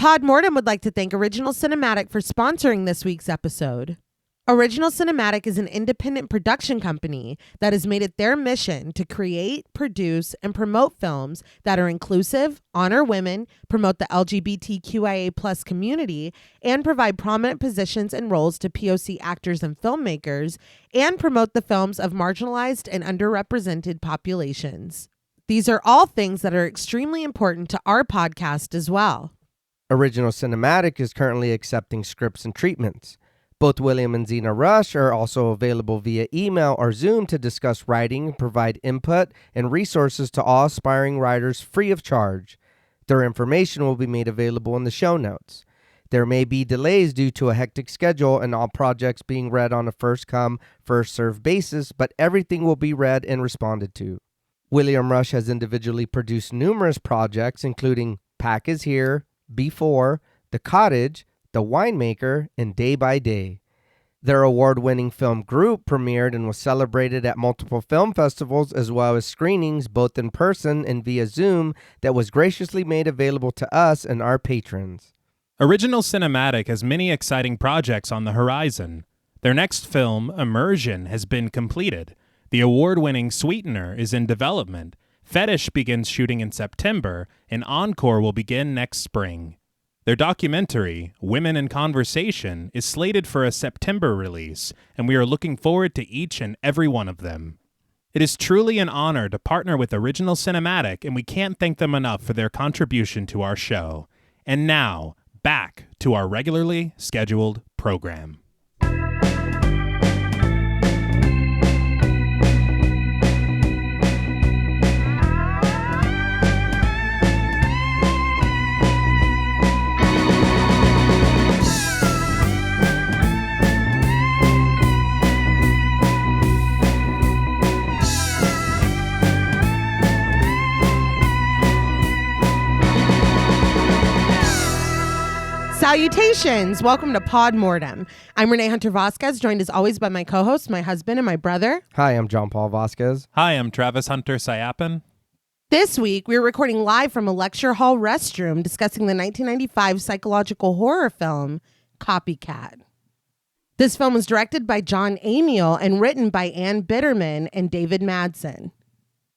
Mortem would like to thank Original Cinematic for sponsoring this week's episode. Original Cinematic is an independent production company that has made it their mission to create, produce, and promote films that are inclusive, honor women, promote the LGBTQIA+ community, and provide prominent positions and roles to POC actors and filmmakers, and promote the films of marginalized and underrepresented populations. These are all things that are extremely important to our podcast as well. Original Cinematic is currently accepting scripts and treatments. Both William and Xxena Rush are also available via email or Zoom to discuss writing and provide input and resources to all aspiring writers free of charge. Their information will be made available in the show notes. There may be delays due to a hectic schedule and all projects being read on a first-come, first-served basis, but everything will be read and responded to. William Rush has individually produced numerous projects, including Pack is Here, Before, The Cottage, The Winemaker, and Day by Day. Their award-winning film Group premiered and was celebrated at multiple film festivals as well as screenings both in person and via Zoom that was graciously made available to us and our patrons. Original Cinematic has many exciting projects on the horizon. Their next film, Immersion, has been completed. The award-winning Sweetener is in development. Fetish begins shooting in September, and Encore will begin next spring. Their documentary, Women in Conversation, is slated for a September release, and we are looking forward to each and every one of them. It is truly an honor to partner with Original Cinematic, and we can't thank them enough for their contribution to our show. And now, back to our regularly scheduled program. Salutations! Welcome to Pod Mortem. I'm Reneé Hunter-Vasquez, joined as always by my co-host, my husband, and my brother. Hi, I'm John Paul Vasquez. Hi, I'm Travis Hunter-Sayapin. This week, we're recording live from a lecture hall restroom discussing the 1995 psychological horror film, Copycat. This film was directed by Jon Amiel and written by Ann Bitterman and David Madsen.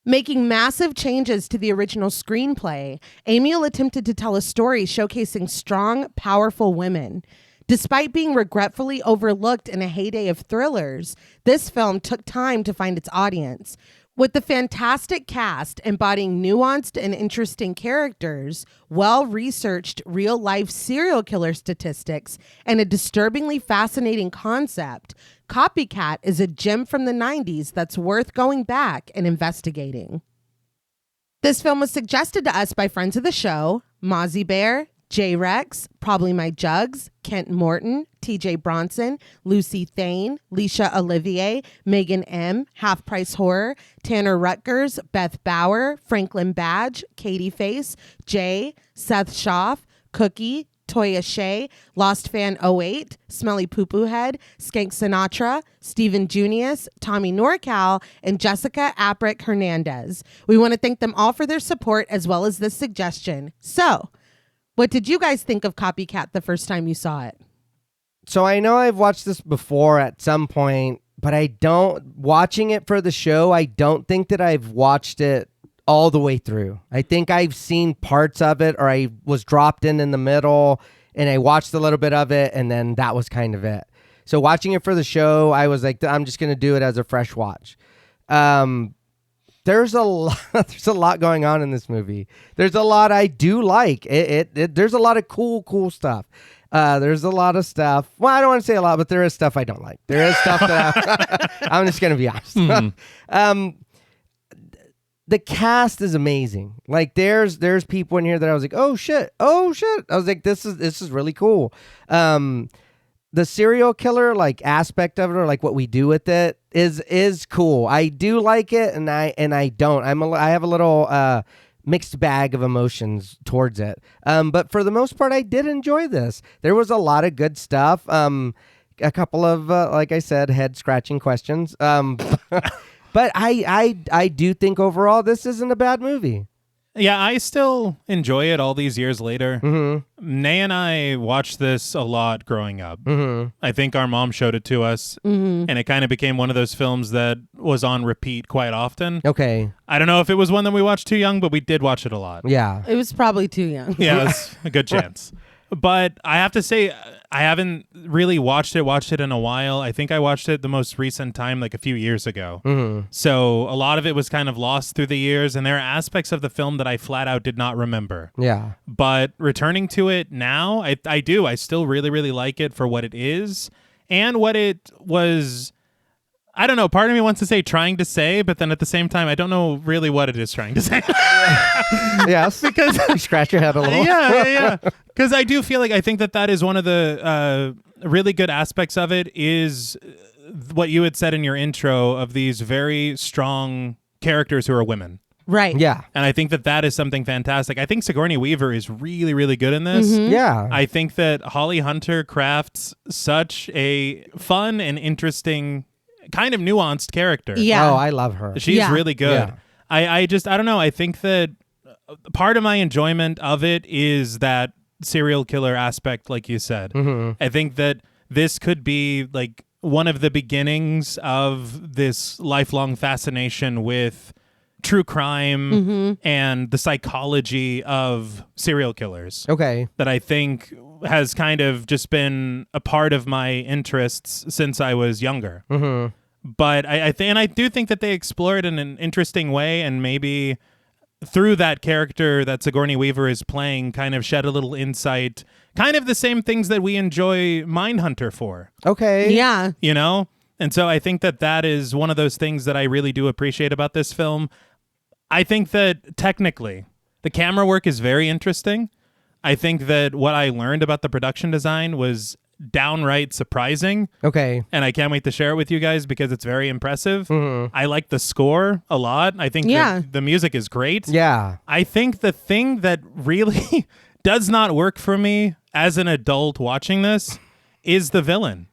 Making massive changes to the original screenplay, Amiel attempted to tell a story showcasing strong, powerful women. Despite being regretfully overlooked in a heyday of thrillers, this film took time to find its audience. With the fantastic cast embodying nuanced and interesting characters, well-researched real-life serial killer statistics, and a disturbingly fascinating concept, Copycat is a gem from the 90s that's worth going back and investigating. This film was suggested to us by friends of the show, Mozzie Bear, J-Rex, Probably My Jugs, Kent Morton, TJ Bronson, Lucy Thane, Leisha Olivier, Megan M., Half Price Horror, Tanner Rutgers, Beth Bauer, Franklin Badge, Katie Face, Jay, Seth Schaff, Cookie, Toya Shea, Lost Fan 08, Smelly Poo Poo Head, Skank Sinatra, Stephen Junius, Tommy Norcal, and Jessica Aprick Hernandez. We want to thank them all for their support as well as this suggestion. So, what did you guys think of Copycat the first time you saw it? So I know I've watched this before at some point, but watching it for the show, I don't think that I've watched it all the way through. I think I've seen parts of it, or I was dropped in the middle and I watched a little bit of it, and then that was kind of it. So watching it for the show, I was like, I'm just going to do it as a fresh watch. There's a lot going on in this movie. There's a lot I do like. There's a lot of cool stuff. There's a lot of stuff. Well, I don't want to say a lot, but there is stuff I don't like. There is stuff that I'm just going to be honest. Mm-hmm. The cast is amazing. Like there's people in here that I was like, oh shit. I was like, this is really cool. The serial killer like aspect of it, or like what we do with it, is cool. I do like it, and I don't. I have a little mixed bag of emotions towards it. But for the most part, I did enjoy this. There was a lot of good stuff. A couple of like I said, head scratching questions. But I do think overall this isn't a bad movie. Yeah, I still enjoy it all these years later. Mm-hmm. Nay and I watched this a lot growing up. Mm-hmm. I think our mom showed it to us, and it kind of became one of those films that was on repeat quite often. Okay. I don't know if it was one that we watched too young, but we did watch it a lot. Yeah. It was probably too young. Yeah, that's a good chance. But I have to say, I haven't really watched it in a while. I think I watched it the most recent time, like a few years ago. Mm-hmm. So a lot of it was kind of lost through the years, and there are aspects of the film that I flat out did not remember. Yeah. But returning to it now, I do. I still really, really like it for what it is and what it was. I don't know. Part of me wants to say trying to say, but then at the same time, I don't know really what it is trying to say. Yes. Because you scratch your head a little. yeah. Because I do feel like I think that is one of the really good aspects of it is what you had said in your intro of these very strong characters who are women. Right. Yeah. And I think that is something fantastic. I think Sigourney Weaver is really, really good in this. Yeah. I think that Holly Hunter crafts such a fun and interesting kind of nuanced character. Yeah. Oh, I love her. She's really good. Yeah. I don't know. I think that part of my enjoyment of it is that serial killer aspect, like you said. I think that this could be like one of the beginnings of this lifelong fascination with true crime and the psychology of serial killers. Okay. That I think has kind of just been a part of my interests since I was younger. But I do think that they explore it in an interesting way, and maybe through that character that Sigourney Weaver is playing kind of shed a little insight, kind of the same things that we enjoy Mindhunter for. Okay. Yeah. You know? And so I think that is one of those things that I really do appreciate about this film. I think that technically the camera work is very interesting. I think that what I learned about the production design was downright surprising. Okay. And I can't wait to share it with you guys because it's very impressive. I like the score a lot. I think the music is great. Yeah. I think the thing that really does not work for me as an adult watching this is the villain.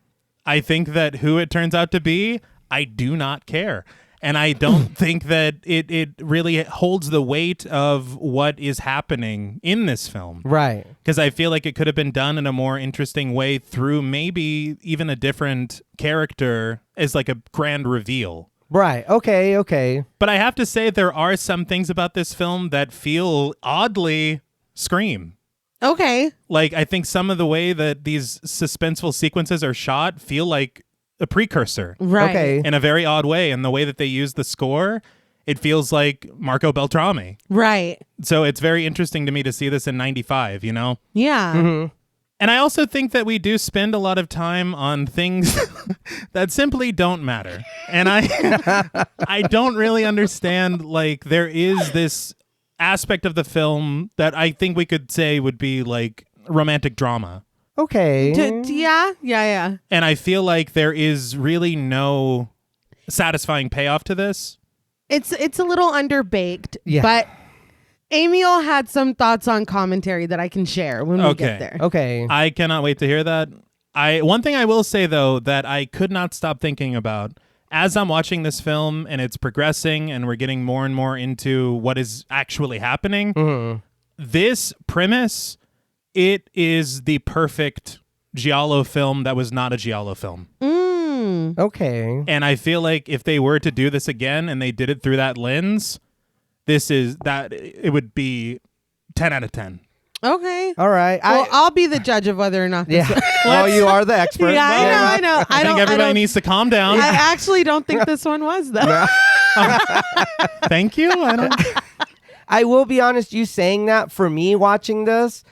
I think that who it turns out to be, I do not care. And I don't think that it really holds the weight of what is happening in this film. Right. Because I feel like it could have been done in a more interesting way through maybe even a different character as like a grand reveal. Right. Okay. Okay. But I have to say there are some things about this film that feel oddly Scream. Okay. Like I think some of the way that these suspenseful sequences are shot feel like a precursor. Right. Okay. In a very odd way. And the way that they use the score, it feels like Marco Beltrami. Right. So it's very interesting to me to see this in 95, you know? Yeah. And I also think that we do spend a lot of time on things that simply don't matter. And I don't really understand, like, there is this aspect of the film that I think we could say would be like romantic drama. Okay. Yeah. And I feel like there is really no satisfying payoff to this. It's a little underbaked, Yeah. but Amiel had some thoughts on commentary that I can share when we get there. Okay. I cannot wait to hear that. One thing I will say, though, that I could not stop thinking about as I'm watching this film and it's progressing and we're getting more and more into what is actually happening, this premise, it is the perfect giallo film that was not a giallo film. Okay. And I feel like if they were to do this again and they did it through that lens, it would be 10 out of 10. Okay. All right. Well, I'll be the judge of whether or not this Yeah. Well, you are the expert. Yeah, I know. I think everybody needs to calm down. I actually don't think this one was, though. Thank you. I will be honest, you saying that, for me watching this,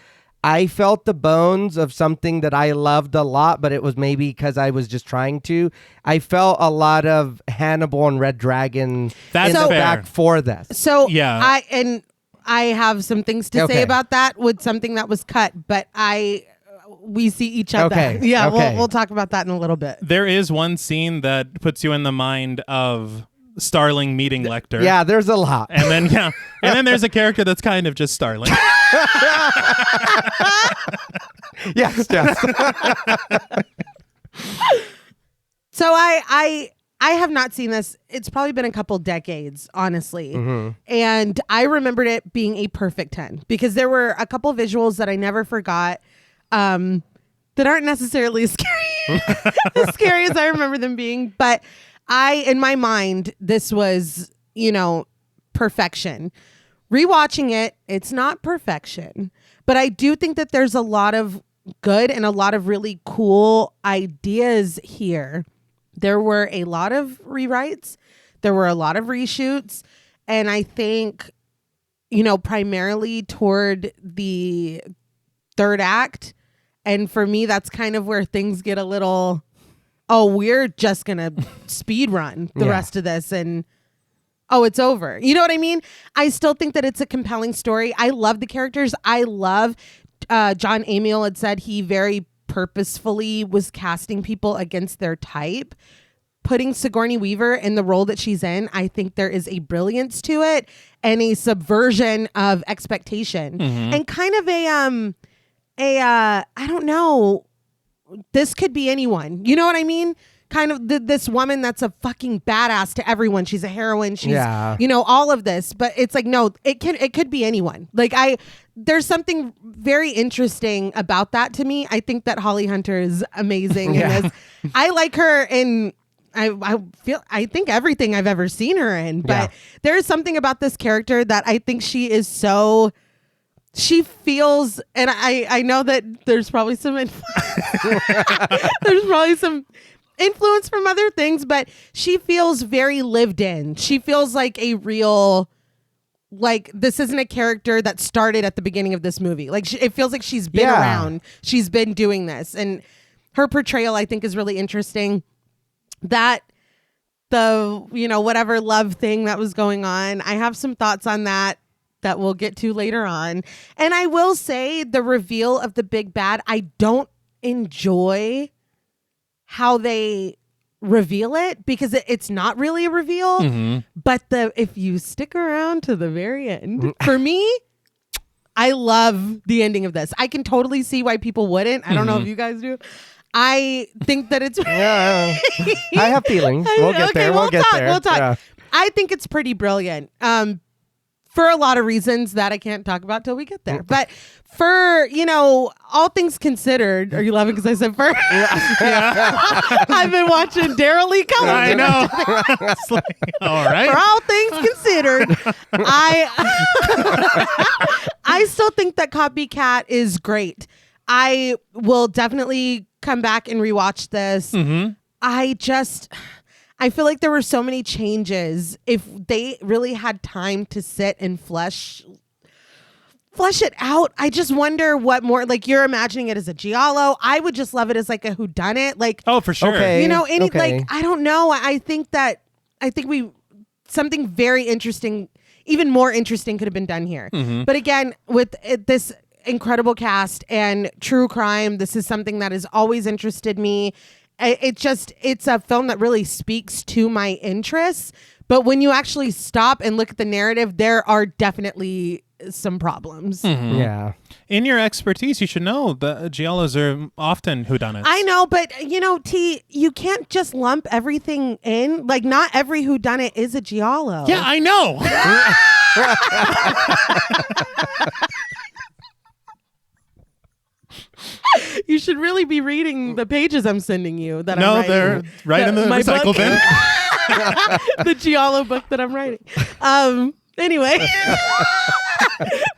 I felt the bones of something that I loved a lot, but it was maybe because I was just trying to. I felt a lot of Hannibal and Red Dragon That's in the fair. back for this. So Yeah. I have some things to Okay. say about that with something that was cut, but we see each other. Okay. Yeah, Okay. we'll talk about that in a little bit. There is one scene that puts you in the mind of Starling meeting Lecter. Yeah, there's a lot. And then there's a character that's kind of just Starling. Yes. So I I have not seen this. It's probably been a couple decades, honestly. And I remembered it being a perfect 10 because there were a couple visuals that I never forgot that aren't necessarily as scary as I remember them being. But in my mind, this was, perfection. Rewatching it, it's not perfection. But I do think that there's a lot of good and a lot of really cool ideas here. There were a lot of rewrites. There were a lot of reshoots. And I think, primarily toward the third act. And for me, that's kind of where things get a little, we're just going to speed run the rest of this. And, it's over. You know what I mean? I still think that it's a compelling story. I love the characters. I love Jon Amiel had said he very purposefully was casting people against their type. Putting Sigourney Weaver in the role that she's in, I think there is a brilliance to it and a subversion of expectation and kind of I don't know, this could be anyone. You know what I mean? Kind of this woman that's a fucking badass to everyone. She's a heroine. She's, all of this. But it's like, no, it could be anyone. Like there's something very interesting about that to me. I think that Holly Hunter is amazing. And I like her in, I think everything I've ever seen her in. But there's something about this character that I think she feels, and I know that there's probably some influence from other things, but she feels very lived in. She feels like a real, like this isn't a character that started at the beginning of this movie. Like it feels like she's been around. She's been doing this, and her portrayal I think is really interesting. That the whatever love thing that was going on, I have some thoughts on that we'll get to later on. And I will say the reveal of the big bad, I don't enjoy how they reveal it because it's not really a reveal. But if you stick around to the very end, for me, I love the ending of this. I can totally see why people wouldn't. I don't know if you guys do. I think that it's I have feelings. We'll get there. We'll talk. Yeah. I think it's pretty brilliant. For a lot of reasons that I can't talk about till we get there. But for, all things considered, are you laughing because I said for? I've been watching Daryl Lee Cullen. I know. All right. For all things considered, I still think that Copycat is great. I will definitely come back and rewatch this. I feel like there were so many changes. If they really had time to sit and flesh it out, I just wonder what more. Like you're imagining it as a giallo. I would just love it as like a whodunit. Like for sure. Okay. Like I don't know. I think something very interesting, even more interesting, could have been done here. But again, with this incredible cast and true crime, this is something that has always interested me. It's a film that really speaks to my interests. But when you actually stop and look at the narrative, there are definitely some problems. Yeah. In your expertise, you should know the giallos are often whodunits. I know, but T, you can't just lump everything in. Like not every whodunit is a giallo. Yeah, I know. You should really be reading the pages I'm sending you. They're right in the recycle bin. The giallo book that I'm writing. Anyway,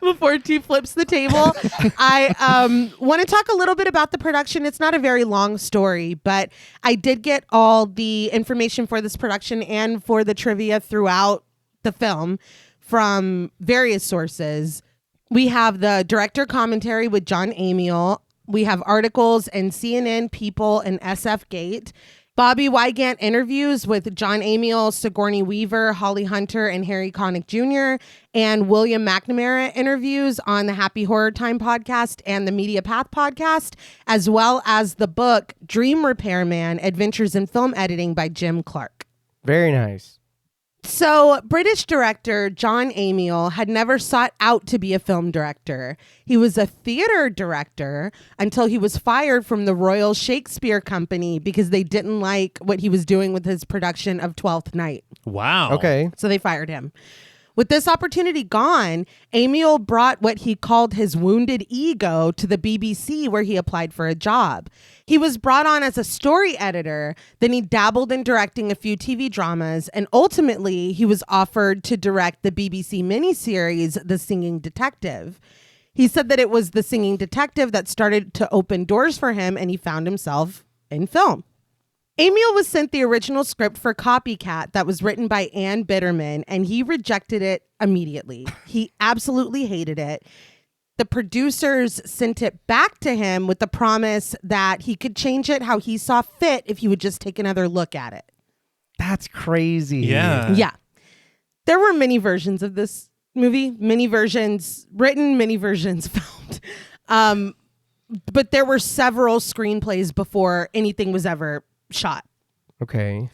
before T flips the table, I want to talk a little bit about the production. It's not a very long story, but I did get all the information for this production and for the trivia throughout the film from various sources. We have the director commentary with Jon Amiel. We have articles in CNN, People, and SF Gate. Bobby Wygant interviews with Jon Amiel, Sigourney Weaver, Holly Hunter, and Harry Connick Jr. And William McNamara interviews on the Happy Horror Time podcast and the Media Path podcast, as well as the book Dream Repairman, Adventures in Film Editing by Jim Clark. Very nice. So, British director Jon Amiel had never sought out to be a film director. He was a theater director until he was fired from the Royal Shakespeare Company because they didn't like what he was doing with his production of Twelfth Night. Wow. Okay. So they fired him. With this opportunity gone, Amiel brought what he called his wounded ego to the BBC, where he applied for a job. He was brought on as a story editor, then he dabbled in directing a few TV dramas, and ultimately he was offered to direct the BBC miniseries The Singing Detective. He said that it was The Singing Detective that started to open doors for him, and he found himself in film. Amiel was sent the original script for Copycat that was written by Ann Bitterman, and he rejected it immediately. He absolutely hated it. The producers sent it back to him with the promise that he could change it how he saw fit if he would just take another look at it. That's crazy. Yeah. Yeah. There were many versions of this movie, many versions written, many versions filmed. But there were several screenplays before anything was ever shot. Okay.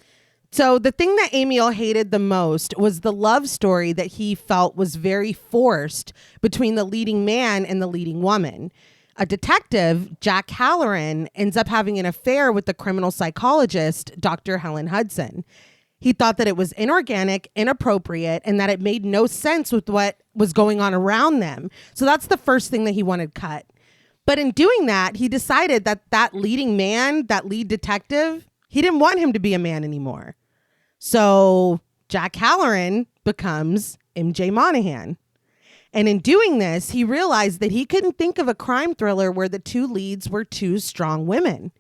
So the thing that Amiel hated the most was the love story that he felt was very forced between the leading man and the leading woman. A detective, Jack Halloran, ends up having an affair with the criminal psychologist, Dr. Helen Hudson. He thought that it was inorganic, inappropriate, and that it made no sense with what was going on around them. So that's the first thing that he wanted cut. But in doing that, he decided that that leading man, that lead detective, he didn't want him to be a man anymore. So Jack Halloran becomes MJ Monaghan. And in doing this, he realized that he couldn't think of a crime thriller where the two leads were two strong women.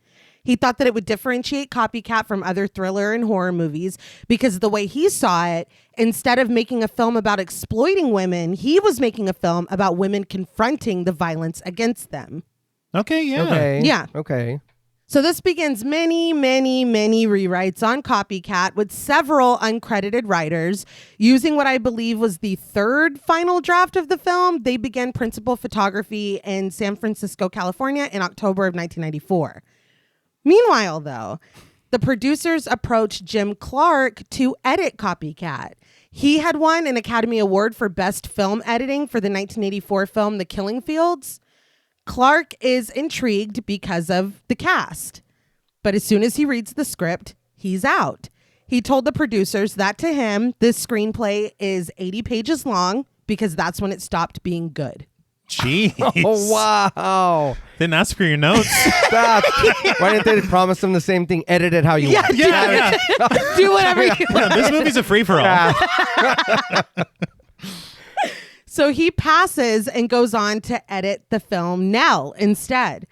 He thought that it would differentiate Copycat from other thriller and horror movies because the way he saw it, instead of making a film about exploiting women, he was making a film about women confronting the violence against them. Okay, yeah. Okay. Yeah. Okay. So this begins many, many, many rewrites on Copycat with several uncredited writers. Using what I believe was the third final draft of the film, they began principal photography in San Francisco, California in October of 1994. Meanwhile, though, the producers approached Jim Clark to edit Copycat. He had won an Academy Award for Best Film Editing for the 1984 film The Killing Fields. Clark is intrigued because of the cast. But as soon as he reads the script, he's out. He told the producers that to him, this screenplay is 80 pages long because that's when it stopped being good. Jeez. Oh, wow. Didn't ask for your notes. Stop. Why didn't they promise them the same thing? Edit it how you want. Yeah. Do whatever you want. This movie's a free-for-all. So he passes and goes on to edit the film Nell instead.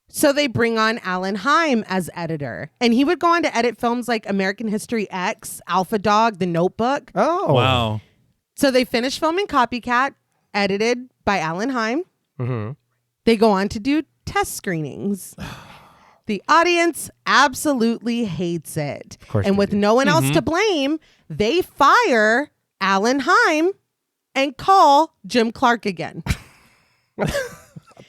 So they bring on Alan Hyme as editor. And he would go on to edit films like American History X, Alpha Dog, The Notebook. Oh. Wow. So they finish filming Copycat, edited by Alan Hyme. Mm-hmm. They go on to do test screenings. The audience absolutely hates it. Of course And they with do. no one else to blame, they fire Alan Hyme and call Jim Clark again. What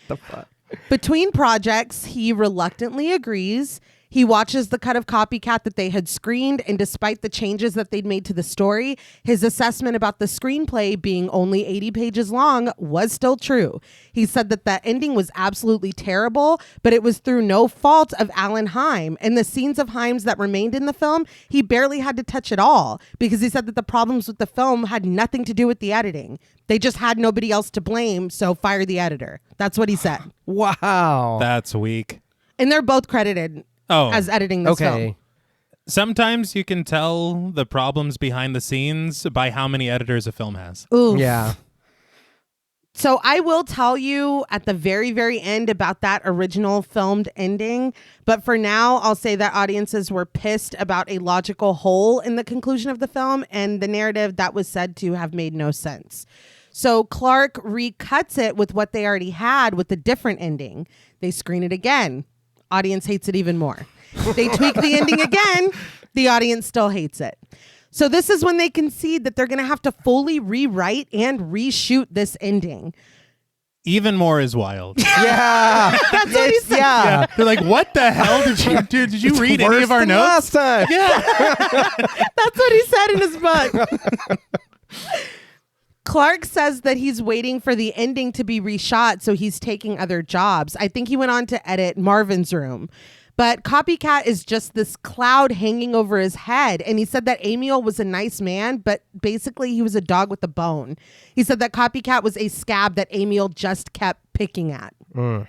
the fuck? Between projects, he reluctantly agrees. He watches the cut of Copycat that they had screened, and despite the changes that they'd made to the story, his assessment about the screenplay being only 80 pages long was still true. He said that the ending was absolutely terrible, but it was through no fault of Alan Hyme. And the scenes of Hymes that remained in the film, he barely had to touch at all because he said that the problems with the film had nothing to do with the editing. They just had nobody else to blame, so fire the editor. That's what he said. Wow. That's weak. And they're both credited as editing this film. Sometimes you can tell the problems behind the scenes by how many editors a film has. Oof. Yeah. So I will tell you at the very, very end about that original filmed ending. But for now, I'll say that audiences were pissed about a logical hole in the conclusion of the film and the narrative that was said to have made no sense. So Clark recuts it with what they already had with a different ending. They screen it again. Audience hates it even more. They tweak the ending again. The audience still hates it. So this is when they concede that they're going to have to fully rewrite and reshoot this ending. Even more is wild. Yeah. That's what he said. Yeah. They're like, what the hell did you do? Did you read any Worse of our than notes? last time. Yeah. That's what he said in his book. Clark says that he's waiting for the ending to be reshot, so he's taking other jobs. I think he went on to edit Marvin's Room. But Copycat is just this cloud hanging over his head. And he said that Amiel was a nice man, but basically he was a dog with a bone. He said that Copycat was a scab that Amiel just kept picking at. The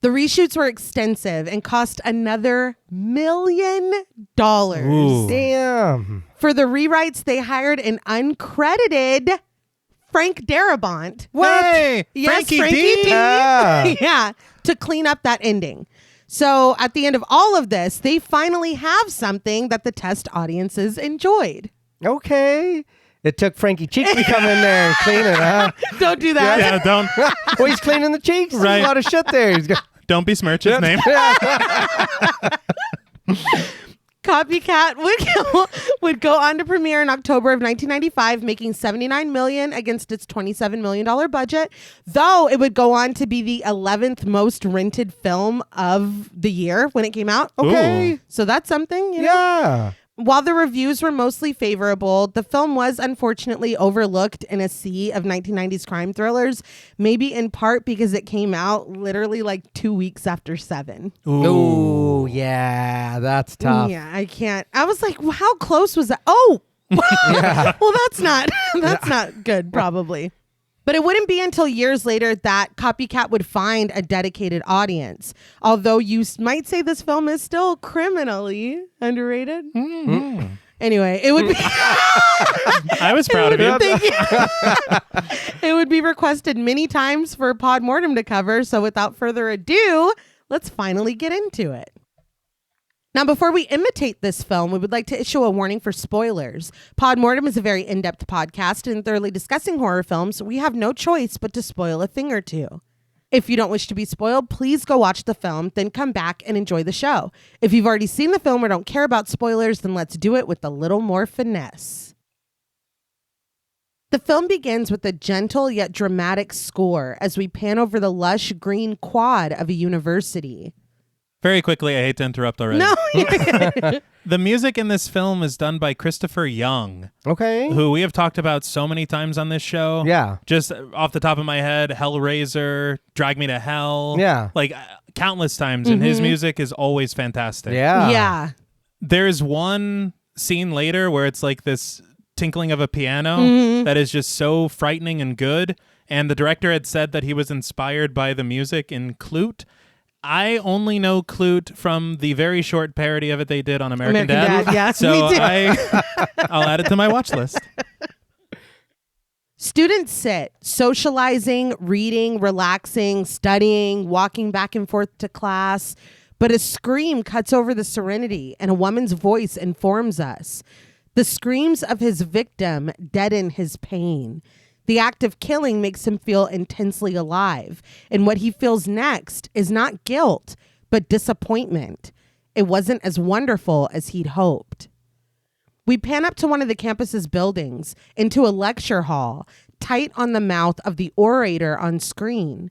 reshoots were extensive and cost another $1 million. Ooh. Damn. For the rewrites, they hired an uncredited Frank Darabont. Hey, Yes, Frankie Frankie D. D. Yeah. Yeah, to clean up that ending. So at the end of all of this, they finally have something that the test audiences enjoyed. Okay. It took Frankie Cheeks to come in there and clean it, huh? Don't do that. Yeah, don't Well, he's cleaning the cheeks. There's Right. a lot of shit there. He's got. don't besmirch his name. Copycat would go on to premiere in October of 1995, making $79 million against its $27 million budget. Though it would go on to be the 11th most rented film of the year when it came out. Okay. So that's something, you know? Yeah. While the reviews were mostly favorable, the film was unfortunately overlooked in a sea of 1990s crime thrillers, maybe in part because it came out literally like 2 weeks after Seven. Ooh, yeah. That's tough. Yeah, I can't. I was like, well, how close was that? Oh, well, that's not good, probably. But it wouldn't be until years later that Copycat would find a dedicated audience. Although you might say this film is still criminally underrated. Mm-hmm. Anyway, it would be I was proud of you. it would be requested many times for Pod Mortem to cover. So without further ado, let's finally get into it. Now, before we imitate this film, we would like to issue a warning for spoilers. Pod Mortem is a very in-depth podcast and thoroughly discussing horror films. We have no choice but to spoil a thing or two. If you don't wish to be spoiled, please go watch the film, then come back and enjoy the show. If you've already seen the film or don't care about spoilers, then let's do it with a little more finesse. The film begins with a gentle yet dramatic score as we pan over the lush green quad of a university. Very quickly, I hate to interrupt already. No, The music in this film is done by Christopher Young, Okay. who we have talked about so many times on this show. Yeah. Just off the top of my head, Hellraiser, Drag Me to Hell. Yeah. Like countless times. And his music is always fantastic. Yeah. yeah. There's one scene later where it's like this tinkling of a piano that is just so frightening and good. And the director had said that he was inspired by the music in Clute. I only know Clute from the very short parody of it they did on American Dad. Yeah, So me too. I'll add it to my watch list. Students sit, socializing, reading, relaxing, studying, walking back and forth to class. But a scream cuts over the serenity and a woman's voice informs us. The screams of his victim deaden his pain. The act of killing makes him feel intensely alive. And what he feels next is not guilt, but disappointment. It wasn't as wonderful as he'd hoped. We pan up to one of the campus's buildings, into a lecture hall, tight on the mouth of the orator on screen.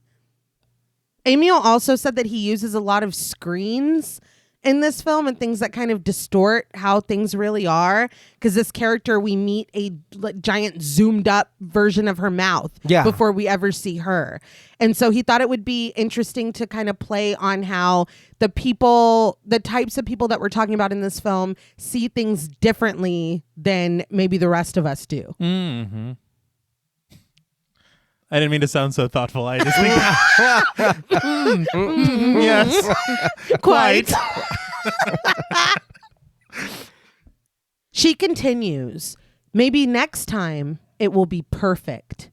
Amiel also said that he uses a lot of screens in this film and things that kind of distort how things really are. Because this character, we meet a giant zoomed up version of her mouth before we ever see her. And so he thought it would be interesting to kind of play on how the types of people that we're talking about in this film see things differently than maybe the rest of us do. Mm-hmm. I didn't mean to sound so thoughtful. I just think yes, Quite. She continues, maybe next time it will be perfect.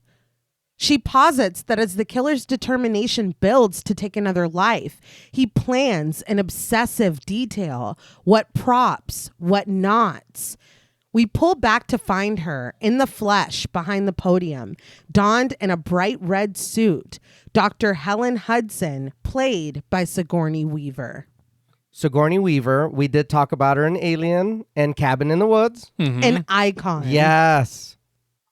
She posits that as the killer's determination builds to take another life, he plans in obsessive detail what props, what knots. We pull back to find her in the flesh behind the podium, donned in a bright red suit, Dr. Helen Hudson, played by Sigourney Weaver. Sigourney Weaver, we did talk about her in Alien and Cabin in the Woods. An icon. Yes.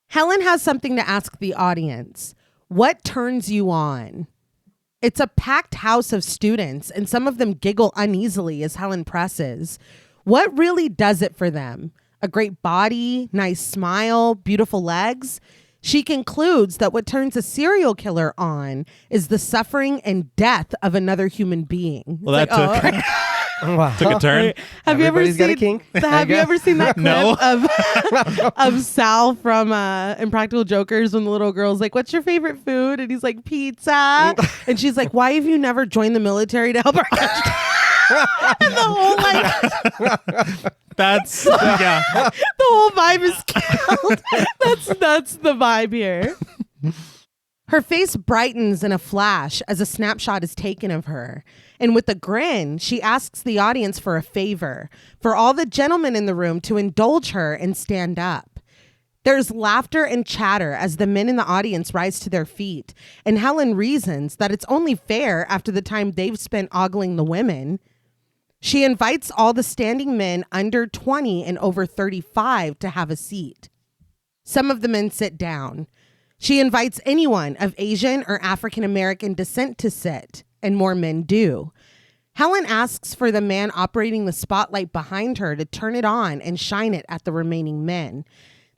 Helen has something to ask the audience. What turns you on? It's a packed house of students, and some of them giggle uneasily as Helen presses. What really does it for them? A great body, nice smile, beautiful legs? She concludes that what turns a serial killer on is the suffering and death of another human being. Well, that took Wow. took a turn. Have you ever Everybody's got a seen? kink, I Have you guess. ever seen that clip No. of Sal from Impractical Jokers when the little girl's like, "What's your favorite food?" and he's like, "Pizza," and she's like, "Why have you never joined the military to help our country?" And the whole That's yeah. the whole vibe is killed. That's the vibe here. Her face brightens in a flash as a snapshot is taken of her. And with a grin, she asks the audience for a favor, for all the gentlemen in the room to indulge her and stand up. There's laughter and chatter as the men in the audience rise to their feet, and Helen reasons that it's only fair after the time they've spent ogling the women. She invites all the standing men under 20 and over 35 to have a seat. Some of the men sit down. She invites anyone of Asian or African American descent to sit, and more men do. Helen asks for the man operating the spotlight behind her to turn it on and shine it at the remaining men.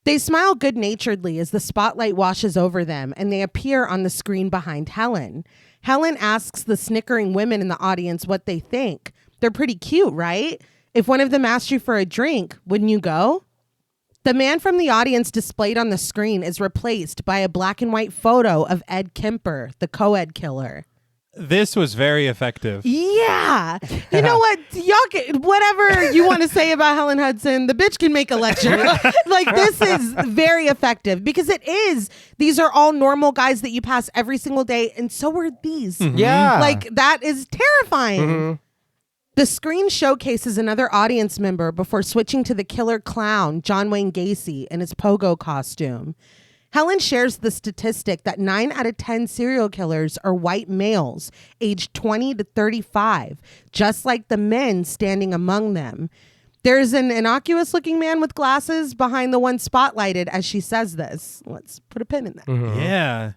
They smile good-naturedly as the spotlight washes over them, and they appear on the screen behind Helen. Helen asks the snickering women in the audience what they think. They're pretty cute, right? If one of them asked you for a drink, wouldn't you go? The man from the audience displayed on the screen is replaced by a black and white photo of Ed Kemper, the co-ed killer. This was very effective. Yeah. You know what? Y'all can, whatever you want to say about Helen Hudson, the bitch can make a lecture. Like, this is very effective because it is. These are all normal guys that you pass every single day. And so are these. Mm-hmm. Yeah. Like, that is terrifying. Mhm. The screen showcases another audience member before switching to the killer clown, John Wayne Gacy, in his pogo costume. Helen shares the statistic that 9 out of 10 serial killers are white males, aged 20 to 35, just like the men standing among them. There's an innocuous-looking man with glasses behind the one spotlighted as she says this. Let's put a pin in that. Yeah.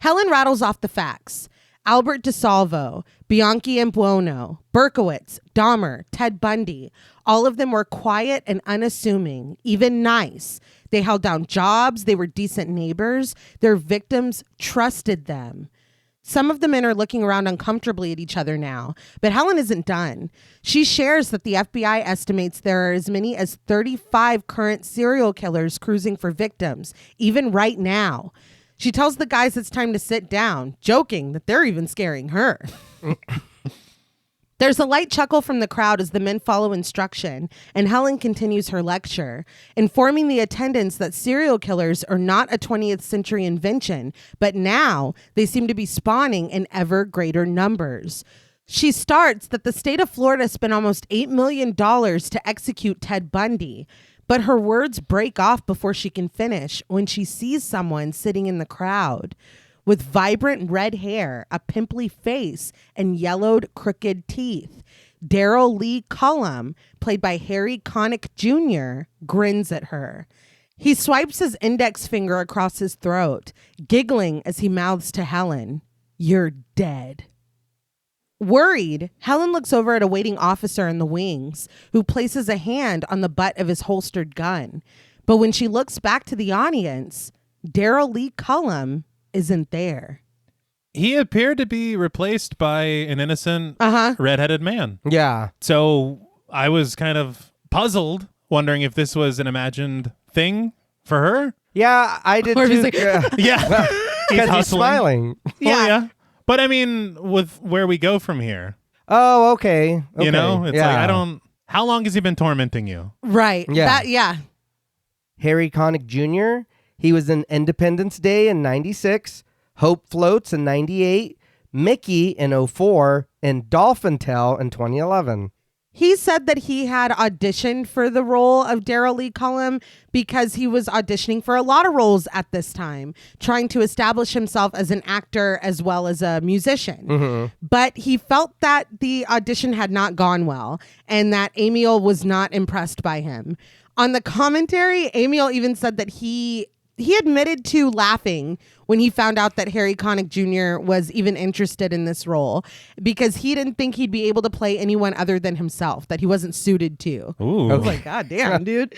Helen rattles off the facts. Albert DeSalvo, Bianchi and Buono, Berkowitz, Dahmer, Ted Bundy. All of them were quiet and unassuming, even nice. They held down jobs. They were decent neighbors. Their victims trusted them. Some of the men are looking around uncomfortably at each other now, but Helen isn't done. She shares that the FBI estimates there are as many as 35 current serial killers cruising for victims, even right now. She tells the guys it's time to sit down, joking that they're even scaring her. There's a light chuckle from the crowd as the men follow instruction, and Helen continues her lecture, informing the attendants that serial killers are not a 20th century invention, but now they seem to be spawning in ever greater numbers. She starts that the state of Florida spent almost $8 million to execute Ted Bundy, but her words break off before she can finish when she sees someone sitting in the crowd with vibrant red hair, a pimply face, and yellowed, crooked teeth. Daryl Lee Cullum, played by Harry Connick Jr., grins at her. He swipes his index finger across his throat, giggling as he mouths to Helen, "You're dead." Worried, Helen looks over at a waiting officer in the wings, who places a hand on the butt of his holstered gun. But when she looks back to the audience, Daryl Lee Cullum isn't there. He appeared to be replaced by an innocent redheaded man. Yeah. So I was kind of puzzled, wondering if this was an imagined thing for her. Yeah, I did Or too. he's like- Yeah. Because he's smiling. Yeah. But I mean, with where we go from here, Oh, okay. you know, it's yeah. like, how long has he been tormenting you? Right. Yeah. Harry Connick Jr., he was in Independence Day in 96, Hope Floats in 98, Mickey in 04, and Dolphin Tale in 2011. He said that he had auditioned for the role of Daryl Lee Cullum because he was auditioning for a lot of roles at this time, trying to establish himself as an actor as well as a musician. Mm-hmm. But he felt that the audition had not gone well and that Amiel was not impressed by him. On the commentary, Amiel even said that he he admitted to laughing when he found out that Harry Connick Jr. was even interested in this role because he didn't think he'd be able to play anyone other than himself, that he wasn't suited to. Ooh. I was like, God damn, dude.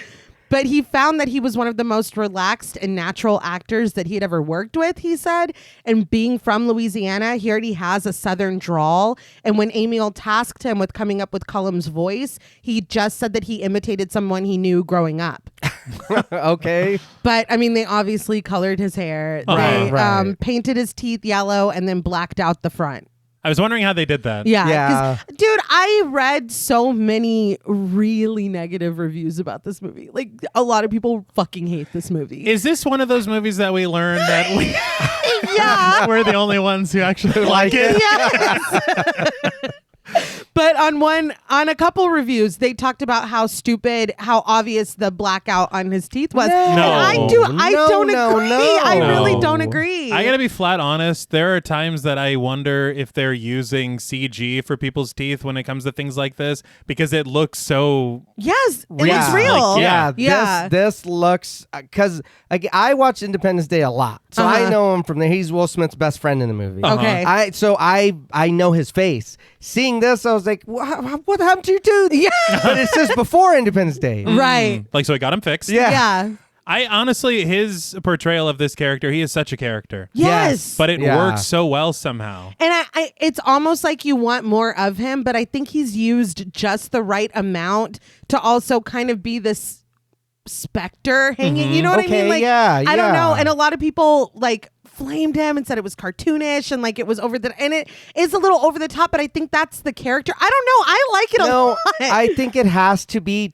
But he found that he was one of the most relaxed and natural actors that he had ever worked with, he said. And being from Louisiana, he already has a Southern drawl. And when Amiel tasked him with coming up with Cullum's voice, he just said that he imitated someone he knew growing up. Okay. But, I mean, they obviously colored his hair. They right. painted his teeth yellow and then blacked out the front. I was wondering how they did that. Yeah. 'Cause, dude, I read so many really negative reviews about this movie. Like, a lot of people fucking hate this movie. Is this one of those movies that we learned that we Yeah. we're the only ones who actually like it? Yes. But on a couple reviews, they talked about how obvious the blackout on his teeth was. No. And I don't agree. No. I really don't agree. I gotta be flat honest. There are times that I wonder if they're using CG for people's teeth when it comes to things like this because it looks so. Yes, it Yeah. looks real. Like, Yeah. Yeah. This looks because I watch Independence Day a lot, so I know him from there. He's Will Smith's best friend in the movie. Okay. I know his face. Seeing this, I was like, what happened to your tooth? Yeah. But it's just before Independence Day. Right. Like, so I got him fixed. Yeah. Yeah. I honestly, his portrayal of this character, he is such a character. Yes. But it Yeah. works so well somehow. And I it's almost like you want more of him, but I think he's used just the right amount to also kind of be this specter hanging. You know what I Okay, mean? Like, yeah, I don't know. yeah. And a lot of people like flamed him and said it was cartoonish and like it was over the, and it is a little over the top, but I think that's the character. I don't know. I like it a No, lot. I think it has to be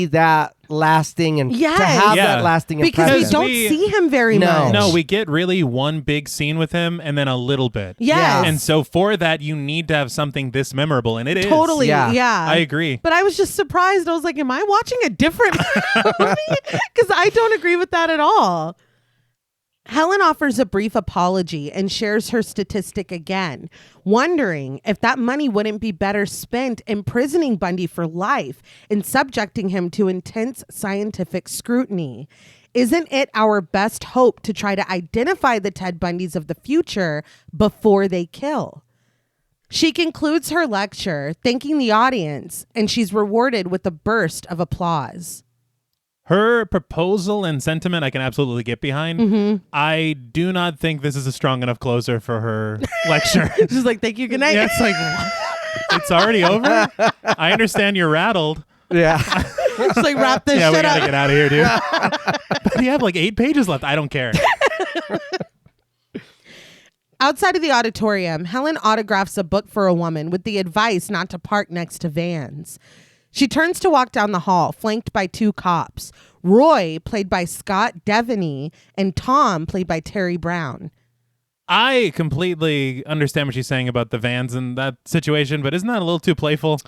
that lasting and Yes. to have Yeah. that lasting because we impression. don't see him very No. much. No, we get really one big scene with him and then a little bit. Yes. And so for that, you need to have something this memorable, and it is. Totally. Yeah. Yeah. I agree. But I was just surprised. I was like, am I watching a different movie? Because I don't agree with that at all. Helen offers a brief apology and shares her statistic again, wondering if that money wouldn't be better spent imprisoning Bundy for life and subjecting him to intense scientific scrutiny. Isn't it our best hope to try to identify the Ted Bundys of the future before they kill? She concludes her lecture, thanking the audience, and she's rewarded with a burst of applause. Her proposal and sentiment I can absolutely get behind. Mm-hmm. I do not think this is a strong enough closer for her lecture. She's like, thank you, good night. Yeah, it's like, what? It's already over? I understand you're rattled. Yeah. Just like wrap this Yeah, we shit gotta up. get out of here, dude. But you have like 8 pages left. I don't care. Outside of the auditorium, Helen autographs a book for a woman with the advice not to park next to vans. She turns to walk down the hall, flanked by 2 cops, Roy, played by Scott Devaney, and Tom, played by Terry Brown. I completely understand what she's saying about the vans and that situation, but isn't that a little too playful?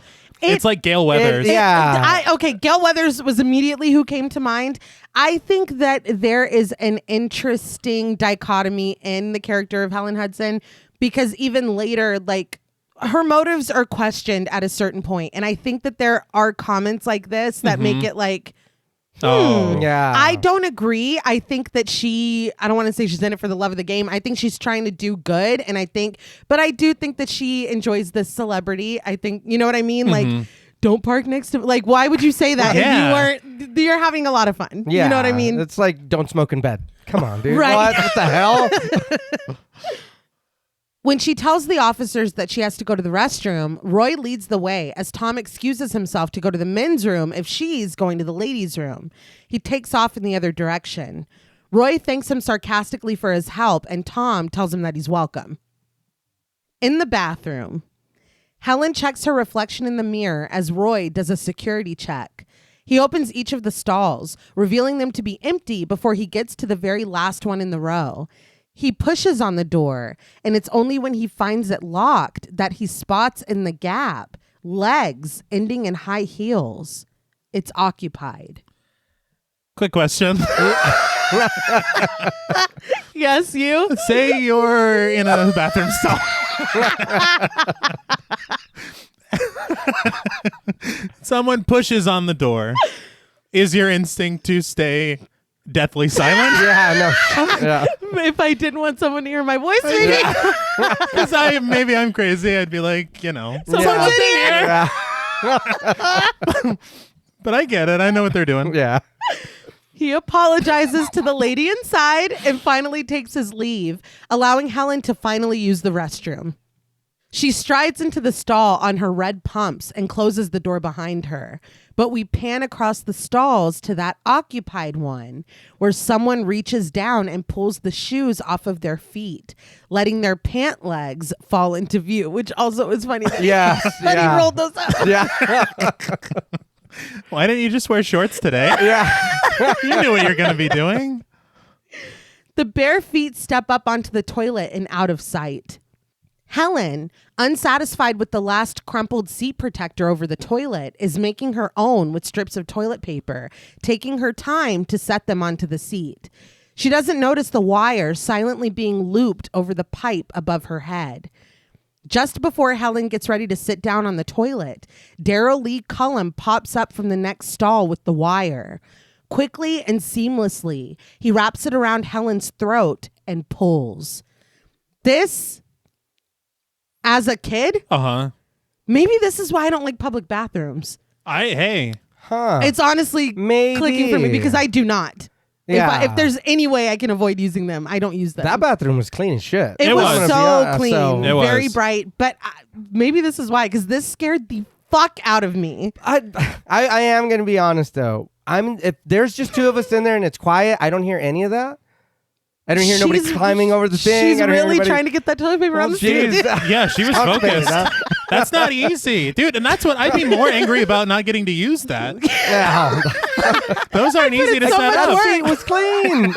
It's like Gale Weathers. Gale Weathers was immediately who came to mind. I think that there is an interesting dichotomy in the character of Helen Hudson because even later, like, her motives are questioned at a certain point, and I think that there are comments like this that make it like, Yeah. I don't agree. I think that I don't want to say she's in it for the love of the game. I think she's trying to do good, and but I do think that she enjoys this celebrity. I think, you know what I mean? Like, don't park next to, like, why would you say that Yeah. if you're having a lot of fun? Yeah. You know what I mean? It's like, don't smoke in bed. Come on, dude. Right. What the hell? When she tells the officers that she has to go to the restroom, Roy leads the way as Tom excuses himself to go to the men's room if she's going to the ladies' room. He takes off in the other direction. Roy thanks him sarcastically for his help, and Tom tells him that he's welcome. In the bathroom, Helen checks her reflection in the mirror as Roy does a security check. He opens each of the stalls, revealing them to be empty before he gets to the very last one in the row. He pushes on the door, and it's only when he finds it locked that he spots in the gap legs ending in high heels. It's occupied. Quick question. Yes, you? Say you're in a bathroom stall. Someone pushes on the door. Is your instinct to stay deathly silent. Yeah, no. Yeah. If I didn't want someone to hear my voice, maybe. Because maybe I'm crazy. I'd be like, someone's Someone's in here. Yeah. But I get it. I know what they're doing. Yeah. He apologizes to the lady inside and finally takes his leave, allowing Helen to finally use the restroom. She strides into the stall on her red pumps and closes the door behind her. But we pan across the stalls to that occupied one where someone reaches down and pulls the shoes off of their feet, letting their pant legs fall into view, which also is funny that, that he rolled those up. Yeah. Why didn't you just wear shorts today? Yeah. You knew what you're going to be doing. The bare feet step up onto the toilet and out of sight. Helen, unsatisfied with the last crumpled seat protector over the toilet, is making her own with strips of toilet paper, taking her time to set them onto the seat. She doesn't notice the wire silently being looped over the pipe above her head. Just before Helen gets ready to sit down on the toilet, Daryl Lee Cullum pops up from the next stall with the wire. Quickly and seamlessly, he wraps it around Helen's throat and pulls. This, as a kid, maybe this is why I don't like public bathrooms. It's honestly clicking for me because I do not. Yeah. If there's any way I can avoid using them, I don't use them. That bathroom was clean as shit. It was so clean, It very was. bright. But maybe this is why, because this scared the fuck out of me. I am going to be honest, though. If there's just two of us in there and it's quiet, I don't hear any of that. I don't hear nobody climbing over the thing. She's really trying to get that toilet paper on the seat. Yeah, she was focused. That's not easy, dude. And that's what I'd be more angry about, not getting to use that. Yeah. Those aren't easy to set up. The seat was clean.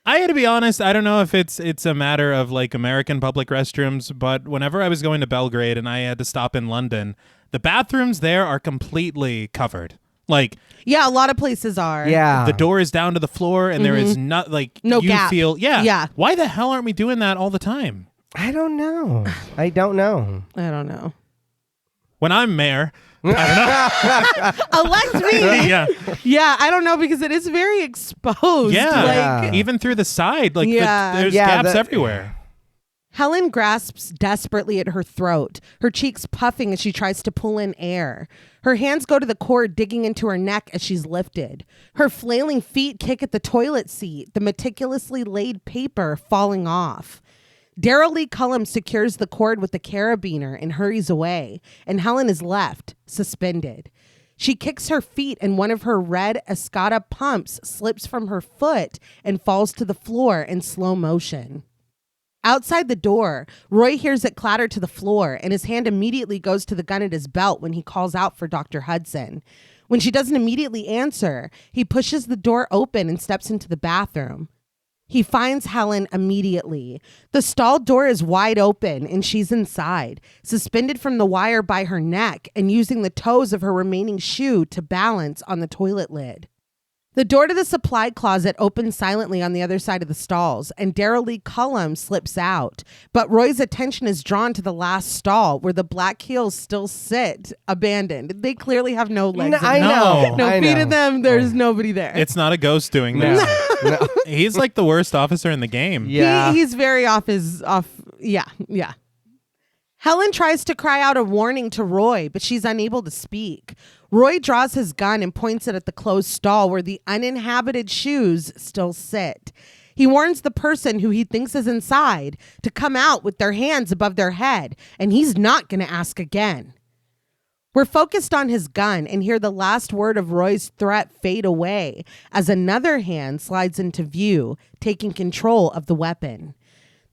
I had to be honest, I don't know if it's a matter of like American public restrooms, but whenever I was going to Belgrade and I had to stop in London, the bathrooms there are completely covered. Like, yeah, a lot of places are. Yeah. the door is down to the floor and there is not like No you gap. feel Yeah. Why the hell aren't we doing that all the time? I don't know. I don't know. When I'm mayor, Elect me. yeah. Yeah, I don't know because it is very exposed. Yeah. Like, Even through the side, like Yeah. there's gaps everywhere. Helen grasps desperately at her throat, her cheeks puffing as she tries to pull in air. Her hands go to the cord digging into her neck as she's lifted. Her flailing feet kick at the toilet seat, the meticulously laid paper falling off. Daryl Lee Cullum secures the cord with the carabiner and hurries away, and Helen is left, suspended. She kicks her feet and one of her red Escada pumps slips from her foot and falls to the floor in slow motion. Outside the door, Roy hears it clatter to the floor, and his hand immediately goes to the gun at his belt when he calls out for Dr. Hudson. When she doesn't immediately answer, he pushes the door open and steps into the bathroom. He finds Helen immediately. The stall door is wide open, and she's inside, suspended from the wire by her neck and using the toes of her remaining shoe to balance on the toilet lid. The door to the supply closet opens silently on the other side of the stalls, and Daryl Lee Cullum slips out. But Roy's attention is drawn to the last stall, where the black heels still sit, abandoned. They clearly have no legs. I know. No I feet know. in them. There's nobody there. It's not a ghost doing this. No. He's like the worst officer in the game. Yeah. He's very off. Yeah. Helen tries to cry out a warning to Roy, but she's unable to speak. Roy draws his gun and points it at the closed stall where the uninhabited shoes still sit. He warns the person who he thinks is inside to come out with their hands above their head, and he's not going to ask again. We're focused on his gun and hear the last word of Roy's threat fade away as another hand slides into view, taking control of the weapon.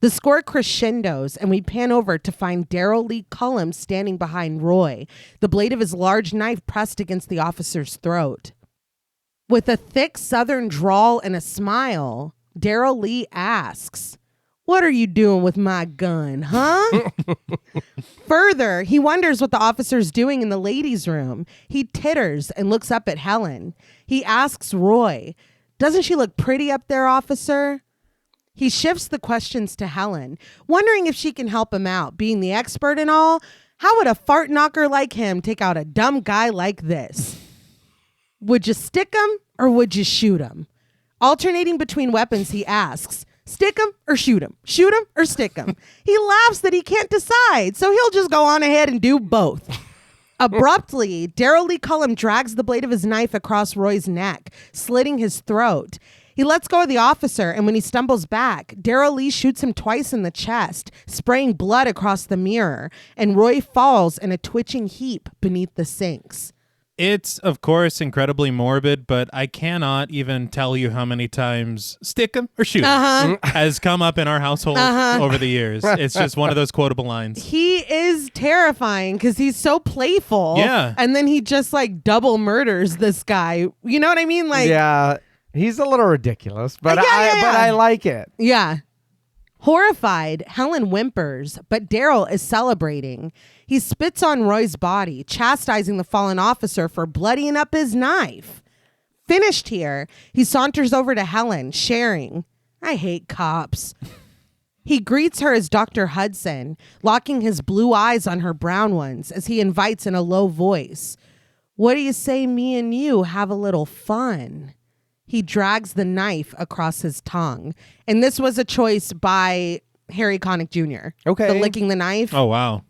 The score crescendos, and we pan over to find Daryl Lee Cullum standing behind Roy, the blade of his large knife pressed against the officer's throat. With a thick southern drawl and a smile, Daryl Lee asks, "What are you doing with my gun, huh?" Further, he wonders what the officer's doing in the ladies' room. He titters and looks up at Helen. He asks Roy, "Doesn't she look pretty up there, officer?" He shifts the questions to Helen, wondering if she can help him out. Being the expert and all, how would a fart knocker like him take out a dumb guy like this? Would you stick him or would you shoot him? Alternating between weapons, he asks, stick him or shoot him? Shoot him or stick him? He laughs that he can't decide, so he'll just go on ahead and do both. Abruptly, Daryl Lee Cullum drags the blade of his knife across Roy's neck, slitting his throat. He lets go of the officer, and when he stumbles back, Daryl Lee shoots him twice in the chest, spraying blood across the mirror, and Roy falls in a twitching heap beneath the sinks. It's, of course, incredibly morbid, but I cannot even tell you how many times stick 'em or shoot 'em has come up in our household over the years. It's just one of those quotable lines. He is terrifying because he's so playful. Yeah. And then he just like double murders this guy. You know what I mean? Like, yeah, he's a little ridiculous, but Yeah. I like it. Yeah. Horrified, Helen whimpers, but Daryl is celebrating. He spits on Roy's body, chastising the fallen officer for bloodying up his knife. Finished here, he saunters over to Helen, sharing, I hate cops. He greets her as Dr. Hudson, locking his blue eyes on her brown ones as he invites in a low voice, what do you say me and you have a little fun? He drags the knife across his tongue. And this was a choice by Harry Connick Jr. Okay. The licking the knife. Oh, wow.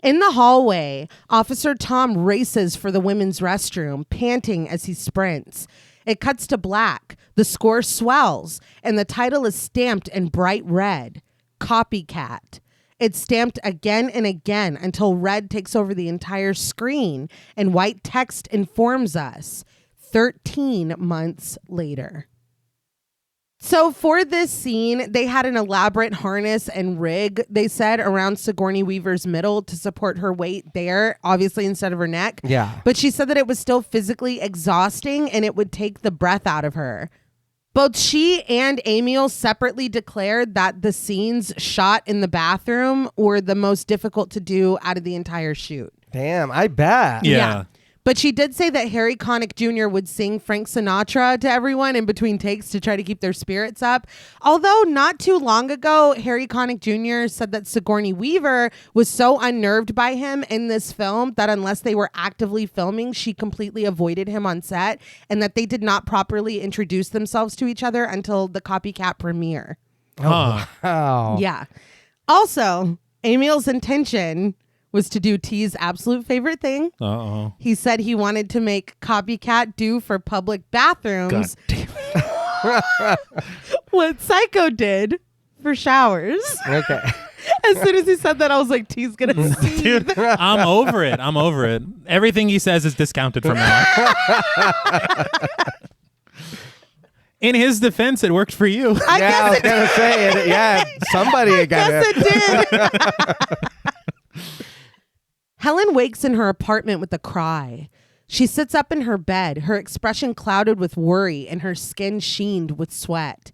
In the hallway, Officer Tom races for the women's restroom, panting as he sprints. It cuts to black. The score swells, and the title is stamped in bright red, Copycat. It's stamped again and again until red takes over the entire screen, and white text informs us, 13 months later. So for this scene, they had an elaborate harness and rig, they said, around Sigourney Weaver's middle to support her weight there, obviously instead of her neck. Yeah. But she said that it was still physically exhausting and it would take the breath out of her. Both she and Amiel separately declared that the scenes shot in the bathroom were the most difficult to do out of the entire shoot. Damn, I bet. Yeah. But she did say that Harry Connick Jr. would sing Frank Sinatra to everyone in between takes to try to keep their spirits up. Although not too long ago, Harry Connick Jr. said that Sigourney Weaver was so unnerved by him in this film that unless they were actively filming, she completely avoided him on set, and that they did not properly introduce themselves to each other until the Copycat premiere. Huh. Wow. Yeah. Also, Amiel's intention was to do T's absolute favorite thing. Uh-oh. He said he wanted to make Copycat do for public bathrooms what Psycho did for showers. Okay. As soon as he said that, I was like, T's gonna see. Dude, I'm over it. I'm over it. Everything he says is discounted from now on. In his defense, it worked for you. I was going to say it. Yeah, somebody got Yes, it. it did. Helen wakes in her apartment with a cry. She sits up in her bed, her expression clouded with worry and her skin sheened with sweat.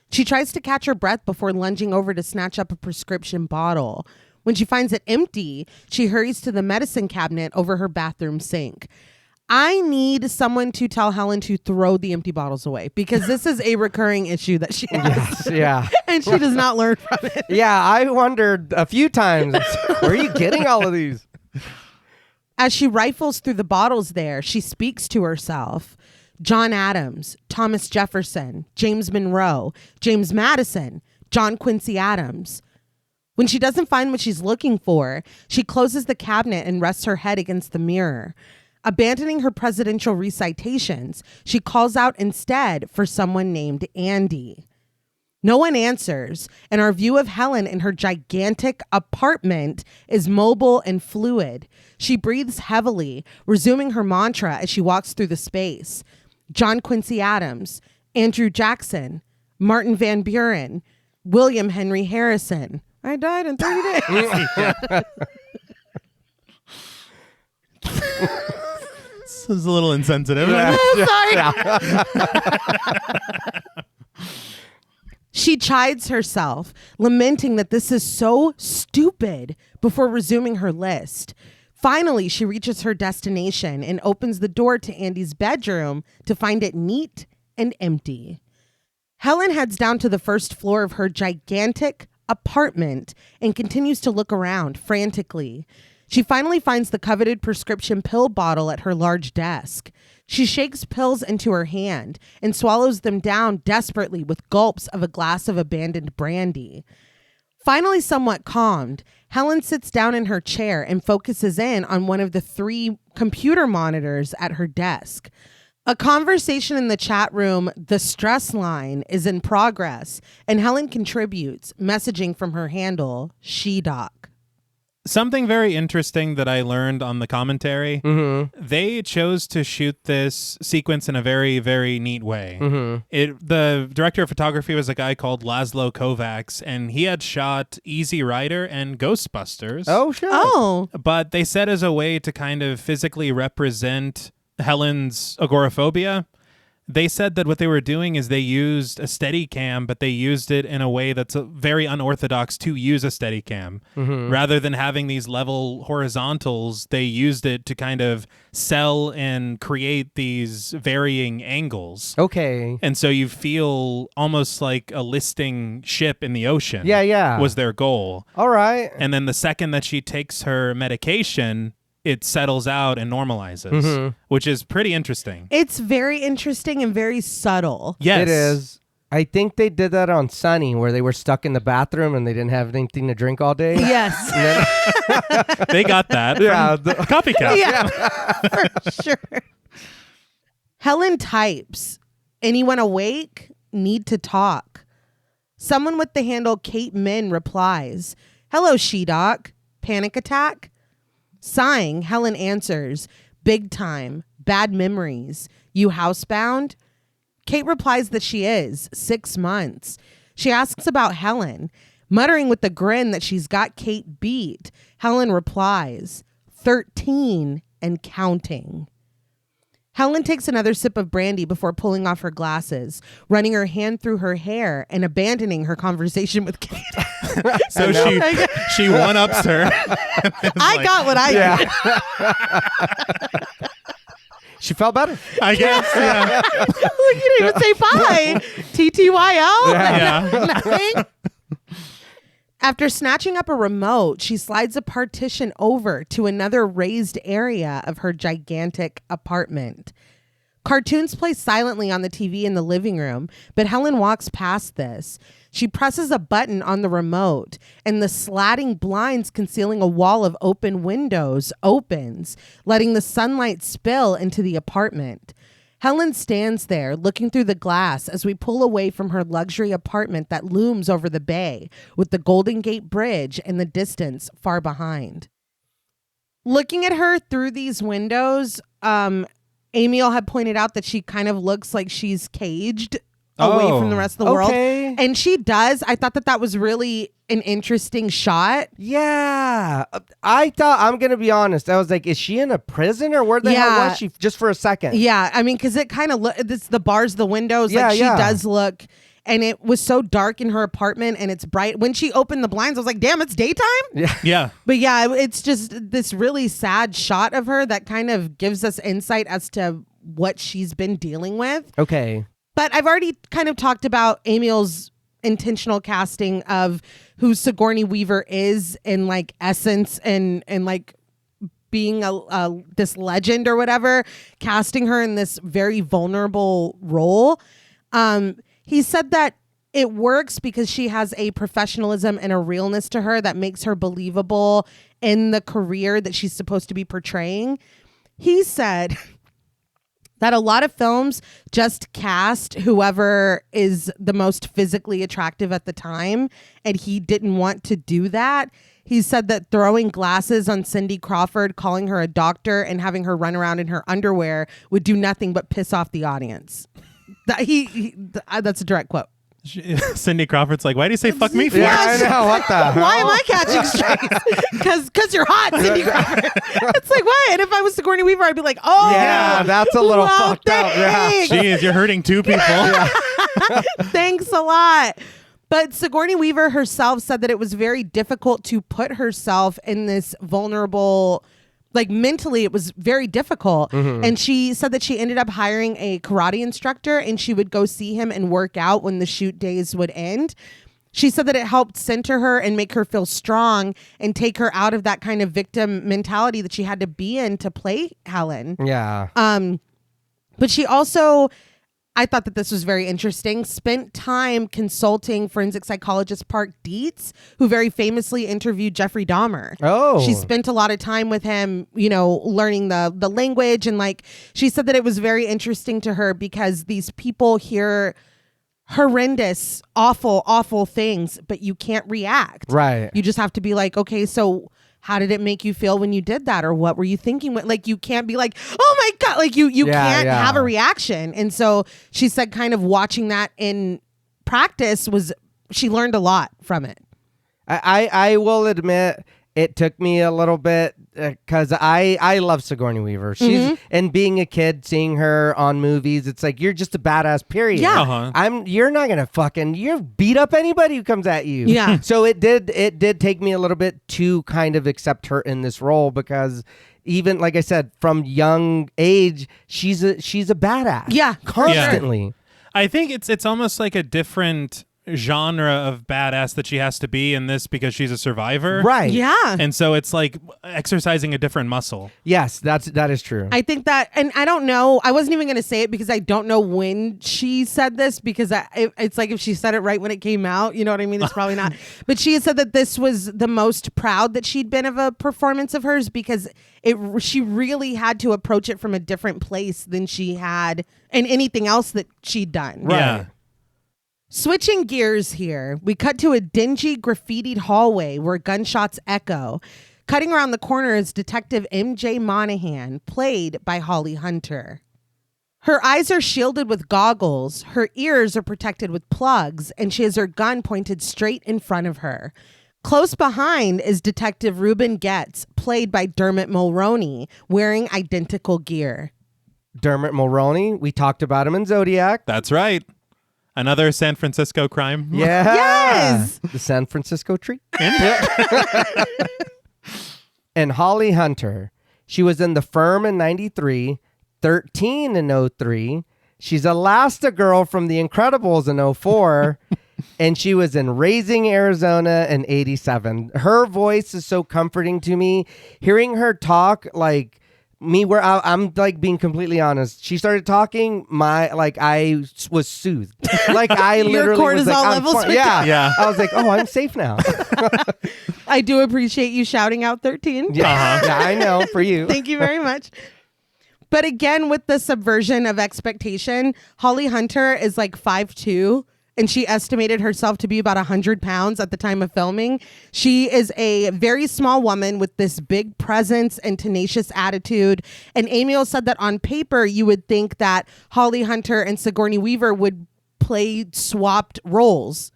She tries to catch her breath before lunging over to snatch up a prescription bottle. When she finds it empty, she hurries to the medicine cabinet over her bathroom sink. I need someone to tell Helen to throw the empty bottles away because this is a recurring issue that she has. Yes, yeah. And she does not learn from it. Yeah, I wondered a few times, where are you getting all of these? As she rifles through the bottles there, she speaks to herself. John Adams, Thomas Jefferson, James Monroe, James Madison, John Quincy Adams. When she doesn't find what she's looking for, she closes the cabinet and rests her head against the mirror. Abandoning her presidential recitations, she calls out instead for someone named Andy. No one answers, and our view of Helen in her gigantic apartment is mobile and fluid. She breathes heavily, resuming her mantra as she walks through the space. John Quincy Adams, Andrew Jackson, Martin Van Buren, William Henry Harrison. I died in 30 days. This is a little insensitive. Sorry. She chides herself, lamenting that this is so stupid, before resuming her list. Finally, she reaches her destination and opens the door to Andy's bedroom to find it neat and empty. Helen heads down to the first floor of her gigantic apartment and continues to look around frantically. She finally finds the coveted prescription pill bottle at her large desk. She shakes pills into her hand and swallows them down desperately with gulps of a glass of abandoned brandy. Finally somewhat calmed, Helen sits down in her chair and focuses in on one of the 3 computer monitors at her desk. A conversation in the chat room, the stress line, is in progress, and Helen contributes, messaging from her handle, SheDoc. Something very interesting that I learned on the commentary, they chose to shoot this sequence in a very, very neat way. The director of photography was a guy called Laszlo Kovacs, and he had shot Easy Rider and Ghostbusters. Oh, sure. Oh. But they said as a way to kind of physically represent Helen's agoraphobia, they said that what they were doing is they used a Steadicam, but they used it in a way that's very unorthodox to use a Steadicam. Rather than having these level horizontals, they used it to kind of sell and create these varying angles. Okay. And so you feel almost like a listing ship in the ocean. Yeah. Was their goal. All right. And then the second that she takes her medication, it settles out and normalizes, which is pretty interesting. It's very interesting and very subtle. Yes. It is. I think they did that on Sunny, where they were stuck in the bathroom and they didn't have anything to drink all day. Yes. They got that. Yeah. From Copycat. Yeah, for sure. Helen types, anyone awake? Need to talk. Someone with the handle Kate Min replies, hello, SheDoc. Panic attack? Sighing, Helen answers, big time, bad memories. You housebound? Kate replies that she is, 6 months. She asks about Helen. Muttering with a grin that she's got Kate beat, Helen replies, 13 and counting. Helen takes another sip of brandy before pulling off her glasses, running her hand through her hair and abandoning her conversation with Kate. So she one-ups her. I got what I Yeah. She felt better. I guess, yeah. Look, you didn't even say bye. TTYL? Yeah. Nothing. After snatching up a remote, she slides a partition over to another raised area of her gigantic apartment. Cartoons play silently on the TV in the living room, but Helen walks past this. She presses a button on the remote, and the slatting blinds concealing a wall of open windows opens, letting the sunlight spill into the apartment. Helen stands there looking through the glass as we pull away from her luxury apartment that looms over the bay with the Golden Gate Bridge in the distance far behind. Looking at her through these windows, Amiel had pointed out that she kind of looks like she's caged away from the rest of the world. And she does. I thought that was really an interesting shot. Yeah. I thought, I'm going to be honest, I was like, is she in a prison or where the hell was she just for a second? Yeah. I mean, because it kind of it's the bars, the windows, like she does look. And it was so dark in her apartment and it's bright. When she opened the blinds, I was like, damn, it's daytime? Yeah. But yeah, it's just this really sad shot of her that kind of gives us insight as to what she's been dealing with. Okay. But I've already kind of talked about Amiel's intentional casting of who Sigourney Weaver is in like essence and like being this legend or whatever, casting her in this very vulnerable role. He said that it works because she has a professionalism and a realness to her that makes her believable in the career that she's supposed to be portraying. He said that a lot of films just cast whoever is the most physically attractive at the time, and he didn't want to do that. He said that throwing glasses on Cindy Crawford, calling her a doctor, and having her run around in her underwear would do nothing but piss off the audience. That's a direct quote. Cindy Crawford's like, why do you say fuck me for? Yeah, I know. What the hell? Why am I catching strays? Because you're hot, Cindy Crawford. It's like, what? And if I was Sigourney Weaver, I'd be like, oh. Yeah, that's a little well, fucked up. Yeah. Jeez, you're hurting two people. Thanks a lot. But Sigourney Weaver herself said that it was very difficult to put herself in this vulnerable, like mentally it was very difficult. And she said that she ended up hiring a karate instructor and she would go see him and work out when the shoot days would end. She said that it helped center her and make her feel strong and take her out of that kind of victim mentality that she had to be in to play Helen. Yeah. But she also, I thought that this was very interesting, spent time consulting forensic psychologist Park Dietz, who very famously interviewed Jeffrey Dahmer. Oh. She spent a lot of time with him, you know, learning the language. And like, she said that it was very interesting to her because these people hear horrendous, awful things, but you can't react. Right. You just have to be like, okay, so how did it make you feel when you did that? Or what were you thinking? Like, you can't be like, oh my God, like you can't have a reaction. And so she said kind of watching that in practice she learned a lot from it. I will admit it took me a little bit because I love Sigourney Weaver. She's and being a kid, seeing her on movies, it's like you're just a badass. Period. Yeah. You're not gonna you beat up anybody who comes at you. Yeah. So it did take me a little bit to kind of accept her in this role because even like I said, from young age, she's a badass. Yeah. Constantly. Yeah. I think it's almost like a different genre of badass that she has to be in this because she's a survivor. Right. Yeah. And so it's like exercising a different muscle. Yes, that is true. I think that, and I don't know, I wasn't even going to say it because I don't know when she said this because it's like if she said it right when it came out, you know what I mean? It's probably not. But she had said that this was the most proud that she'd been of a performance of hers because she really had to approach it from a different place than she had in anything else that she'd done. Right. Yeah. Switching gears here, we cut to a dingy graffitied hallway where gunshots echo. Cutting around the corner is Detective MJ Monahan, played by Holly Hunter. Her eyes are shielded with goggles, her ears are protected with plugs, and she has her gun pointed straight in front of her. Close behind is Detective Ruben Getz, played by Dermot Mulroney, wearing identical gear. Dermot Mulroney, we talked about him in Zodiac. That's right. Another San Francisco crime. Yeah. Yes! The San Francisco tree. And Holly Hunter. She was in The Firm in 93, 13 in 03. She's Elastigirl from The Incredibles in 04. And she was in Raising Arizona in 87. Her voice is so comforting to me. Hearing her talk, like... where I'm like being completely honest. She started talking, I was soothed. Like I literally cortisol was like, levels went yeah. down. I was like, oh, I'm safe now. I do appreciate you shouting out 13. Yeah, yeah, I know for you. Thank you very much. But again, with the subversion of expectation, Holly Hunter is like 5'2", and she estimated herself to be about 100 pounds at the time of filming. She is a very small woman with this big presence and tenacious attitude. And Amiel said that on paper, you would think that Holly Hunter and Sigourney Weaver would play swapped roles.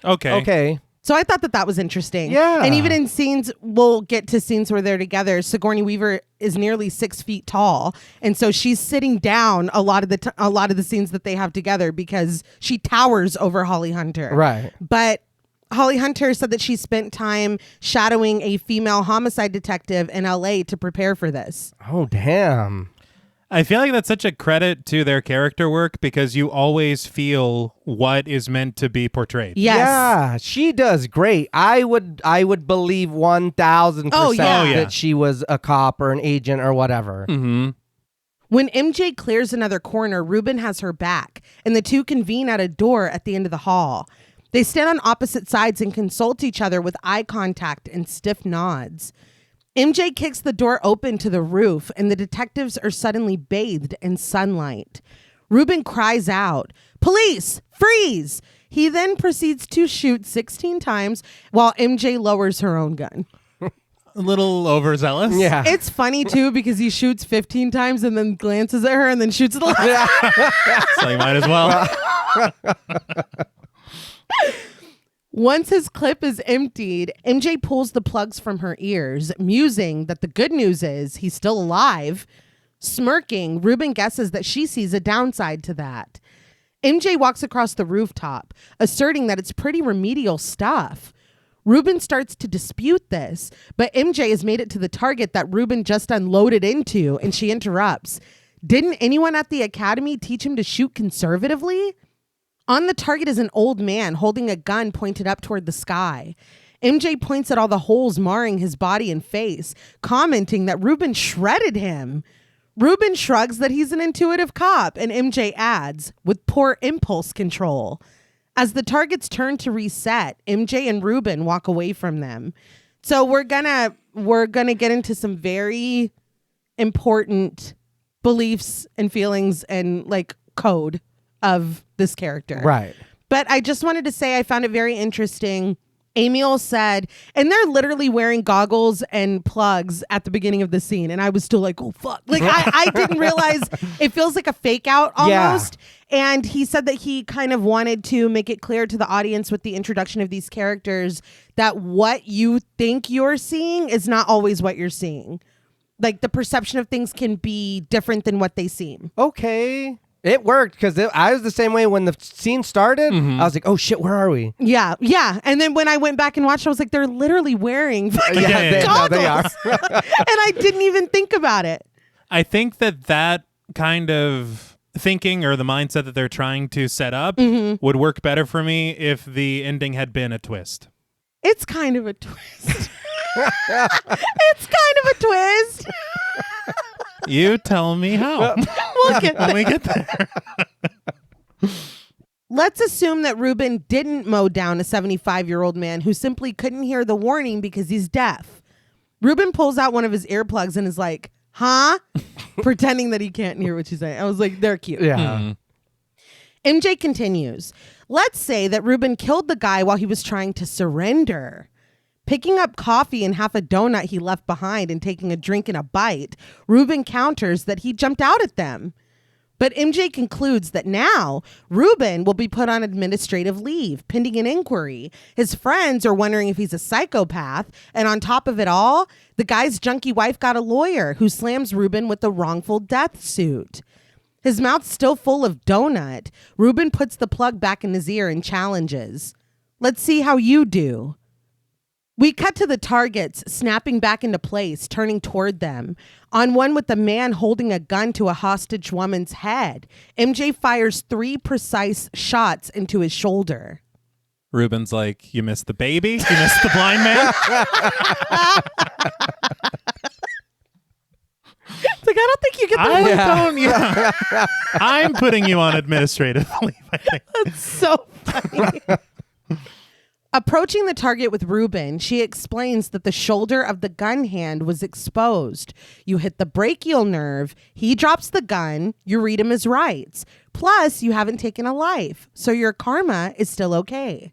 Okay. So I thought that was interesting. Yeah. And even in scenes, we'll get to scenes where they're together. Sigourney Weaver is nearly 6 feet tall. And so she's sitting down a lot of the scenes that they have together because she towers over Holly Hunter. Right. But Holly Hunter said that she spent time shadowing a female homicide detective in LA to prepare for this. Oh, damn. I feel like that's such a credit to their character work because you always feel what is meant to be portrayed. Yes. Yeah, she does great. I would believe 1,000% Oh, yeah. that she was a cop or an agent or whatever. Mm-hmm. When MJ clears another corner, Ruben has her back, and the two convene at a door at the end of the hall. They stand on opposite sides and consult each other with eye contact and stiff nods. MJ kicks the door open to the roof, and the detectives are suddenly bathed in sunlight. Ruben cries out, "Police, freeze!" He then proceeds to shoot 16 times while MJ lowers her own gun. A little overzealous. Yeah. It's funny, too, because he shoots 15 times and then glances at her and then shoots the last. So you might as well. Once his clip is emptied, MJ pulls the plugs from her ears, musing that the good news is he's still alive. Smirking, Ruben guesses that she sees a downside to that. MJ walks across the rooftop, asserting that it's pretty remedial stuff. Ruben starts to dispute this, but MJ has made it to the target that Ruben just unloaded into, and she interrupts. Didn't anyone at the academy teach him to shoot conservatively? On the target is an old man holding a gun pointed up toward the sky. MJ points at all the holes marring his body and face, commenting that Ruben shredded him. Ruben shrugs that he's an intuitive cop, and MJ adds, with poor impulse control. As the targets turn to reset, MJ and Ruben walk away from them. So we're gonna get into some very important beliefs and feelings and like code of this character. Right. But I just wanted to say I found it very interesting. Amiel said, and they're literally wearing goggles and plugs at the beginning of the scene. And I was still like, oh, fuck. Like, I didn't realize it feels like a fake out almost. Yeah. And he said that he kind of wanted to make it clear to the audience with the introduction of these characters that what you think you're seeing is not always what you're seeing. Like, the perception of things can be different than what they seem. Okay. It worked because I was the same way when the scene started. I was like, oh shit, where are we? Yeah. And then when I went back and watched, I was like, they're literally wearing fucking goggles. They are. And I didn't even think about it. I think that kind of thinking or the mindset that they're trying to set up would work better for me if the ending had been a twist. It's kind of a twist. It's kind of a twist. You tell me how. We'll get there. When we get there. Let's assume that Ruben didn't mow down a 75-year-old man who simply couldn't hear the warning because he's deaf. Ruben pulls out one of his earplugs and is like, huh? Pretending that he can't hear what she's saying. I was like, they're cute. Yeah. MJ continues. Let's say that Ruben killed the guy while he was trying to surrender. Picking up coffee and half a donut he left behind and taking a drink and a bite, Ruben counters that he jumped out at them. But MJ concludes that now Ruben will be put on administrative leave, pending an inquiry. His friends are wondering if he's a psychopath. And on top of it all, the guy's junkie wife got a lawyer who slams Ruben with a wrongful death suit. His mouth's still full of donut. Ruben puts the plug back in his ear and challenges. Let's see how you do. We cut to the targets snapping back into place, turning toward them. On one with the man holding a gun to a hostage woman's head, MJ fires 3 precise shots into his shoulder. Ruben's like, you missed the baby? You missed the blind man? It's like, I don't think you get the I'm putting you on administrative leave, I think. That's so funny. Approaching the target with Ruben, she explains that the shoulder of the gun hand was exposed. You hit the brachial nerve, he drops the gun, you read him his rights. Plus, you haven't taken a life, so your karma is still okay.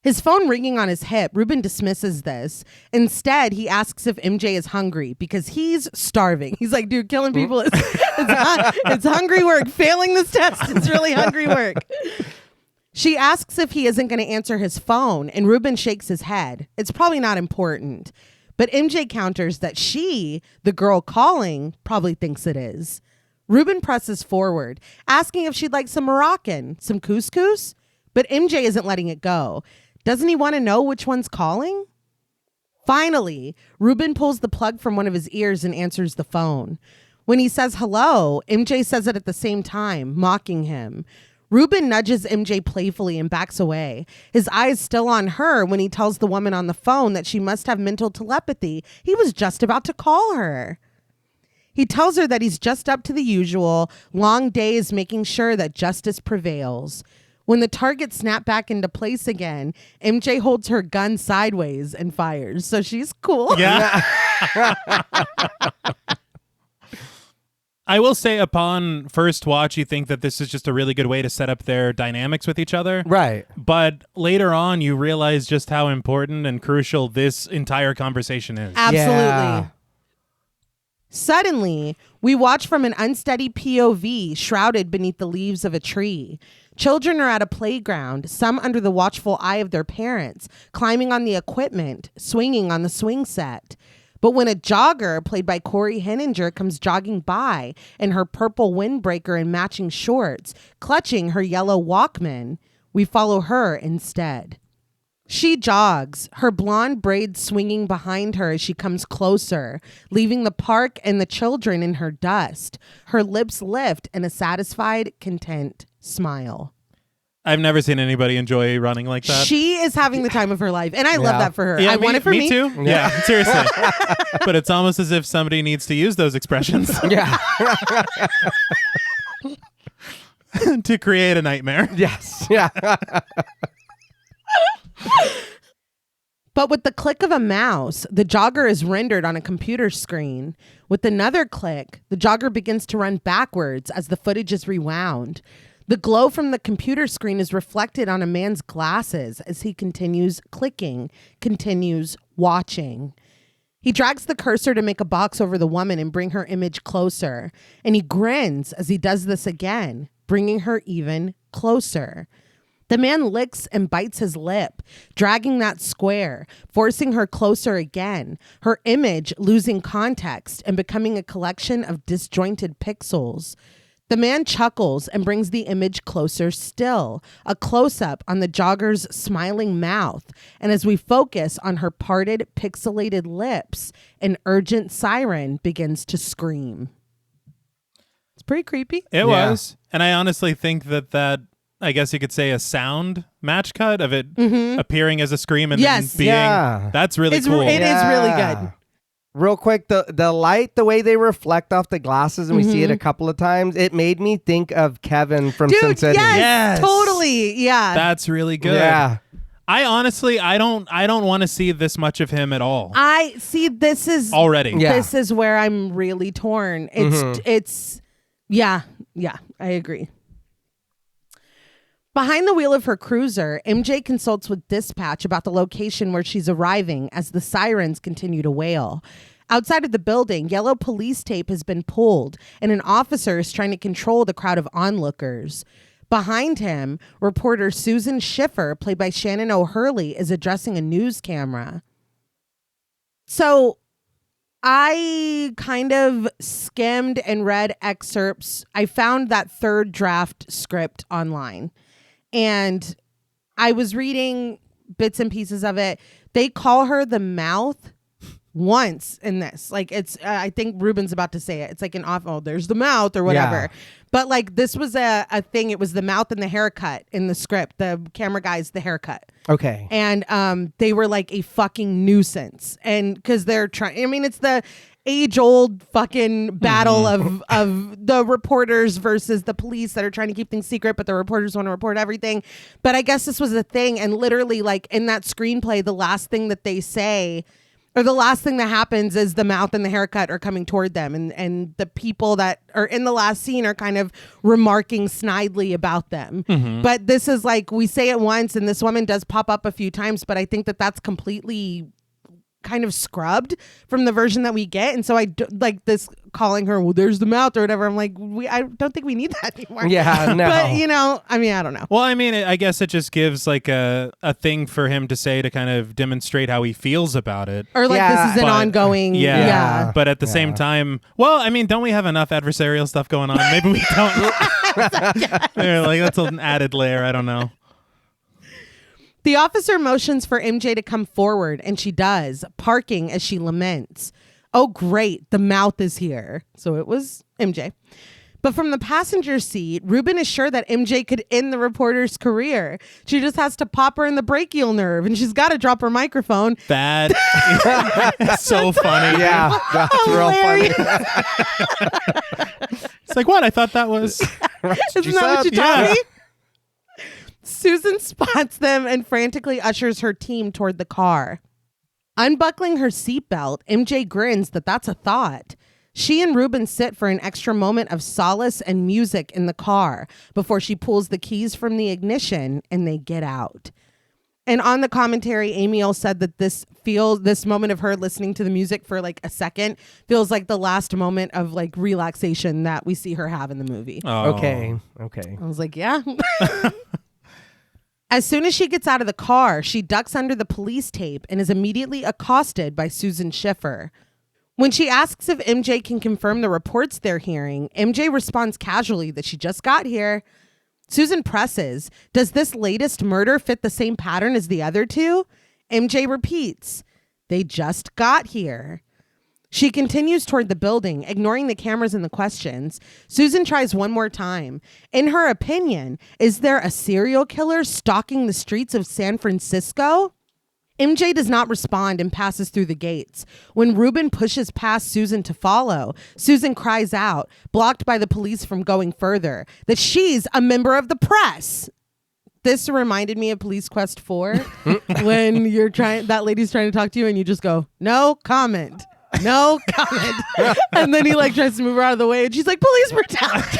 His phone ringing on his hip, Ruben dismisses this. Instead, he asks if MJ is hungry because he's starving. He's like, dude, killing people is it's hungry work. Failing this test is really hungry work. She asks if he isn't going to answer his phone, and Ruben shakes his head. It's probably not important. But MJ counters that she, the girl calling, probably thinks it is. Ruben presses forward, asking if she'd like some Moroccan, some couscous. But MJ isn't letting it go. Doesn't he want to know which one's calling? Finally, Ruben pulls the plug from one of his ears and answers the phone. When he says hello, MJ says it at the same time, mocking him. Ruben nudges MJ playfully and backs away, his eyes still on her when he tells the woman on the phone that she must have mental telepathy. He was just about to call her. He tells her that he's just up to the usual, long days making sure that justice prevails. When the targets snap back into place again, MJ holds her gun sideways and fires. So she's cool. Yeah. I will say upon first watch, you think that this is just a really good way to set up their dynamics with each other. Right. But later on, you realize just how important and crucial this entire conversation is. Absolutely. Yeah. Suddenly, we watch from an unsteady POV shrouded beneath the leaves of a tree. Children are at a playground, some under the watchful eye of their parents, climbing on the equipment, swinging on the swing set. But when a jogger, played by Corey Henninger, comes jogging by in her purple windbreaker and matching shorts, clutching her yellow Walkman, we follow her instead. She jogs, her blonde braids swinging behind her as she comes closer, leaving the park and the children in her dust. Her lips lift in a satisfied, content smile. I've never seen anybody enjoy running like that. She is having the time of her life, and I love that for her. Yeah, I want it for me. too. Yeah, seriously. But it's almost as if somebody needs to use those expressions Yeah. to create a nightmare. Yes. Yeah. But with the click of a mouse, the jogger is rendered on a computer screen. With another click, the jogger begins to run backwards as the footage is rewound. The glow from the computer screen is reflected on a man's glasses as he continues clicking, continues watching. He drags the cursor to make a box over the woman and bring her image closer. And he grins as he does this again, bringing her even closer. The man licks and bites his lip, dragging that square, forcing her closer again, her image losing context and becoming a collection of disjointed pixels. The man chuckles and brings the image closer still, a close-up on the jogger's smiling mouth. And as we focus on her parted, pixelated lips, an urgent siren begins to scream. It's pretty creepy. It was. And I honestly think that I guess you could say a sound match cut of it appearing as a scream and then being, that's really cool. It is really good. Real quick, the light, the way they reflect off the glasses, and we see it a couple of times, it made me think of Kevin from Sin City. Yes, totally. Yeah. That's really good. Yeah. I honestly, I don't want to see this much of him at all. I see. This is already. Yeah. This is where I'm really torn. It's I agree. Behind the wheel of her cruiser, MJ consults with dispatch about the location where she's arriving as the sirens continue to wail. Outside of the building, yellow police tape has been pulled, and an officer is trying to control the crowd of onlookers. Behind him, reporter Susan Schiffer, played by Shannon O'Hurley, is addressing a news camera. So I kind of skimmed and read excerpts. I found that third draft script online. And I was reading bits and pieces of it. They call her the mouth once in this. Like it's, I think Ruben's about to say it. It's like an there's the mouth or whatever. Yeah. But like this was a thing. It was the mouth and the haircut in the script. The camera guy's the haircut. Okay. And they were like a fucking nuisance. And because they're trying, I mean, it's the age-old fucking battle of the reporters versus the police that are trying to keep things secret, but the reporters want to report everything. But I guess this was a thing, and literally, like in that screenplay, the last thing that they say, or the last thing that happens, is the mouth and the haircut are coming toward them, and the people that are in the last scene are kind of remarking snidely about them. But this is like, we say it once, and this woman does pop up a few times, but I think that that's completely kind of scrubbed from the version that we get. And so like this calling her, well, there's the mouth or whatever. I'm like, I don't think we need that anymore. Yeah, no. But I mean, I don't know. Well, I mean, I guess it just gives like a thing for him to say to kind of demonstrate how he feels about it. Or like this is an ongoing. Yeah. But at the same time, well, I mean, don't we have enough adversarial stuff going on? Maybe we don't. Like that's an added layer. I don't know. The officer motions for MJ to come forward, and she does, parking as she laments. Oh, great. The mouth is here. So it was MJ. But from the passenger seat, Ruben is sure that MJ could end the reporter's career. She just has to pop her in the brachial nerve, and she's got to drop her microphone. That is so funny. Yeah, that's real funny. It's like, what? I thought that was... Isn't that what you taught me? Susan spots them and frantically ushers her team toward the car. Unbuckling her seatbelt, MJ grins that that's a thought. She and Ruben sit for an extra moment of solace and music in the car before she pulls the keys from the ignition and they get out. And on the commentary, Amiel said that this moment of her listening to the music for like a second feels like the last moment of like relaxation that we see her have in the movie. Oh. Okay. I was like, yeah. As soon as she gets out of the car, she ducks under the police tape and is immediately accosted by Susan Schiffer. When she asks if MJ can confirm the reports they're hearing, MJ responds casually that she just got here. Susan presses, does this latest murder fit the same pattern as the other two? MJ repeats, they just got here. She continues toward the building, ignoring the cameras and the questions. Susan tries one more time. In her opinion, is there a serial killer stalking the streets of San Francisco? MJ does not respond and passes through the gates. When Ruben pushes past Susan to follow, Susan cries out, blocked by the police from going further, that she's a member of the press. This reminded me of Police Quest 4 when that lady's trying to talk to you and you just go, no comment. No comment. And then he tries to move her out of the way and she's like, police brutality.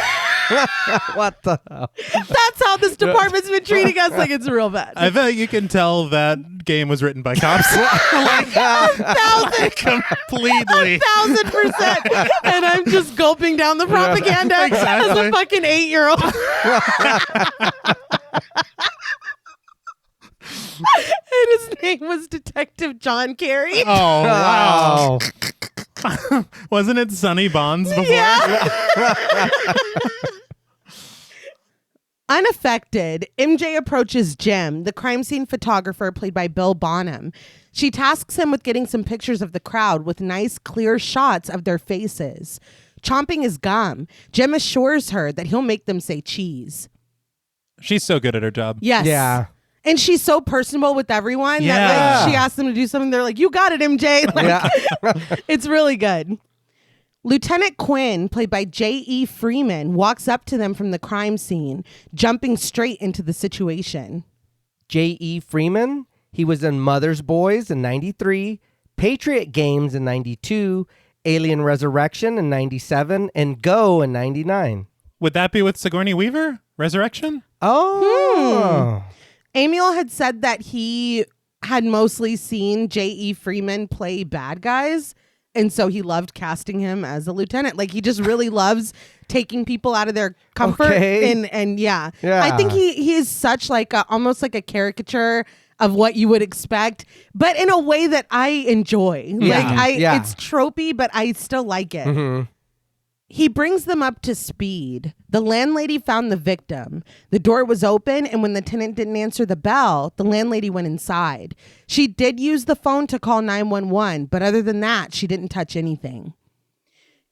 What the hell? That's how this department's been treating us. It's real bad. I bet you can tell that game was written by cops. 1,000 completely. 1,000%. And I'm just gulping down the propaganda as a fucking 8-year-old. And his name was Detective John Kerry. Oh, wow. Wasn't it Sonny Bonds before? Yeah. Unaffected, MJ approaches Jim, the crime scene photographer played by Bill Bonham. She tasks him with getting some pictures of the crowd with nice, clear shots of their faces. Chomping his gum, Jim assures her that he'll make them say cheese. She's so good at her job. Yes. Yeah. And she's so personable with everyone that she asks them to do something. They're like, you got it, MJ. It's really good. Lieutenant Quinn, played by J.E. Freeman, walks up to them from the crime scene, jumping straight into the situation. J.E. Freeman, he was in Mother's Boys in 93, Patriot Games in 92, Alien Resurrection in 97, and Go in 99. Would that be with Sigourney Weaver? Resurrection? Oh. Amiel had said that he had mostly seen J.E. Freeman play bad guys, and so he loved casting him as a lieutenant. He just really loves taking people out of their comfort. Okay. And yeah. I think he is such almost like a caricature of what you would expect, but in a way that I enjoy. It's tropey, but I still like it. Mm-hmm. He brings them up to speed. The landlady found the victim. The door was open, and when the tenant didn't answer the bell, the landlady went inside. She did use the phone to call 911, but other than that, she didn't touch anything.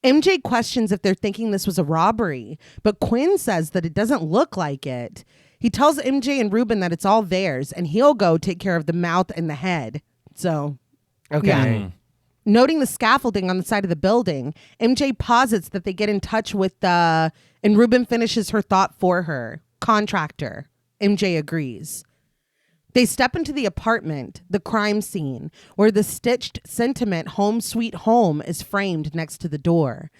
MJ questions if they're thinking this was a robbery, but Quinn says that it doesn't look like it. He tells MJ and Ruben that it's all theirs, and he'll go take care of the mouth and the head. So, Okay. Yeah. Noting the scaffolding on the side of the building, MJ posits that they get in touch with and Ruben finishes her thought for her. Contractor. MJ agrees. They step into the apartment, the crime scene, where the stitched sentiment "Home Sweet Home" is framed next to the door.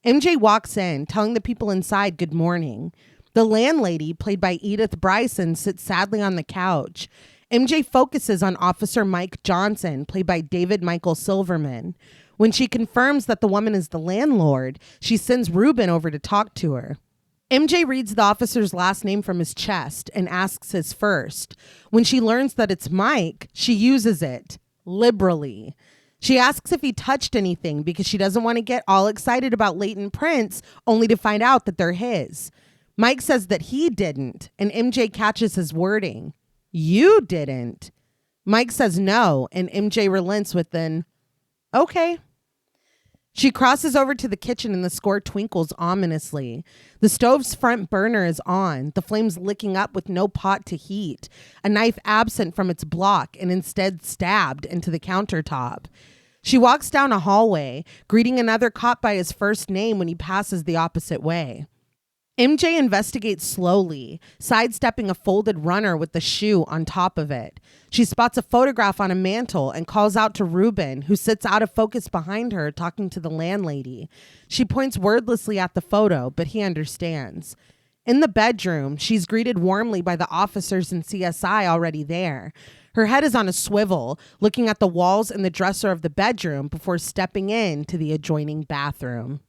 MJ walks in, telling the people inside good morning. The landlady, played by Edith Bryson, sits sadly on the couch. MJ focuses on Officer Mike Johnson, played by David Michael Silverman. When she confirms that the woman is the landlord, she sends Ruben over to talk to her. MJ reads the officer's last name from his chest and asks his first. When she learns that it's Mike, she uses it liberally. She asks if he touched anything because she doesn't want to get all excited about latent prints only to find out that they're his. Mike says that he didn't, and MJ catches his wording. You didn't. Mike says no, and MJ relents with an, okay. She crosses over to the kitchen and the score twinkles ominously. The stove's front burner is on, the flames licking up with no pot to heat, a knife absent from its block and instead stabbed into the countertop. She walks down a hallway, greeting another cop by his first name when he passes the opposite way. MJ investigates slowly, sidestepping a folded runner with the shoe on top of it. She spots a photograph on a mantle and calls out to Ruben, who sits out of focus behind her, talking to the landlady. She points wordlessly at the photo, but he understands. In the bedroom, she's greeted warmly by the officers and CSI already there. Her head is on a swivel, looking at the walls and the dresser of the bedroom before stepping in to the adjoining bathroom.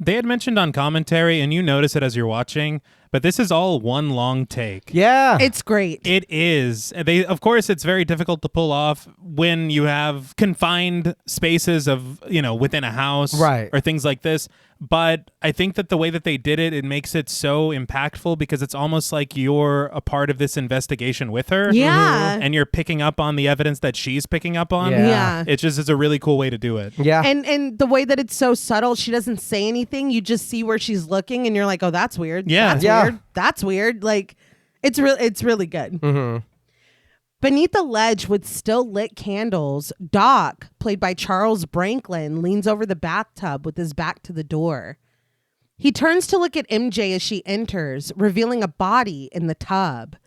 They had mentioned on commentary, and you notice it as you're watching, But this is all one long take. Yeah. It's great. It is. Of course, it's very difficult to pull off when you have confined spaces of, within a house Right. or things like this. But I think that the way that they did it, it makes it so impactful because it's almost like you're a part of this investigation with her. Yeah. And you're picking up on the evidence that she's picking up on. Yeah. It just is a really cool way to do it. Yeah. And the way that it's so subtle, she doesn't say anything. You just see where she's looking and you're like, oh, that's weird. Yeah. That's Yeah. weird. That's weird. Like, it's really good. Mm-hmm. Beneath the ledge with still lit candles, Doc, played by Charles Branklin, leans over the bathtub with his back to the door. He turns to look at MJ as she enters, revealing a body in the tub.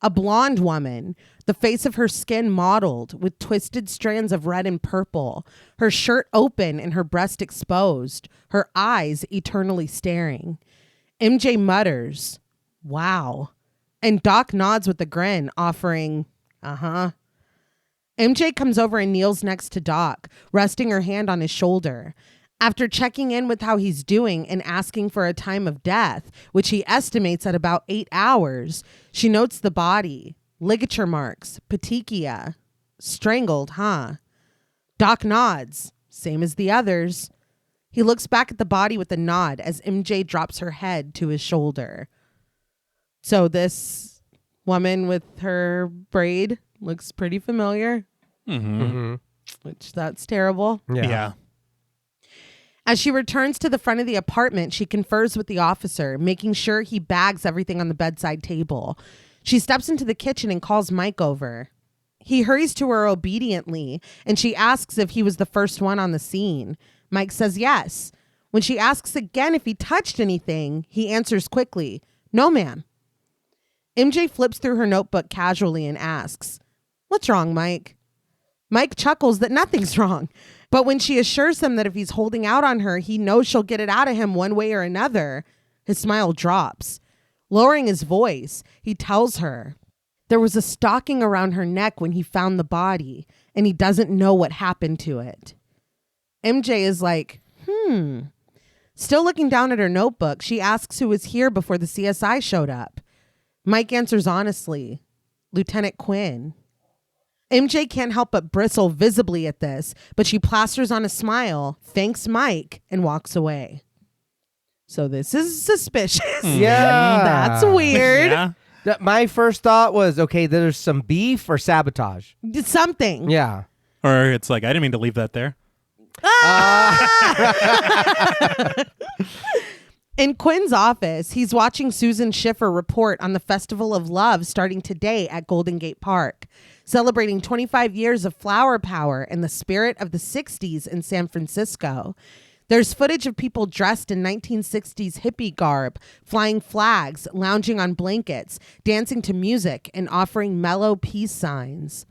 A blonde woman, the face of her skin mottled with twisted strands of red and purple, her shirt open and her breast exposed, her eyes eternally staring. MJ mutters, "Wow." And Doc nods with a grin, offering, "Uh-huh." MJ comes over and kneels next to Doc, resting her hand on his shoulder. After checking in with how he's doing and asking for a time of death, which he estimates at about 8 hours, she notes the body, ligature marks, petechia. Strangled, huh? Doc nods, same as the others. He looks back at the body with a nod as MJ drops her head to his shoulder. So this woman with her braid looks pretty familiar, which that's terrible. Yeah. As she returns to the front of the apartment, she confers with the officer, making sure he bags everything on the bedside table. She steps into the kitchen and calls Mike over. He hurries to her obediently, and she asks if he was the first one on the scene. Mike says yes. When she asks again if he touched anything, he answers quickly, "No, ma'am." MJ flips through her notebook casually and asks, "What's wrong, Mike?" Mike chuckles that nothing's wrong. But when she assures him that if he's holding out on her, he knows she'll get it out of him one way or another, his smile drops. Lowering his voice, he tells her there was a stocking around her neck when he found the body, and he doesn't know what happened to it. MJ is like, Still looking down at her notebook, she asks who was here before the CSI showed up. Mike answers honestly, Lieutenant Quinn. MJ can't help but bristle visibly at this, but she plasters on a smile, thanks Mike, and walks away. So this is suspicious. Yeah. That's weird. Yeah. My first thought was, okay, there's some beef or sabotage. Something. Yeah. Or it's like, I didn't mean to leave that there. In Quinn's office, he's watching Susan Schiffer report on the Festival of Love starting today at Golden Gate Park, celebrating 25 years of flower power and the spirit of the 60s in San Francisco. There's footage of people dressed in 1960s hippie garb, flying flags, lounging on blankets, dancing to music, and offering mellow peace signs.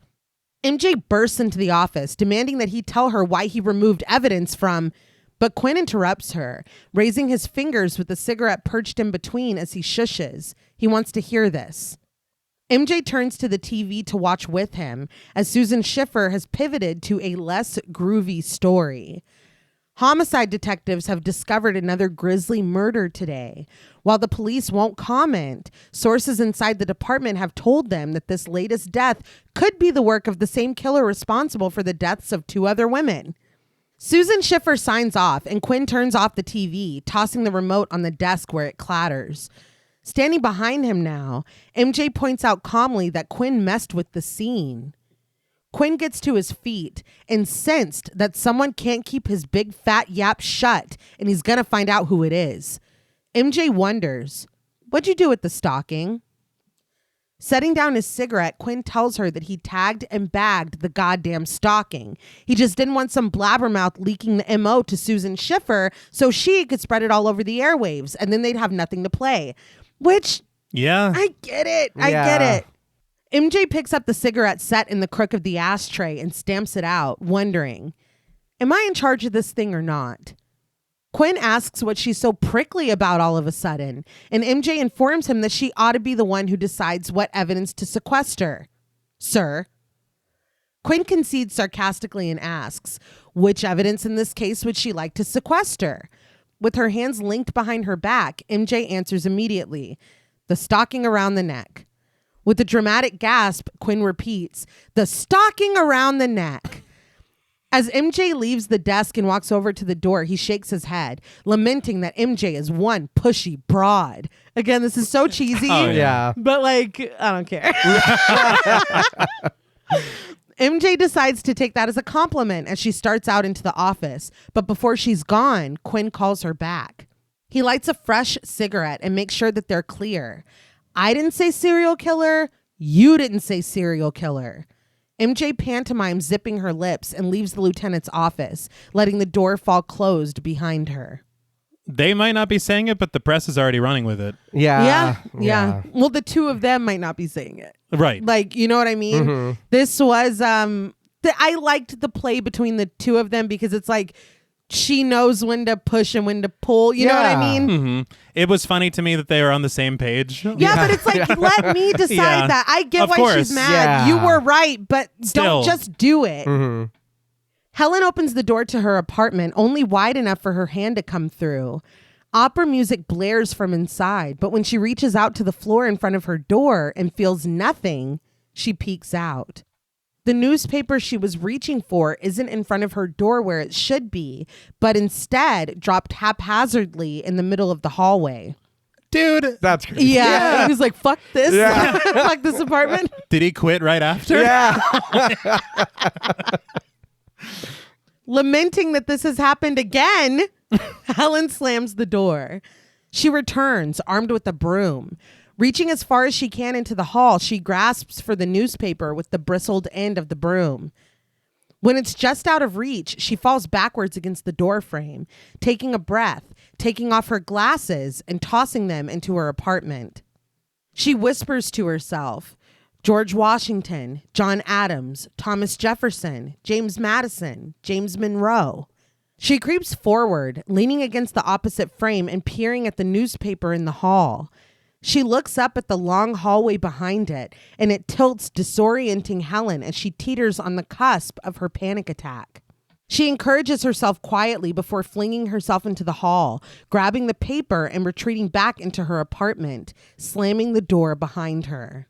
MJ bursts into the office, demanding that he tell her why he removed evidence from... But Quinn interrupts her, raising his fingers with the cigarette perched in between as he shushes. He wants to hear this. MJ turns to the TV to watch with him as Susan Schiffer has pivoted to a less groovy story. Homicide detectives have discovered another grisly murder today. While the police won't comment, sources inside the department have told them that this latest death could be the work of the same killer responsible for the deaths of 2 other women. Susan Schiffer signs off and Quinn turns off the TV, tossing the remote on the desk where it clatters. Standing behind him now, MJ points out calmly that Quinn messed with the scene. Quinn gets to his feet, incensed that someone can't keep his big fat yap shut and he's gonna find out who it is. MJ wonders, "What'd you do with the stocking?" Setting down his cigarette, Quinn tells her that he tagged and bagged the goddamn stocking. He just didn't want some blabbermouth leaking the MO to Susan Schiffer so she could spread it all over the airwaves and then they'd have nothing to play. Which, Yeah. I get it. I get it. MJ picks up the cigarette set in the crook of the ashtray and stamps it out, wondering, am I in charge of this thing or not? Quinn asks what she's so prickly about all of a sudden, and MJ informs him that she ought to be the one who decides what evidence to sequester. Sir? Quinn concedes sarcastically and asks, which evidence in this case would she like to sequester? With her hands linked behind her back, MJ answers immediately, The stalking around the neck. With a dramatic gasp, Quinn repeats, the stalking around the neck. As MJ leaves the desk and walks over to the door, he shakes his head, lamenting that MJ is one pushy broad. Again, this is so cheesy. Oh, yeah. But like, I don't care. MJ decides to take that as a compliment as she starts out into the office. But before she's gone, Quinn calls her back. He lights a fresh cigarette and makes sure that they're clear. I didn't say serial killer. You didn't say serial killer. MJ pantomimes zipping her lips and leaves the lieutenant's office, letting the door fall closed behind her. They might not be saying it, but the press is already running with it. Yeah. Well, the two of them might not be saying it. Right. Like, you know what I mean? Mm-hmm. This was, I liked the play between the two of them because it's like, she knows when to push and when to pull. You know what I mean? Mm-hmm. It was funny to me that they were on the same page. Yeah, but it's like, let me decide that. I get Of why course. she's mad. Yeah. You were right, but Still. don't just do it. Mm-hmm. Helen opens the door to her apartment, only wide enough for her hand to come through. Opera music blares from inside, but when she reaches out to the floor in front of her door and feels nothing, she peeks out. The newspaper she was reaching for isn't in front of her door where it should be, but instead dropped haphazardly in the middle of the hallway. Dude, That's crazy. Yeah. He was like, fuck this. Yeah. Fuck this apartment. did he quit right after? Yeah. Lamenting that this has happened again, Helen slams the door. She returns, armed with a broom. Reaching as far as she can into the hall, she grasps for the newspaper with the bristled end of the broom. When it's just out of reach, she falls backwards against the door frame, taking a breath, taking off her glasses, and tossing them into her apartment. She whispers to herself, George Washington, John Adams, Thomas Jefferson, James Madison, James Monroe. She creeps forward, leaning against the opposite frame and peering at the newspaper in the hall. She looks up at the long hallway behind it, and it tilts, disorienting Helen as she teeters on the cusp of her panic attack. She encourages herself quietly before flinging herself into the hall, grabbing the paper and retreating back into her apartment, slamming the door behind her.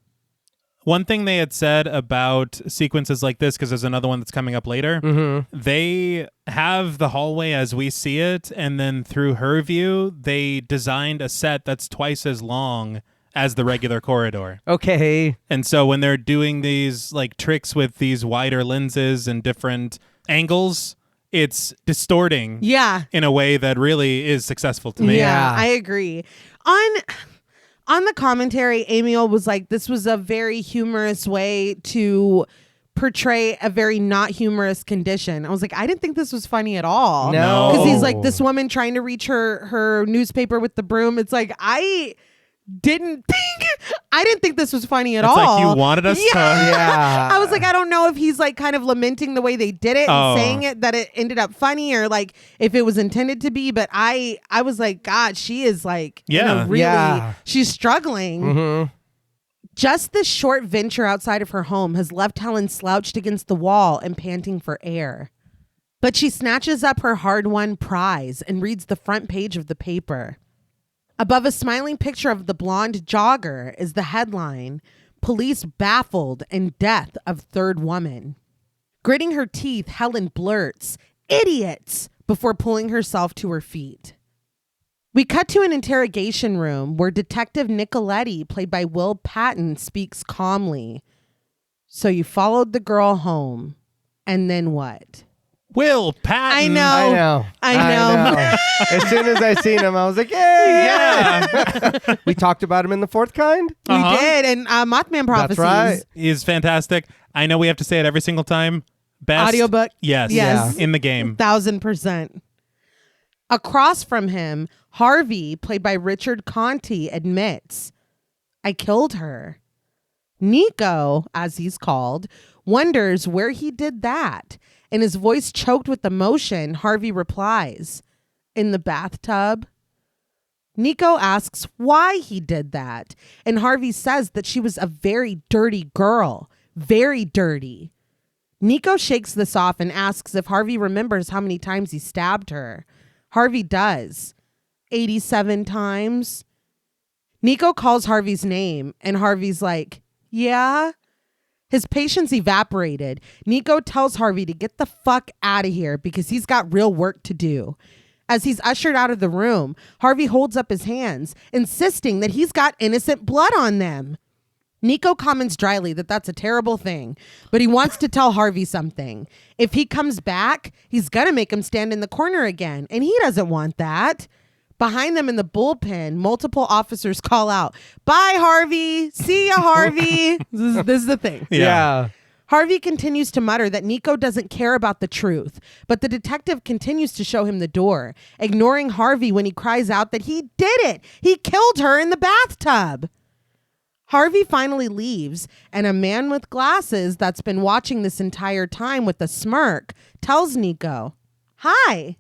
One thing they had said about sequences like this, because there's another one that's coming up later, they have the hallway as we see it, and then through her view, they designed a set that's twice as long as the regular corridor. Okay. And so when they're doing these like tricks with these wider lenses and different angles, it's distorting in a way that really is successful to me. Yeah, I agree. On the commentary, Amiel was like, this was a very humorous way to portray a very not humorous condition. I was like, I didn't think this was funny at all. No. Because he's like, this woman trying to reach her newspaper with the broom. It's like, I didn't think this was funny at all. It's like you wanted us to. Yeah. I was like, I don't know if he's like kind of lamenting the way they did it and saying it, that it ended up funny, or like if it was intended to be. But I was like, God, she is like, she's struggling. Mm-hmm. Just this short venture outside of her home has left Helen slouched against the wall and panting for air. But she snatches up her hard-won prize and reads the front page of the paper. Above a smiling picture of the blonde jogger is the headline, Police Baffled and Death of Third Woman. Gritting her teeth, Helen blurts, "Idiots!" before pulling herself to her feet. We cut to an interrogation room where Detective Nicoletti, played by Will Patton, speaks calmly. So you followed the girl home, and then what? Will Patton. I know. As soon as I seen him, I was like, yeah. We talked about him in The Fourth Kind. We did, and Mothman Prophecies. That's right. He's fantastic. I know we have to say it every single time. Best Audiobook? Yes. Yes. In the game. 1000%. Across from him, Harvey, played by Richard Conte, admits, I killed her. Nico, as he's called, wonders where he did that. And his voice choked with emotion, Harvey replies, in the bathtub. Nico asks why he did that. And Harvey says that she was a very dirty girl. Very dirty. Nico shakes this off and asks if Harvey remembers how many times he stabbed her. Harvey does. 87 times. Nico calls Harvey's name, and Harvey's like, yeah? His patience evaporated. Nico tells Harvey to get the fuck out of here because he's got real work to do. As he's ushered out of the room, Harvey holds up his hands, insisting that he's got innocent blood on them. Nico comments dryly that that's a terrible thing, but he wants to tell Harvey something. If he comes back, he's gonna make him stand in the corner again, and he doesn't want that. Behind them in the bullpen, multiple officers call out, "Bye, Harvey. See ya, Harvey." This is the thing. Yeah. Harvey continues to mutter that Nico doesn't care about the truth, but the detective continues to show him the door, ignoring Harvey when he cries out that he did it. He killed her in the bathtub. Harvey finally leaves, and a man with glasses that's been watching this entire time with a smirk tells Nico, "Hi."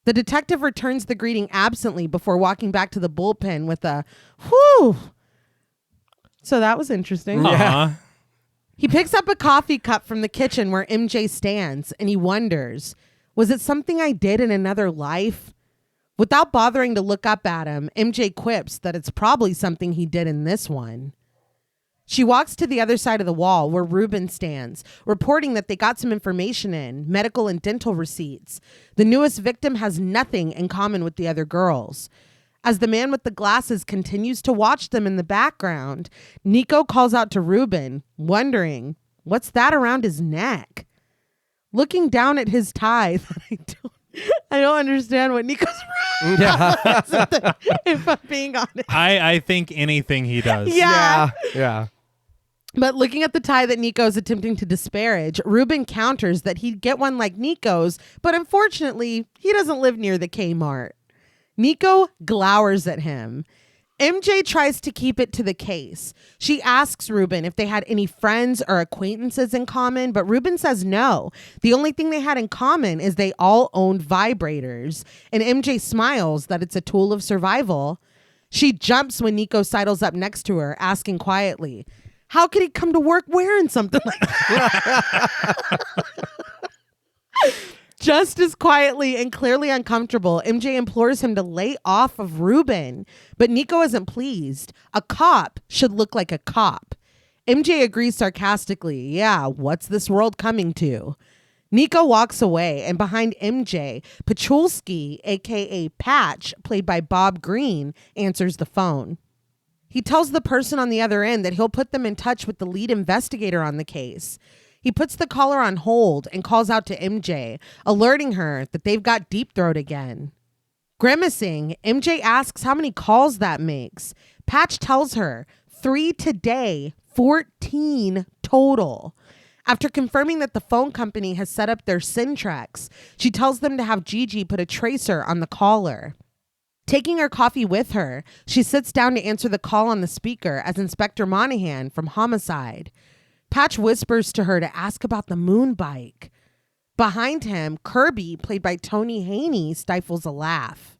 The detective returns the greeting absently before walking back to the bullpen with a, "Whew." So that was interesting. Yeah. He picks up a coffee cup from the kitchen where MJ stands, and he wonders, was it something I did in another life? Without bothering to look up at him, MJ quips that it's probably something he did in this one. She walks to the other side of the wall where Ruben stands, reporting that they got some information in, medical and dental receipts. The newest victim has nothing in common with the other girls. As the man with the glasses continues to watch them in the background, Nico calls out to Ruben, wondering, what's that around his neck? Looking down at his tie, I don't understand what Nico's if I'm being honest. I think anything he does. Yeah. But looking at the tie that Nico's attempting to disparage, Ruben counters that he'd get one like Nico's, but unfortunately, he doesn't live near the Kmart. Nico glowers at him. MJ tries to keep it to the case. She asks Ruben if they had any friends or acquaintances in common, but Ruben says no. The only thing they had in common is they all owned vibrators, and MJ smiles that it's a tool of survival. She jumps when Nico sidles up next to her, asking quietly, how could he come to work wearing something like that? Just as quietly and clearly uncomfortable, MJ implores him to lay off of Ruben, but Nico isn't pleased. A cop should look like a cop. MJ agrees sarcastically. Yeah, what's this world coming to? Nico walks away, and behind MJ, Pachulski, aka Patch, played by Bob Green, answers the phone. He tells the person on the other end that he'll put them in touch with the lead investigator on the case. He puts the caller on hold and calls out to MJ, alerting her that they've got Deep Throat again. Grimacing, MJ asks how many calls that makes. Patch tells her 3 today, 14 total. After confirming that the phone company has set up their Syntrex, she tells them to have Gigi put a tracer on the caller. Taking her coffee with her, she sits down to answer the call on the speaker as Inspector Monahan from Homicide. Patch whispers to her to ask about the moon bike. Behind him, Kirby, played by Tony Haney, stifles a laugh.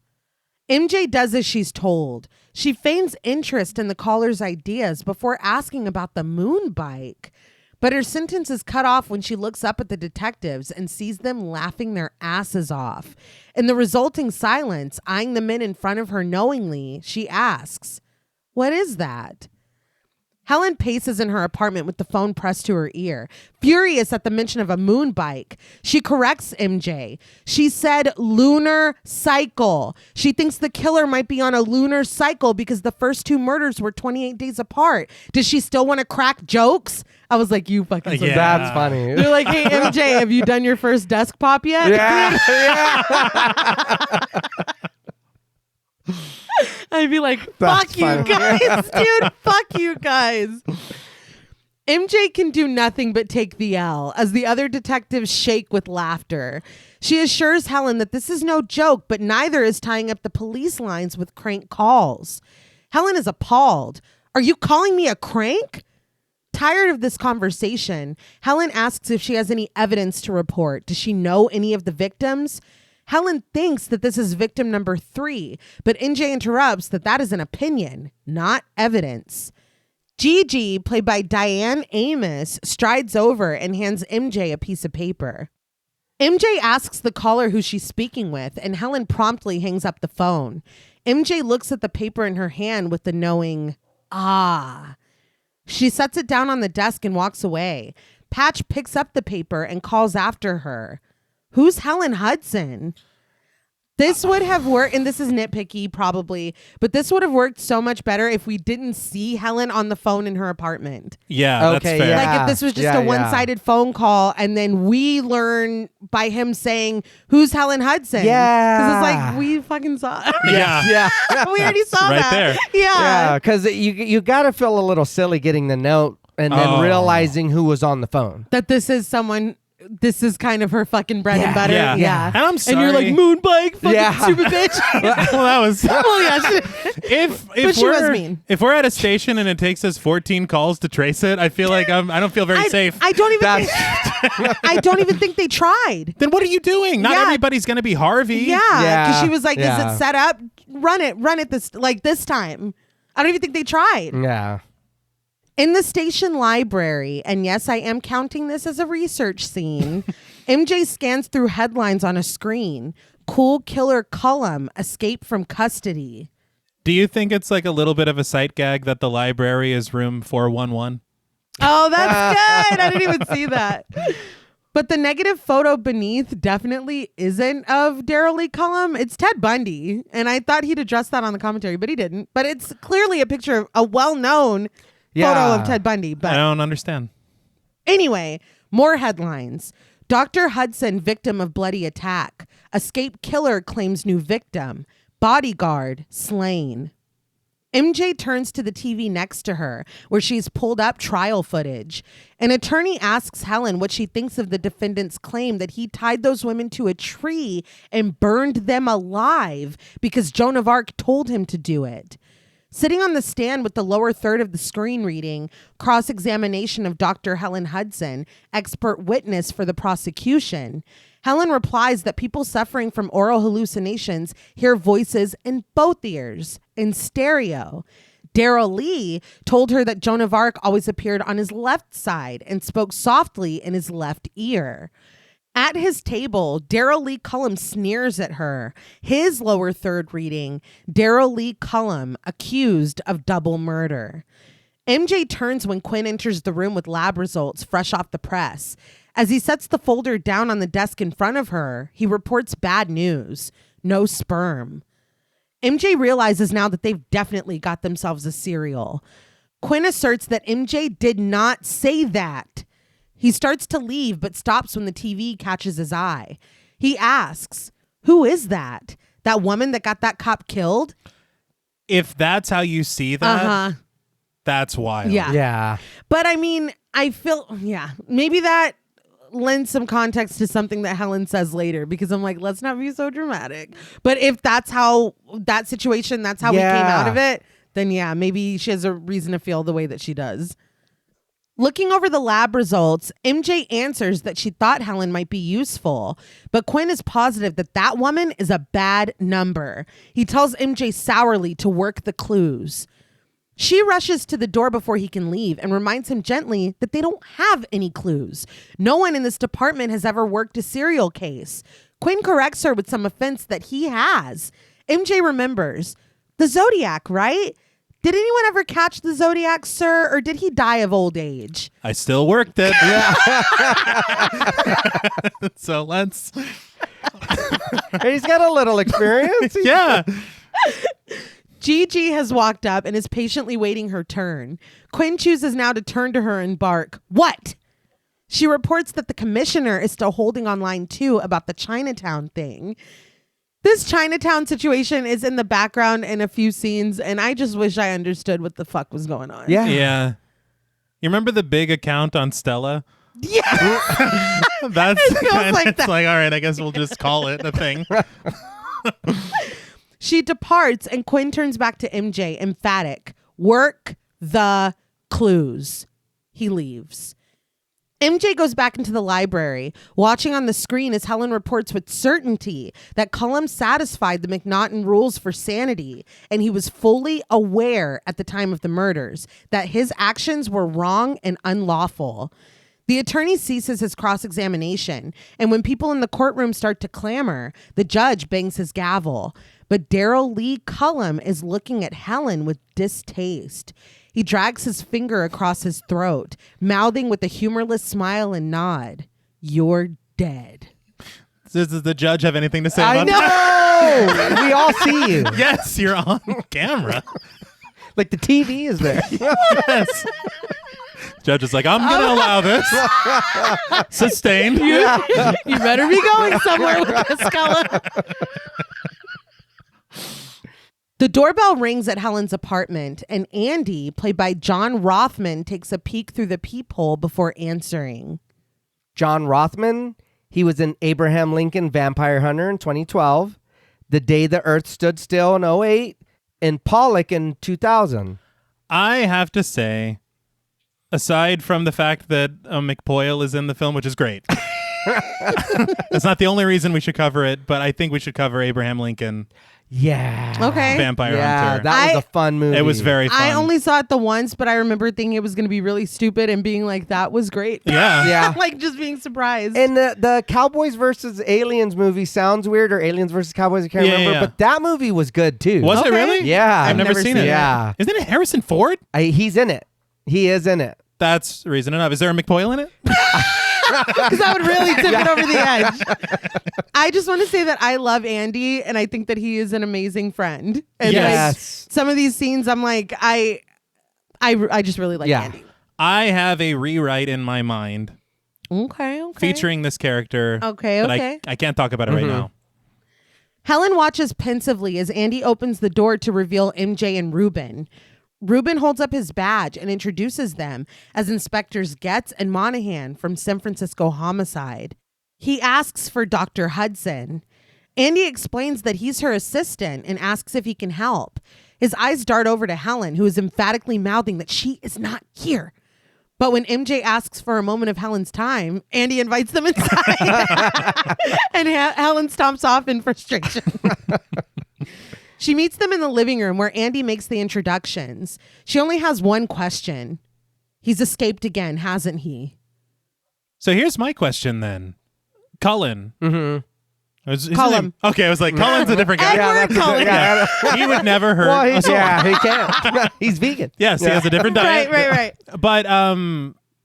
MJ does as she's told. She feigns interest in the caller's ideas before asking about the moon bike. But her sentence is cut off when she looks up at the detectives and sees them laughing their asses off. In the resulting silence, eyeing the men in front of her knowingly, she asks, "What is that?" Helen paces in her apartment with the phone pressed to her ear, furious at the mention of a moon bike. She corrects MJ. She said lunar cycle. She thinks the killer might be on a lunar cycle because the first 2 murders were 28 days apart. Does she still want to crack jokes? I was like, you fucking Yeah. That's funny. You're like, hey, MJ, have you done your first desk pop yet? Yeah. I'd be like, That's fuck you funny. guys, dude. Fuck you guys. MJ can do nothing but take the L as the other detectives shake with laughter. She assures Helen that this is no joke, but neither is tying up the police lines with crank calls. Helen is appalled. Are you calling me a crank? Tired of this conversation, Helen asks if she has any evidence to report. Does she know any of the victims? Helen thinks that this is victim number 3, but MJ interrupts that is an opinion, not evidence. Gigi, played by Diane Amos, strides over and hands MJ a piece of paper. MJ asks the caller who she's speaking with, and Helen promptly hangs up the phone. MJ looks at the paper in her hand with the knowing, ah. She sets it down on the desk and walks away. Patch picks up the paper and calls after her. Who's Helen Hudson? This would have worked, and this is nitpicky probably, but this would have worked so much better if we didn't see Helen on the phone in her apartment. Yeah, that's fair. Like if this was just a one-sided phone call and then we learn by him saying, who's Helen Hudson? Yeah. Because it's like, we fucking saw it. Yeah. We already saw Right that. there. Yeah. Because you got to feel a little silly getting the note and then realizing who was on the phone. That this is someone... This is kind of her fucking bread and butter. Yeah. And I'm sorry. And you're like, moon bike, fucking stupid bitch. Well, that was... Well, yeah. If she was mean. If we're at a station and it takes us 14 calls to trace it, I feel like I don't feel very safe. I don't even think they tried. Then what are you doing? Not everybody's going to be Harvey. Yeah. Because she was like, is Yeah. it set up? Run it this time. I don't even think they tried. Yeah. In the station library, and yes, I am counting this as a research scene, MJ scans through headlines on a screen. Cool killer Cullum, escape from custody. Do you think it's like a little bit of a sight gag that the library is room 411? Oh, that's good. I didn't even see that. But the negative photo beneath definitely isn't of Daryl Lee Cullum. It's Ted Bundy. And I thought he'd address that on the commentary, but he didn't. But it's clearly a picture of a well-known photo of Ted Bundy. But I don't understand. Anyway, more headlines. Dr. Hudson, victim of bloody attack. Escape killer claims new victim. Bodyguard slain. MJ turns to the TV next to her, where she's pulled up trial footage. An attorney asks Helen what she thinks of the defendant's claim that he tied those women to a tree and burned them alive because Joan of Arc told him to do it. Sitting on the stand with the lower third of the screen reading, cross-examination of Dr. Helen Hudson, expert witness for the prosecution, Helen replies that people suffering from oral hallucinations hear voices in both ears, in stereo. Daryl Lee told her that Joan of Arc always appeared on his left side and spoke softly in his left ear. At his table, Daryl Lee Cullum sneers at her. His lower third reading, Daryl Lee Cullum, accused of double murder. MJ turns when Quinn enters the room with lab results fresh off the press. As he sets the folder down on the desk in front of her, he reports bad news. No sperm. MJ realizes now that they've definitely got themselves a serial. Quinn asserts that MJ did not say that. He starts to leave, but stops when the TV catches his eye. He asks, who is that? That woman that got that cop killed? If that's how you see that, that's wild. Yeah. Yeah. But I mean, I feel, maybe that lends some context to something that Helen says later, because I'm like, let's not be so dramatic. But if that's how that situation, that's how we came out of it, then maybe she has a reason to feel the way that she does. Looking over the lab results, MJ answers that she thought Helen might be useful, but Quinn is positive that that woman is a bad number. He tells MJ sourly to work the clues. She rushes to the door before he can leave and reminds him gently that they don't have any clues. No one in this department has ever worked a serial case. Quinn corrects her with some offense that he has. MJ remembers. The Zodiac, right? Did anyone ever catch the Zodiac, sir, or did he die of old age? I still worked it. So let's... He's got a little experience. Yeah. Gigi has walked up and is patiently waiting her turn. Quinn chooses now to turn to her and bark, "What?" She reports that the commissioner is still holding on line 2 about the Chinatown thing. This Chinatown situation is in the background in a few scenes, and I just wish I understood what the fuck was going on. Yeah. You remember the big account on Stella? Yeah. That's feels like it's that. like, all right, I guess we'll just call it a thing. She departs, and Quinn turns back to MJ, emphatic. Work the clues. He leaves. MJ goes back into the library, watching on the screen as Helen reports with certainty that Cullum satisfied the McNaughton rules for sanity, and he was fully aware at the time of the murders that his actions were wrong and unlawful. The attorney ceases his cross-examination, and when people in the courtroom start to clamor, the judge bangs his gavel. But Daryl Lee Cullum is looking at Helen with distaste. He drags his finger across his throat, mouthing with a humorless smile and nod, "You're dead." Does the judge have anything to say I about that? know. We all see you. Yes, you're on camera. Like the TV is there. Yes. Judge is like, I'm going to allow this. Sustained. You better be going somewhere with this, Cullum. The doorbell rings at Helen's apartment, and Andy, played by John Rothman, takes a peek through the peephole before answering. John Rothman, he was in Abraham Lincoln Vampire Hunter in 2012, The Day the Earth Stood Still in 2008, and Pollock in 2000. I have to say, aside from the fact that McPoyle is in the film, which is great. That's not the only reason we should cover it, but I think we should cover Abraham Lincoln. Yeah. Okay. Vampire Yeah, Hunter. that was a fun movie. It was very fun. I only saw it the once, but I remember thinking it was going to be really stupid and being like, that was great. Yeah. Yeah. Like just being surprised. And the Cowboys versus Aliens movie sounds weird, or Aliens versus Cowboys, I can't remember. yeah. But that movie was good too. Was it Okay. really? Yeah. I've never seen it. Yeah. Isn't it Harrison Ford? He's in it. He is in it. That's reason enough. Is there a McPoyle in it? Because that would really tip it over the edge. I just want to say that I love Andy, and I think that he is an amazing friend. And Yes. like, some of these scenes, I'm like, I just really like Yeah. Andy. I have a rewrite in my mind Okay. featuring this character. Okay, but okay. I can't talk about it right now. Helen watches pensively as Andy opens the door to reveal MJ and Ruben. Ruben holds up his badge and introduces them as Inspectors Getz and Monahan from San Francisco Homicide. He asks for Dr. Hudson. Andy explains that he's her assistant and asks if he can help. His eyes dart over to Helen, who is emphatically mouthing that she is not here. But when MJ asks for a moment of Helen's time, Andy invites them inside. And Helen stomps off in frustration. She meets them in the living room where Andy makes the introductions. She only has one question. He's escaped again, hasn't he? So here's my question then. Cullen. Mm-hmm. His Cullum. name- Okay, I was like, Cullen's a different guy. Edward Cullen. Yeah. He would never hurt Well, a soul. he can't. He's vegan. Yes, he has a different diet. Right. But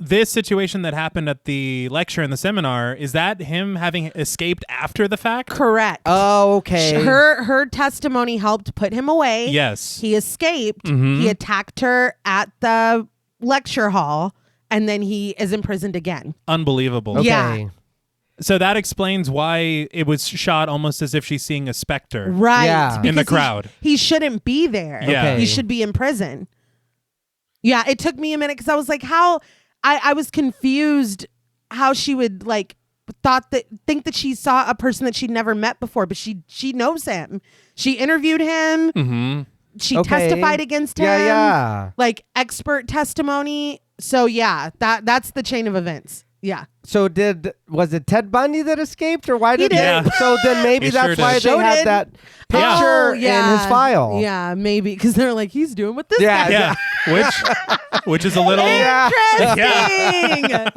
this situation that happened at the lecture and the seminar, is that him having escaped after the fact? Correct. Oh, okay. Her testimony helped put him away. Yes. He escaped. Mhm. He attacked her at the lecture hall, and then he is imprisoned again. Unbelievable. Okay. Yeah. So that explains why it was shot almost as if she's seeing a specter. Right. Yeah. In the Because crowd. He shouldn't be there. Yeah. Okay. He should be in prison. Yeah, it took me a minute because I was like, how... I was confused how she would think that she saw a person that she'd never met before, but she knows him. She interviewed him. Mm-hmm. She Okay. testified against him. Yeah. Like expert testimony. So yeah, that's the chain of events. Yeah. So was it Ted Bundy that escaped, or why did He did. Yeah. So then maybe He that's sure why did. they So had did. that picture Oh, yeah. in his file. Yeah, maybe because they're like, he's doing what this Yeah. guy. Yeah. Which is a little... Yeah. Interesting.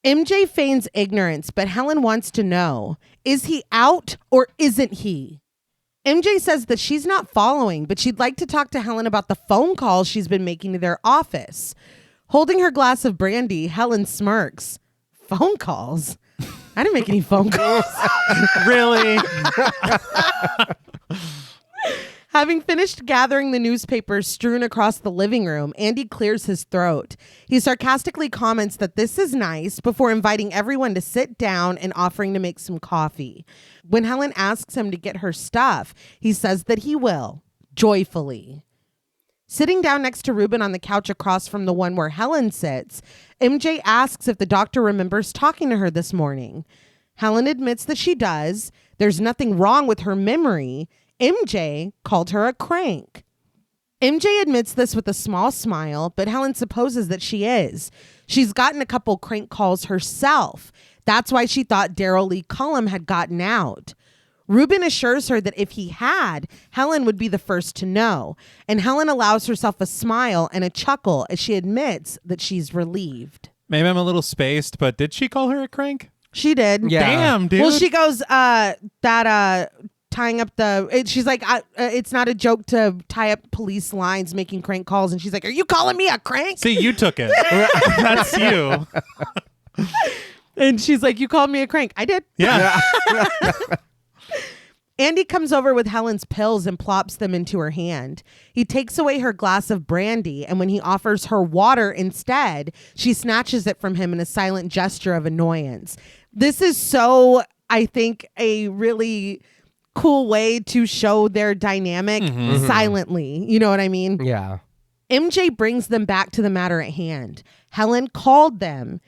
MJ feigns ignorance, but Helen wants to know, is he out or isn't he? MJ says that she's not following, but she'd like to talk to Helen about the phone calls she's been making to their office. Holding her glass of brandy, Helen smirks. Phone calls? I didn't make any phone calls. Really? Having finished gathering the newspapers strewn across the living room, Andy clears his throat. He sarcastically comments that this is nice before inviting everyone to sit down and offering to make some coffee. When Helen asks him to get her stuff, he says that he will, joyfully. Sitting down next to Ruben on the couch across from the one where Helen sits, MJ asks if the doctor remembers talking to her this morning. Helen admits that she does. There's nothing wrong with her memory. MJ called her a crank. MJ admits this with a small smile, but Helen supposes that she is. She's gotten a couple crank calls herself. That's why she thought Daryl Lee Cullum had gotten out. Ruben assures her that if he had, Helen would be the first to know. And Helen allows herself a smile and a chuckle as she admits that she's relieved. Maybe I'm a little spaced, but did she call her a crank? She did. Yeah. Damn, dude. Well, she goes, tying up she's like, it's not a joke to tie up police lines making crank calls. And she's like, are you calling me a crank? See, you took it. That's you. And she's like, you called me a crank. I did. Yeah. Andy comes over with Helen's pills and plops them into her hand. He takes away her glass of brandy, and when he offers her water instead, she snatches it from him in a silent gesture of annoyance. This is so, I think, a really cool way to show their dynamic silently. You know what I mean? Yeah. MJ brings them back to the matter at hand. Helen called them.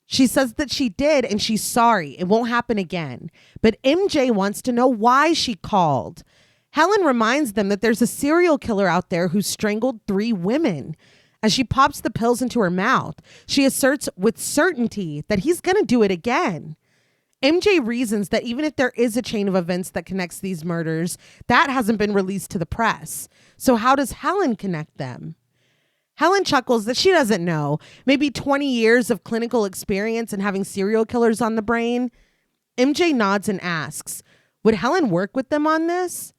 She says that she did and she's sorry. It won't happen again. But MJ wants to know why she called. Helen reminds them that there's a serial killer out there who strangled 3 women. As she pops the pills into her mouth, she asserts with certainty that he's going to do it again. MJ reasons that even if there is a chain of events that connects these murders, that hasn't been released to the press. So how does Helen connect them? Helen chuckles that she doesn't know. Maybe 20 years of clinical experience and having serial killers on the brain. MJ nods and asks, would Helen work with them on this?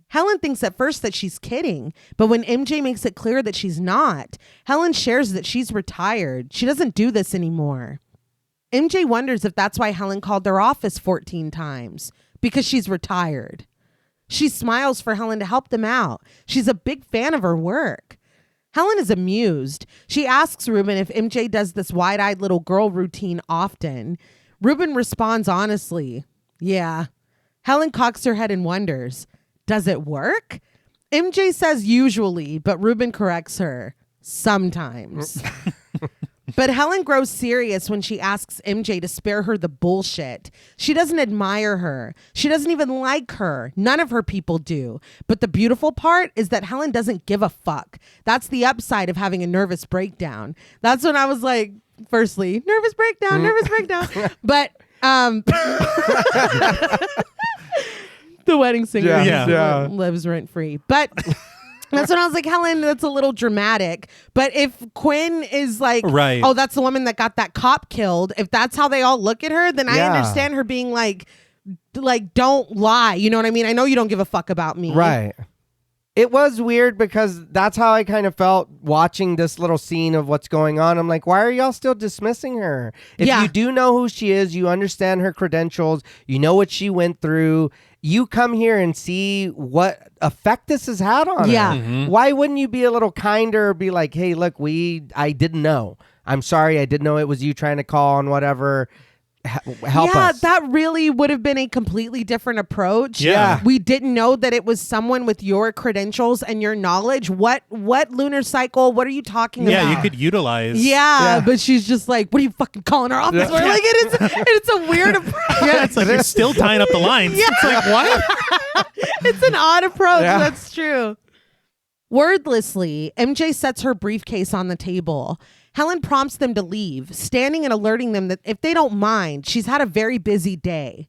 Helen thinks at first that she's kidding, but when MJ makes it clear that she's not, Helen shares that she's retired. She doesn't do this anymore. MJ wonders if that's why Helen called their office 14 times, because she's retired. She smiles for Helen to help them out. She's a big fan of her work. Helen is amused. She asks Ruben if MJ does this wide-eyed little girl routine often. Ruben responds honestly, yeah. Helen cocks her head and wonders, does it work? MJ says usually, but Ruben corrects her, sometimes. But Helen grows serious when she asks MJ to spare her the bullshit. She doesn't admire her. She doesn't even like her. None of her people do. But the beautiful part is that Helen doesn't give a fuck. That's the upside of having a nervous breakdown. That's when I was like, firstly, nervous breakdown. But the wedding singer lives rent free. But that's when I was like, Helen, that's a little dramatic. But if Quinn is like, right, oh, that's the woman that got that cop killed, if that's how they all look at her, then I understand her being like, don't lie. You know what I mean? I know you don't give a fuck about me. Right. It was weird because that's how I kind of felt watching this little scene of what's going on. I'm like, why are y'all still dismissing her? If you do know who she is, you understand her credentials, you know what she went through, you come here and see what effect this has had on her. Mm-hmm. Why wouldn't you be a little kinder or be like, hey, look, I didn't know. I'm sorry. I didn't know it was you trying to call on whatever. Help us. That really would have been a completely different approach. Yeah. We didn't know that it was someone with your credentials and your knowledge. What lunar cycle? What are you talking about? Yeah, you could utilize. Yeah, but she's just like, what are you fucking calling our office? We're like, it's a weird approach. Yeah, it's like you're still tying up the lines. Yeah. It's like, what? It's an odd approach. Yeah. That's true. Wordlessly, MJ sets her briefcase on the table. Helen prompts them to leave, standing and alerting them that if they don't mind, she's had a very busy day.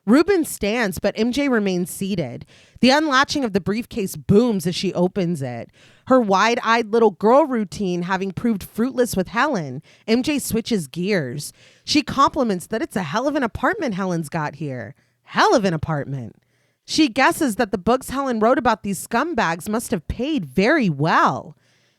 Ruben stands, but MJ remains seated. The unlatching of the briefcase booms as she opens it. Her wide-eyed little girl routine having proved fruitless with Helen, MJ switches gears. She compliments that it's a hell of an apartment Helen's got here. Hell of an apartment. She guesses that the books Helen wrote about these scumbags must have paid very well.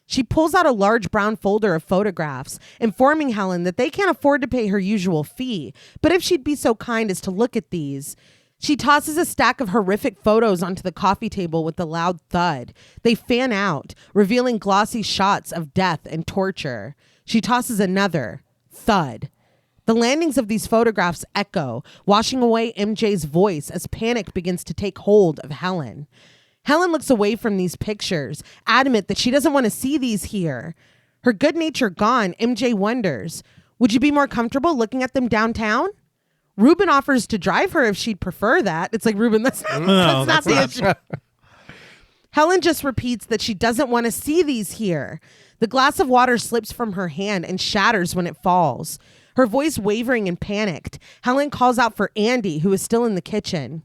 She pulls out a large brown folder of photographs, informing Helen that they can't afford to pay her usual fee, but if she'd be so kind as to look at these. She tosses a stack of horrific photos onto the coffee table with a loud thud. They fan out, revealing glossy shots of death and torture. She tosses another thud. The landings of these photographs echo, washing away MJ's voice as panic begins to take hold of Helen. Helen looks away from these pictures, adamant that she doesn't want to see these here. Her good nature gone, MJ wonders, would you be more comfortable looking at them downtown? Ruben offers to drive her if she'd prefer that. It's like, Ruben, that's not the issue. Helen just repeats that she doesn't want to see these here. The glass of water slips from her hand and shatters when it falls. Her voice wavering and panicked, Helen calls out for Andy, who is still in the kitchen.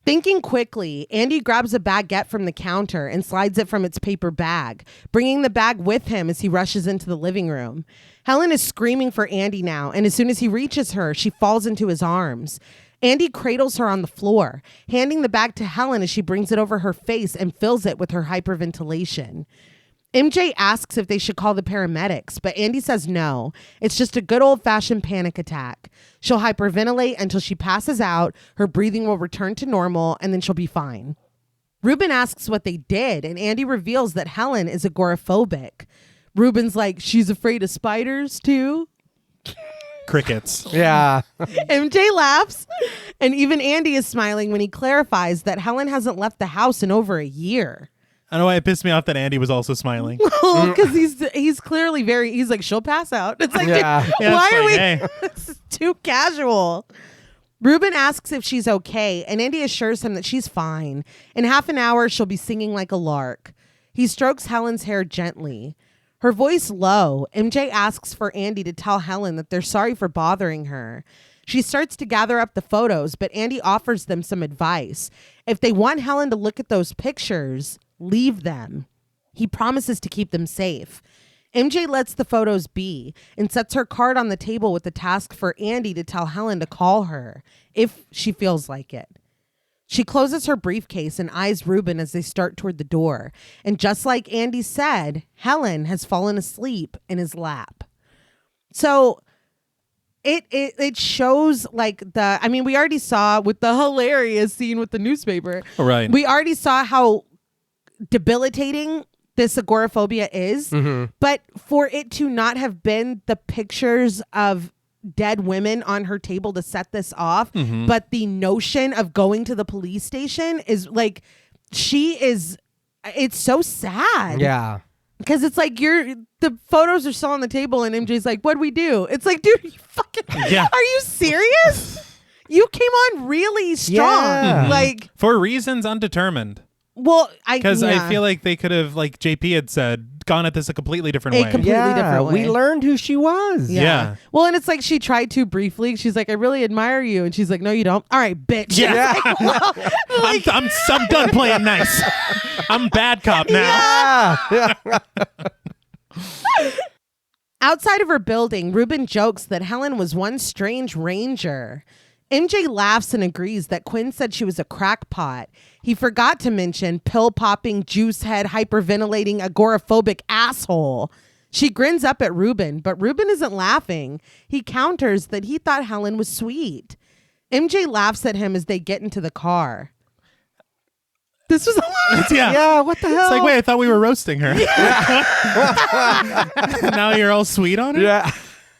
Thinking quickly, Andy grabs a baguette from the counter and slides it from its paper bag, bringing the bag with him as he rushes into the living room. Helen is screaming for Andy now, and as soon as he reaches her, she falls into his arms. Andy cradles her on the floor, handing the bag to Helen as she brings it over her face and fills it with her hyperventilation. MJ asks if they should call the paramedics, but Andy says no. It's just a good old-fashioned panic attack. She'll hyperventilate until she passes out, her breathing will return to normal, and then she'll be fine. Ruben asks what they did, and Andy reveals that Helen is agoraphobic. Ruben's like, she's afraid of spiders, too? Crickets. Yeah. MJ laughs, and even Andy is smiling when he clarifies that Helen hasn't left the house in over a year. I know why it pissed me off that Andy was also smiling. Because he's clearly he's like, she'll pass out. It's like, Yeah. dude, Yeah, why it's are like, we? hey. This is too casual. Ruben asks if she's okay, and Andy assures him that she's fine. In half an hour, she'll be singing like a lark. He strokes Helen's hair gently. Her voice low, MJ asks for Andy to tell Helen that they're sorry for bothering her. She starts to gather up the photos, but Andy offers them some advice. If they want Helen to look at those pictures, leave them. He promises to keep them safe. MJ lets the photos be and sets her card on the table with the task for Andy to tell Helen to call her if she feels like it. She closes her briefcase and eyes Ruben as they start toward the door. And just like Andy said, Helen has fallen asleep in his lap. So it shows like we already saw with the hilarious scene with the newspaper. Right. We already saw how debilitating this agoraphobia is, but for it to not have been the pictures of dead women on her table to set this off, but the notion of going to the police station is like, it's so sad. Yeah. Because it's like the photos are still on the table and MJ's like, what'd we do? It's like, dude, you fucking, Yeah. are you serious? You came on really strong. Yeah. Like, For reasons undetermined. well, Because I feel like they could have, like JP had said, gone at this a completely different way. completely different way. We learned who she was. Yeah. Well, and it's like she tried to briefly. She's like, I really admire you. And she's like, no, you don't. All right, bitch. Yeah. It's like, well, like, I'm done playing nice. I'm bad cop now. Yeah. outside of her building, Ruben jokes that Helen was one strange ranger. MJ laughs and agrees that Quinn said she was a crackpot. He forgot to mention pill-popping, juice-head, hyperventilating, agoraphobic asshole. She grins up at Ruben, but Ruben isn't laughing. He counters that he thought Helen was sweet. MJ laughs at him as they get into the car. This was a lot. Yeah. Yeah, what the hell? It's like, wait, I thought we were roasting her. Now you're all sweet on her? Yeah.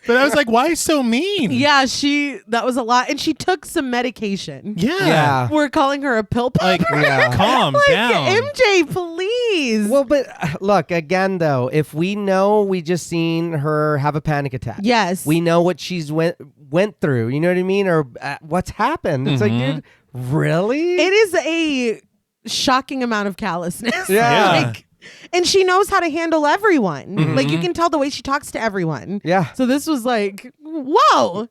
But I was like, why so mean? Yeah, that was a lot. And she took some medication. Yeah. We're calling her a pill popper. Like, Yeah. calm down. MJ, please. Well, but look, again, though, if we know we just seen her have a panic attack. Yes. We know what she's went through. You know what I mean? Or what's happened. It's like, dude, really? It is a shocking amount of callousness. Yeah. Like, and she knows how to handle everyone. Like, you can tell the way she talks to everyone. Yeah. So this was like, whoa.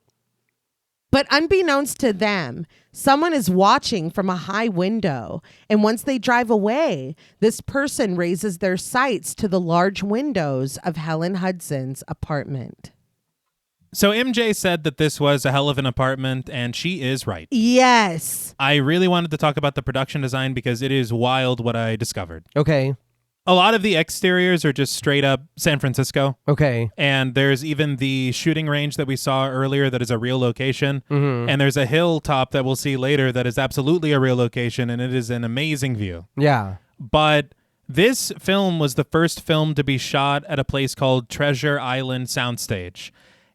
But unbeknownst to them, someone is watching from a high window. And once they drive away, this person raises their sights to the large windows of Helen Hudson's apartment. So MJ said that this was a hell of an apartment, and she is right. Yes. I really wanted to talk about the production design because it is wild what I discovered. Okay. A lot of the exteriors are just straight up San Francisco. Okay. And there's even the shooting range that we saw earlier that is a real location. And there's a hilltop that we'll see later that is absolutely a real location, and it is an amazing view. Yeah. But this film was the first film to be shot at a place called Treasure Island Soundstage.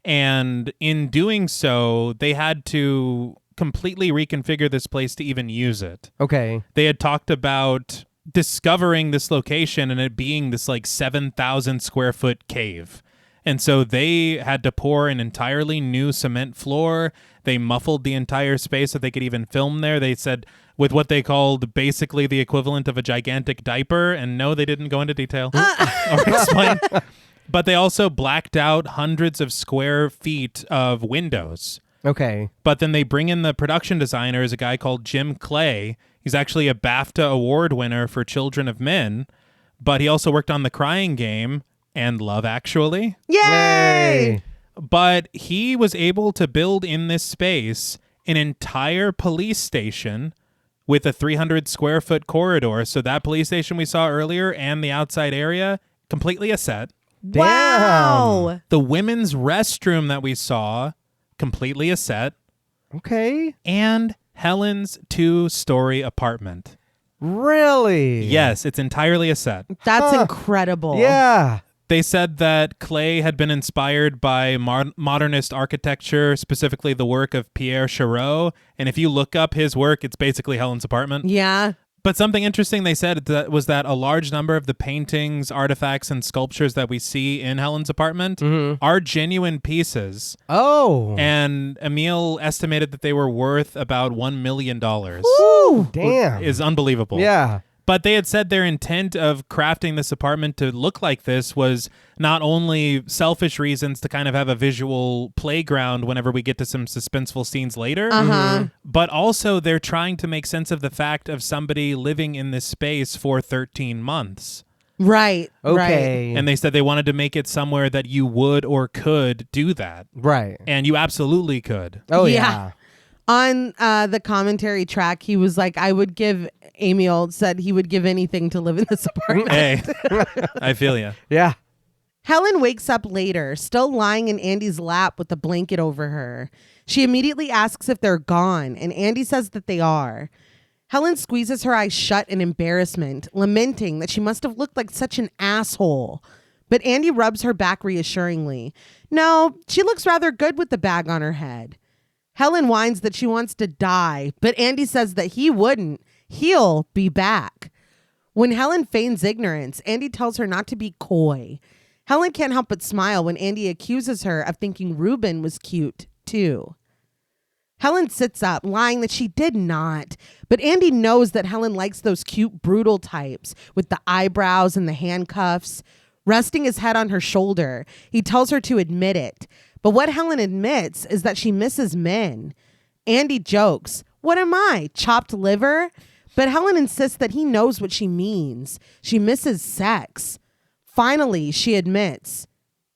And in doing so, they had to completely reconfigure this place to even use it. Okay. They had talked about discovering this location and it being this like 7,000 square foot cave. And so they had to pour an entirely new cement floor. They muffled the entire space so they could even film there. They said with what they called basically the equivalent of a gigantic diaper. And no, they didn't go into detail or explain. But they also blacked out hundreds of square feet of windows. Okay. But then they bring in the production designer, is a guy called Jim Clay. He's actually a BAFTA award winner for Children of Men, but he also worked on The Crying Game and Love Actually. Yay! But he was able to build in this space an entire police station with a 300 square foot corridor. So that police station we saw earlier and the outside area, completely a set. Wow. The women's restroom that we saw, completely a set. Okay. And Helen's 2-story apartment. Really? Yes, it's entirely a set. That's incredible. Yeah. They said that Clay had been inspired by modernist architecture, specifically the work of Pierre Chareau. And if you look up his work, it's basically Helen's apartment. Yeah. But something interesting they said was that a large number of the paintings, artifacts, and sculptures that we see in Helen's apartment are genuine pieces. Oh. And Amiel estimated that they were worth about $1 million. Woo! Damn. Is unbelievable. Yeah. But they had said their intent of crafting this apartment to look like this was not only selfish reasons to kind of have a visual playground whenever we get to some suspenseful scenes later, but also they're trying to make sense of the fact of somebody living in this space for 13 months. Right. Okay. And they said they wanted to make it somewhere that you would or could do that. Right. And you absolutely could. Oh, Yeah. On the commentary track, he was like, Amiel said he would give anything to live in this apartment. Hey, I feel you. Yeah. Helen wakes up later, still lying in Andy's lap with the blanket over her. She immediately asks if they're gone, and Andy says that they are. Helen squeezes her eyes shut in embarrassment, lamenting that she must have looked like such an asshole. But Andy rubs her back reassuringly. No, she looks rather good with the bag on her head. Helen whines that she wants to die, but Andy says that he wouldn't. He'll be back. When Helen feigns ignorance, Andy tells her not to be coy. Helen can't help but smile when Andy accuses her of thinking Ruben was cute, too. Helen sits up, lying that she did not. But Andy knows that Helen likes those cute, brutal types with the eyebrows and the handcuffs. Resting his head on her shoulder, he tells her to admit it. But what Helen admits is that she misses men. Andy jokes, "What am I, chopped liver?" But Helen insists that he knows what she means. She misses sex. Finally, she admits,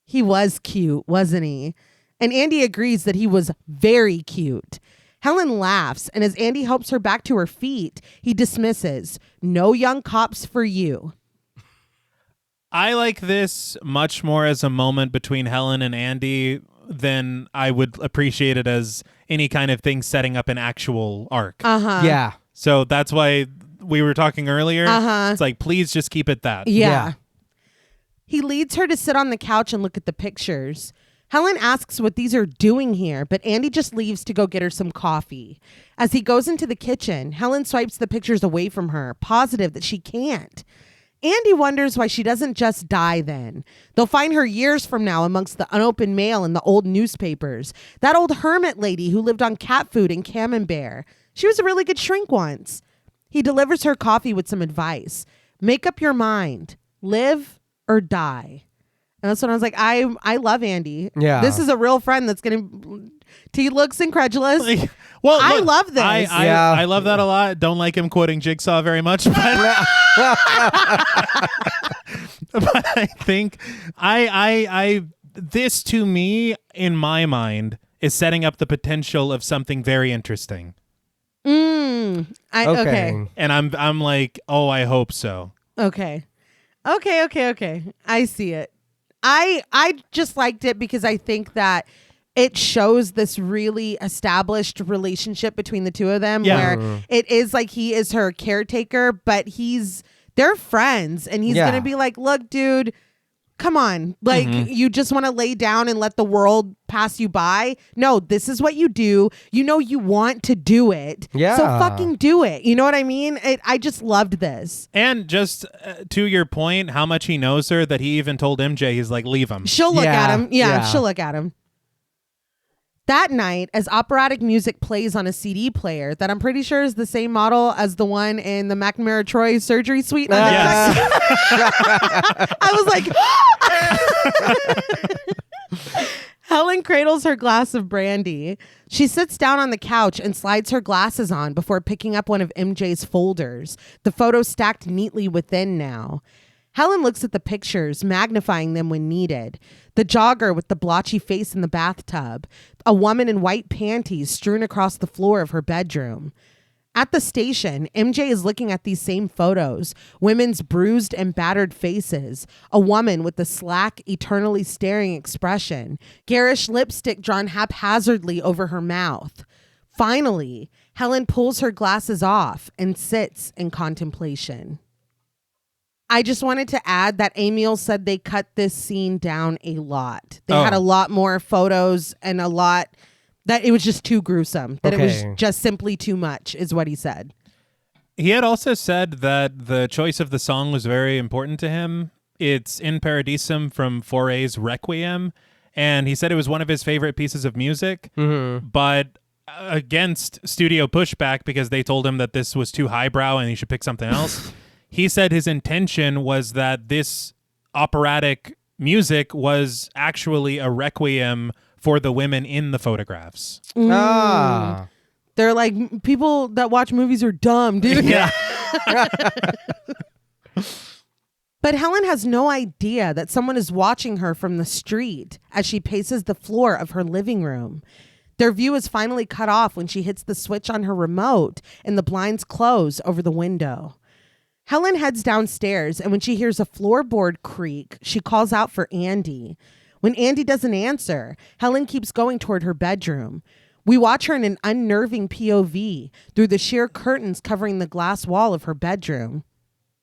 he was cute, wasn't he? And Andy agrees that he was very cute. Helen laughs, and as Andy helps her back to her feet, he dismisses, "No young cops for you." I like this much more as a moment between Helen and Andy than I would appreciate it as any kind of thing setting up an actual arc. Yeah. So that's why we were talking earlier. It's like, please just keep it that. Yeah. He leads her to sit on the couch and look at the pictures. Helen asks what these are doing here, but Andy just leaves to go get her some coffee. As he goes into the kitchen, Helen swipes the pictures away from her, positive that she can't. Andy wonders why she doesn't just die then. They'll find her years from now amongst the unopened mail and the old newspapers. That old hermit lady who lived on cat food in Camembert. She was a really good shrink once. He delivers her coffee with some advice. Make up your mind. Live or die. And that's when I was like, I love Andy. Yeah. This is a real friend that's going to... He looks incredulous. Well, I look, love this. I love that a lot. Don't like him quoting Jigsaw very much, but, but I think this to me, in my mind, is setting up the potential of something very interesting. Okay. And I'm like, oh, I hope so. Okay. I see it. I just liked it because I think that it shows this really established relationship between the two of them where it is like he is her caretaker, but they're friends, and he's going to be like, look, dude, come on. Like, you just want to lay down and let the world pass you by? No, this is what you do. You know you want to do it. Yeah. So fucking do it. You know what I mean? I just loved this. And just to your point, how much he knows her, that he even told MJ, he's like, leave him. She'll look at him. Yeah, she'll look at him. That night, as operatic music plays on a CD player that I'm pretty sure is the same model as the one in the McNamara Troy surgery suite. Yes. I was like, Helen cradles her glass of brandy. She sits down on the couch and slides her glasses on before picking up one of MJ's folders, the photos stacked neatly within now. Helen looks at the pictures, magnifying them when needed. The jogger with the blotchy face in the bathtub, a woman in white panties strewn across the floor of her bedroom. At the station, MJ is looking at these same photos, women's bruised and battered faces, a woman with the slack, eternally staring expression, garish lipstick drawn haphazardly over her mouth. Finally, Helen pulls her glasses off and sits in contemplation. I just wanted to add that Amiel said they cut this scene down a lot. They had a lot more photos and a lot that it was just too gruesome. That it was just simply too much is what he said. He had also said that the choice of the song was very important to him. It's In Paradisum from Foray's Requiem. And he said it was one of his favorite pieces of music. But against studio pushback because they told him that this was too highbrow and he should pick something else. He said his intention was that this operatic music was actually a requiem for the women in the photographs. They're like, people that watch movies are dumb, dude. Yeah. But Helen has no idea that someone is watching her from the street as she paces the floor of her living room. Their view is finally cut off when she hits the switch on her remote and the blinds close over the window. Helen heads downstairs, and when she hears a floorboard creak, she calls out for Andy. When Andy doesn't answer, Helen keeps going toward her bedroom. We watch her in an unnerving POV through the sheer curtains covering the glass wall of her bedroom.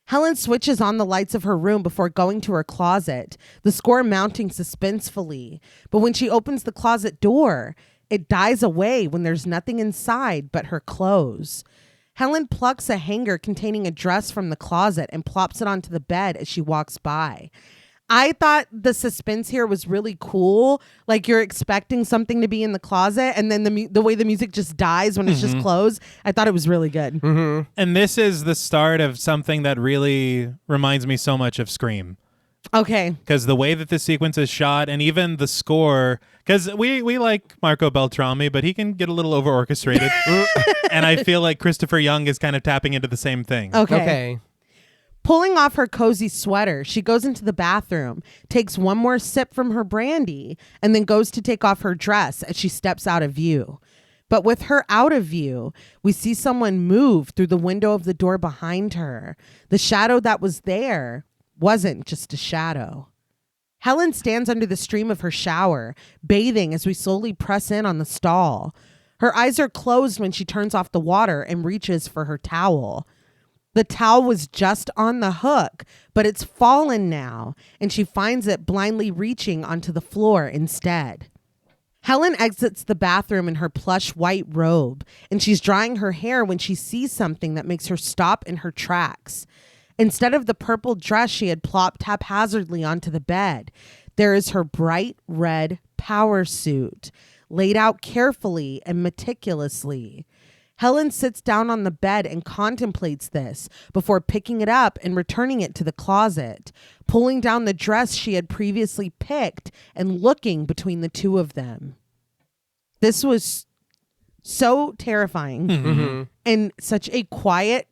Helen switches on the lights of her room before going to her closet, the score mounting suspensefully. But when she opens the closet door, it dies away when there's nothing inside but her clothes. Helen plucks a hanger containing a dress from the closet and plops it onto the bed as she walks by. I thought the suspense here was really cool. Like you're expecting something to be in the closet and then the way the music just dies when it's just closed. I thought it was really good. And this is the start of something that really reminds me so much of Scream. Okay. Because the way that this sequence is shot and even the score, because we like Marco Beltrami, but he can get a little over-orchestrated. And I feel like Christopher Young is kind of tapping into the same thing. Okay. Pulling off her cozy sweater, she goes into the bathroom, takes one more sip from her brandy, and then goes to take off her dress as she steps out of view. But with her out of view, we see someone move through the window of the door behind her. The shadow that was there wasn't just a shadow. Helen stands under the stream of her shower, bathing as we slowly press in on the stall. Her eyes are closed when she turns off the water and reaches for her towel. The towel was just on the hook, but it's fallen now, and she finds it blindly reaching onto the floor instead. Helen exits the bathroom in her plush white robe, and she's drying her hair when she sees something that makes her stop in her tracks. Instead of the purple dress she had plopped haphazardly onto the bed, there is her bright red power suit, laid out carefully and meticulously. Helen sits down on the bed and contemplates this before picking it up and returning it to the closet, pulling down the dress she had previously picked and looking between the two of them. This was so terrifying in such a quiet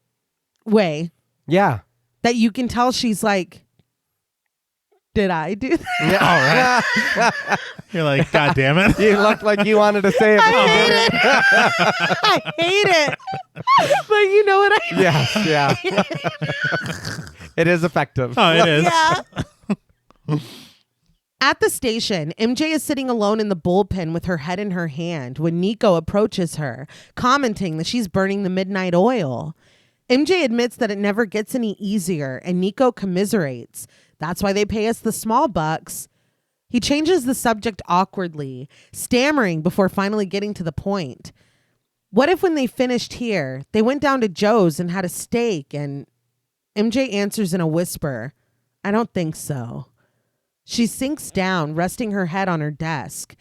way. Yeah. That you can tell she's like, did I do that? Yeah, all right. You're like, God damn it. You looked like you wanted to say it. But I hate it. I hate it. But you know what I mean? Yes, yeah. It is effective. Oh, it is. Yeah. At the station, MJ is sitting alone in the bullpen with her head in her hand when Nico approaches her, commenting that she's burning the midnight oil. MJ admits that it never gets any easier, and Nico commiserates. That's why they pay us the small bucks. He changes the subject awkwardly, stammering before finally getting to the point. What if when they finished here, they went down to Joe's and had a steak? And MJ answers in a whisper, I don't think so. She sinks down, resting her head on her desk.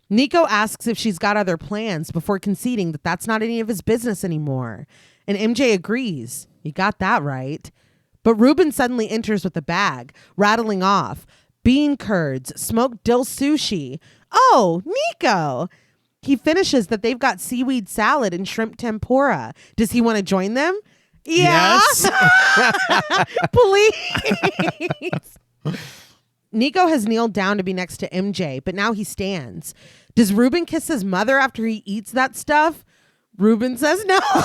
Nico asks if she's got other plans before conceding that that's not any of his business anymore. And MJ agrees. You got that right. But Ruben suddenly enters with a bag, rattling off bean curds, smoked dill sushi, Oh, Nico. He finishes that they've got seaweed salad and shrimp tempura. Does he want to join them? Yeah. Yes. Please. Nico has kneeled down to be next to MJ, but now he stands. Does Ruben kiss his mother after he eats that stuff? Ruben says no. But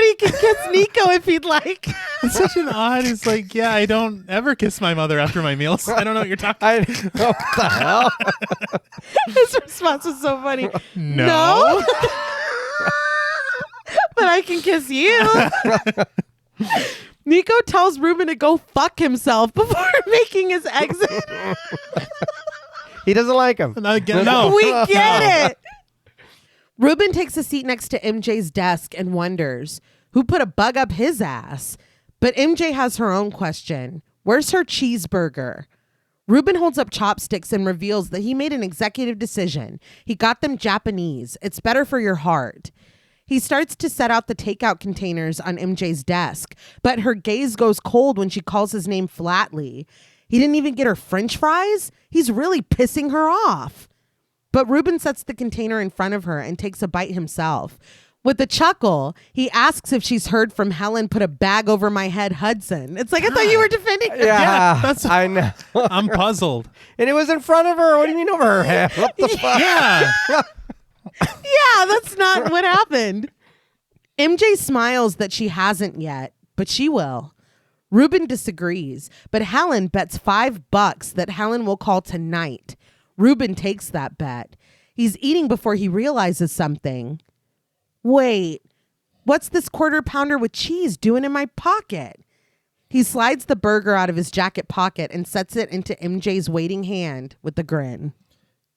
he can kiss Nico if he'd like. It's such an odd. It's like, yeah, I don't ever kiss my mother after my meals. I don't know what you're talking about. What the hell? His response was so funny. No. But I can kiss you. Nico tells Ruben to go fuck himself before making his exit. He doesn't like him. No. We get it. Ruben takes a seat next to MJ's desk and wonders who put a bug up his ass. But MJ has her own question. Where's her cheeseburger? Ruben holds up chopsticks and reveals that he made an executive decision. He got them Japanese. It's better for your heart. He starts to set out the takeout containers on MJ's desk, but her gaze goes cold when she calls his name flatly. He didn't even get her French fries? He's really pissing her off. But Ruben sets the container in front of her and takes a bite himself. With a chuckle, he asks if she's heard from Helen put a bag over my head Hudson. It's like, I thought you were defending her. Yeah, I know. I'm puzzled. And it was in front of her. What do you mean over her head? What the fuck? Yeah. Yeah, that's not what happened. MJ smiles that she hasn't yet, but she will. Ruben disagrees, but Helen bets $5 that Helen will call tonight. Ruben takes that bet. He's eating before he realizes something. Wait, what's this quarter pounder with cheese doing in my pocket? He slides the burger out of his jacket pocket and sets it into MJ's waiting hand with a grin.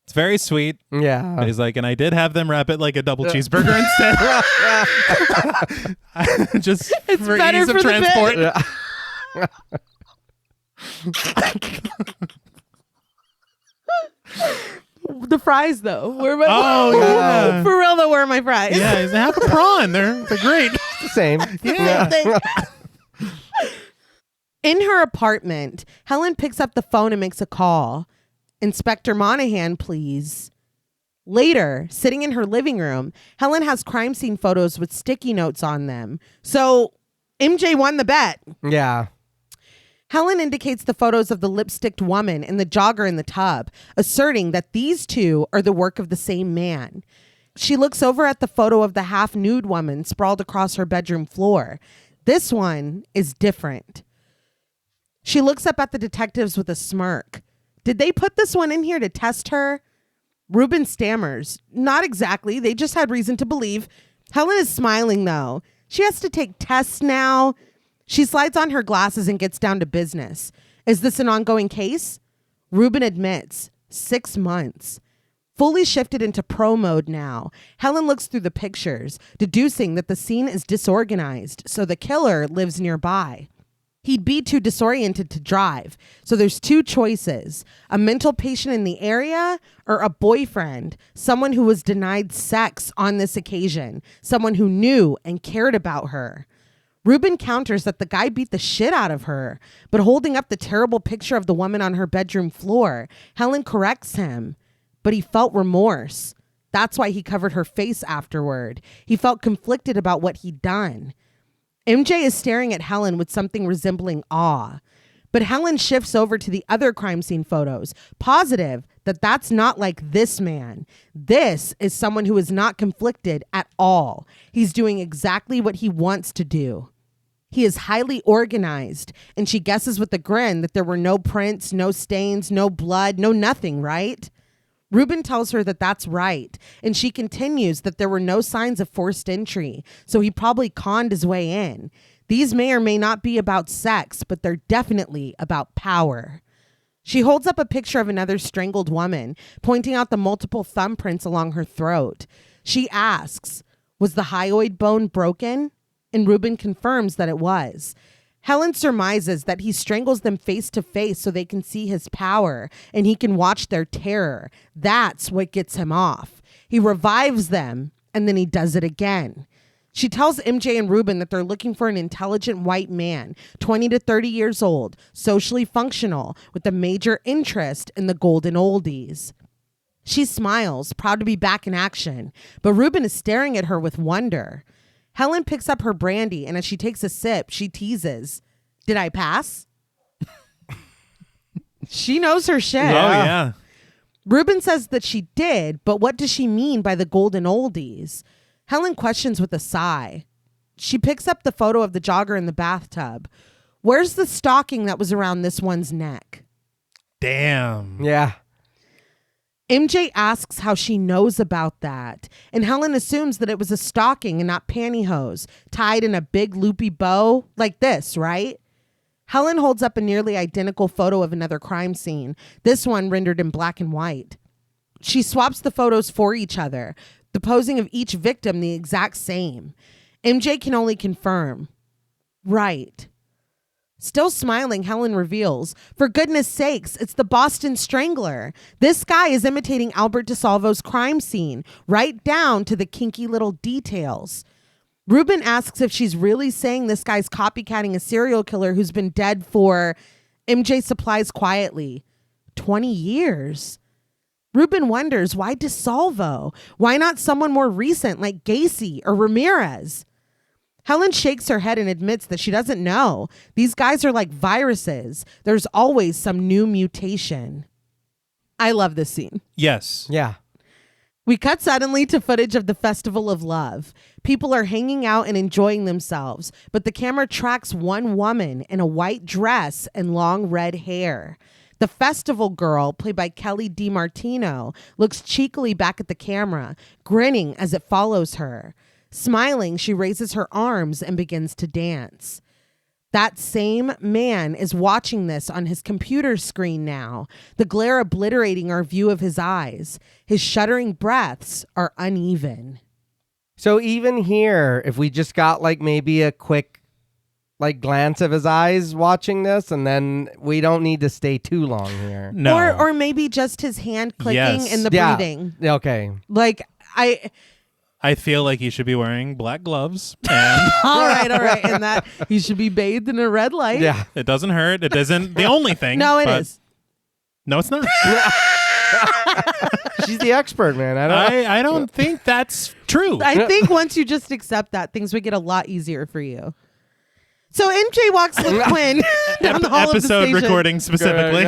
It's very sweet. Yeah. But he's like, and I did have them wrap it like a double cheeseburger instead. Just It's for better ease of for the transport. The fries, though. Where am I? Oh, yeah. For real, though, where are my fries? Yeah, he's half a prawn. They're great. It's the same. Yeah. In her apartment, Helen picks up the phone and makes a call. Inspector Monahan, please. Later, sitting in her living room, Helen has crime scene photos with sticky notes on them. So MJ won the bet. Yeah. Helen indicates the photos of the lipsticked woman and the jogger in the tub, asserting that these two are the work of the same man. She looks over at the photo of the half-nude woman sprawled across her bedroom floor. This one is different. She looks up at the detectives with a smirk. Did they put this one in here to test her? Ruben stammers. Not exactly. They just had reason to believe. Helen is smiling, though. She has to take tests now. She slides on her glasses and gets down to business. Is this an ongoing case? Ruben admits 6 months. Fully shifted into pro mode now, Helen looks through the pictures, deducing that the scene is disorganized, so the killer lives nearby. He'd be too disoriented to drive, so there's 2 choices: a mental patient in the area or a boyfriend, someone who was denied sex on this occasion, someone who knew and cared about her. Ruben counters that the guy beat the shit out of her, but holding up the terrible picture of the woman on her bedroom floor, Helen corrects him. But he felt remorse. That's why he covered her face afterward. He felt conflicted about what he'd done. MJ is staring at Helen with something resembling awe. But Helen shifts over to the other crime scene photos, positive that that's not like this man. This is someone who is not conflicted at all. He's doing exactly what he wants to do. He is highly organized, and she guesses with a grin that there were no prints, no stains, no blood, no nothing, right? Ruben tells her that that's right, and she continues that there were no signs of forced entry, so he probably conned his way in. These may or may not be about sex, but they're definitely about power. She holds up a picture of another strangled woman, pointing out the multiple thumbprints along her throat. She asks, was the hyoid bone broken? And Ruben confirms that it was. Helen surmises that he strangles them face to face so they can see his power and he can watch their terror. That's what gets him off. He revives them and then he does it again. She tells MJ and Ruben that they're looking for an intelligent white man, 20 to 30 years old, socially functional, with a major interest in the golden oldies. She smiles, proud to be back in action, but Ruben is staring at her with wonder. Helen picks up her brandy, and as she takes a sip, she teases, "Did I pass?" She knows her shit. Oh, yeah. Ruben says that she did, but what does she mean by the golden oldies? Helen questions with a sigh. She picks up the photo of the jogger in the bathtub. Where's the stocking that was around this one's neck? Damn. Yeah. MJ asks how she knows about that, and Helen assumes that it was a stocking and not pantyhose, tied in a big loopy bow like this, right? Helen holds up a nearly identical photo of another crime scene, this one rendered in black and white. She swaps the photos for each other, the posing of each victim the exact same. MJ can only confirm. Right. Still smiling, Helen reveals, for goodness sakes, it's the Boston Strangler. This guy is imitating Albert DeSalvo's crime scene, right down to the kinky little details. Ruben asks if she's really saying this guy's copycatting a serial killer who's been dead for, MJ supplies quietly, 20 years. Ruben wonders, why DeSalvo? Why not someone more recent like Gacy or Ramirez? Helen shakes her head and admits that she doesn't know. These guys are like viruses. There's always some new mutation. I love this scene. Yes. Yeah. We cut suddenly to footage of the Festival of Love. People are hanging out and enjoying themselves, but the camera tracks one woman in a white dress and long red hair. The festival girl, played by Kelly DiMartino, looks cheekily back at the camera, grinning as it follows her. Smiling, she raises her arms and begins to dance. That same man is watching this on his computer screen now, the glare obliterating our view of his eyes. His shuddering breaths are uneven. So even here, if we just got like maybe a quick like glance of his eyes watching this, and then we don't need to stay too long here. No. Or maybe just his hand clicking Yes. and the Yeah. breathing. Okay. Like, I feel like he should be wearing black gloves. And all right. And that he should be bathed in a red light. Yeah. it doesn't hurt. It isn't the only thing. No, it but- is. No, it's not. She's the expert, man. I don't think that's true. I think once you just accept that, things would get a lot easier for you. So MJ walks with Quinn down the hall of the Episode station. recording specifically.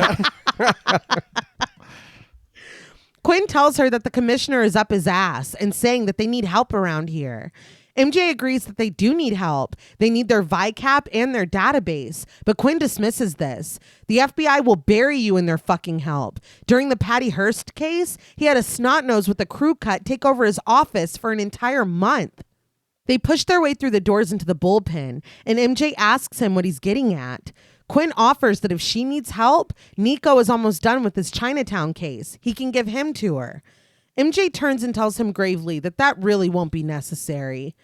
Quinn tells her that the commissioner is up his ass and saying that they need help around here. MJ agrees that they do need help. They need their VICAP and their database. But Quinn dismisses this. The FBI will bury you in their fucking help. During the Patty Hearst case, he had a snot nose with a crew cut take over his office for an entire month. They push their way through the doors into the bullpen, and MJ asks him what he's getting at. Quinn offers that if she needs help, Nico is almost done with his Chinatown case. He can give him to her. MJ turns and tells him gravely that that really won't be necessary.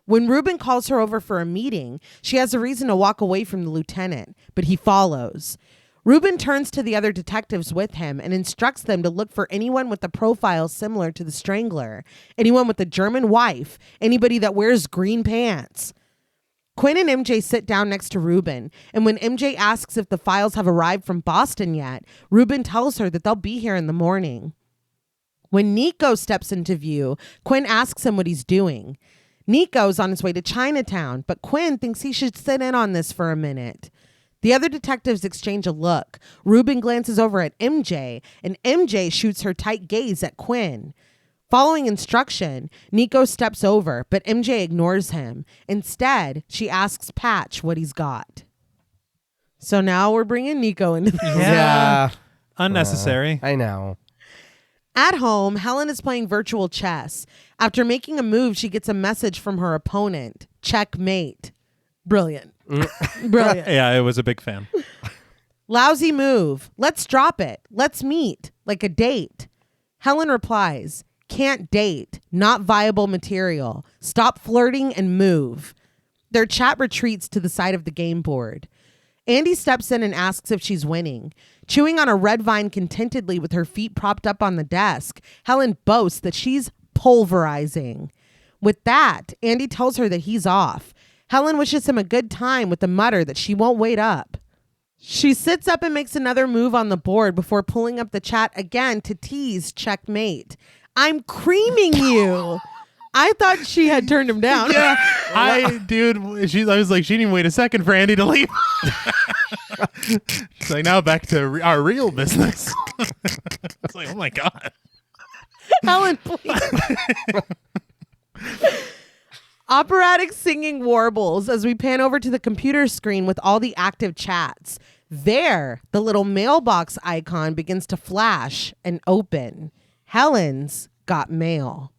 When Ruben calls her over for a meeting, she has a reason to walk away from the lieutenant, but he follows. Ruben turns to the other detectives with him and instructs them to look for anyone with a profile similar to the Strangler, anyone with a German wife, anybody that wears green pants. Quinn and MJ sit down next to Ruben, and when MJ asks if the files have arrived from Boston yet, Ruben tells her that they'll be here in the morning. When Nico steps into view, Quinn asks him what he's doing. Nico's on his way to Chinatown, but Quinn thinks he should sit in on this for a minute. The other detectives exchange a look. Ruben glances over at MJ, and MJ shoots her tight gaze at Quinn. Following instruction, Nico steps over, but MJ ignores him. Instead, she asks Patch what he's got. So now we're bringing Nico into this. Yeah. Unnecessary. I know. At home, Helen is playing virtual chess. After making a move, she gets a message from her opponent. Checkmate. Brilliant. Brilliant. Yeah, I was a big fan. Lousy move. Let's drop it. Let's meet. Like a date. Helen replies, can't date. Not viable material. Stop flirting and move. Their chat retreats to the side of the game board. Andy steps in and asks if she's winning. Chewing on a red vine contentedly with her feet propped up on the desk, Helen boasts that she's pulverizing. With that, Andy tells her that he's off. Helen wishes him a good time with the mutter that she won't wait up. She sits up and makes another move on the board before pulling up the chat again to tease checkmate. I'm creaming you. I thought she had turned him down. Yeah, I was like, she didn't even wait a second for Andy to leave. She's like, now back to our real business. It's like, oh my God. Helen, please. Operatic singing warbles as we pan over to the computer screen with all the active chats. There, the little mailbox icon begins to flash and open. Helen's got mail.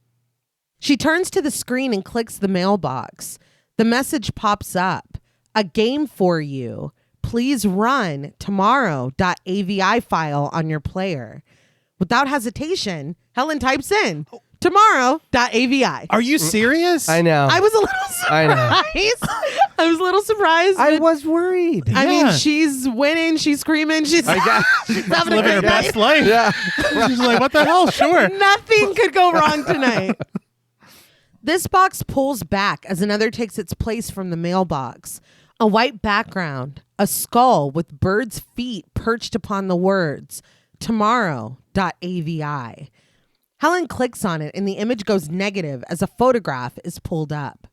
She turns to the screen and clicks the mailbox. The message pops up. A game for you. Please run tomorrow.avi file on your player. Without hesitation, Helen types in tomorrow.avi. Are you serious? I know. I was a little surprised. I was a little surprised. I was worried. I mean, Yeah. she's winning. She's screaming. She's having a Living great her night. best life. Yeah. She's like, what the hell? Sure. Nothing could go wrong tonight. This box pulls back as another takes its place from the mailbox. A white background, a skull with bird's feet perched upon the words, tomorrow.avi. Helen clicks on it and the image goes negative as a photograph is pulled up.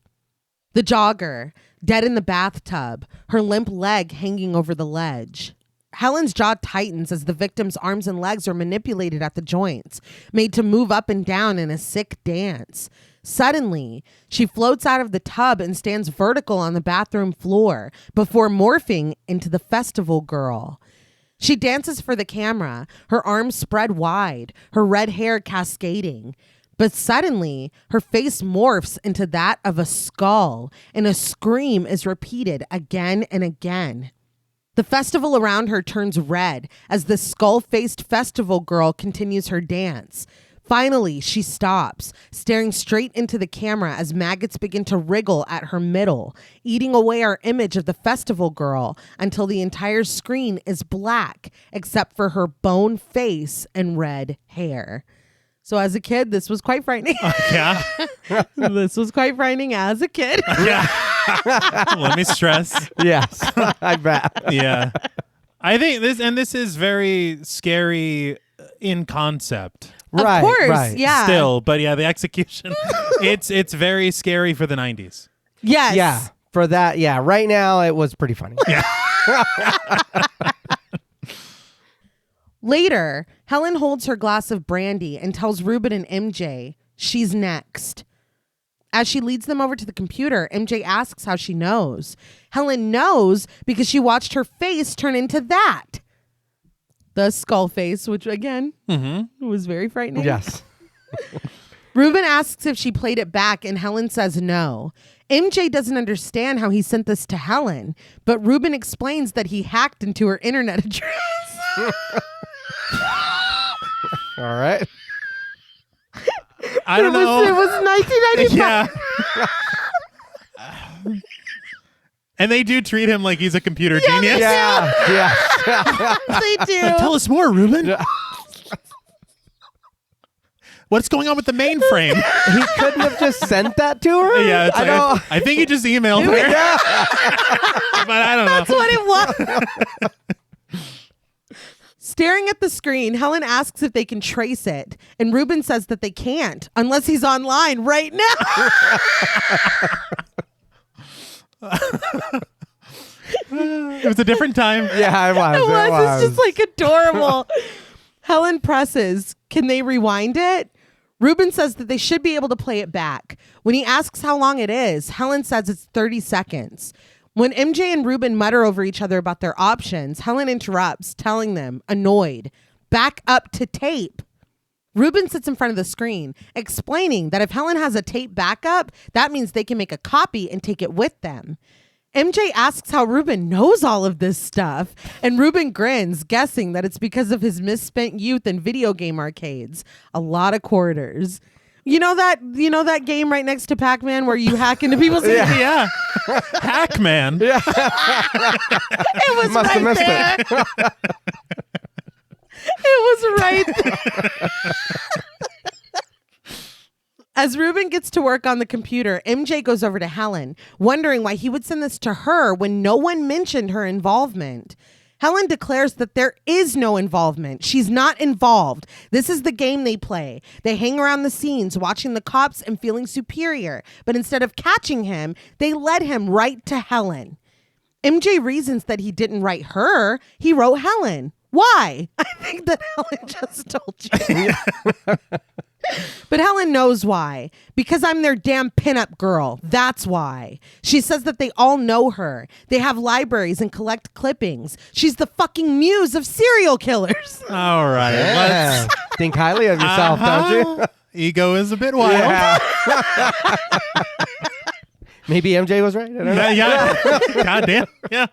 The jogger, dead in the bathtub, her limp leg hanging over the ledge. Helen's jaw tightens as the victim's arms and legs are manipulated at the joints, made to move up and down in a sick dance. Suddenly, she floats out of the tub and stands vertical on the bathroom floor before morphing into the festival girl. She dances for the camera, her arms spread wide, her red hair cascading. But suddenly, her face morphs into that of a skull, and a scream is repeated again and again. The festival around her turns red as the skull-faced festival girl continues her dance. Finally, she stops, staring straight into the camera as maggots begin to wriggle at her middle, eating away our image of the festival girl until the entire screen is black, except for her bone face and red hair. So as a kid, this was quite frightening. Yeah. This was quite frightening as a kid. Yeah. Let me stress. Yes. I bet. Yeah. I think this is very scary in concept. Right, of course, right. yeah. Still, but yeah, the execution, it's very scary for the 90s. Yes. Yeah. For that, yeah. Right now, it was pretty funny. Yeah. Later, Helen holds her glass of brandy and tells Ruben and MJ she's next. As she leads them over to the computer, MJ asks how she knows. Helen knows because she watched her face turn into that. The skull face, which again was very frightening. Yes. Ruben asks if she played it back and Helen says no. MJ doesn't understand how he sent this to Helen, but Ruben explains that he hacked into her internet address. All right. I don't know. It was 1995. Yeah. And they do treat him like he's a computer genius. Yeah. Yeah. They do. Tell us more, Ruben. Yeah. What's going on with the mainframe? He couldn't have just sent that to her? Yeah, it's I like, know. I think he just emailed her. Yeah. But I don't That's know. what it was. Staring at the screen, Helen asks if they can trace it, and Ruben says that they can't unless he's online right now. It was a different time. Yeah, it was. It was. It's just like adorable. Helen presses, can they rewind it? Ruben says that they should be able to play it back. When he asks how long it is, Helen says it's 30 seconds. When MJ and Ruben mutter over each other about their options, Helen interrupts, telling them, annoyed, back up to tape. Ruben sits in front of the screen, explaining that if Helen has a tape backup, that means they can make a copy and take it with them. MJ asks how Ruben knows all of this stuff, and Ruben grins, guessing that it's because of his misspent youth in video game arcades. A lot of quarters. You know that game right next to Pac-Man where you hack into people's Yeah. Hackman. Yeah. It was Must have right missed there. it. It was right there. As Ruben gets to work on the computer, MJ goes over to Helen, wondering why he would send this to her when no one mentioned her involvement. Helen declares that there is no involvement. She's not involved. This is the game they play. They hang around the scenes, watching the cops and feeling superior. But instead of catching him, they led him right to Helen. MJ reasons that he didn't write her. He wrote Helen. Why? I think that Helen just told you. But Helen knows why. Because I'm their damn pinup girl. That's why. She says that they all know her. They have libraries and collect clippings. She's the fucking muse of serial killers. All right. Yeah. Think highly of yourself, don't you? Ego is a bit wild. Yeah. Maybe MJ was right. I don't know. Yeah. God damn. Yeah.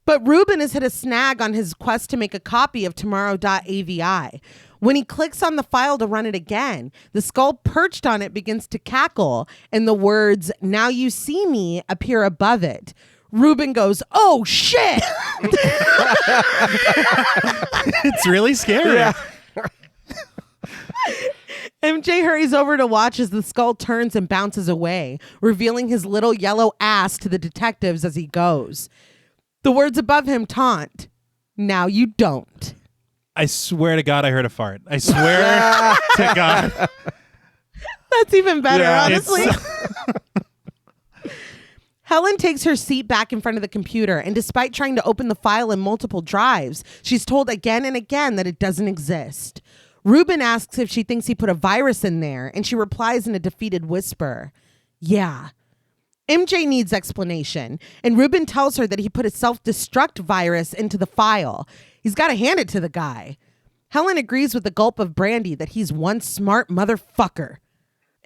But Ruben has hit a snag on his quest to make a copy of tomorrow.avi. When he clicks on the file to run it again, the skull perched on it begins to cackle, and the words, "Now you see me," appear above it. Ruben goes, "Oh, shit!" It's really scary. Yeah. MJ hurries over to watch as the skull turns and bounces away, revealing his little yellow ass to the detectives as he goes. The words above him taunt, "Now you don't." I swear to God, I heard a fart. I swear to God. That's even better, Yeah, honestly. Helen takes her seat back in front of the computer, and despite trying to open the file in multiple drives, she's told again and again that it doesn't exist. Ruben asks if she thinks he put a virus in there, and she replies in a defeated whisper, "Yeah." MJ needs explanation, and Ruben tells her that he put a self-destruct virus into the file. He's got to hand it to the guy. Helen agrees with a gulp of brandy that he's one smart motherfucker.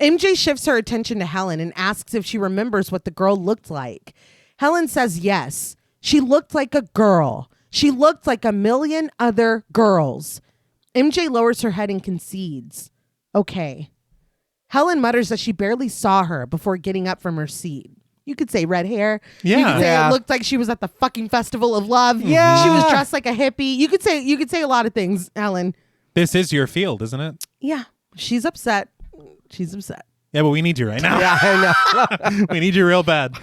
MJ shifts her attention to Helen and asks if she remembers what the girl looked like. Helen says yes. She looked like a girl. She looked like a million other girls. MJ lowers her head and concedes. Okay. Helen mutters that she barely saw her before getting up from her seat. You could say red hair. Yeah. You could say Yeah. it looked like she was at the fucking Festival of Love. Yeah. She was dressed like a hippie. You could say a lot of things, Helen. This is your field, isn't it? Yeah. She's upset. She's upset. Yeah, but we need you right now. Yeah, I know. We need you real bad.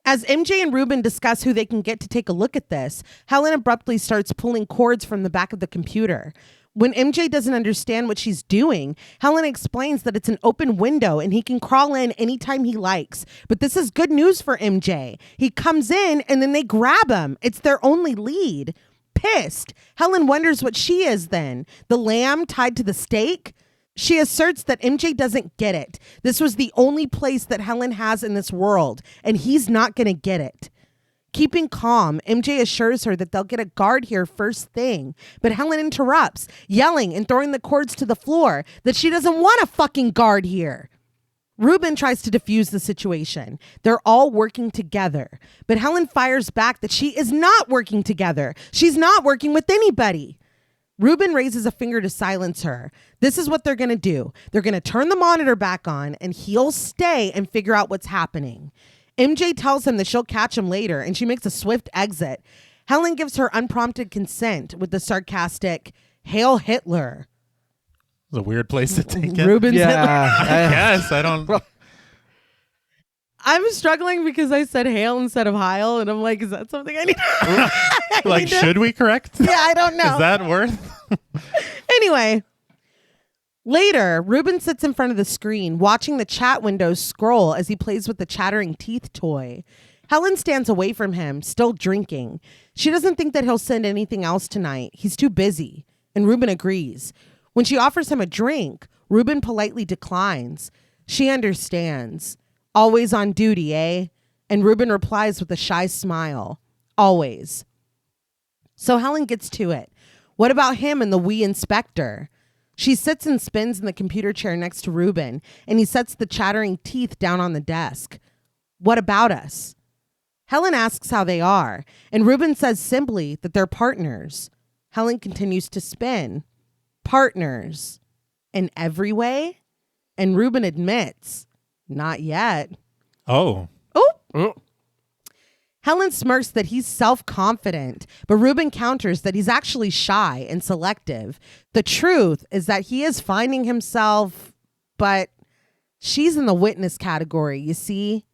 As MJ and Ruben discuss who they can get to take a look at this, Helen abruptly starts pulling cords from the back of the computer. When MJ doesn't understand what she's doing, Helen explains that it's an open window and he can crawl in anytime he likes. But this is good news for MJ. He comes in and then they grab him. It's their only lead. Pissed, Helen wonders what she is then. The lamb tied to the stake? She asserts that MJ doesn't get it. This was the only place that Helen has in this world, and he's not going to get it. Keeping calm, MJ assures her that they'll get a guard here first thing. But Helen interrupts, yelling and throwing the cords to the floor that she doesn't want a fucking guard here. Ruben tries to defuse the situation. They're all working together. But Helen fires back that she is not working together. She's not working with anybody. Ruben raises a finger to silence her. This is what they're going to do. They're going to turn the monitor back on and he'll stay and figure out what's happening. MJ tells him that she'll catch him later and she makes a swift exit. Helen gives her unprompted consent with the sarcastic, "Hail Hitler." It's a weird place to take it. Ruben's Hitler. I guess. I don't. I'm struggling because I said hail instead of Heil, and I'm like, is that something I need to... Like, should we correct? Yeah, I don't know. Is that worth? Anyway, later, Ruben sits in front of the screen, watching the chat windows scroll as he plays with the chattering teeth toy. Helen stands away from him, still drinking. She doesn't think that he'll send anything else tonight. He's too busy. And Ruben agrees. When she offers him a drink, Ruben politely declines. She understands. Always on duty, eh? And Ruben replies with a shy smile. Always. So Helen gets to it. What about him and the wee inspector? She sits and spins in the computer chair next to Ruben, and he sets the chattering teeth down on the desk. What about us? Helen asks how they are, and Ruben says simply that they're partners. Helen continues to spin. Partners. In every way? And Ruben admits, not yet. Oh. Oh. Helen smirks that he's self-confident, but Ruben counters that he's actually shy and selective. The truth is that he is finding himself, but she's in the witness category, you see?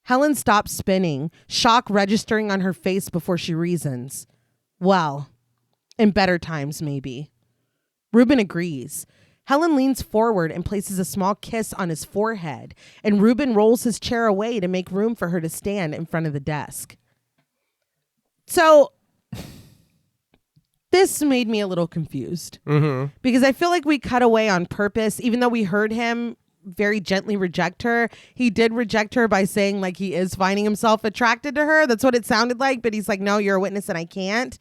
Helen stops spinning, shock registering on her face before she reasons. Well, in better times, maybe. Ruben agrees. Helen leans forward and places a small kiss on his forehead, and Ruben rolls his chair away to make room for her to stand in front of the desk. So, this made me a little confused. Because I feel like we cut away on purpose, even though we heard him very gently reject her. He did reject her by saying like he is finding himself attracted to her. That's what it sounded like, but he's like, no, you're a witness and I can't.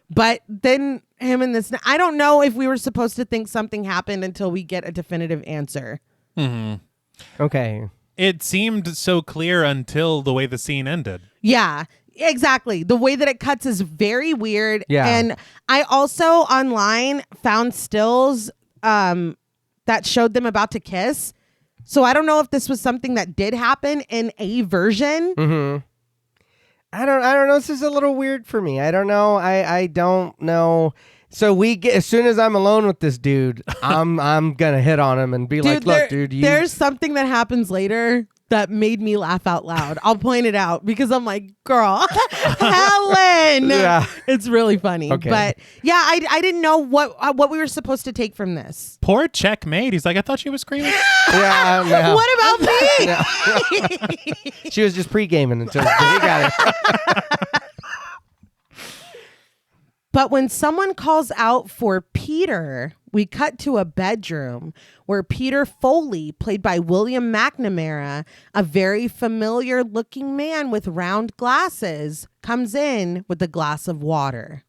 But then him and this, I don't know if we were supposed to think something happened until we get a definitive answer. Okay. It seemed so clear until the way the scene ended. Yeah, exactly. The way that it cuts is very weird. Yeah. And I also online found stills that showed them about to kiss. So I don't know if this was something that did happen in a version. I don't know. This is a little weird for me. I don't know. I don't know. So as soon as I'm alone with this dude, I'm gonna hit on him and be like, look, dude, there's something that happens later that made me laugh out loud. I'll point it out because I'm like, girl, Helen. Yeah. It's really funny. Okay. But yeah, I didn't know what we were supposed to take from this. Poor checkmate. He's like, I thought she was screaming. Yeah. No. What about me? She was just pre-gaming until he got it. But when someone calls out for Peter, we cut to a bedroom where Peter Foley, played by William McNamara, a very familiar looking man with round glasses, comes in with a glass of water.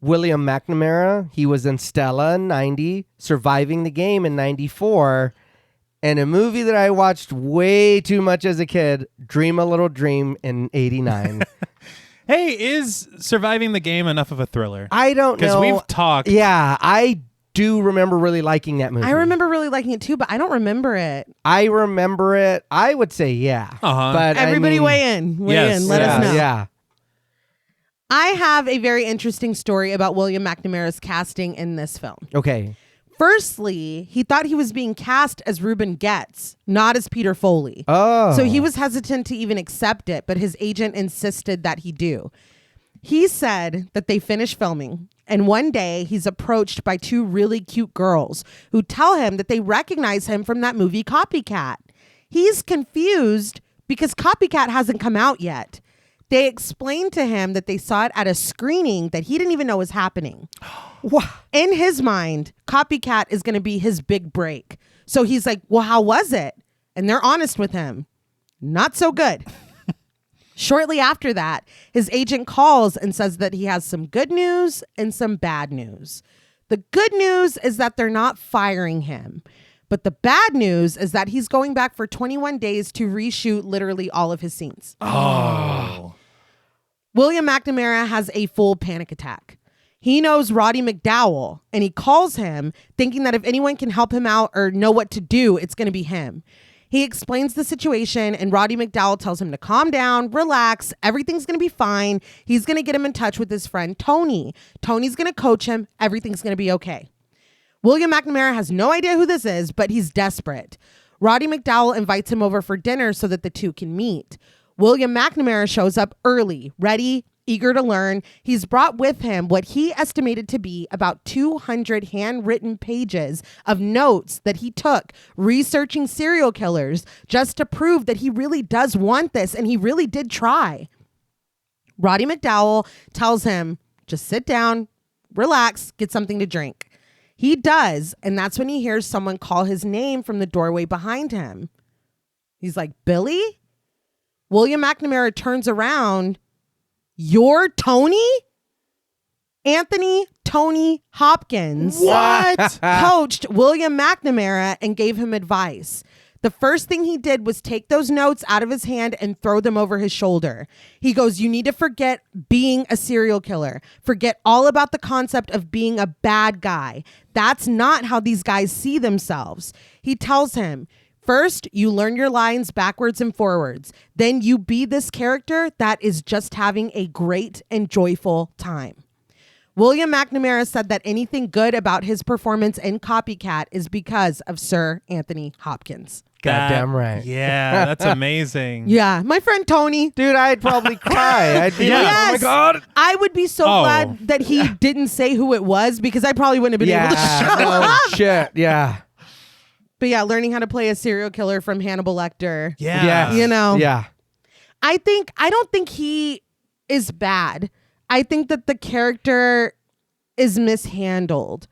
William McNamara, he was in Stella in 90, Surviving the Game in 94, and a movie that I watched way too much as a kid, Dream a Little Dream in 89. Hey, is Surviving the Game enough of a thriller? I don't know. Because we've talked. Yeah, I do remember really liking that movie. I remember really liking it too, but I don't remember it. I remember it. I would say yeah. But everybody weigh in. Let us know. Yeah. I have a very interesting story about William McNamara's casting in this film. Okay. Firstly, he thought he was being cast as Ruben Getz, not as Peter Foley. Oh. So he was hesitant to even accept it, but his agent insisted that he do. He said that they finished filming, and one day he's approached by two really cute girls who tell him that they recognize him from that movie Copycat. He's confused because Copycat hasn't come out yet. They explained to him that they saw it at a screening that he didn't even know was happening. In his mind, Copycat is going to be his big break. So he's like, well, how was it? And they're honest with him. Not so good. Shortly after that, his agent calls and says that he has some good news and some bad news. The good news is that they're not firing him. But the bad news is that he's going back for 21 days to reshoot literally all of his scenes. Oh. William McNamara has a full panic attack. He knows Roddy McDowell, and he calls him thinking that if anyone can help him out or know what to do, it's going to be him. He explains the situation, and Roddy McDowell tells him to calm down, relax, everything's going to be fine. He's going to get him in touch with his friend Tony. Tony's going to coach him. Everything's going to be okay. William McNamara has no idea who this is, but he's desperate. Roddy McDowell invites him over for dinner so that the two can meet. William McNamara shows up early, ready, eager to learn. He's brought with him what he estimated to be about 200 handwritten pages of notes that he took researching serial killers just to prove that he really does want this, and he really did try. Roddy McDowell tells him, just sit down, relax, get something to drink. He does, and that's when he hears someone call his name from the doorway behind him. He's like, Billy? William McNamara turns around. You're Tony? Anthony Tony Hopkins. What? Coached William McNamara and gave him advice. The first thing he did was take those notes out of his hand and throw them over his shoulder. He goes, you need to forget being a serial killer. Forget all about the concept of being a bad guy. That's not how these guys see themselves. He tells him, First, you learn your lines backwards and forwards. Then you be this character that is just having a great and joyful time. William McNamara said that anything good about his performance in Copycat is because of Sir Anthony Hopkins. Goddamn right. Yeah, that's amazing. Yeah, my friend Tony. Dude, I'd probably cry. I'd be like, Yes. oh my God. I would be so glad that he didn't say who it was because I probably wouldn't have been able to show no up. shit. Yeah. But yeah, learning how to play a serial killer from Hannibal Lecter. Yeah. Yes. You know. Yeah. I don't think he is bad. I think that the character is mishandled.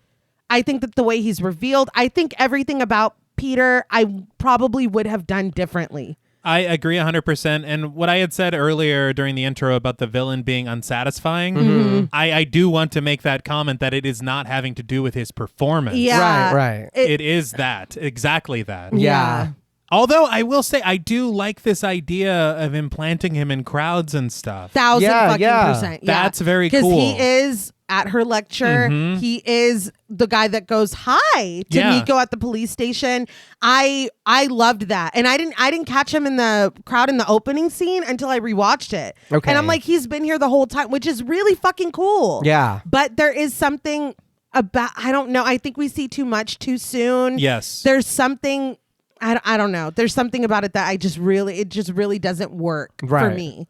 I think that the way he's revealed, I think everything about Peter, I probably would have done differently. I agree 100%. And what I had said earlier during the intro about the villain being unsatisfying, I do want to make that comment that it is not having to do with his performance. Yeah. Right. It is that. Exactly that. Yeah. Although I will say I do like this idea of implanting him in crowds and stuff. 1,000% Yeah. Yeah. That's very Because cool. he is at her lecture. He is the guy that goes hi to Nico at the police station. I loved that. And I didn't catch him in the crowd in the opening scene until I rewatched it. Okay. And I'm like, he's been here the whole time, which is really fucking cool. Yeah. But there is something about, I don't know. I think we see too much too soon. Yes. There's something, I don't know. There's something about it that it just really doesn't work for Right. me.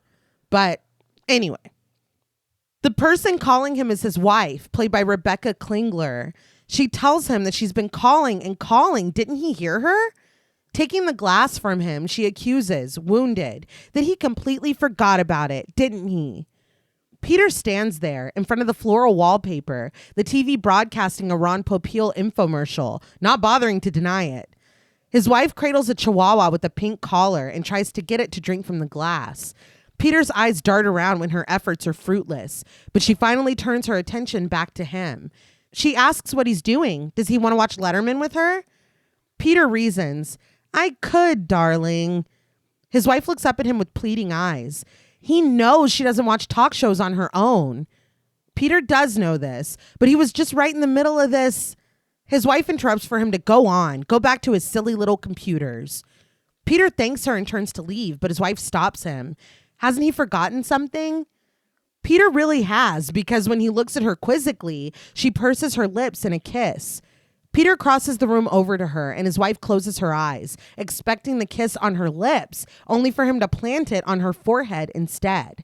But anyway. The person calling him is his wife, played by Rebecca Klingler. She tells him that she's been calling and calling. Didn't he hear her? Taking the glass from him, she accuses, wounded, that he completely forgot about it, didn't he? Peter stands there in front of the floral wallpaper, the TV broadcasting a Ron Popeil infomercial, not bothering to deny it. His wife cradles a chihuahua with a pink collar and tries to get it to drink from the glass. Peter's eyes dart around when her efforts are fruitless, but she finally turns her attention back to him. She asks what he's doing. Does he want to watch Letterman with her? Peter reasons, I could, darling. His wife looks up at him with pleading eyes. He knows she doesn't watch talk shows on her own. Peter does know this, but he was just right in the middle of this. His wife interrupts for him to go back to his silly little computers. Peter thanks her and turns to leave, but his wife stops him. Hasn't he forgotten something? Peter really has, because when he looks at her quizzically, she purses her lips in a kiss. Peter crosses the room over to her, and his wife closes her eyes, expecting the kiss on her lips, only for him to plant it on her forehead instead.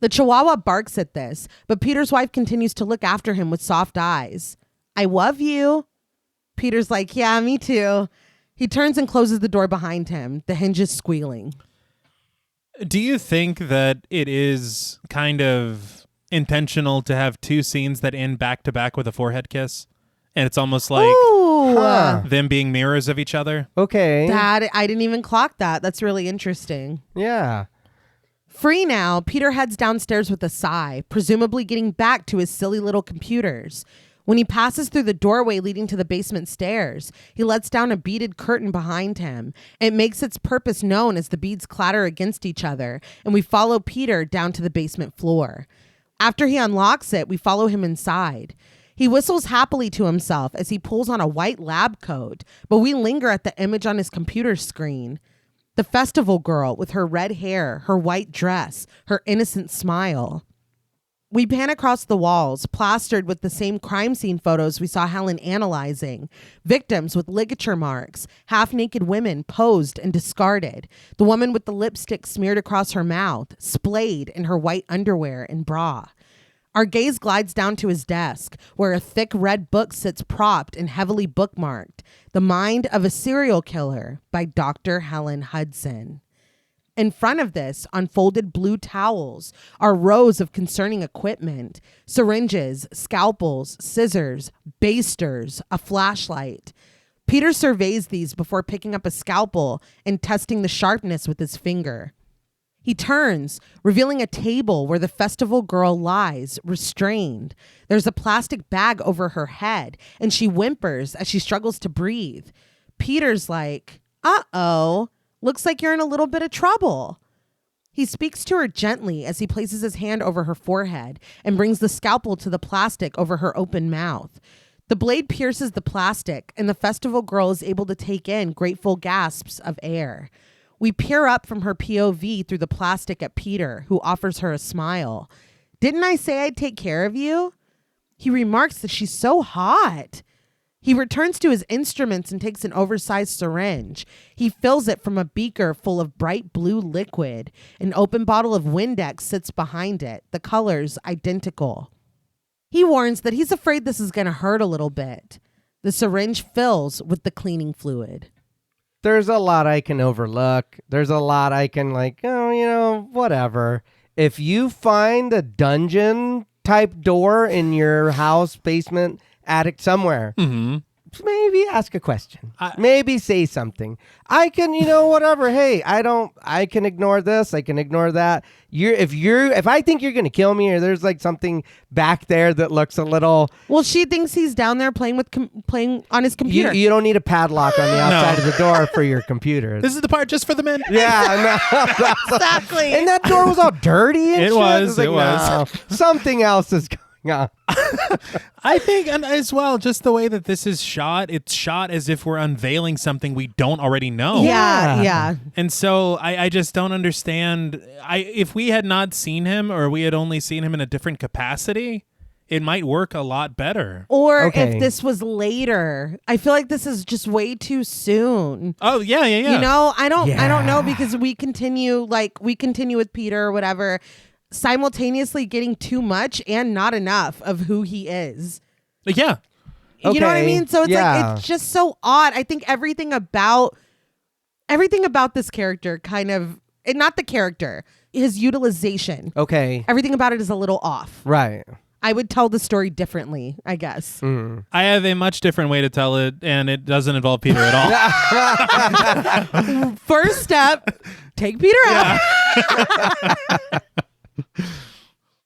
The chihuahua barks at this, but Peter's wife continues to look after him with soft eyes. I love you. Peter's like, yeah, me too. He turns and closes the door behind him, the hinges squealing. Do you think that it is kind of intentional to have two scenes that end back to back with a forehead kiss? And it's almost like them being mirrors of each other? Okay. That I didn't even clock that. That's really interesting. Yeah. Free now, Peter heads downstairs with a sigh, presumably getting back to his silly little computers. When he passes through the doorway leading to the basement stairs, he lets down a beaded curtain behind him. It makes its purpose known as the beads clatter against each other, and we follow Peter down to the basement floor. After he unlocks it, we follow him inside. He whistles happily to himself as he pulls on a white lab coat, but we linger at the image on his computer screen. The festival girl with her red hair, her white dress, her innocent smile. We pan across the walls, plastered with the same crime scene photos we saw Helen analyzing. Victims with ligature marks, half-naked women posed and discarded. The woman with the lipstick smeared across her mouth, splayed in her white underwear and bra. Our gaze glides down to his desk, where a thick red book sits propped and heavily bookmarked. The Mind of a Serial Killer by Dr. Helen Hudson. In front of this, on folded blue towels, are rows of concerning equipment, syringes, scalpels, scissors, basters, a flashlight. Peter surveys these before picking up a scalpel and testing the sharpness with his finger. He turns, revealing a table where the festival girl lies, restrained. There's a plastic bag over her head, and she whimpers as she struggles to breathe. Peter's like, uh-oh. Looks like you're in a little bit of trouble. He speaks to her gently as he places his hand over her forehead and brings the scalpel to the plastic over her open mouth. The blade pierces the plastic, and the festival girl is able to take in grateful gasps of air. We peer up from her POV through the plastic at Peter, who offers her a smile. Didn't I say I'd take care of you? He remarks that she's so hot. He returns to his instruments and takes an oversized syringe. He fills it from a beaker full of bright blue liquid. An open bottle of Windex sits behind it, the colors identical. He warns that he's afraid this is going to hurt a little bit. The syringe fills with the cleaning fluid. There's a lot I can overlook. There's a lot I can whatever. If you find a dungeon type door in your house, basement, attic, somewhere, maybe ask a question. Maybe say something. I can, whatever. Hey, I can ignore this. I can ignore that. If I think you're going to kill me, or there's like something back there that looks a little. Well, she thinks he's down there playing on his computer. You don't need a padlock on the outside of the door for your computer. This is the part just for the men. Yeah, no. Exactly. And that door was all dirty and It shit. was. It was. No, something else is going on. I think, and as well, just the way that this is shot, it's shot as if we're unveiling something we don't already know. Yeah. And so I just don't understand. If we had not seen him, or we had only seen him in a different capacity, it might work a lot better. Or Okay. if this was later. I feel like this is just way too soon. Oh, yeah. I don't know, because we continue with Peter or whatever, simultaneously getting too much and not enough of who he is. Yeah. You know what I Okay. mean? So it's Yeah. like, it's just so odd. I think everything about this character kind of, and not the character, his utilization. Okay. Everything about it is a little off. Right. I would tell the story differently, I guess. I have a much different way to tell it, and it doesn't involve Peter at all. First step, take Peter out.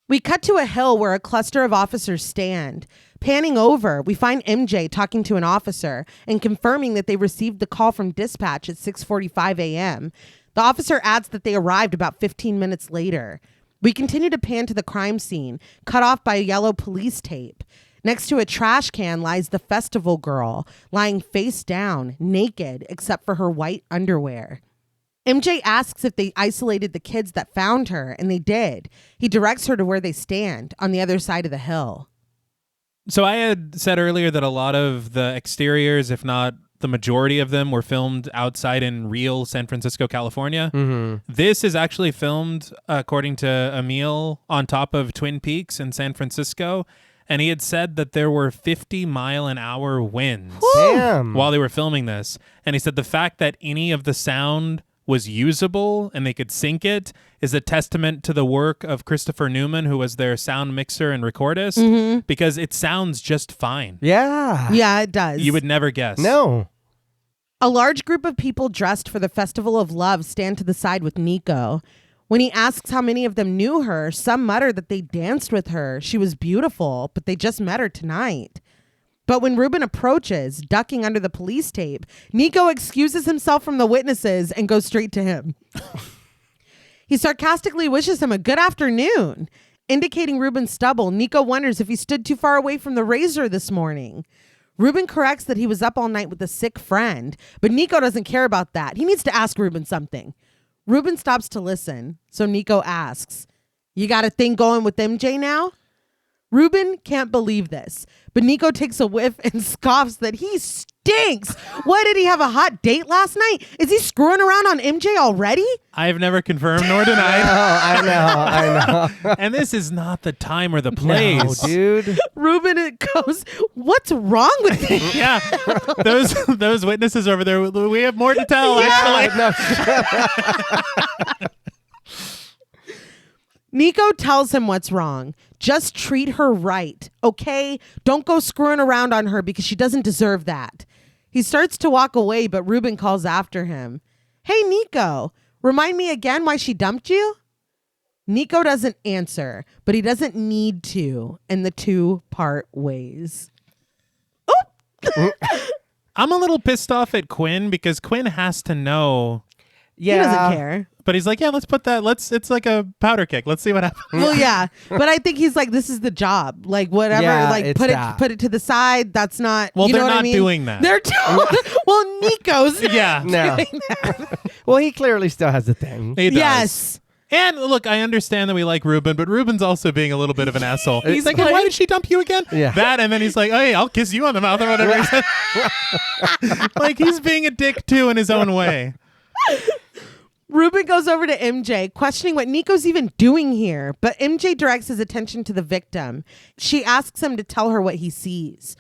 We cut to a hill where a cluster of officers stand. Panning over, we find MJ talking to an officer and confirming that they received the call from dispatch at 6:45 a.m. The officer adds that they arrived about 15 minutes later. We continue to pan to the crime scene, cut off by yellow police tape. Next to a trash can lies the festival girl, lying face down, naked, except for her white underwear. MJ asks if they isolated the kids that found her, and they did. He directs her to where they stand, on the other side of the hill. So I had said earlier that a lot of the exteriors, if not the majority of them, were filmed outside in real San Francisco, California. This is actually filmed, according to Amiel, on top of Twin Peaks in San Francisco. And he had said that there were 50-mile-an-hour winds Damn. while they were filming this. And he said the fact that any of the sound was usable and they could sync it is a testament to the work of Christopher Newman, who was their sound mixer and recordist, because it sounds just fine. Yeah. Yeah, it does. You would never guess. No. A large group of people dressed for the Festival of Love stand to the side with Nico. When he asks how many of them knew her, some mutter that they danced with her. She was beautiful, but they just met her tonight. But when Ruben approaches, ducking under the police tape, Nico excuses himself from the witnesses and goes straight to him. He sarcastically wishes him a good afternoon. Indicating Ruben's stubble, Nico wonders if he stood too far away from the razor this morning. Ruben corrects that he was up all night with a sick friend, but Nico doesn't care about that. He needs to ask Ruben something. Ruben stops to listen, so Nico asks, "You got a thing going with MJ now?" Ruben can't believe this, but Nico takes a whiff and scoffs that he stinks. What, did he have a hot date last night? Is he screwing around on MJ already? I've never confirmed nor denied. I know. And this is not the time or the place. No, dude. Ruben goes, "What's wrong with me?" Yeah, those witnesses over there, we have more to tell, actually. No. Nico tells him what's wrong. Just treat her right, okay? Don't go screwing around on her because she doesn't deserve that. He starts to walk away, but Ruben calls after him. "Hey, Nico, remind me again why she dumped you?" Nico doesn't answer, but he doesn't need to, and the two part ways. I'm a little pissed off at Quinn because Quinn has to know Yeah. He doesn't care. But he's like, yeah, let's put that. It's like a powder keg. Let's see what happens. Well, yeah, but I think he's like, this is the job. Like whatever, Yeah, like it's put that. it to the side. That's not. Well, you know they're what not I mean? doing that. They're doing. Well, Nico's. Yeah. No. Well, he clearly still has a thing. He does. Yes. And look, I understand that we like Ruben, but Ruben's also being a little bit of an asshole. He's like, hey, why did she dump you again? Yeah. That, and then he's like, hey, I'll kiss you on the mouth or whatever he said. Like, he's being a dick too in his own way. Ruben goes over to MJ, questioning what Nico's even doing here, but MJ directs his attention to the victim. She asks him to tell her what he sees.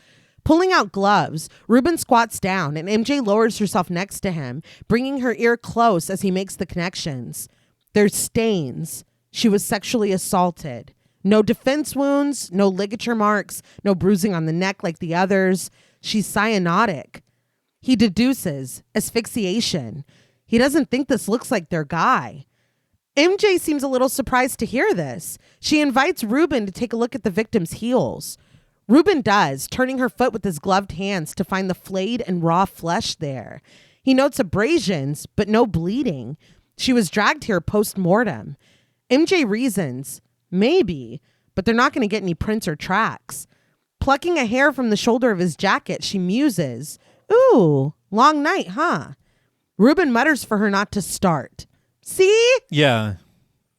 Pulling out gloves, Ruben squats down and MJ lowers herself next to him, bringing her ear close as he makes the connections. There's stains. She was sexually assaulted. No defense wounds, no ligature marks, no bruising on the neck like the others. She's cyanotic. He deduces asphyxiation. He doesn't think this looks like their guy. MJ seems a little surprised to hear this. She invites Ruben to take a look at the victim's heels. Ruben does, turning her foot with his gloved hands to find the flayed and raw flesh there. He notes abrasions, but no bleeding. She was dragged here post-mortem. MJ reasons, maybe, but they're not going to get any prints or tracks. Plucking a hair from the shoulder of his jacket, she muses, ooh, long night, huh? Ruben mutters for her not to start. See? Yeah.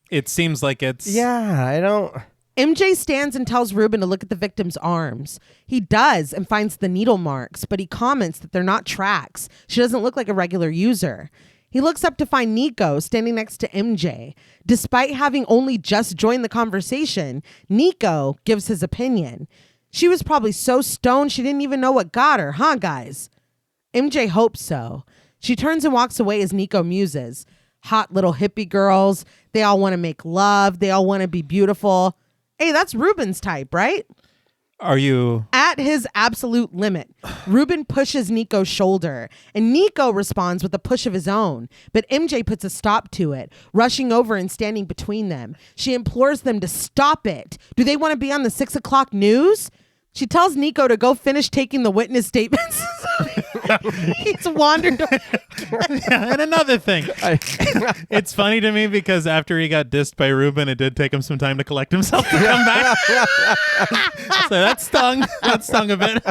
It seems like it's... Yeah, I don't... MJ stands and tells Ruben to look at the victim's arms. He does and finds the needle marks, but he comments that they're not tracks. She doesn't look like a regular user. He looks up to find Nico standing next to MJ. Despite having only just joined the conversation, Nico gives his opinion. She was probably so stoned she didn't even know what got her, huh, guys? MJ hopes so. She turns and walks away as Nico muses. Hot little hippie girls. They all want to make love. They all want to be beautiful. Hey, that's Ruben's type, right? Are you... At his absolute limit, Ruben pushes Nico's shoulder, and Nico responds with a push of his own. But MJ puts a stop to it, rushing over and standing between them. She implores them to stop it. Do they want to be on the 6 o'clock news? She tells Nico to go finish taking the witness statements. He's wandered. Yeah, and another thing. It's funny to me because after he got dissed by Ruben, it did take him some time to collect himself to come back. So that stung. That stung a bit.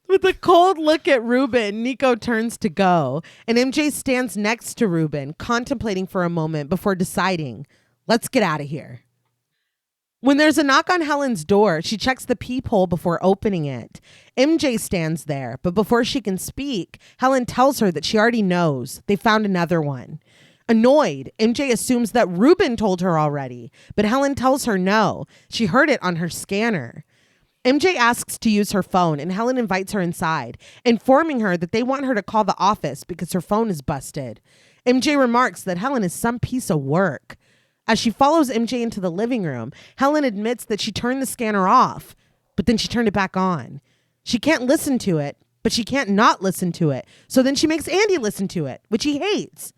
With a cold look at Ruben, Nico turns to go, and MJ stands next to Ruben, contemplating for a moment before deciding, let's get out of here. When there's a knock on Helen's door, she checks the peephole before opening it. MJ stands there, but before she can speak, Helen tells her that she already knows. They found another one. Annoyed, MJ assumes that Ruben told her already, but Helen tells her no. She heard it on her scanner. MJ asks to use her phone, and Helen invites her inside, informing her that they want her to call the office because her phone is busted. MJ remarks that Helen is some piece of work. As she follows MJ into the living room, Helen admits that she turned the scanner off, but then she turned it back on. She can't listen to it, but she can't not listen to it. So then she makes Andy listen to it, which he hates.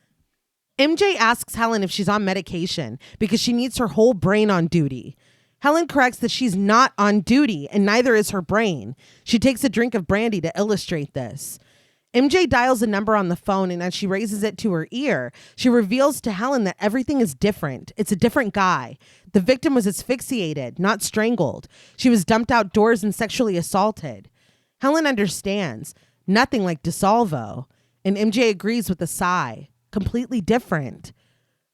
MJ asks Helen if she's on medication because she needs her whole brain on duty. Helen corrects that she's not on duty, and neither is her brain. She takes a drink of brandy to illustrate this. MJ dials a number on the phone, and as she raises it to her ear, she reveals to Helen that everything is different. It's a different guy. The victim was asphyxiated, not strangled. She was dumped outdoors and sexually assaulted. Helen understands. Nothing like DeSalvo. And MJ agrees with a sigh. Completely different.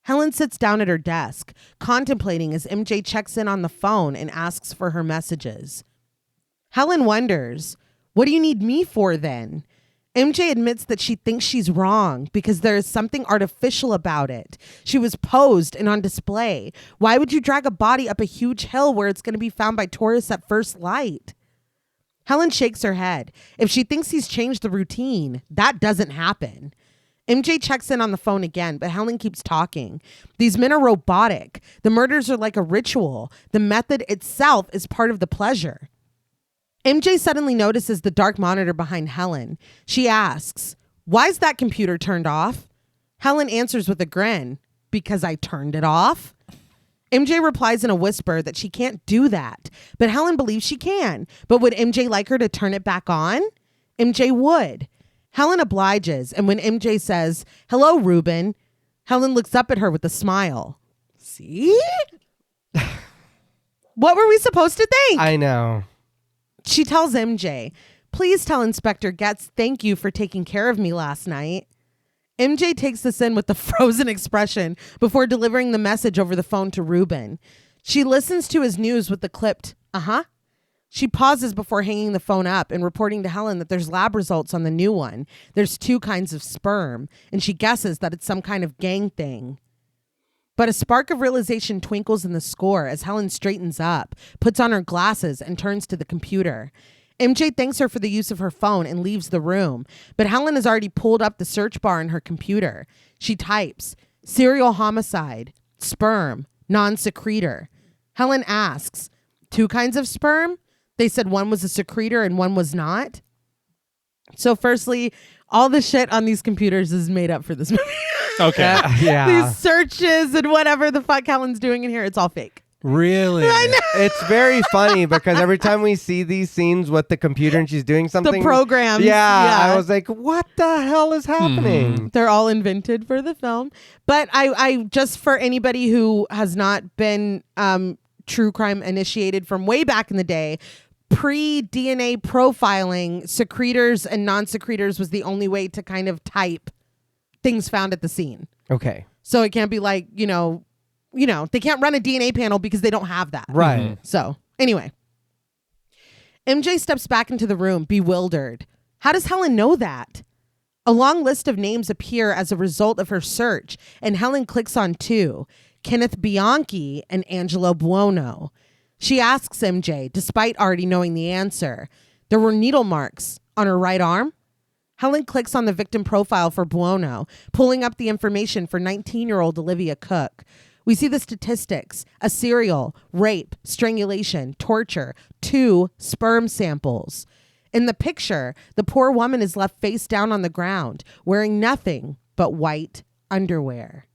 Helen sits down at her desk, contemplating as MJ checks in on the phone and asks for her messages. Helen wonders, what do you need me for then? MJ admits that she thinks she's wrong because there is something artificial about it. She was posed and on display. Why would you drag a body up a huge hill where it's going to be found by tourists at first light? Helen shakes her head. If she thinks he's changed the routine, that doesn't happen. MJ checks in on the phone again, but Helen keeps talking. These men are robotic. The murders are like a ritual. The method itself is part of the pleasure. MJ suddenly notices the dark monitor behind Helen. She asks, why's that computer turned off? Helen answers with a grin, because I turned it off. MJ replies in a whisper that she can't do that, but Helen believes she can. But would MJ like her to turn it back on? MJ would. Helen obliges, and when MJ says, "Hello, Ruben," Helen looks up at her with a smile. See? What were we supposed to think? I know. She tells MJ, "Please tell Inspector Getz thank you for taking care of me last night." MJ takes this in with the frozen expression before delivering the message over the phone to Ruben. She listens to his news with the clipped, "Uh-huh." She pauses before hanging the phone up and reporting to Helen that there's lab results on the new one. There's 2 kinds of sperm, and she guesses that it's some kind of gang thing. But a spark of realization twinkles in the score as Helen straightens up, puts on her glasses, and turns to the computer. MJ thanks her for the use of her phone and leaves the room, but Helen has already pulled up the search bar in her computer. She types, "Serial homicide, sperm, non-secretor." Helen asks, 2 kinds of sperm? They said one was a secretor and one was not? So firstly, all the shit on these computers is made up for this movie. Okay. Yeah. These searches and whatever the fuck Helen's doing in here, it's all fake. Really? I know. It's very funny because every time we see these scenes with the computer and she's doing something. The programs. Yeah. I was like, what the hell is happening? They're all invented for the film. But I just for anybody who has not been true crime initiated from way back in the day, pre-DNA profiling, secretors and non-secretors was the only way to kind of type things found at the scene. Okay. So it can't be like, they can't run a DNA panel because they don't have that. Right. So anyway, MJ steps back into the room, bewildered. How does Helen know that? A long list of names appear as a result of her search, and Helen clicks on 2, Kenneth Bianchi and Angelo Buono. She asks MJ, despite already knowing the answer. There were needle marks on her right arm. Helen clicks on the victim profile for Buono, pulling up the information for 19-year-old Olivia Cook. We see the statistics: a serial, rape, strangulation, torture, 2 sperm samples. In the picture, the poor woman is left face down on the ground, wearing nothing but white underwear.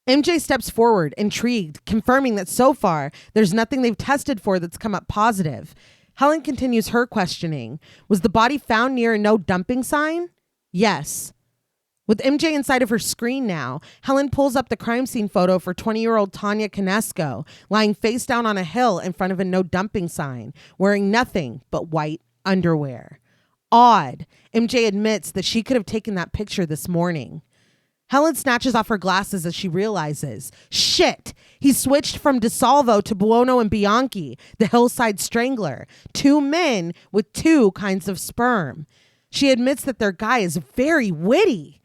MJ steps forward, intrigued, confirming that so far, there's nothing they've tested for that's come up positive. Helen continues her questioning. Was the body found near a no dumping sign? Yes. With MJ inside of her screen now, Helen pulls up the crime scene photo for 20-year-old Tanya Canesco, lying face down on a hill in front of a no dumping sign, wearing nothing but white underwear. Odd. MJ admits that she could have taken that picture this morning. Helen snatches off her glasses as she realizes, shit, he switched from DeSalvo to Buono and Bianchi, the hillside strangler, 2 men with 2 kinds of sperm. She admits that their guy is very witty.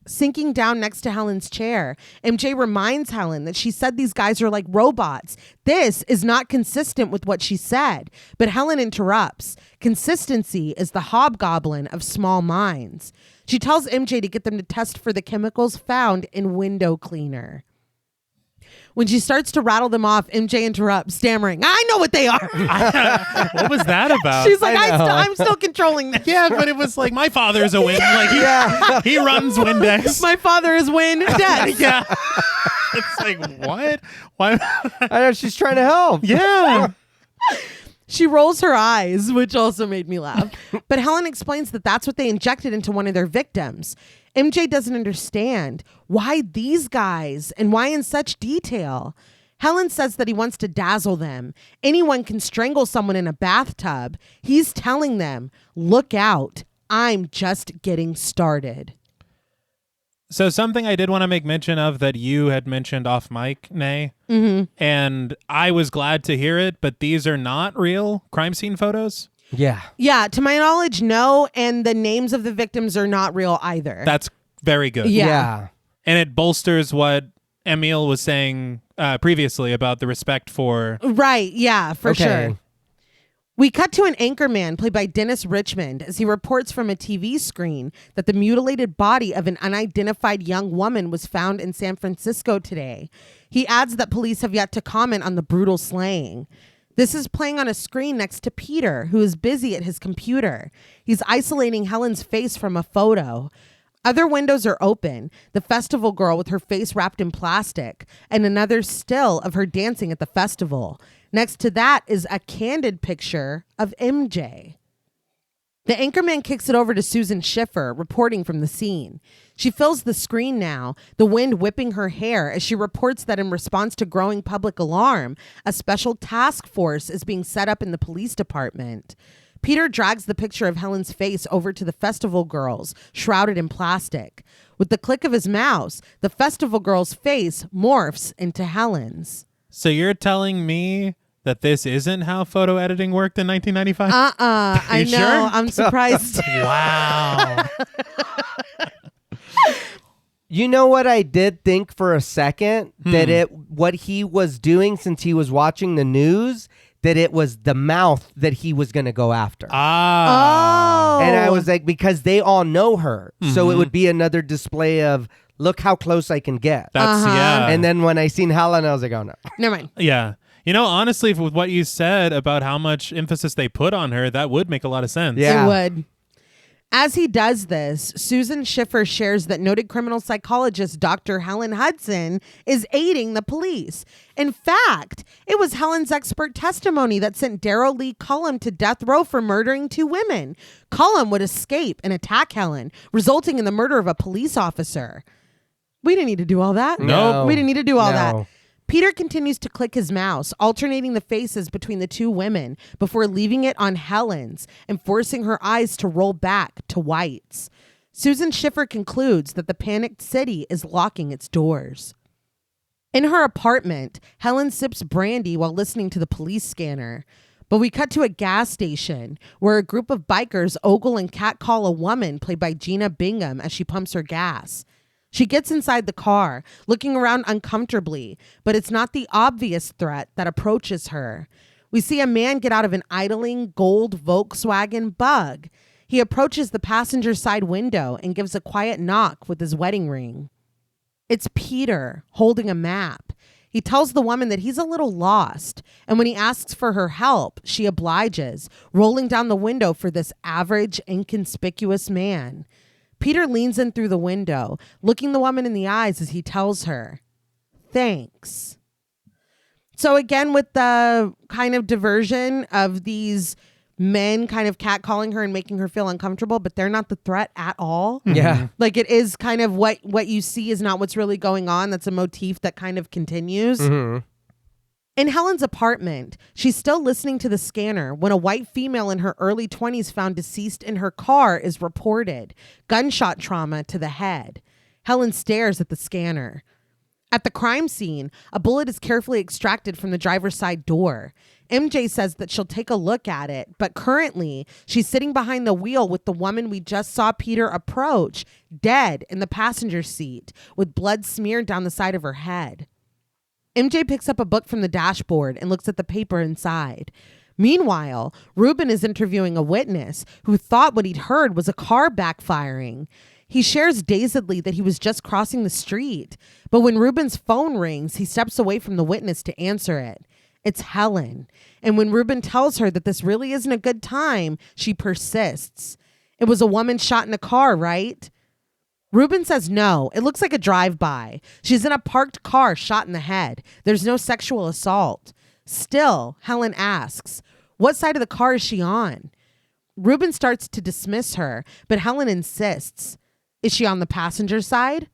Sinking down next to Helen's chair, MJ reminds Helen that she said these guys are like robots. This is not consistent with what she said, but Helen interrupts. Consistency is the hobgoblin of small minds. She tells MJ to get them to test for the chemicals found in window cleaner. When she starts to rattle them off, MJ interrupts, stammering, "I know what they are." What was that about? She's like, I'm still controlling this. Yeah, but it was like, my father's a Win. Like, he runs Windex. My father is Win Dex. Yeah. It's like, what? Why? I know, she's trying to help. Yeah. She rolls her eyes, which also made me laugh. But Helen explains that that's what they injected into one of their victims. MJ doesn't understand why these guys and why in such detail. Helen says that he wants to dazzle them. Anyone can strangle someone in a bathtub. He's telling them, look out, I'm just getting started. So something I did want to make mention of that you had mentioned off mic, Nay, and I was glad to hear it, but these are not real crime scene photos. Yeah. Yeah, to my knowledge, no, and the names of the victims are not real either. That's very good. Yeah. And it bolsters what Amiel was saying previously about the respect for... Right, yeah, for Okay. sure. We cut to an anchorman played by Dennis Richmond as he reports from a TV screen that the mutilated body of an unidentified young woman was found in San Francisco today. He adds that police have yet to comment on the brutal slaying. This is playing on a screen next to Peter, who is busy at his computer. He's isolating Helen's face from a photo. Other windows are open, the festival girl with her face wrapped in plastic, and another still of her dancing at the festival. Next to that is a candid picture of MJ. The anchorman kicks it over to Susan Schiffer, reporting from the scene. She fills the screen now, the wind whipping her hair as she reports that in response to growing public alarm, a special task force is being set up in the police department. Peter drags the picture of Helen's face over to the festival girls, shrouded in plastic. With the click of his mouse, the festival girl's face morphs into Helen's. So you're telling me that this isn't how photo editing worked in 1995? I know. Sure? I'm surprised. Wow. You know what I did think for a second? That what he was doing since he was watching the news, that it was the mouth that he was going to go after. Oh. And I was like, because they all know her. So it would be another display of, look how close I can get. That's, yeah. And then when I seen Helen, I was like, oh no. Never mind. Yeah. You know, honestly, with what you said about how much emphasis they put on her, that would make a lot of sense. Yeah. It would. As he does this, Susan Schiffer shares that noted criminal psychologist Dr. Helen Hudson is aiding the police. In fact, it was Helen's expert testimony that sent Daryl Lee Cullum to death row for murdering 2 women. Cullum would escape and attack Helen, resulting in the murder of a police officer. We didn't need to do all that. No. We didn't need to do all No. that. Peter continues to click his mouse, alternating the faces between the 2 women before leaving it on Helen's and forcing her eyes to roll back to White's. Susan Schiffer concludes that the panicked city is locking its doors. In her apartment, Helen sips brandy while listening to the police scanner. But we cut to a gas station where a group of bikers ogle and catcall a woman played by Gina Bingham as she pumps her gas. She gets inside the car, looking around uncomfortably, but it's not the obvious threat that approaches her. We see a man get out of an idling gold Volkswagen Bug. He approaches the passenger side window and gives a quiet knock with his wedding ring. It's Peter, holding a map. He tells the woman that he's a little lost, and when he asks for her help, she obliges, rolling down the window for this average, inconspicuous man. Peter leans in through the window, looking the woman in the eyes as he tells her, "Thanks." So again, with the kind of diversion of these men kind of catcalling her and making her feel uncomfortable, but they're not the threat at all. Yeah. Like it is kind of what you see is not what's really going on. That's a motif that kind of continues. In Helen's apartment, she's still listening to the scanner when a white female in her early 20s found deceased in her car is reported. Gunshot trauma to the head. Helen stares at the scanner. At the crime scene, a bullet is carefully extracted from the driver's side door. MJ says that she'll take a look at it, but currently she's sitting behind the wheel with the woman we just saw Peter approach, dead in the passenger seat, with blood smeared down the side of her head. MJ picks up a book from the dashboard and looks at the paper inside. Meanwhile, Ruben is interviewing a witness who thought what he'd heard was a car backfiring. He shares dazedly that he was just crossing the street, but when Ruben's phone rings, he steps away from the witness to answer it. It's Helen, and when Ruben tells her that this really isn't a good time, she persists. It was a woman shot in a car, right? Ruben says no, it looks like a drive-by. She's in a parked car shot in the head. There's no sexual assault. Still, Helen asks, what side of the car is she on? Ruben starts to dismiss her, but Helen insists. Is she on the passenger side?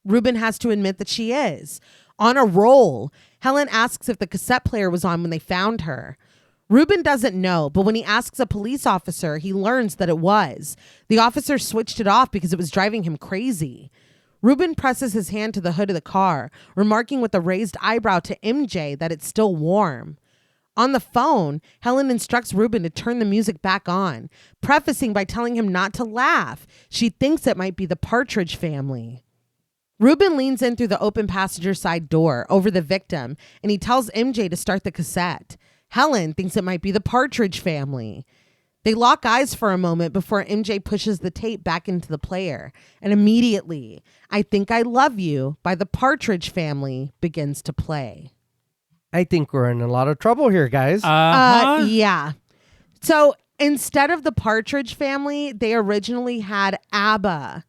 Ruben has to admit that she is. On a roll, Helen asks if the cassette player was on when they found her. Ruben doesn't know, but when he asks a police officer, he learns that it was. The officer switched it off because it was driving him crazy. Ruben presses his hand to the hood of the car, remarking with a raised eyebrow to MJ that it's still warm. On the phone, Helen instructs Ruben to turn the music back on, prefacing by telling him not to laugh. She thinks it might be the Partridge Family. Ruben leans in through the open passenger side door over the victim, and he tells MJ to start the cassette. Helen thinks it might be the Partridge Family. They lock eyes for a moment before MJ pushes the tape back into the player, and immediately, I Think I Love You by the Partridge Family begins to play. I think we're in a lot of trouble here, guys. Yeah. So instead of the Partridge Family, they originally had ABBA.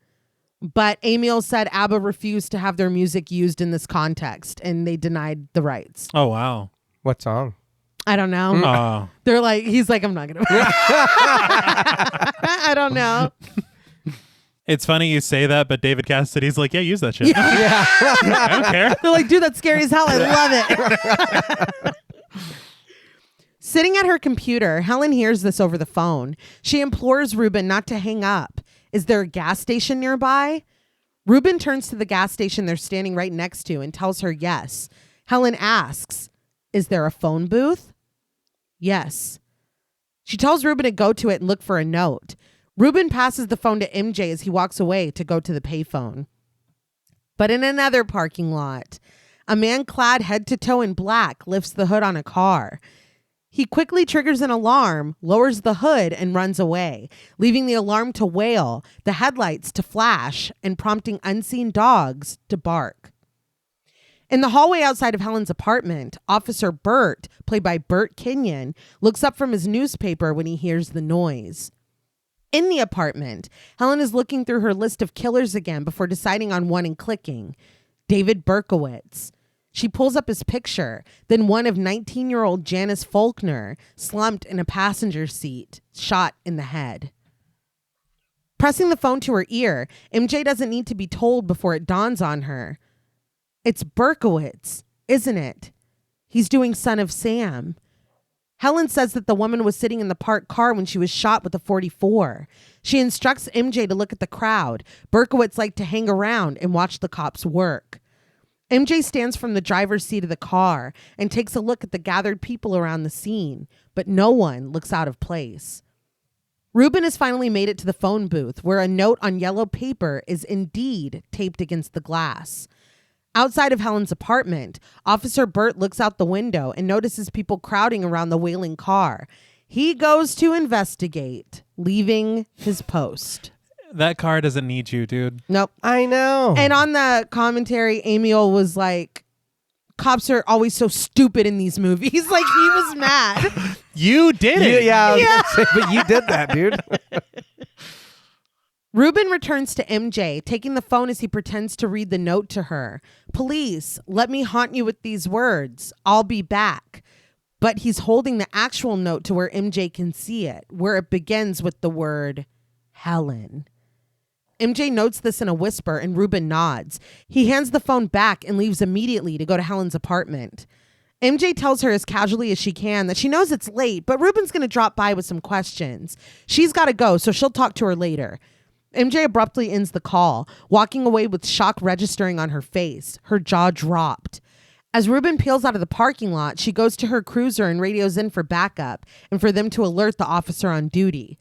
But Amiel said ABBA refused to have their music used in this context, and they denied the rights. Oh, wow. What song? I don't know. Oh. They're like, he's like, I'm not going to. I don't know. It's funny you say that, but David Cassidy's like, yeah, use that shit. Yeah. I don't care. They're like, dude, that's scary as hell. I love it. Sitting at her computer, Helen hears this over the phone. She implores Ruben not to hang up. Is there a gas station nearby? Ruben turns to the gas station they're standing right next to and tells her yes. Helen asks, is there a phone booth? Yes. She tells Ruben to go to it and look for a note. Ruben passes the phone to MJ as he walks away to go to the payphone. But in another parking lot, a man clad head to toe in black lifts the hood on a car. He quickly triggers an alarm, lowers the hood, and runs away, leaving the alarm to wail, the headlights to flash, and prompting unseen dogs to bark. In the hallway outside of Helen's apartment, Officer Burt, played by Burt Kenyon, looks up from his newspaper when he hears the noise. In the apartment, Helen is looking through her list of killers again before deciding on one and clicking. David Berkowitz. She pulls up his picture, then one of 19-year-old Janice Faulkner, slumped in a passenger seat, shot in the head. Pressing the phone to her ear, MJ doesn't need to be told before it dawns on her. It's Berkowitz, isn't it? He's doing Son of Sam. Helen says that the woman was sitting in the parked car when she was shot with a .44. She instructs MJ to look at the crowd. Berkowitz liked to hang around and watch the cops work. MJ stands from the driver's seat of the car and takes a look at the gathered people around the scene, but no one looks out of place. Ruben has finally made it to the phone booth, where a note on yellow paper is indeed taped against the glass. Outside of Helen's apartment, Officer Burt looks out the window and notices people crowding around the wailing car. He goes to investigate, leaving his post. That car doesn't need you, dude. Nope. I know. And on the commentary, Amiel was like, cops are always so stupid in these movies. Like, he was mad. You did it. Yeah, but you did that, dude. Ruben returns to MJ, taking the phone as he pretends to read the note to her. Police, let me haunt you with these words. I'll be back. But he's holding the actual note to where MJ can see it, where it begins with the word Helen. MJ notes this in a whisper and Ruben nods. He hands the phone back and leaves immediately to go to Helen's apartment. MJ tells her as casually as she can that she knows it's late, but Ruben's going to drop by with some questions. She's got to go, so she'll talk to her later. MJ abruptly ends the call, walking away with shock registering on her face. Her jaw dropped. As Ruben peels out of the parking lot, she goes to her cruiser and radios in for backup and for them to alert the officer on duty.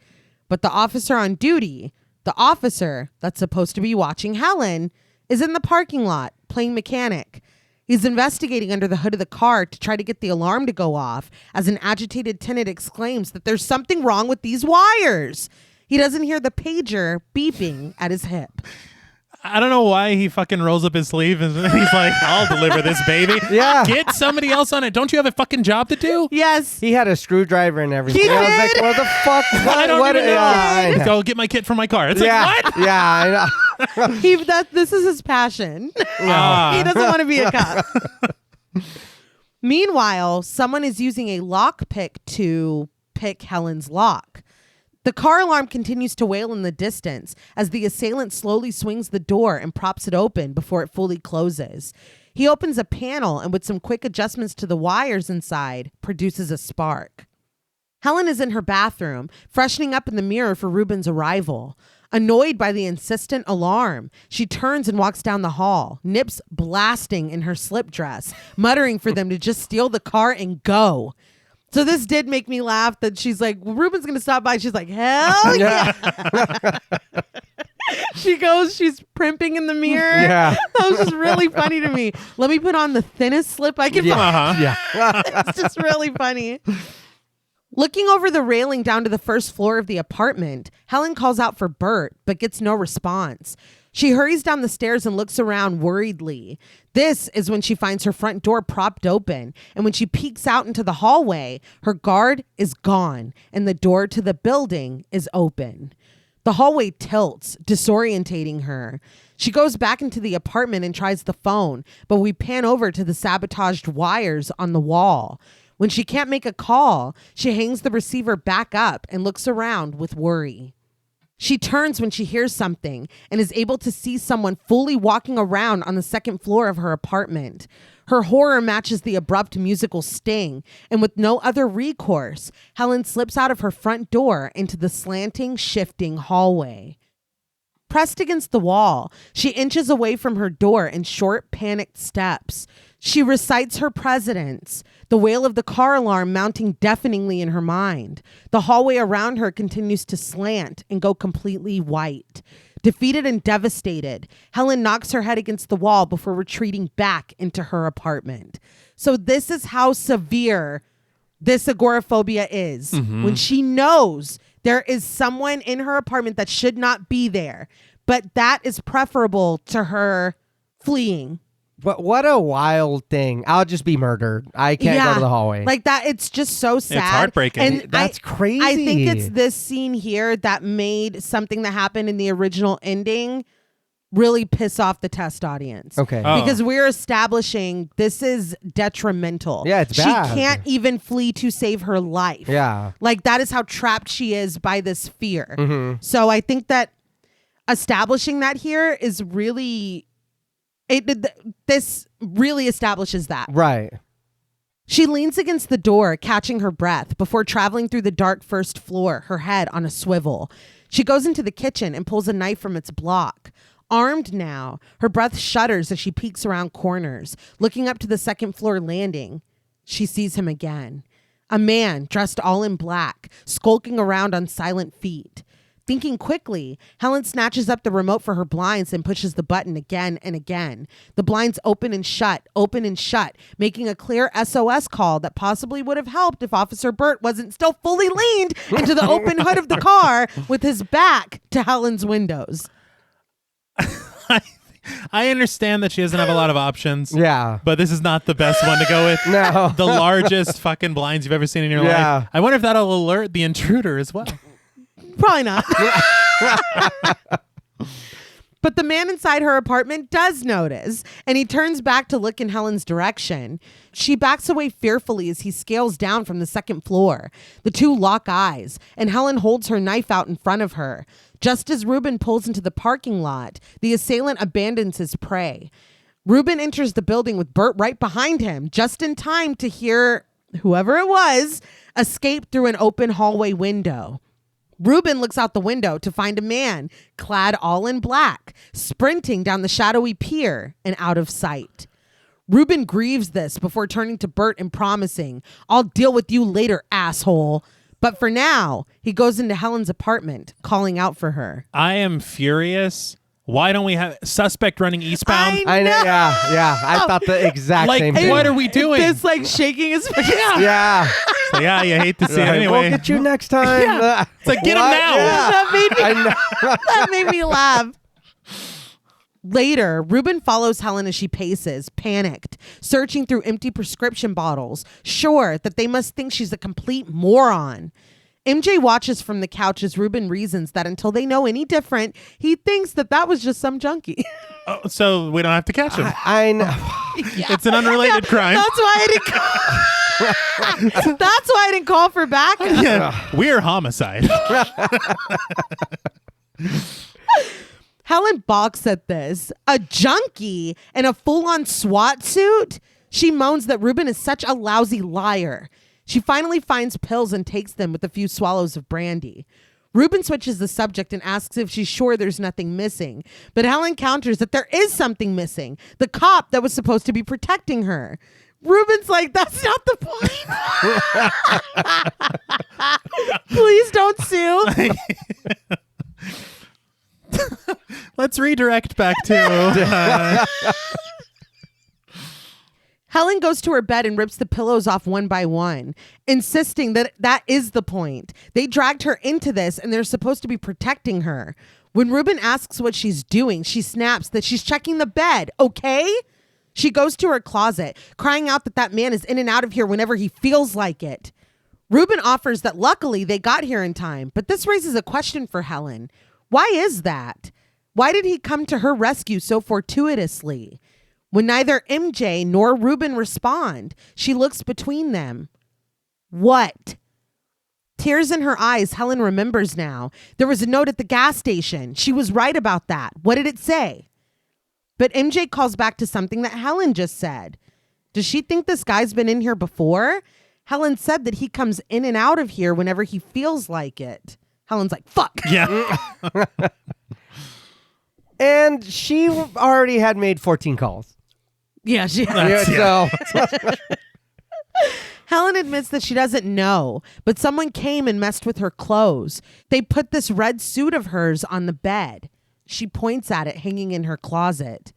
But the officer on duty, the officer that's supposed to be watching Helen, is in the parking lot playing mechanic. He's investigating under the hood of the car to try to get the alarm to go off as an agitated tenant exclaims that there's something wrong with these wires. He doesn't hear the pager beeping at his hip. I don't know why he fucking rolls up his sleeve and he's like, I'll deliver this baby. Yeah. Get somebody else on it. Don't you have a fucking job to do? Yes. He had a screwdriver and everything. He I was did? like, what the fuck? I don't even know. I know. Go get my kit from my car. It's Yeah. like, what? Yeah, I know. This is his passion. Ah. He doesn't want to be a cop. Meanwhile, someone is using a lock pick to pick Helen's lock. The car alarm continues to wail in the distance as the assailant slowly swings the door and props it open before it fully closes. He opens a panel and with some quick adjustments to the wires inside, produces a spark. Helen is in her bathroom, freshening up in the mirror for Ruben's arrival. Annoyed by the insistent alarm, she turns and walks down the hall, nips blasting in her slip dress, muttering for them to just steal the car and go. So this did make me laugh that she's like, well, Ruben's going to stop by. She's like, hell yeah. She goes, she's primping in the mirror. Yeah. That was just really funny to me. Let me put on the thinnest slip I can find. Yeah. It's just really funny. Looking over the railing down to the first floor of the apartment, Helen calls out for Bert, but gets no response. She hurries down the stairs and looks around worriedly. This is when she finds her front door propped open, and when she peeks out into the hallway, her guard is gone, and the door to the building is open. The hallway tilts, disorientating her. She goes back into the apartment and tries the phone, but we pan over to the sabotaged wires on the wall. When she can't make a call, she hangs the receiver back up and looks around with worry. She turns when she hears something and is able to see someone fully walking around on the second floor of her apartment. Her horror matches the abrupt musical sting, and with no other recourse, Helen slips out of her front door into the slanting, shifting hallway. Pressed against the wall, she inches away from her door in short, panicked steps. She recites her presidents, the wail of the car alarm mounting deafeningly in her mind. The hallway around her continues to slant and go completely white. Defeated and devastated, Helen knocks her head against the wall before retreating back into her apartment. So this is how severe this agoraphobia is. When she knows there is someone in her apartment that should not be there, but that is preferable to her fleeing. What a wild thing. I'll just be murdered. I can't go to the hallway. Like that, it's just so sad. It's heartbreaking. And That's crazy. I think it's this scene here that made something that happened in the original ending really piss off the test audience. Okay. Oh. Because we're establishing this is detrimental. Yeah, it's bad. She can't even flee to save her life. Yeah. Like that is how trapped she is by this fear. Mm-hmm. So I think that establishing that here is really... this really establishes that. Right. She leans against the door, catching her breath before traveling through the dark first floor, her head on a swivel. She goes into the kitchen and pulls a knife from its block. Armed now, her breath shudders as she peeks around corners, looking up to the second floor landing. She sees him again. A man dressed all in black, skulking around on silent feet. Thinking quickly, Helen snatches up the remote for her blinds and pushes the button again and again. The blinds open and shut, making a clear SOS call that possibly would have helped if Officer Burt wasn't still fully leaned into the open hood of the car with his back to Helen's windows. I understand that she doesn't have a lot of options. Yeah. But this is not the best one to go with. No. The largest fucking blinds you've ever seen in your Yeah. life. I wonder if that'll alert the intruder as well. Probably not. But the man inside her apartment does notice, and he turns back to look in Helen's direction. She backs away fearfully as he scales down from the second floor. The two lock eyes, and Helen holds her knife out in front of her. Just as Ruben pulls into the parking lot, the assailant abandons his prey. Ruben enters the building with Bert right behind him, just in time to hear whoever it was escape through an open hallway window. Ruben looks out the window to find a man clad all in black, sprinting down the shadowy pier and out of sight. Ruben grieves this before turning to Bert and promising, "I'll deal with you later, asshole." But for now, he goes into Helen's apartment, calling out for her. I am furious. Why don't we have suspect running eastbound? I know. Yeah. I thought the exact Like, same thing. what are we doing? This like shaking his face. Yeah. So, yeah, you hate to see it Right, anyway. We'll get you next time. Yeah. It's like, get him What? now. Yeah. That made me laugh. Later, Ruben follows Helen as she paces, panicked, searching through empty prescription bottles, sure that they must think she's a complete moron. MJ watches from the couch as Ruben reasons that until they know any different, he thinks that was just some junkie. Oh, so we don't have to catch him. I know. It's an unrelated crime. That's why I didn't call. That's why I didn't call for backup. Yeah, we're homicide. Helen balks at this. A junkie in a full-on SWAT suit? She moans that Ruben is such a lousy liar. She finally finds pills and takes them with a few swallows of brandy. Ruben switches the subject and asks if she's sure there's nothing missing. But Helen counters that there is something missing. The cop that was supposed to be protecting her. Ruben's like, that's not the point. Please don't sue. Let's redirect back to... Helen goes to her bed and rips the pillows off one by one, insisting that that is the point. They dragged her into this and they're supposed to be protecting her. When Ruben asks what she's doing, she snaps that she's checking the bed, okay? She goes to her closet, crying out that man is in and out of here whenever he feels like it. Ruben offers that luckily they got here in time, but this raises a question for Helen. Why is that? Why did he come to her rescue so fortuitously? When neither MJ nor Ruben respond, she looks between them. What? Tears in her eyes, Helen remembers now. There was a note at the gas station. She was right about that. What did it say? But MJ calls back to something that Helen just said. Does she think this guy's been in here before? Helen said that he comes in and out of here whenever he feels like it. Helen's like, fuck. Yeah. And she already had made 14 calls. Yeah, she So Helen admits that she doesn't know, but someone came and messed with her clothes. They put this red suit of hers on the bed. She points at it hanging in her closet.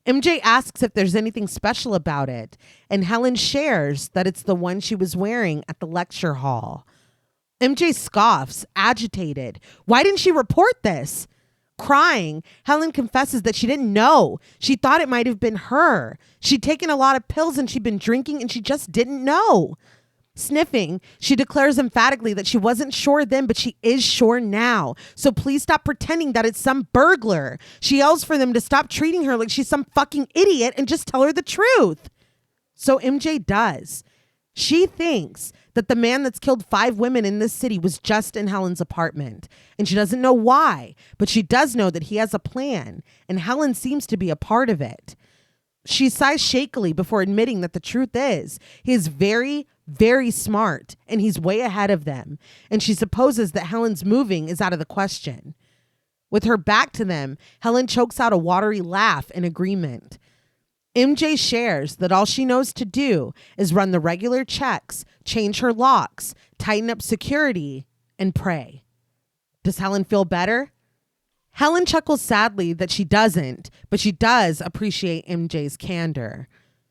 MJ asks if there's anything special about it, and Helen shares that it's the one she was wearing at the lecture hall. MJ scoffs, agitated. Why didn't she report this? Crying, Helen confesses that she didn't know. She thought it might have been her. She'd taken a lot of pills and she'd been drinking and she just didn't know. Sniffing, she declares emphatically that she wasn't sure then, but she is sure now. So please stop pretending that it's some burglar. She yells for them to stop treating her like she's some fucking idiot and just tell her the truth. So MJ does. She thinks that the man that's killed 5 women in this city was just in Helen's apartment. And she doesn't know why, but she does know that he has a plan, and Helen seems to be a part of it. She sighs shakily before admitting that the truth is he is very, very smart, and he's way ahead of them. And she supposes that Helen's moving is out of the question. With her back to them, Helen chokes out a watery laugh in agreement. MJ shares that all she knows to do is run the regular checks, change her locks, tighten up security, and pray. Does Helen feel better? Helen chuckles sadly that she doesn't, but she does appreciate MJ's candor.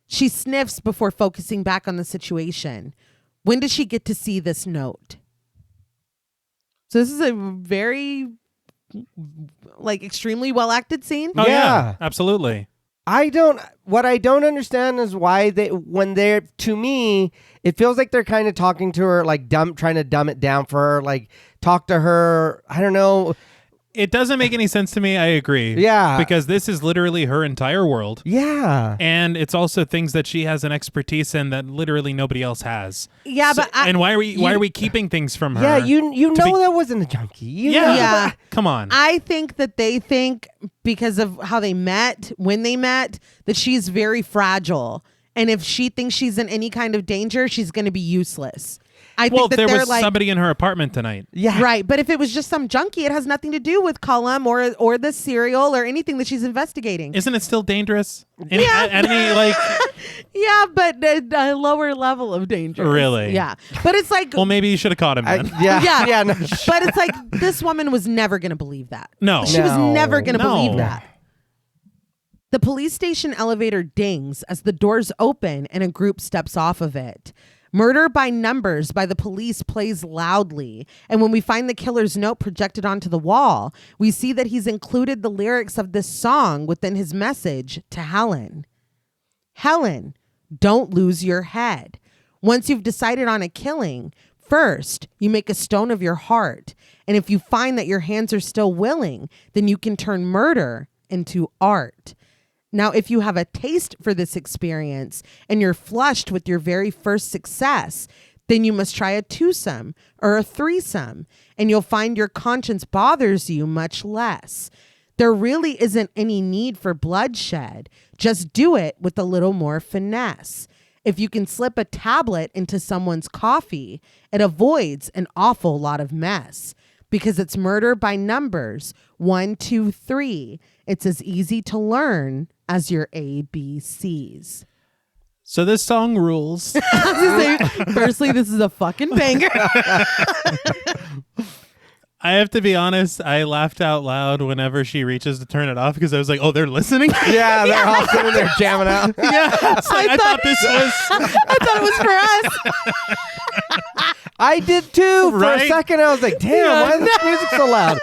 She sniffs before focusing back on the situation. When does she get to see this note? So this is a very, extremely well acted scene. Oh, Yeah. Absolutely. What I don't understand is why to me, it feels like they're kind of talking to her, trying to dumb it down for her, talk to her. I don't know. It doesn't make any sense to me. I agree. Yeah. Because this is literally her entire world. Yeah. And it's also things that she has an expertise in that literally nobody else has. Yeah, So- but and why are we keeping things from her? Yeah, you know that wasn't a junkie. You know. Yeah. Come on. I think that they think because of how they met, when they met, that she's very fragile. And if she thinks she's in any kind of danger, she's going to be useless. I well, think that there they're was somebody in her apartment tonight. Yeah. right. But if it was just some junkie, it has nothing to do with Cullum or the serial or anything that she's investigating. Isn't it still dangerous? At any Yeah, but a lower level of danger. Really? Yeah. But it's like, well, maybe you should have caught him then. yeah. No. But it's like this woman was never going to believe that. No. She was No. never going to No. believe that. The police station elevator dings as the doors open and a group steps off of it. Murder by Numbers by the Police plays loudly. And when we find the killer's note projected onto the wall, we see that he's included the lyrics of this song within his message to Helen. Helen, don't lose your head. Once you've decided on a killing, first, you make a stone of your heart. And if you find that your hands are still willing, then you can turn murder into art. Now, if you have a taste for this experience and you're flushed with your very first success, then you must try a twosome or a threesome, and you'll find your conscience bothers you much less. There really isn't any need for bloodshed. Just do it with a little more finesse. If you can slip a tablet into someone's coffee, it avoids an awful lot of mess. Because it's murder by numbers, 1, 2, 3. It's as easy to learn as your ABCs. So this song rules. Firstly, this is a fucking banger. I have to be honest, I laughed out loud whenever she reaches to turn it off because I was like, oh, they're listening? Yeah, they're all sitting there jamming out. Yeah. It's like, I thought this was... I thought it was for us. I did too. For a Right? second, I was like, damn, why is this music so loud?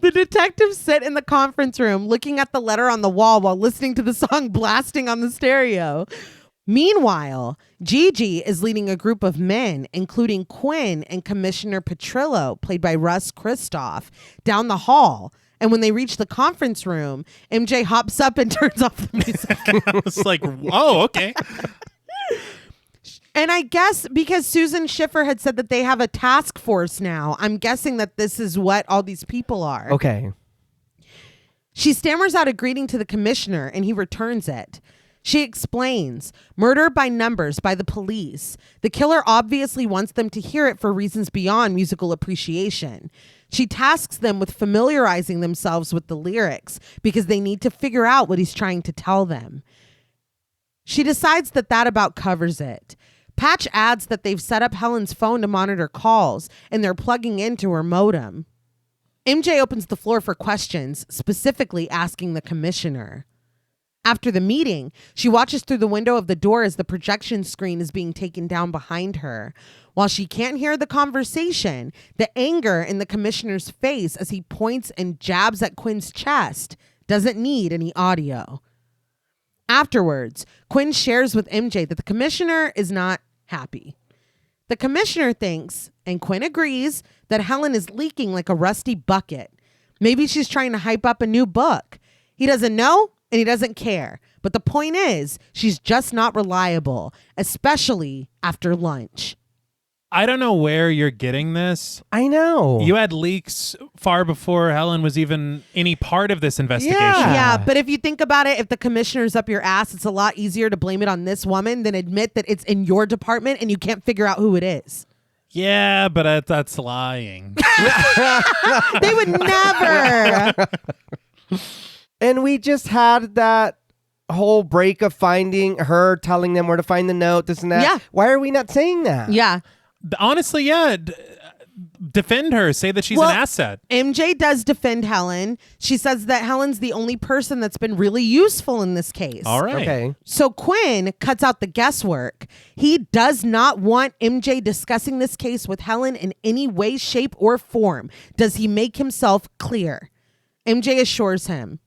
The detectives sit in the conference room looking at the letter on the wall while listening to the song blasting on the stereo. Meanwhile, Gigi is leading a group of men, including Quinn and Commissioner Petrillo, played by Russ Christoff, down the hall. And when they reach the conference room, MJ hops up and turns off the music. I was like, oh, okay. And I guess because Susan Schiffer had said that they have a task force now, I'm guessing that this is what all these people are. Okay. She stammers out a greeting to the commissioner and he returns it. She explains, murder by numbers by the police. The killer obviously wants them to hear it for reasons beyond musical appreciation. She tasks them with familiarizing themselves with the lyrics because they need to figure out what he's trying to tell them. She decides that about covers it. Patch adds that they've set up Helen's phone to monitor calls and they're plugging into her modem. MJ opens the floor for questions, specifically asking the commissioner. After the meeting, she watches through the window of the door as the projection screen is being taken down behind her. While she can't hear the conversation, the anger in the commissioner's face as he points and jabs at Quinn's chest doesn't need any audio. Afterwards, Quinn shares with MJ that the commissioner is not happy. The commissioner thinks, and Quinn agrees, that Helen is leaking like a rusty bucket. Maybe she's trying to hype up a new book. He doesn't know and he doesn't care. But the point is, she's just not reliable, especially after lunch. I don't know where you're getting this. I know. You had leaks far before Helen was even any part of this investigation. Yeah, but if you think about it, if the commissioner's up your ass, it's a lot easier to blame it on this woman than admit that it's in your department and you can't figure out who it is. Yeah, but that's lying. They would never. And we just had that whole break of finding her, telling them where to find the note, this and that. Yeah. Why are we not saying that? Yeah. Honestly, yeah. Defend her. Say that she's an asset. MJ does defend Helen. She says that Helen's the only person that's been really useful in this case. All right. Okay. So Quinn cuts out the guesswork. He does not want MJ discussing this case with Helen in any way, shape, or form. Does he make himself clear? MJ assures him,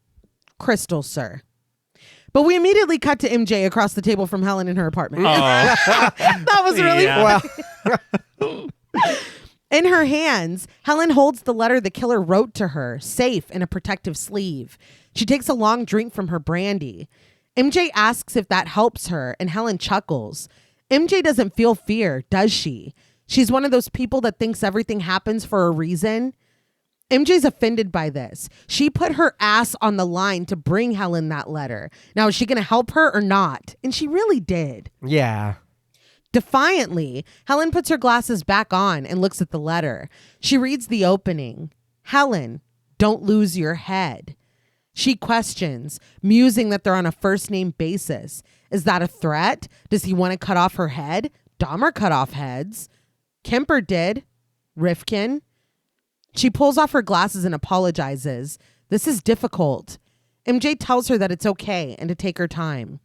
crystal, sir. But we immediately cut to MJ across the table from Helen in her apartment. Oh. That was really funny. Well, In her hands, Helen holds the letter the killer wrote to her, safe in a protective sleeve. She takes a long drink from her brandy. MJ asks if that helps her, and Helen chuckles. MJ doesn't feel fear, does she? She's one of those people that thinks everything happens for a reason. MJ's offended by this. She put her ass on the line to bring Helen that letter. Now, is she going to help her or not? And she really did. yeah. Defiantly, Helen puts her glasses back on and looks at the letter. She reads the opening. Helen, don't lose your head. She questions, musing that they're on a first-name basis. Is that a threat? Does he want to cut off her head? Dahmer cut off heads. Kemper did. Rifkin. She pulls off her glasses and apologizes. This is difficult. MJ tells her that it's okay and to take her time.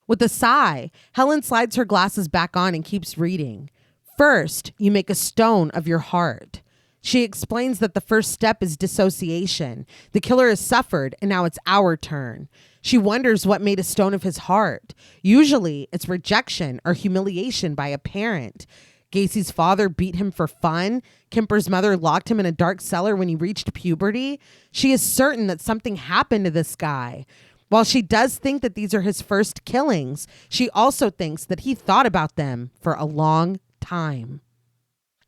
With a sigh, Helen slides her glasses back on and keeps reading. First, you make a stone of your heart. She explains that the first step is dissociation. The killer has suffered, and now it's our turn. She wonders what made a stone of his heart. Usually, it's rejection or humiliation by a parent. Gacy's father beat him for fun. Kemper's mother locked him in a dark cellar when he reached puberty. She is certain that something happened to this guy. While she does think that these are his first killings, she also thinks that he thought about them for a long time.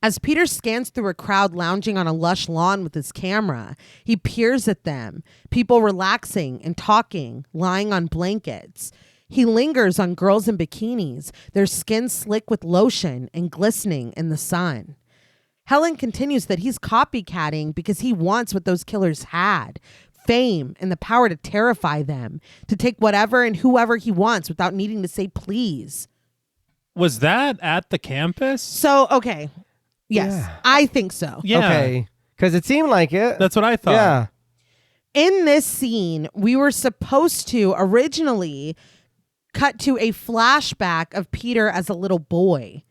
As Peter scans through a crowd lounging on a lush lawn with his camera, he peers at them, people relaxing and talking, lying on blankets. He lingers on girls in bikinis, their skin slick with lotion and glistening in the sun. Helen continues that he's copycatting because he wants what those killers had. Fame and the power to terrify them, to take whatever and whoever he wants without needing to say please. Was that at the campus? So, okay. Yes, Yeah. I think so. Yeah. Okay. Because it seemed like it. That's what I thought. Yeah. In this scene, we were supposed to originally cut to a flashback of Peter as a little boy.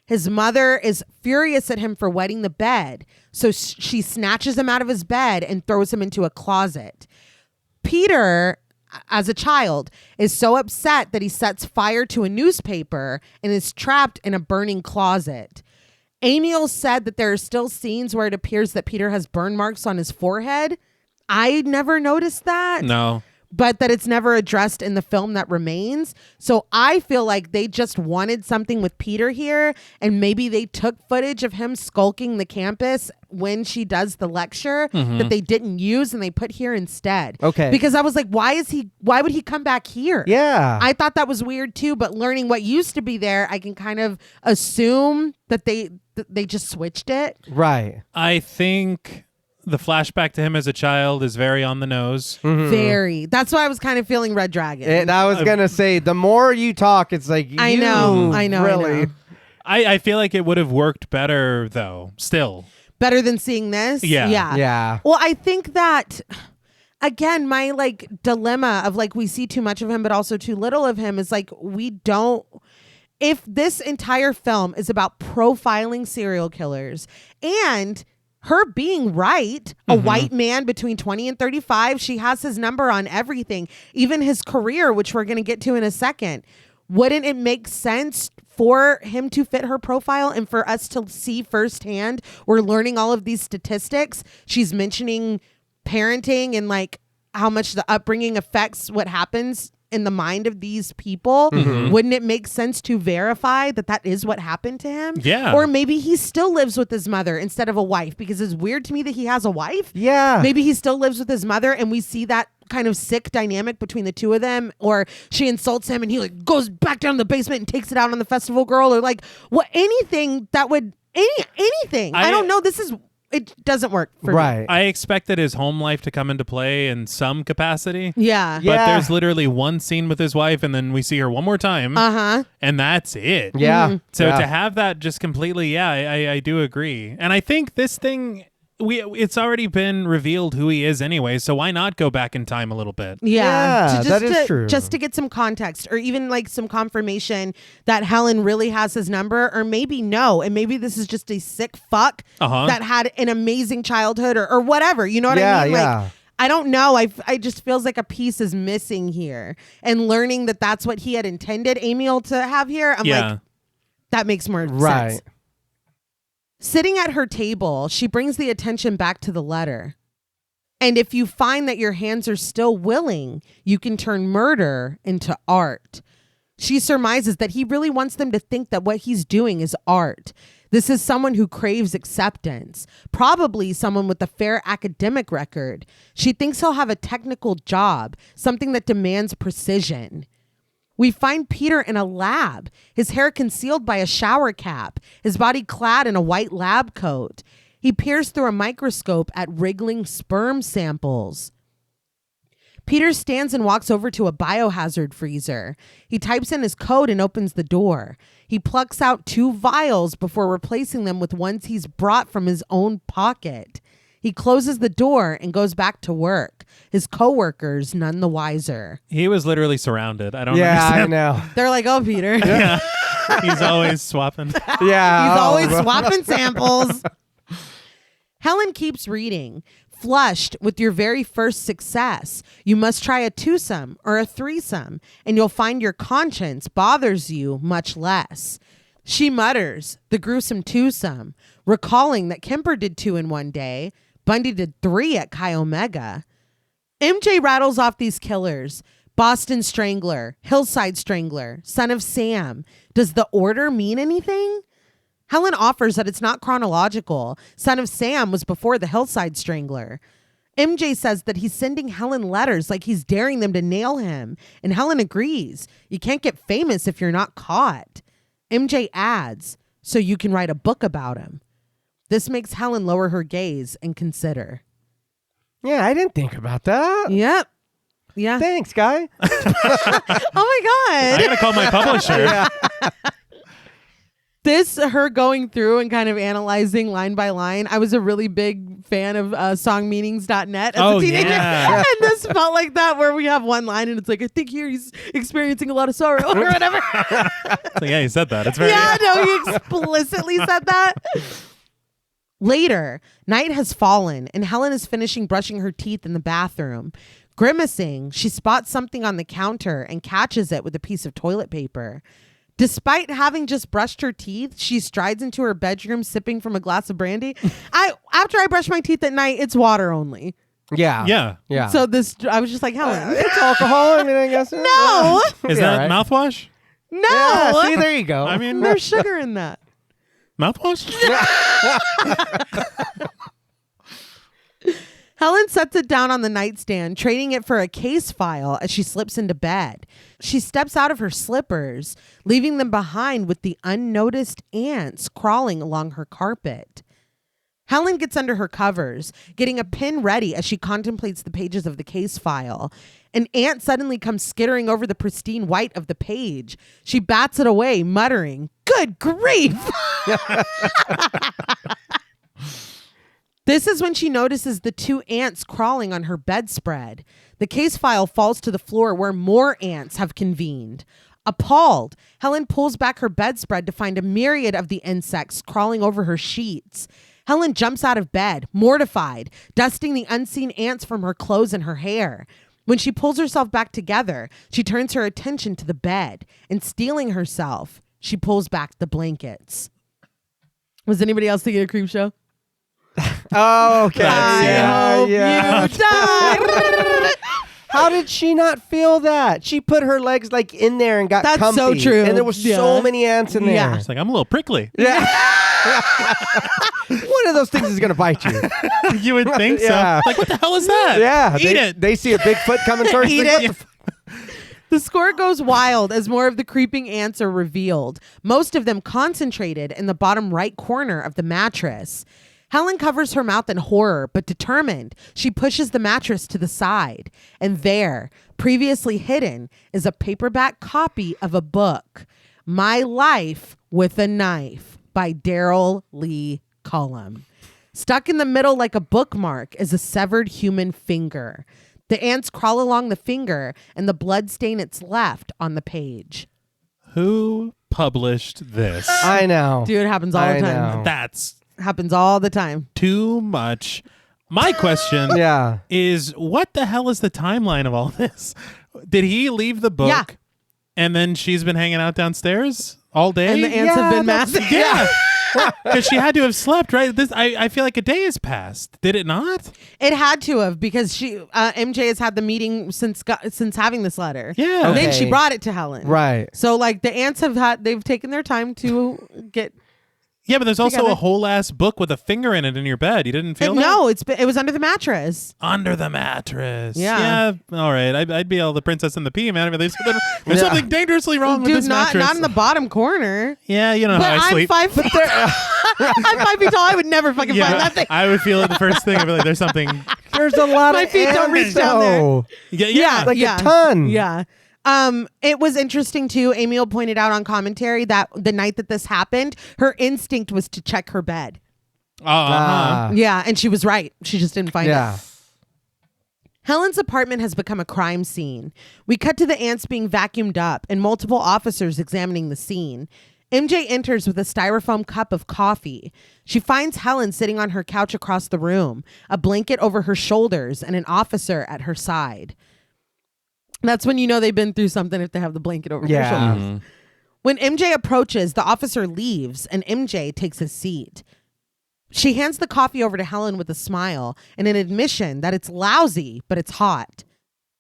His mother is furious at him for wetting the bed, so she snatches him out of his bed and throws him into a closet. Peter, as a child, is so upset that he sets fire to a newspaper and is trapped in a burning closet. Amiel said that there are still scenes where it appears that Peter has burn marks on his forehead. I never noticed that. No. but that it's never addressed in the film that remains. So I feel like they just wanted something with Peter here, and maybe they took footage of him skulking the campus when she does the lecture that they didn't use and they put here instead. Okay. Because I was like, why would he come back here? Yeah. I thought that was weird too, but learning what used to be there, I can kind of assume that they just switched it. Right. I think the flashback to him as a child is very on the nose. Very. That's why I was kind of feeling Red Dragon. And I was going to say, the more you talk, it's like, I know. Really? I feel like it would have worked better, though, still. Better than seeing this? Yeah. Yeah. Well, I think that, again, my like dilemma of like we see too much of him, but also too little of him is like we don't. If this entire film is about profiling serial killers and her being right, a white man between 20 and 35, she has his number on everything, even his career, which we're going to get to in a second. Wouldn't it make sense for him to fit her profile and for us to see firsthand? We're learning all of these statistics. She's mentioning parenting and like how much the upbringing affects what happens in the mind of these people. Wouldn't it make sense to verify that that is what happened to him? Yeah. Or maybe he still lives with his mother instead of a wife, because it's weird to me that he has a wife. Yeah. Maybe he still lives with his mother and we see that kind of sick dynamic between the two of them, or she insults him and he like goes back down to the basement and takes it out on the festival girl, or like anything that would anything. I don't know. It doesn't work for me. Right. I expected his home life to come into play in some capacity. Yeah. But there's literally one scene with his wife, and then we see her one more time. And that's it. Yeah. So to have that just completely, I do agree. And I think this thing, it's already been revealed who he is anyway, so why not go back in time a little bit? Yeah, that is true. Just to get some context, or even like some confirmation that Helen really has his number, or maybe no, and maybe this is just a sick fuck that had an amazing childhood, or whatever. You know what I mean? Like, I don't know. I just feels like a piece is missing here, and learning that that's what he had intended Amiel to have here. I'm like, that makes more sense. Sitting at her table, she brings the attention back to the letter. And if you find that your hands are still willing, you can turn murder into art. She surmises that he really wants them to think that what he's doing is art. This is someone who craves acceptance, probably someone with a fair academic record. She thinks he'll have a technical job, something that demands precision. We find Peter in a lab, his hair concealed by a shower cap, his body clad in a white lab coat. He peers through a microscope at wriggling sperm samples. Peter stands and walks over to a biohazard freezer. He types in his code and opens the door. He plucks out 2 vials before replacing them with ones he's brought from his own pocket. He closes the door and goes back to work. His coworkers none the wiser. He was literally surrounded. I don't understand. Yeah, I know. They're like, oh, Peter. Yeah. He's always swapping. Yeah. He's always swapping samples. Helen keeps reading. Flushed with your very first success, you must try a twosome or a threesome, and you'll find your conscience bothers you much less. She mutters the gruesome twosome, recalling that Kemper did 2 in one day. Bundy did 3 at Chi Omega. MJ rattles off these killers. Boston Strangler, Hillside Strangler, Son of Sam. Does the order mean anything? Helen offers that it's not chronological. Son of Sam was before the Hillside Strangler. MJ says that he's sending Helen letters like he's daring them to nail him. And Helen agrees. You can't get famous if you're not caught. MJ adds, so you can write a book about him. This makes Helen lower her gaze and consider. Yeah, I didn't think about that. Yep. Yeah. Thanks, guy. Oh my God. I gotta call my publisher. This, her going through and kind of analyzing line by line. I was a really big fan of songmeanings.net as a teenager. Yeah. And this felt like that, where we have one line and it's like, I think here he's experiencing a lot of sorrow or whatever. So yeah, he said that. It's very No, he explicitly said that. Later, night has fallen and Helen is finishing brushing her teeth in the bathroom. Grimacing, she spots something on the counter and catches it with a piece of toilet paper. Despite having just brushed her teeth, she strides into her bedroom sipping from a glass of brandy. After I brush my teeth at night, it's water only. Yeah. So I was just like, Helen, It's alcohol. I mean, I guess. no, Is that mouthwash? no. Yeah, see, there you go. I mean, There's sugar in that. mouthwash? Helen sets it down on the nightstand, trading it for a case file as she slips into bed. She steps out of her slippers, leaving them behind with the unnoticed ants crawling along her carpet. Helen gets under her covers, getting a pen ready as she contemplates the pages of the case file. An ant suddenly comes skittering over the pristine white of the page. She bats it away, muttering, "Good grief!" This is when she notices the 2 ants crawling on her bedspread. The case file falls to the floor where more ants have convened. Appalled, Helen pulls back her bedspread to find a myriad of the insects crawling over her sheets. Helen jumps out of bed, mortified, dusting the unseen ants from her clothes and her hair. When she pulls herself back together, she turns her attention to the bed, and steeling herself, she pulls back the blankets. Was anybody else thinking of Creep Show? Oh, okay. I hope you die. How did she not feel that? She put her legs like in there and got That's comfy. so true. And there was so many ants in there. Yeah. It's like, I'm a little prickly. Yeah. One of those things is going to bite you. You would think so. Yeah. Like, what the hell is that? Yeah. Eat it. They see a big foot coming towards Eat them. it. The score goes wild as more of the creeping ants are revealed, most of them concentrated in the bottom right corner of the mattress. Helen covers her mouth in horror, but determined, she pushes the mattress to the side. And there, previously hidden, is a paperback copy of a book, My Life with a Knife by Daryl Lee Cullum. Stuck in the middle like a bookmark is a severed human finger. The ants crawl along the finger and the blood stain it's left on the page. Who published this? I know. Dude, it happens all the time. know. That's Happens all the time. too much. My question Yeah. is, what the hell is the timeline of all this? Did he leave the book? Yeah. And then she's been hanging out downstairs all day? And the ants have been massive. Yeah. Because she had to have slept, right? I feel like a day has passed. Did it not? It had to have, because MJ has had the meeting since having this letter. Yeah. And then she Okay. brought it to Helen. Right. So like the ants they've taken their time to get. Yeah, but there's also Together. a whole ass book with a finger in it in your bed. You didn't feel that? No, it was under the mattress. Under the mattress. Yeah. All right. I'd be all the Princess and the Pea, man. I mean, there's something dangerously wrong with Dude, this not mattress. in the bottom corner. Yeah, you know But how I I'm sleep. 5 feet. I'm 5 feet tall. I would never fucking find that thing. I would feel it the first thing. I'd be like, there's something. There's a lot My of feet don't reach ants, down there. though. Yeah. Like a ton. Yeah. It was interesting too. Amiel pointed out on commentary that the night that this happened, her instinct was to check her bed. Uh-huh. Yeah, and she was right. She just didn't find Yeah. it. Helen's apartment has become a crime scene. We cut to the ants being vacuumed up and multiple officers examining the scene. MJ enters with a styrofoam cup of coffee. She finds Helen sitting on her couch across the room, a blanket over her shoulders, and an officer at her side. That's when you know they've been through something if they have the blanket over their shoulders. Mm-hmm. When MJ approaches, the officer leaves and MJ takes his seat. She hands the coffee over to Helen with a smile and an admission that it's lousy, but it's hot.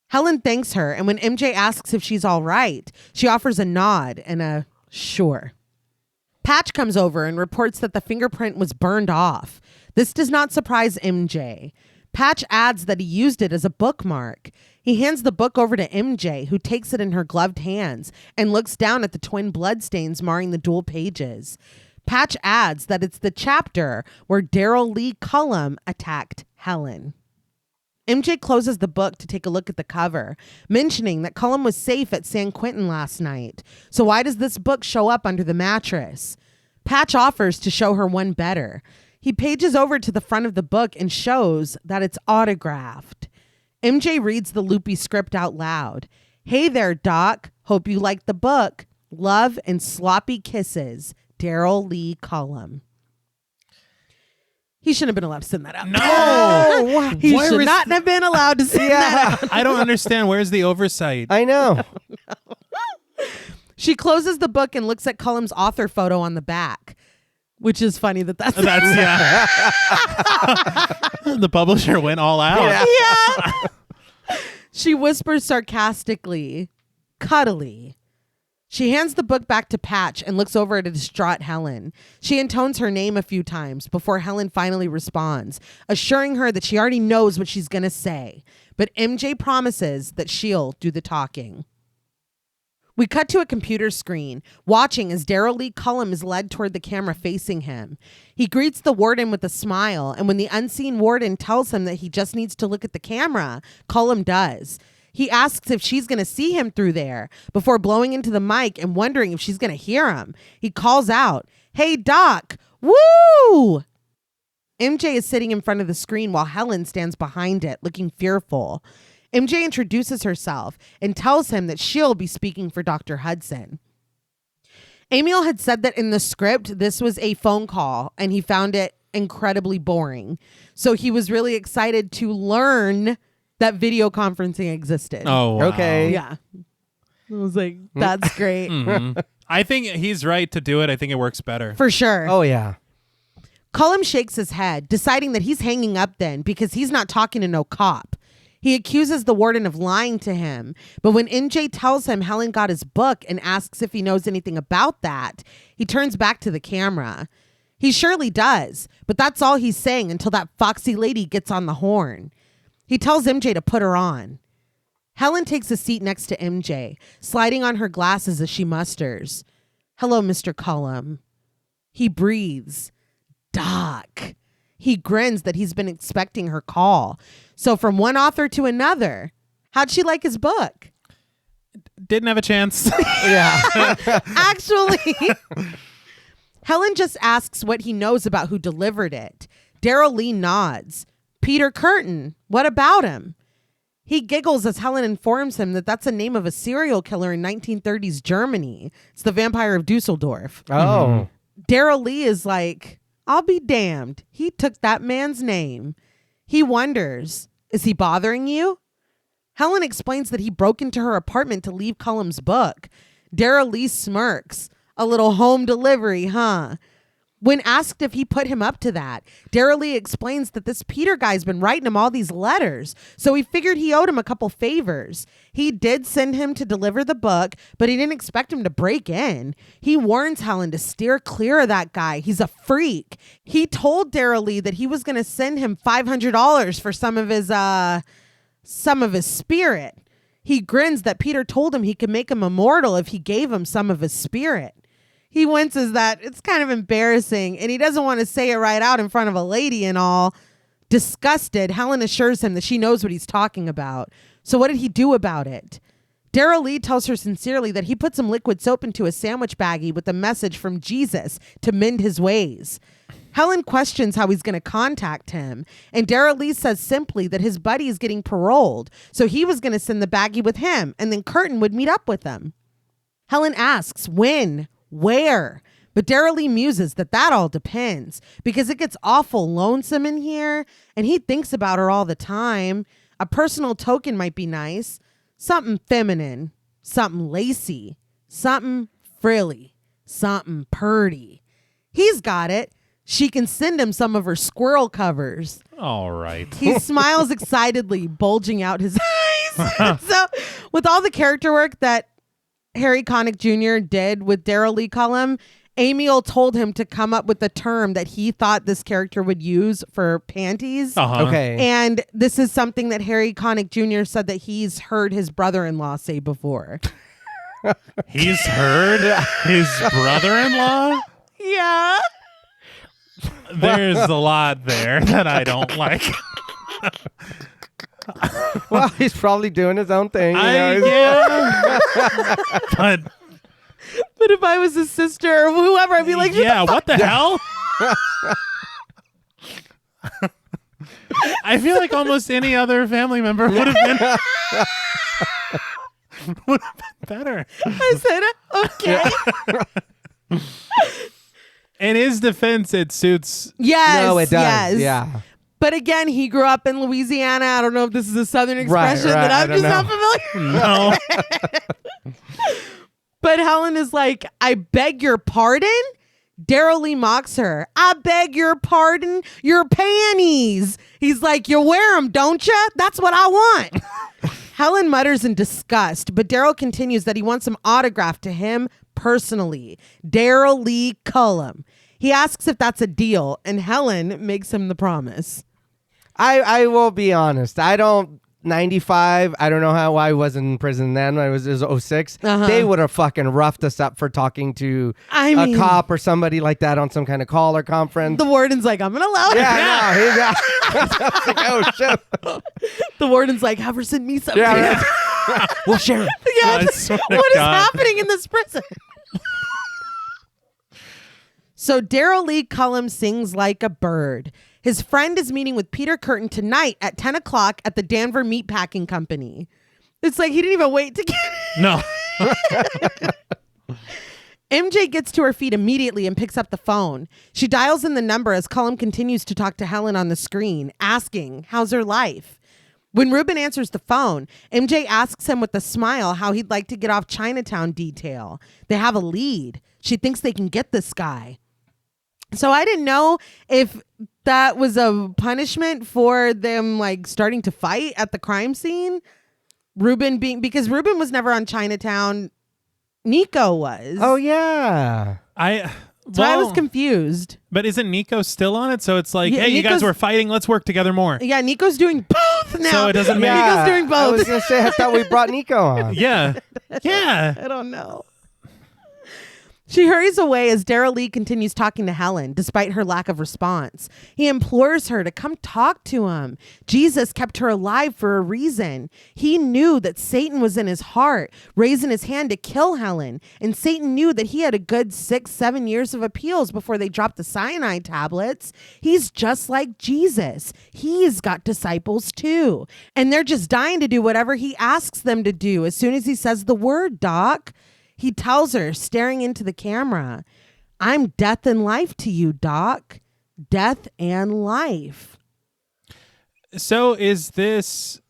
Helen thanks her, and when MJ asks if she's all right, she offers a nod and a sure. Patch comes over and reports that the fingerprint was burned off. This does not surprise MJ. Patch adds that he used it as a bookmark. He hands the book over to MJ, who takes it in her gloved hands and looks down at the twin bloodstains marring the dual pages. Patch adds that it's the chapter where Daryl Lee Cullum attacked Helen. MJ closes the book to take a look at the cover, mentioning that Cullum was safe at San Quentin last night. So why does this book show up under the mattress? Patch offers to show her one better. He pages over to the front of the book and shows that it's autographed. MJ reads the loopy script out loud. "Hey there, Doc. Hope you like the book. Love and sloppy kisses. Daryl Lee Cullum." He shouldn't have been allowed to send that out. No. He Where should is- not have been allowed to send that out. I don't understand. Where's the oversight? I know. She closes the book and looks at Cullum's author photo on the back. Which is funny that's yeah. The publisher went all out. Yeah. She whispers sarcastically, cuddly. She hands the book back to Patch and looks over at a distraught Helen. She intones her name a few times before Helen finally responds, assuring her that she already knows what she's going to say. But MJ promises that she'll do the talking. We cut to a computer screen, watching as Daryl Lee Cullum is led toward the camera facing him. He greets the warden with a smile, and when the unseen warden tells him that he just needs to look at the camera, Cullum does. He asks if she's going to see him through there before blowing into the mic and wondering if she's going to hear him. He calls out, "Hey, Doc, woo!" MJ is sitting in front of the screen while Helen stands behind it, looking fearful. MJ introduces herself and tells him that she'll be speaking for Dr. Hudson. Amiel had said that in the script, this was a phone call, and he found it incredibly boring. So he was really excited to learn that video conferencing existed. Oh, wow. Okay. Yeah. I was like, that's great. Mm-hmm. I think he's right to do it. I think it works better. For sure. Oh, yeah. Cullum shakes his head, deciding that he's hanging up then because he's not talking to no cop. He accuses the warden of lying to him, but when MJ tells him Helen got his book and asks if he knows anything about that, he turns back to the camera. He surely does, but that's all he's saying until that foxy lady gets on the horn. He tells MJ to put her on. Helen takes a seat next to MJ, sliding on her glasses as she musters. "Hello, Mr. Cullum." He breathes. "Doc." He grins that he's been expecting her call. So from one author to another, how'd she like his book? Didn't have a chance. Yeah. Actually, Helen just asks what he knows about who delivered it. Daryl Lee nods. "Peter Curtin, what about him?" He giggles as Helen informs him that that's the name of a serial killer in 1930s Germany. It's the Vampire of Dusseldorf. Oh. Daryl Lee is like, "I'll be damned. He took that man's name." He wonders, is he bothering you? Helen explains that he broke into her apartment to leave Cullum's book. Daryl Lee smirks. "A little home delivery, huh?" When asked if he put him up to that, Daryl Lee explains that this Peter guy's been writing him all these letters, so he figured he owed him a couple favors. He did send him to deliver the book, but he didn't expect him to break in. He warns Helen to steer clear of that guy. He's a freak. He told Daryl Lee that he was going to send him $500 for some of his spirit. He grins that Peter told him he could make him immortal if he gave him some of his spirit. He winces that it's kind of embarrassing, and he doesn't want to say it right out in front of a lady and all. Disgusted, Helen assures him that she knows what he's talking about. So what did he do about it? Daryl Lee tells her sincerely that he put some liquid soap into a sandwich baggie with a message from Jesus to mend his ways. Helen questions how he's going to contact him, and Daryl Lee says simply that his buddy is getting paroled, so he was going to send the baggie with him, and then Curtin would meet up with him. Helen asks when, where, but Daryl Lee muses that all depends because it gets awful lonesome in here, and he thinks about her all the time. A personal token might be nice. Something feminine, something lacy, something frilly, something purty. He's got it. She can send him some of her squirrel covers. All right. He smiles excitedly, bulging out his eyes. So with all the character work that Harry Connick Jr. did with Daryl Lee Cullum, Amiel told him to come up with a term that he thought this character would use for panties. Uh-huh. Okay. And this is something that Harry Connick Jr. said that he's heard his brother-in-law say before. He's heard his brother-in-law? Yeah. There's a lot there that I don't like. Well, he's probably doing his own thing. Yeah. But if I was his sister or whoever, I'd be like, yeah, what the hell? I feel like almost any other family member would have been better. I said, okay. In his defense, it suits. Yes. No, it does. Yes. Yeah. But again, he grew up in Louisiana. I don't know if this is a Southern expression right, that I'm I just don't not familiar with. No. But Helen is like, I beg your pardon? Daryl Lee mocks her. I beg your pardon, your panties. He's like, you wear them, don't you? That's what I want. Helen mutters in disgust, but Daryl continues that he wants some autograph to him personally. Daryl Lee Cullum. He asks if that's a deal, and Helen makes him the promise. I will be honest. 95, I don't know how I was in prison then. It was 06. They would have fucking roughed us up for talking to a cop or somebody like that on some kind of call or conference. The warden's like, I'm going to allow it. Yeah, like, oh, shit. The warden's like, have her send me something. Yeah. We'll share it. Yeah, what is God. happening in this prison? So Daryl Lee Cullum sings like a bird. His friend is meeting with Peter Curtin tonight at 10 o'clock at the Danver Meatpacking Company. It's like he didn't even wait to get No. MJ gets to her feet immediately and picks up the phone. She dials in the number as Cullum continues to talk to Helen on the screen, asking, how's her life? When Ruben answers the phone, MJ asks him with a smile how he'd like to get off Chinatown detail. They have a lead. She thinks they can get this guy. So I didn't know if that was a punishment for them like starting to fight at the crime scene. Because Ruben was never on Chinatown. Nico was. Oh, yeah. I was confused. But isn't Nico still on it? So it's like, Yeah, hey, you guys Nico's- were fighting. Let's work together more. Yeah, Nico's doing both now. So it doesn't make- Nico's doing I both. was going to say, I thought we brought Nico on. Yeah. Yeah. I don't know. She hurries away as Daryl Lee continues talking to Helen, despite her lack of response. He implores her to come talk to him. Jesus kept her alive for a reason. He knew that Satan was in his heart, raising his hand to kill Helen. And Satan knew that he had a good 6-7 years of appeals before they dropped the cyanide tablets. He's just like Jesus. He's got disciples too. And they're just dying to do whatever he asks them to do as soon as he says the word, Doc. He tells her, staring into the camera, I'm death and life to you, Doc. Death and life. So is this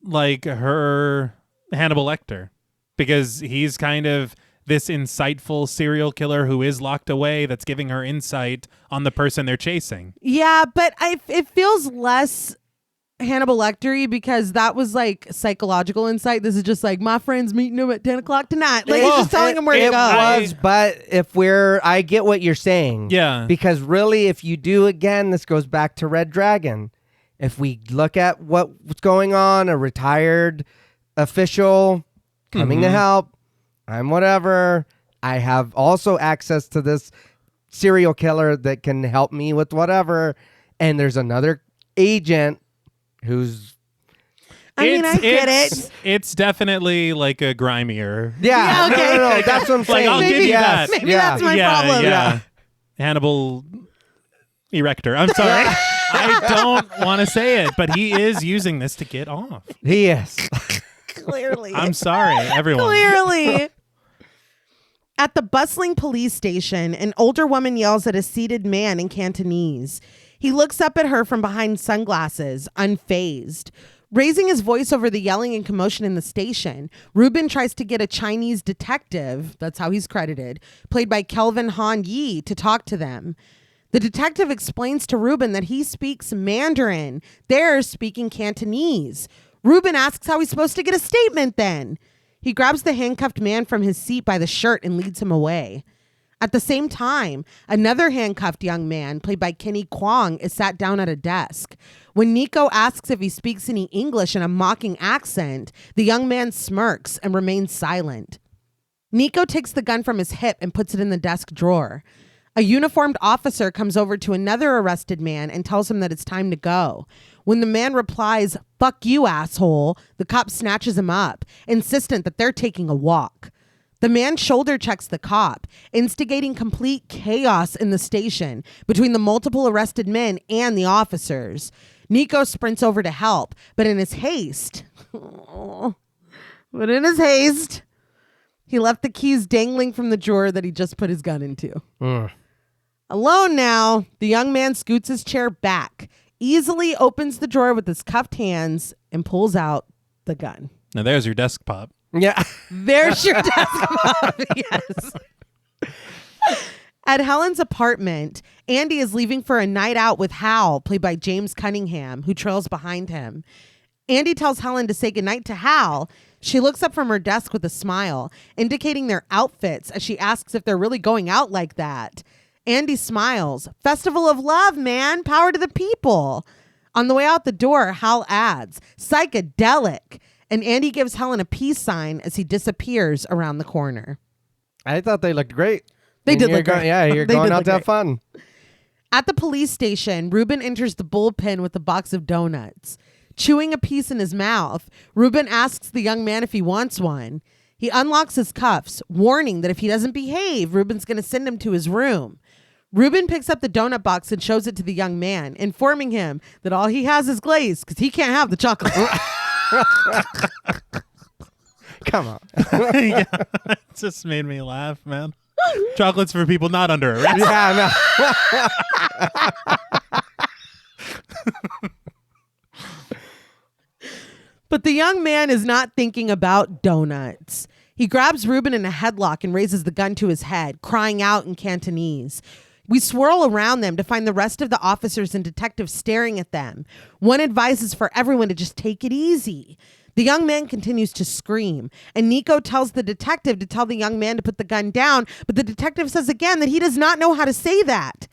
like her Hannibal Lecter? Because he's kind of this insightful serial killer who is locked away that's giving her insight on the person they're chasing. Yeah, but it feels less Hannibal Lecter-y because that was like psychological insight. This is just like my friend's meeting him at 10 o'clock tonight. Like he's just telling him where to it go. was, but I get what you're saying. Yeah. Because really, if you do again, this goes back to Red Dragon. If we look at what's going on, a retired official coming to help, I'm whatever. I have also access to this serial killer that can help me with whatever. And there's another agent who's I get it. It's definitely like a grimier. Yeah, okay. No, that's what I'm saying. I'll give you that. Maybe that's my problem. Yeah. Hannibal Erector. I'm sorry. I don't want to say it, but he is using this to get off. He is. Clearly. I'm sorry, everyone. Clearly. At the bustling police station, an older woman yells at a seated man in Cantonese. He looks up at her from behind sunglasses, unfazed. Raising his voice over the yelling and commotion in the station, Ruben tries to get a Chinese detective, that's how he's credited, played by Kelvin Han Yi, to talk to them. The detective explains to Ruben that he speaks Mandarin. They're speaking Cantonese. Ruben asks how he's supposed to get a statement then. He grabs the handcuffed man from his seat by the shirt and leads him away. At the same time, another handcuffed young man, played by Kenny Kwong, is sat down at a desk. When Nico asks if he speaks any English in a mocking accent, the young man smirks and remains silent. Nico takes the gun from his hip and puts it in the desk drawer. A uniformed officer comes over to another arrested man and tells him that it's time to go. When the man replies, "Fuck you, asshole," the cop snatches him up, insistent that they're taking a walk. The man shoulder checks the cop, instigating complete chaos in the station between the multiple arrested men and the officers. Nico sprints over to help, but in his haste, he left the keys dangling from the drawer that he just put his gun into. Alone now, the young man scoots his chair back, easily opens the drawer with his cuffed hands, and pulls out the gun. Now there's your desk pop. Yeah. There's your desk pop. Yes. At Helen's apartment, Andy is leaving for a night out with Hal, played by James Cunningham, who trails behind him. Andy tells Helen to say goodnight to Hal. She looks up from her desk with a smile, indicating their outfits as she asks if they're really going out like that. Andy smiles. Festival of love, man. Power to the people. On the way out the door, Hal adds, psychedelic. And Andy gives Helen a peace sign as he disappears around the corner. I thought they looked great. They did look great. Yeah, you're They going did out look to have great. fun. At the police station, Ruben enters the bullpen with a box of donuts. Chewing a piece in his mouth, Ruben asks the young man if he wants one. He unlocks his cuffs, warning that if he doesn't behave, Ruben's going to send him to his room. Ruben picks up the donut box and shows it to the young man, informing him that all he has is glaze because he can't have the chocolate. Come on. Yeah, it just made me laugh, man. Chocolates for people not under arrest. Yeah, no. But the young man is not thinking about donuts. He grabs Ruben in a headlock and raises the gun to his head, crying out in Cantonese. We swirl around them to find the rest of the officers and detectives staring at them. One advises for everyone to just take it easy. The young man continues to scream, and Nico tells the detective to tell the young man to put the gun down, but the detective says again that he does not know how to say that.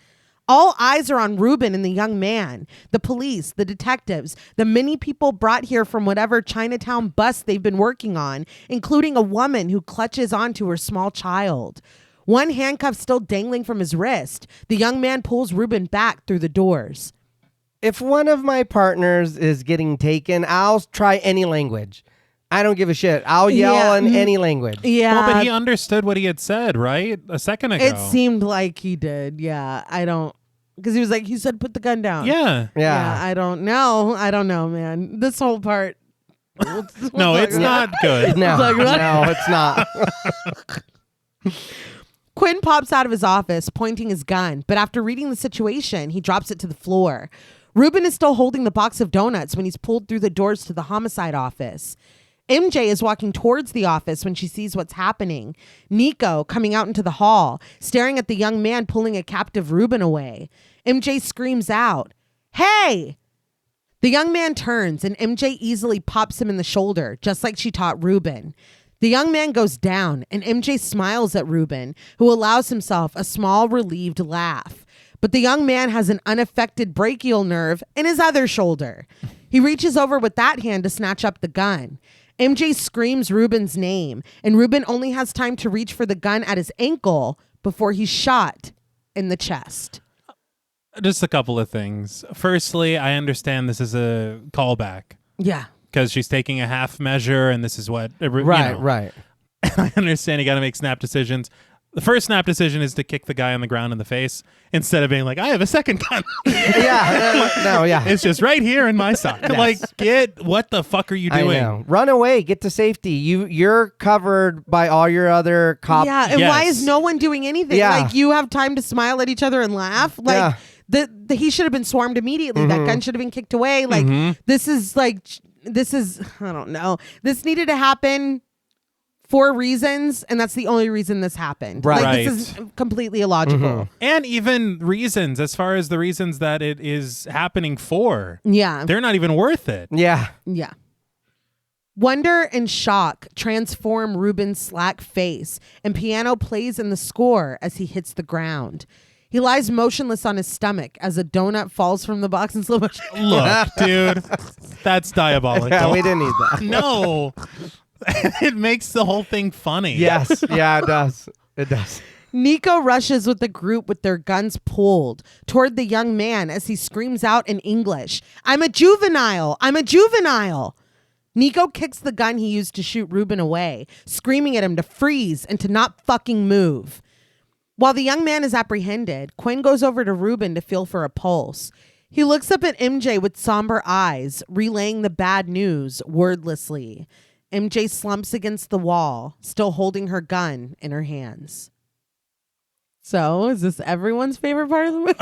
All eyes are on Ruben and the young man, the police, the detectives, the many people brought here from whatever Chinatown bus they've been working on, including a woman who clutches onto her small child. One handcuff still dangling from his wrist. The young man pulls Ruben back through the doors. If one of my partners is getting taken, I'll try any language. I don't give a shit. I'll yell in any language. Yeah. Well, but he understood what he had said, right? A second ago. It seemed like he did. Yeah. I don't. Because he was like, he said, put the gun down. Yeah. Yeah. I don't know. I don't know, man. This whole part. No, it's not good. No, Like, what? no, it's not. Quinn pops out of his office, pointing his gun, but after reading the situation, he drops it to the floor. Ruben is still holding the box of donuts when he's pulled through the doors to the homicide office. MJ is walking towards the office when she sees what's happening. Nico coming out into the hall, staring at the young man pulling a captive Ruben away. MJ screams out, "Hey!" The young man turns and MJ easily pops him in the shoulder, just like she taught Ruben. The young man goes down and MJ smiles at Ruben, who allows himself a small relieved laugh. But the young man has an unaffected brachial nerve in his other shoulder. He reaches over with that hand to snatch up the gun. MJ screams Ruben's name, and Ruben only has time to reach for the gun at his ankle before he's shot in the chest. Just a couple of things. Firstly, I understand this is a callback Yeah. because she's taking a half measure, and this is what Right. I understand you got to make snap decisions. The first snap decision is to kick the guy on the ground in the face instead of being like, I have a second gun. Yeah. It's just right here in my sock. Like, what the fuck are you I doing? know. Run away. Get to safety. You're covered by all your other cops. Yeah, and why Yes. is no one doing anything? Yeah. Like, you have time to smile at each other and laugh. Like, he should have been swarmed immediately. That gun should have been kicked away. Like, this is, I don't know. This needed to happen for reasons, and that's the only reason this happened. Right. Like, this is completely illogical. And even reasons, as far as the reasons that it is happening for, Yeah. they're not even worth it. Yeah. Yeah. Wonder and shock transform Ruben's slack face, and piano plays in the score as he hits the ground. He lies motionless on his stomach as a donut falls from the box in slow motion. Look, dude, that's diabolical. Yeah, we didn't need that. No. It makes the whole thing funny. Yes. Yeah, it does. It does. Nico rushes with the group with their guns pulled toward the young man as he screams out in English, "I'm a juvenile! I'm a juvenile!" Nico kicks the gun he used to shoot Ruben away, screaming at him to freeze and to not fucking move. While the young man is apprehended, Quinn goes over to Ruben to feel for a pulse. He looks up at MJ with somber eyes, relaying the bad news wordlessly. MJ slumps against the wall, still holding her gun in her hands. So, is this everyone's favorite part of the movie?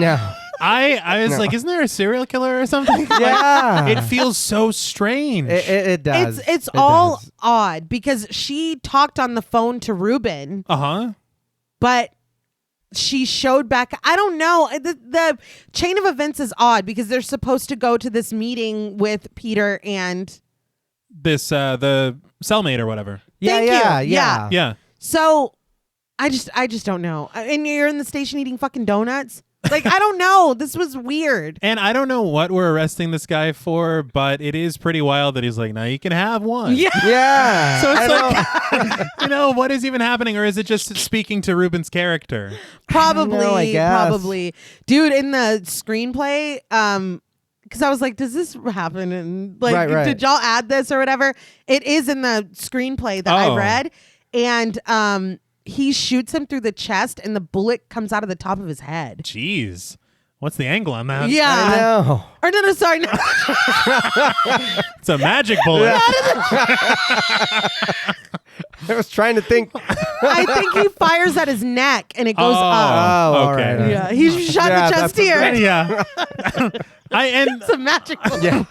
No. I was like, isn't there a serial killer or something? Yeah. Like, it feels so strange. It does. It's It all does. odd because she talked on the phone to Ruben, Uh-huh. but she showed back. I don't know. The chain of events is odd because they're supposed to go to this meeting with Peter and this the cellmate or whatever. Yeah. So I just don't know. And you're in the station eating fucking donuts. Like, I don't know. This was weird. And I don't know what we're arresting this guy for, but it is pretty wild that he's like, now you can have one. Yeah. So it's like, what is even happening? Or is it just speaking to Ruben's character? Probably. I guess. Probably. Dude, in the screenplay, because I was like, does this happen? And like, right. did y'all add this or whatever? It is in the screenplay that I read. And he shoots him through the chest and the bullet comes out of the top of his head. Jeez. What's the angle on that? Yeah. I know. Or no, sorry. No. It's a magic bullet. I was trying to think. I think he fires at his neck and it goes up. Oh, okay. all right. Yeah, he shot the chest here. Yeah. It's a magic bullet. Yeah.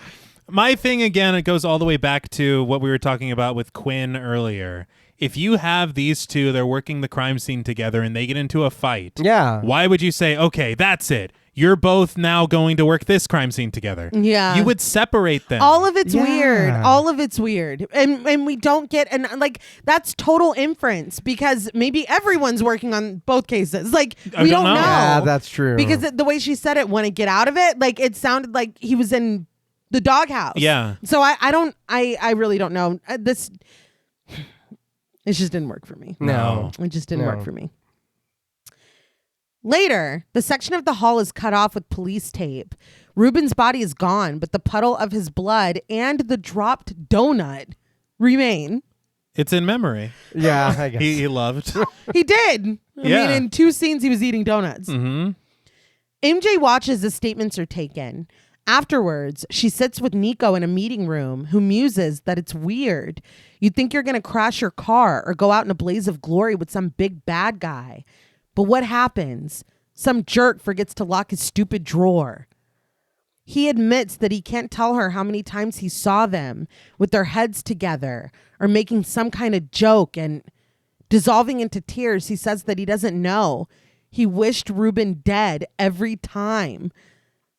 My thing, again, it goes all the way back to what we were talking about with Quinn earlier. If you have these two, they're working the crime scene together and they get into a fight. Yeah. Why would you say, okay, that's it. You're both now going to work this crime scene together. Yeah. You would separate them. All of it's weird. All of it's weird. And we don't get, and like, that's total inference because maybe everyone's working on both cases. Like, we don't know. Yeah, that's true. Because the way she said it, want to get out of it, like, it sounded like he was in the doghouse. Yeah. So I really don't know. It just didn't work for me. No. It just didn't work for me. Later, the section of the hall is cut off with police tape. Ruben's body is gone, but the puddle of his blood and the dropped donut remain. It's in memory. Yeah, I guess. He loved. He did. I Yeah. mean, in 2 scenes, he was eating donuts. Mm-hmm. MJ watches as statements are taken. Afterwards, she sits with Nico in a meeting room who muses that it's weird. You'd think you're going to crash your car or go out in a blaze of glory with some big bad guy. But what happens? Some jerk forgets to lock his stupid drawer. He admits that he can't tell her how many times he saw them with their heads together or making some kind of joke, and dissolving into tears, he says that he doesn't know. He wished Ruben dead every time.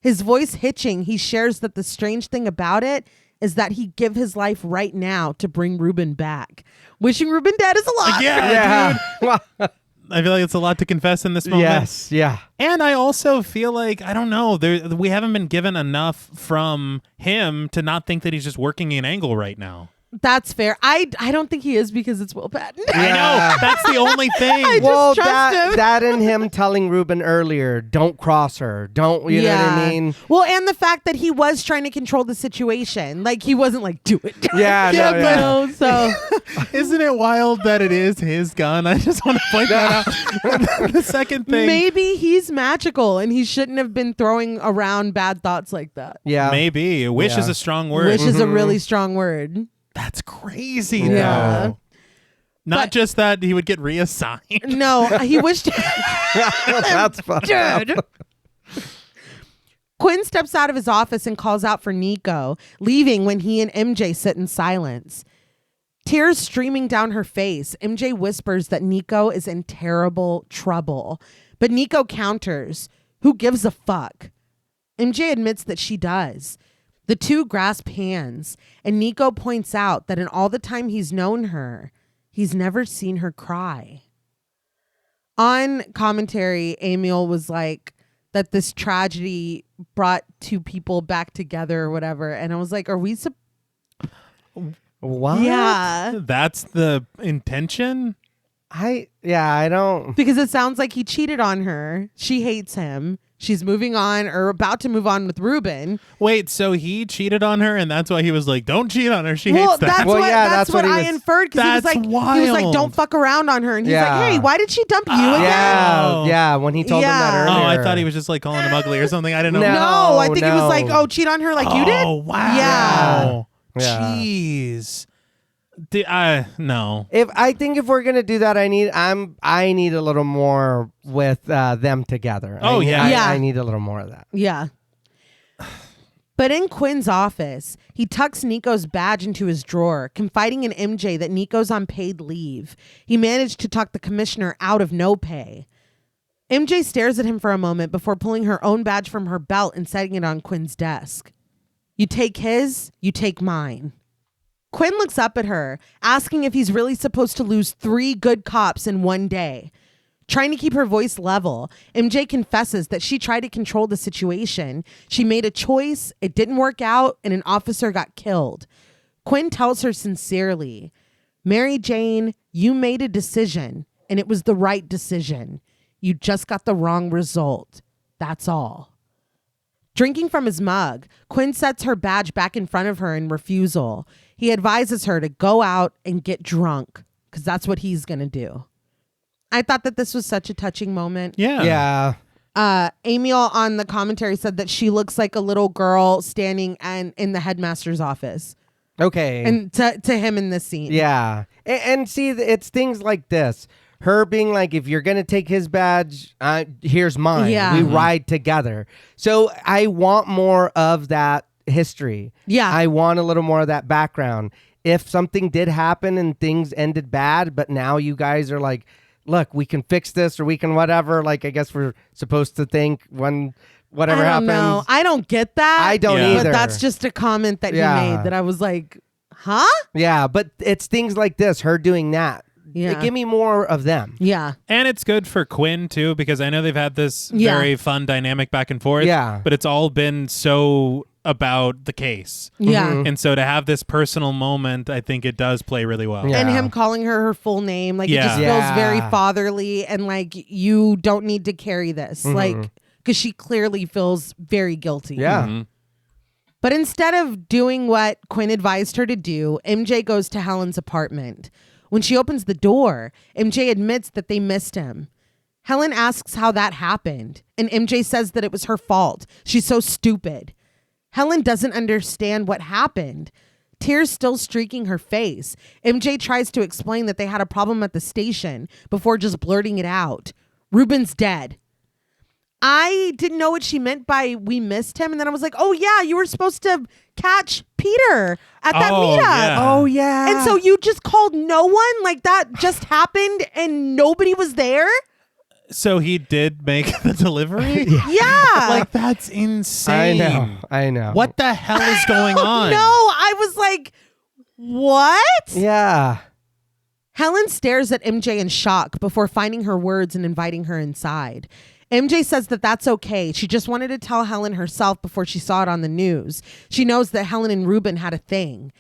His voice hitching, he shares that the strange thing about it is that he'd give his life right now to bring Ruben back. Wishing Ruben dead is a lot. Yeah, dude. I feel like it's a lot to confess in this moment. Yes, yeah. And I also feel like, I don't know, we haven't been given enough from him to not think that he's just working an angle right now. That's fair. I don't think he is because it's Will Patton. I know. That's the only thing. Well, trust him. that and him telling Ruben earlier, don't cross her. Don't, you know what I mean? Well, and the fact that he was trying to control the situation. Like, he wasn't like, do it. Yeah, no, So, Isn't it wild that it is his gun? I just want to point that out. The second thing. maybe he's magical and he shouldn't have been throwing around bad thoughts like that. Yeah. Maybe. Wish Yeah. is a strong word. Which is a really strong word. That's crazy, Yeah. though. Not But- just that he would get reassigned. No, he wished. That's fucked up. Dude. Quinn steps out of his office and calls out for Nico, leaving when he and MJ sit in silence. Tears streaming down her face, MJ whispers that Nico is in terrible trouble. But Nico counters, who gives a fuck? MJ admits that she does. The two grasp hands, and Nico points out that in all the time he's known her, he's never seen her cry. On commentary, Amiel was like that this tragedy brought two people back together or whatever. And I was like, are we... What? Yeah. That's the intention? I don't. Because it sounds like he cheated on her. She hates him. She's moving on or about to move on with Ruben. Wait, so he cheated on her and that's why he was like, don't cheat on her. She Well, hates that. that's Well, what, yeah, that's that's what what he I was- inferred. Because he was That's like, wild. don't fuck around on her. And he's Yeah. like, hey, why did she dump you again? Yeah, when he told him that Yeah. earlier. Oh, I thought he was just like calling him ugly or something. I didn't know. No. No, I think it was no. like, oh, cheat on her like you did? Oh, wow. Yeah. Yeah. Jeez. No. I think if we're gonna do that, I need a little more with them together. Oh, yeah. Yeah. I need a little more of that. Yeah. But in Quinn's office, he tucks Nico's badge into his drawer, confiding in MJ that Nico's on paid leave. He managed to talk the commissioner out of no pay. MJ stares at him for a moment before pulling her own badge from her belt and setting it on Quinn's desk. You take his, you take mine. Quinn looks up at her, asking if he's really supposed to lose 3 good cops in one day. Trying to keep her voice level, MJ confesses that she tried to control the situation. She made a choice, it didn't work out, and an officer got killed. Quinn tells her sincerely, Mary Jane, you made a decision, and it was the right decision. You just got the wrong result. That's all. Drinking from his mug, Quinn sets her badge back in front of her in refusal. He advises her to go out and get drunk, because that's what he's going to do. I thought that this was such a touching moment. Yeah. Amiel on the commentary said that she looks like a little girl standing in the headmaster's office. Okay. And to him in this scene. Yeah. And see, it's things like this. Her being like, if you're going to take his badge, here's mine. Yeah. We ride together. So I want more of that history. Yeah. I want a little more of that background. If something did happen and things ended bad, but now you guys are like, look, we can fix this or we can whatever. Like, I guess we're supposed to think when whatever happens. No, I don't get that. I don't either. But that's just a comment that he made that I was like, huh? Yeah, but it's things like this, her doing that. Yeah. Give me more of them. Yeah. And it's good for Quinn, too, because I know they've had this very fun dynamic back and forth. Yeah. But it's all been so about the case. Yeah. Mm-hmm. And so to have this personal moment, I think it does play really well. Yeah. And him calling her full name, like it just Yeah. feels very fatherly and like you don't need to carry this. Like, because she clearly feels very guilty. Yeah. Mm-hmm. But instead of doing what Quinn advised her to do, MJ goes to Helen's apartment. When she opens the door, MJ admits that they missed him. Helen asks how that happened, and MJ says that it was her fault. She's so stupid. Helen doesn't understand what happened. Tears still streaking her face. MJ tries to explain that they had a problem at the station before just blurting it out. Ruben's dead. I didn't know what she meant by we missed him. And then I was like, oh, yeah, you were supposed to catch Peter at that meetup. Yeah. Oh, yeah. And so you just called no one? Like that just happened and nobody was there? So he did make the delivery? Yeah. Like, that's insane. I know. What the hell is going on? No, I was like, what? Yeah. Helen stares at MJ in shock before finding her words and inviting her inside. MJ says that that's okay. She just wanted to tell Helen herself before she saw it on the news. She knows that Helen and Ruben had a thing.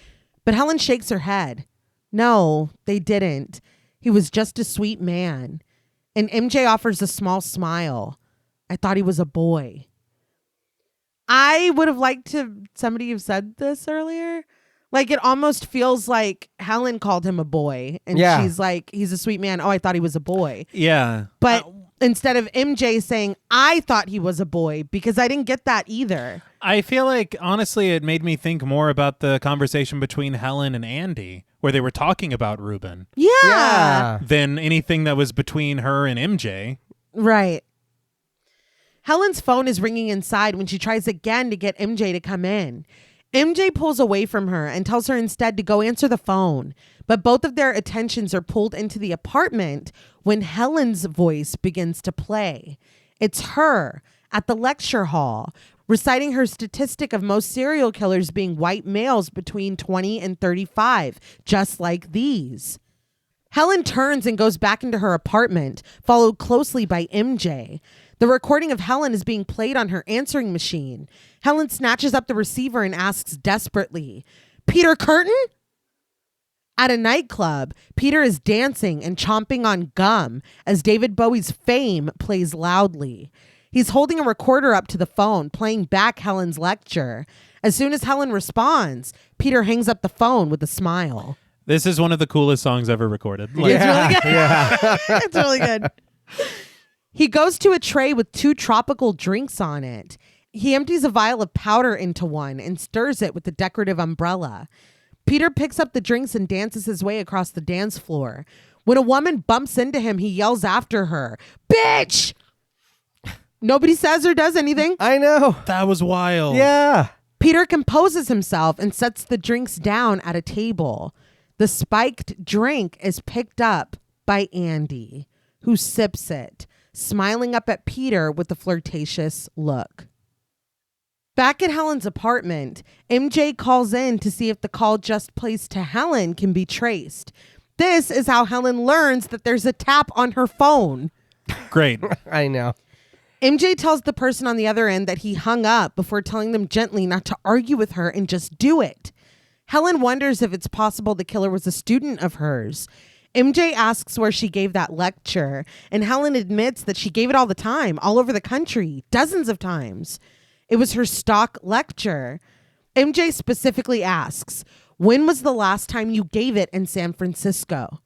But Helen shakes her head. No, they didn't. He was just a sweet man. And MJ offers a small smile. I thought he was a boy. I would have liked to somebody have said this earlier. Like it almost feels like Helen called him a boy. And she's like, he's a sweet man. Oh, I thought he was a boy. Yeah. But instead of MJ saying, I thought he was a boy, because I didn't get that either. I feel like, honestly, it made me think more about the conversation between Helen and Andy, where they were talking about Ruben, Yeah. than anything that was between her and MJ. Right. Helen's phone is ringing inside when she tries again to get MJ to come in. MJ pulls away from her and tells her instead to go answer the phone. But both of their attentions are pulled into the apartment when Helen's voice begins to play. It's her at the lecture hall, reciting her statistic of most serial killers being white males between 20 and 35, just like these. Helen turns and goes back into her apartment, followed closely by MJ. The recording of Helen is being played on her answering machine. Helen snatches up the receiver and asks desperately, Peter Curtin? At a nightclub, Peter is dancing and chomping on gum as David Bowie's Fame plays loudly. He's holding a recorder up to the phone, playing back Helen's lecture. As soon as Helen responds, Peter hangs up the phone with a smile. This is one of the coolest songs ever recorded. Like, It's really good. It's really good. He goes to a tray with 2 tropical drinks on it. He empties a vial of powder into one and stirs it with the decorative umbrella. Peter picks up the drinks and dances his way across the dance floor. When a woman bumps into him, he yells after her, "Bitch!" Nobody says or does anything. I know. That was wild. Yeah. Peter composes himself and sets the drinks down at a table. The spiked drink is picked up by Andy, who sips it, smiling up at Peter with a flirtatious look. Back at Helen's apartment, MJ calls in to see if the call just placed to Helen can be traced. This is how Helen learns that there's a tap on her phone. Great. I know. MJ tells the person on the other end that he hung up before telling them gently not to argue with her and just do it. Helen wonders if it's possible the killer was a student of hers. MJ asks where she gave that lecture, and Helen admits that she gave it all the time, all over the country, dozens of times. It was her stock lecture. MJ specifically asks, when was the last time you gave it in San Francisco?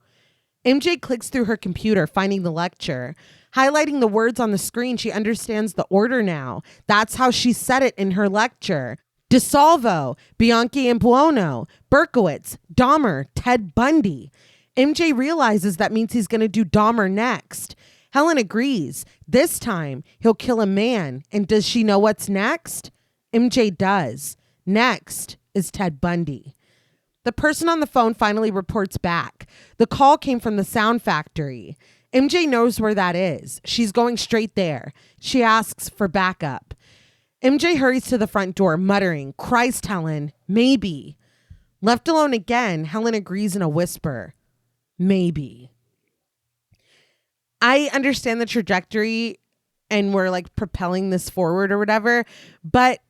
MJ clicks through her computer, finding the lecture. Highlighting the words on the screen, she understands the order now. That's how she said it in her lecture. DeSalvo, Bianchi and Buono, Berkowitz, Dahmer, Ted Bundy. MJ realizes that means he's going to do Dahmer next. Helen agrees. This time, he'll kill a man. And does she know what's next? MJ does. Next is Ted Bundy. The person on the phone finally reports back. The call came from the sound factory. MJ knows where that is. She's going straight there. She asks for backup. MJ hurries to the front door, muttering, Christ, Helen, maybe. Left alone again, Helen agrees in a whisper. Maybe. I understand the trajectory and we're like propelling this forward or whatever, but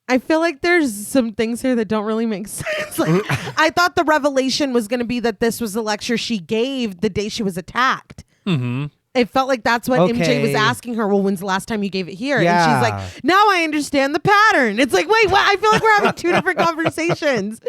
I feel like there's some things here that don't really make sense. Like, I thought the revelation was going to be that this was the lecture she gave the day she was attacked. Mm-hmm. It felt like that's what MJ Okay. was asking her. Well, when's the last time you gave it here? Yeah. And she's like, now I understand the pattern. It's like, wait, what? I feel like we're having two different conversations.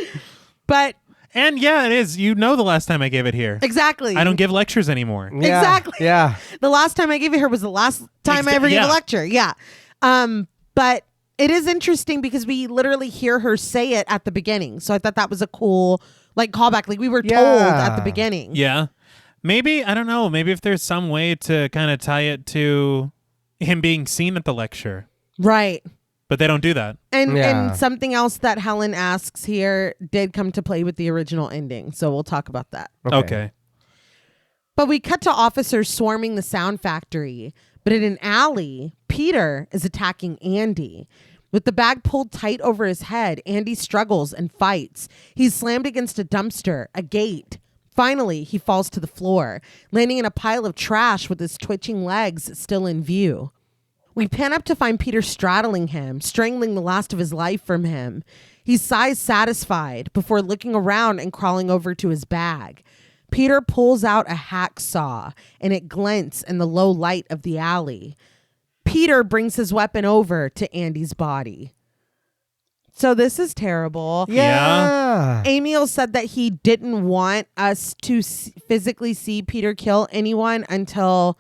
But And yeah, it is. You know, the last time I gave it here. exactly. I don't give lectures anymore. Yeah. Exactly. Yeah. The last time I gave it here was the last time I ever gave a yeah. lecture. Yeah. But it is interesting because we literally hear her say it at the beginning. So I thought that was a cool like callback. Like we were told at the beginning. Yeah. Maybe, I don't know, maybe if there's some way to kind of tie it to him being seen at the lecture. Right. But they don't do that. And something else that Helen asks here did come to play with the original ending. So we'll talk about that. Okay. But we cut to officers swarming the sound factory. But in an alley, Peter is attacking Andy. With the bag pulled tight over his head, Andy struggles and fights. He's slammed against a dumpster, a gate. Finally, he falls to the floor, landing in a pile of trash with his twitching legs still in view. We pan up to find Peter straddling him, strangling the last of his life from him. He sighs satisfied before looking around and crawling over to his bag. Peter pulls out a hacksaw, and it glints in the low light of the alley. Peter brings his weapon over to Andy's body. So this is terrible. Yeah. Amiel said that he didn't want us to physically see Peter kill anyone until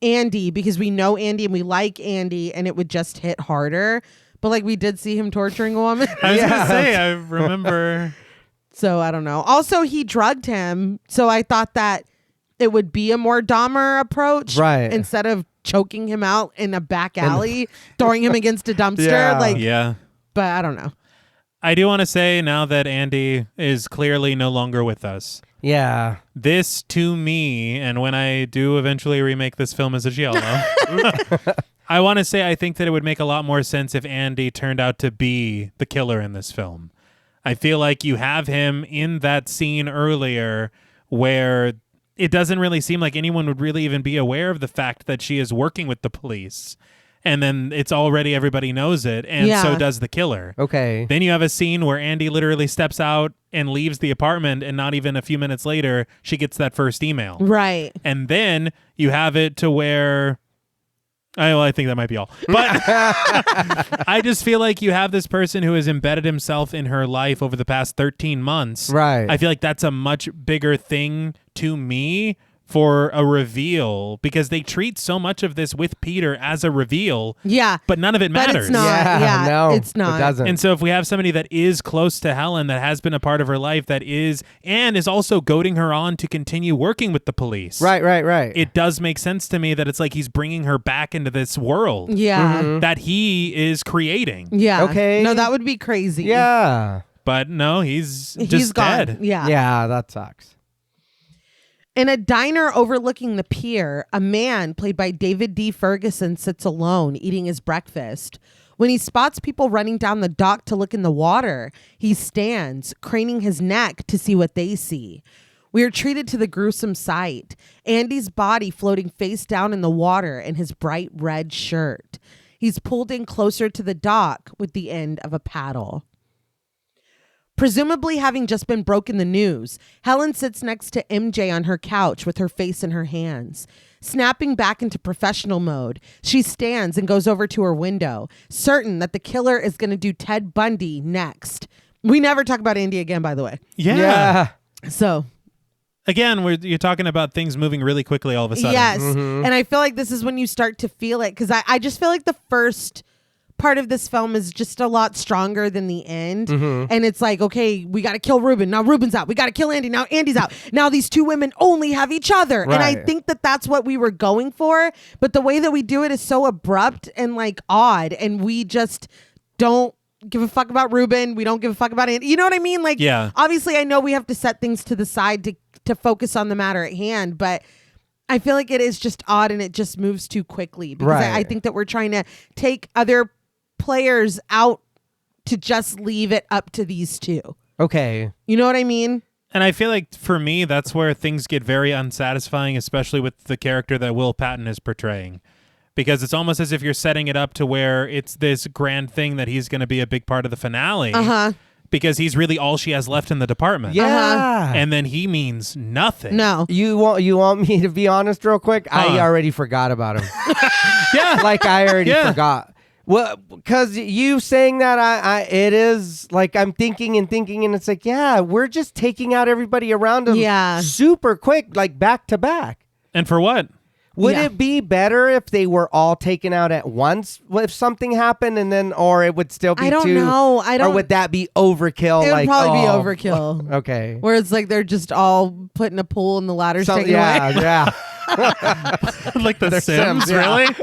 Andy, because we know Andy and we like Andy, and it would just hit harder. But like we did see him torturing a woman. I was going to say, I remember. So I don't know. Also, he drugged him. So I thought that it would be a more Dahmer approach. Right. Instead of choking him out in a back alley, throwing him against a dumpster. Yeah. Like, Yeah. but I don't know. I do want to say now that Andy is clearly no longer with us. Yeah. This to me, and when I do eventually remake this film as a giallo, I want to say I think that it would make a lot more sense if Andy turned out to be the killer in this film. I feel like you have him in that scene earlier where it doesn't really seem like anyone would really even be aware of the fact that she is working with the police. And then it's already everybody knows it, and so does the killer. Okay. Then you have a scene where Andy literally steps out and leaves the apartment, and not even a few minutes later, she gets that first email. Right. And then you have it to where... I think that might be all. But I just feel like you have this person who has embedded himself in her life over the past 13 months. Right. I feel like that's a much bigger thing to me for a reveal, because they treat so much of this with Peter as a reveal. Yeah. But none of it matters. But it's not. Yeah, no, it's not. It doesn't. And so if we have somebody that is close to Helen, that has been a part of her life, that is, and is also goading her on to continue working with the police. Right. It does make sense to me that it's like he's bringing her back into this world Yeah. that he is creating. Yeah. Okay. No, that would be crazy. Yeah. But no, he's He's just gone. dead. Yeah. Yeah, that sucks. In a diner overlooking the pier, a man played by David D. Ferguson sits alone eating his breakfast. When he spots people running down the dock to look in the water, he stands, craning his neck to see what they see. We are treated to the gruesome sight. Andy's body floating face down in the water in his bright red shirt. He's pulled in closer to the dock with the end of a paddle. Presumably having just been broken the news, Helen sits next to MJ on her couch with her face in her hands. Snapping back into professional mode, she stands and goes over to her window, certain that the killer is going to do Ted Bundy next. We never talk about Andy again, by the way. Yeah. So... Again, you're talking about things moving really quickly all of a sudden. Yes. And I feel like this is when you start to feel it, because I just feel like the first part of this film is just a lot stronger than the end. And it's like, okay, we got to kill Ruben. Now Ruben's out. We got to kill Andy. Now Andy's out. Now these two women only have each other. Right. And I think that that's what we were going for. But the way that we do it is so abrupt and like odd. And we just don't give a fuck about Ruben. We don't give a fuck about Andy. You know what I mean? Like, yeah. Obviously I know we have to set things to the side to focus on the matter at hand, but I feel like it is just odd and it just moves too quickly because Right. I think that we're trying to take other players out to just leave it up to these two. Okay. You know what I mean? And I feel like for me, that's where things get very unsatisfying, especially with the character that Will Patton is portraying. Because it's almost as if you're setting it up to where it's this grand thing that he's going to be a big part of the finale. Because he's really all she has left in the department. Yeah. And then he means nothing. No. You want me to be honest real quick? I already forgot about him. Yeah. Like I already forgot. Well, because you saying that, I it is like I'm thinking and it's like, yeah, we're just taking out everybody around him super quick, like back to back. And for what? Would it be better if they were all taken out at once if something happened and then, or it would still be I don't two? know. Or would that be overkill? It would like, probably be overkill. Okay. Where it's like they're just all put in a pool and the ladder's taken away. Yeah. Like the Sims, Sims, yeah. really?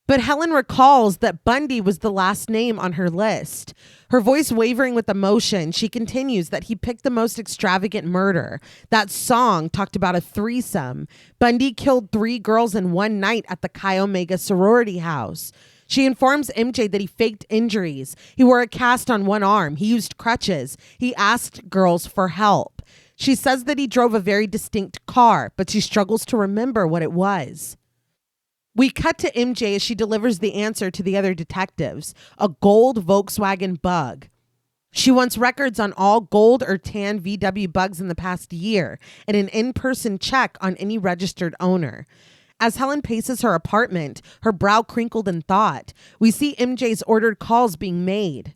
But Helen recalls that Bundy was the last name on her list. Her voice wavering with emotion, she continues that he picked the most extravagant murder. That song talked about a threesome. Bundy killed 3 girls in one night at the Chi Omega sorority house. She informs MJ that he faked injuries. He wore a cast on one arm. He used crutches. He asked girls for help. She says that he drove a very distinct car, but she struggles to remember what it was. We cut to MJ as she delivers the answer to the other detectives, a gold Volkswagen Bug. She wants records on all gold or tan VW Bugs in the past year and an in-person check on any registered owner. As Helen paces her apartment, her brow crinkled in thought, we see MJ's ordered calls being made.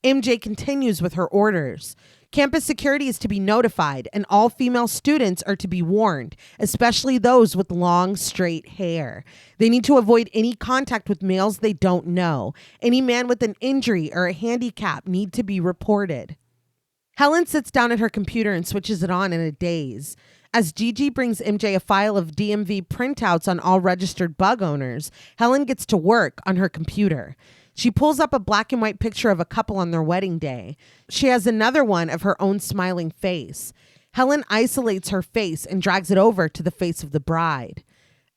MJ continues with her orders. Campus security is to be notified, and all female students are to be warned, especially those with long, straight hair. They need to avoid any contact with males they don't know. Any man with an injury or a handicap need to be reported. Helen sits down at her computer and switches it on in a daze. As Gigi brings MJ a file of DMV printouts on all registered bug owners, Helen gets to work on her computer. She pulls up a black and white picture of a couple on their wedding day. She has another one of her own smiling face. Helen isolates her face and drags it over to the face of the bride.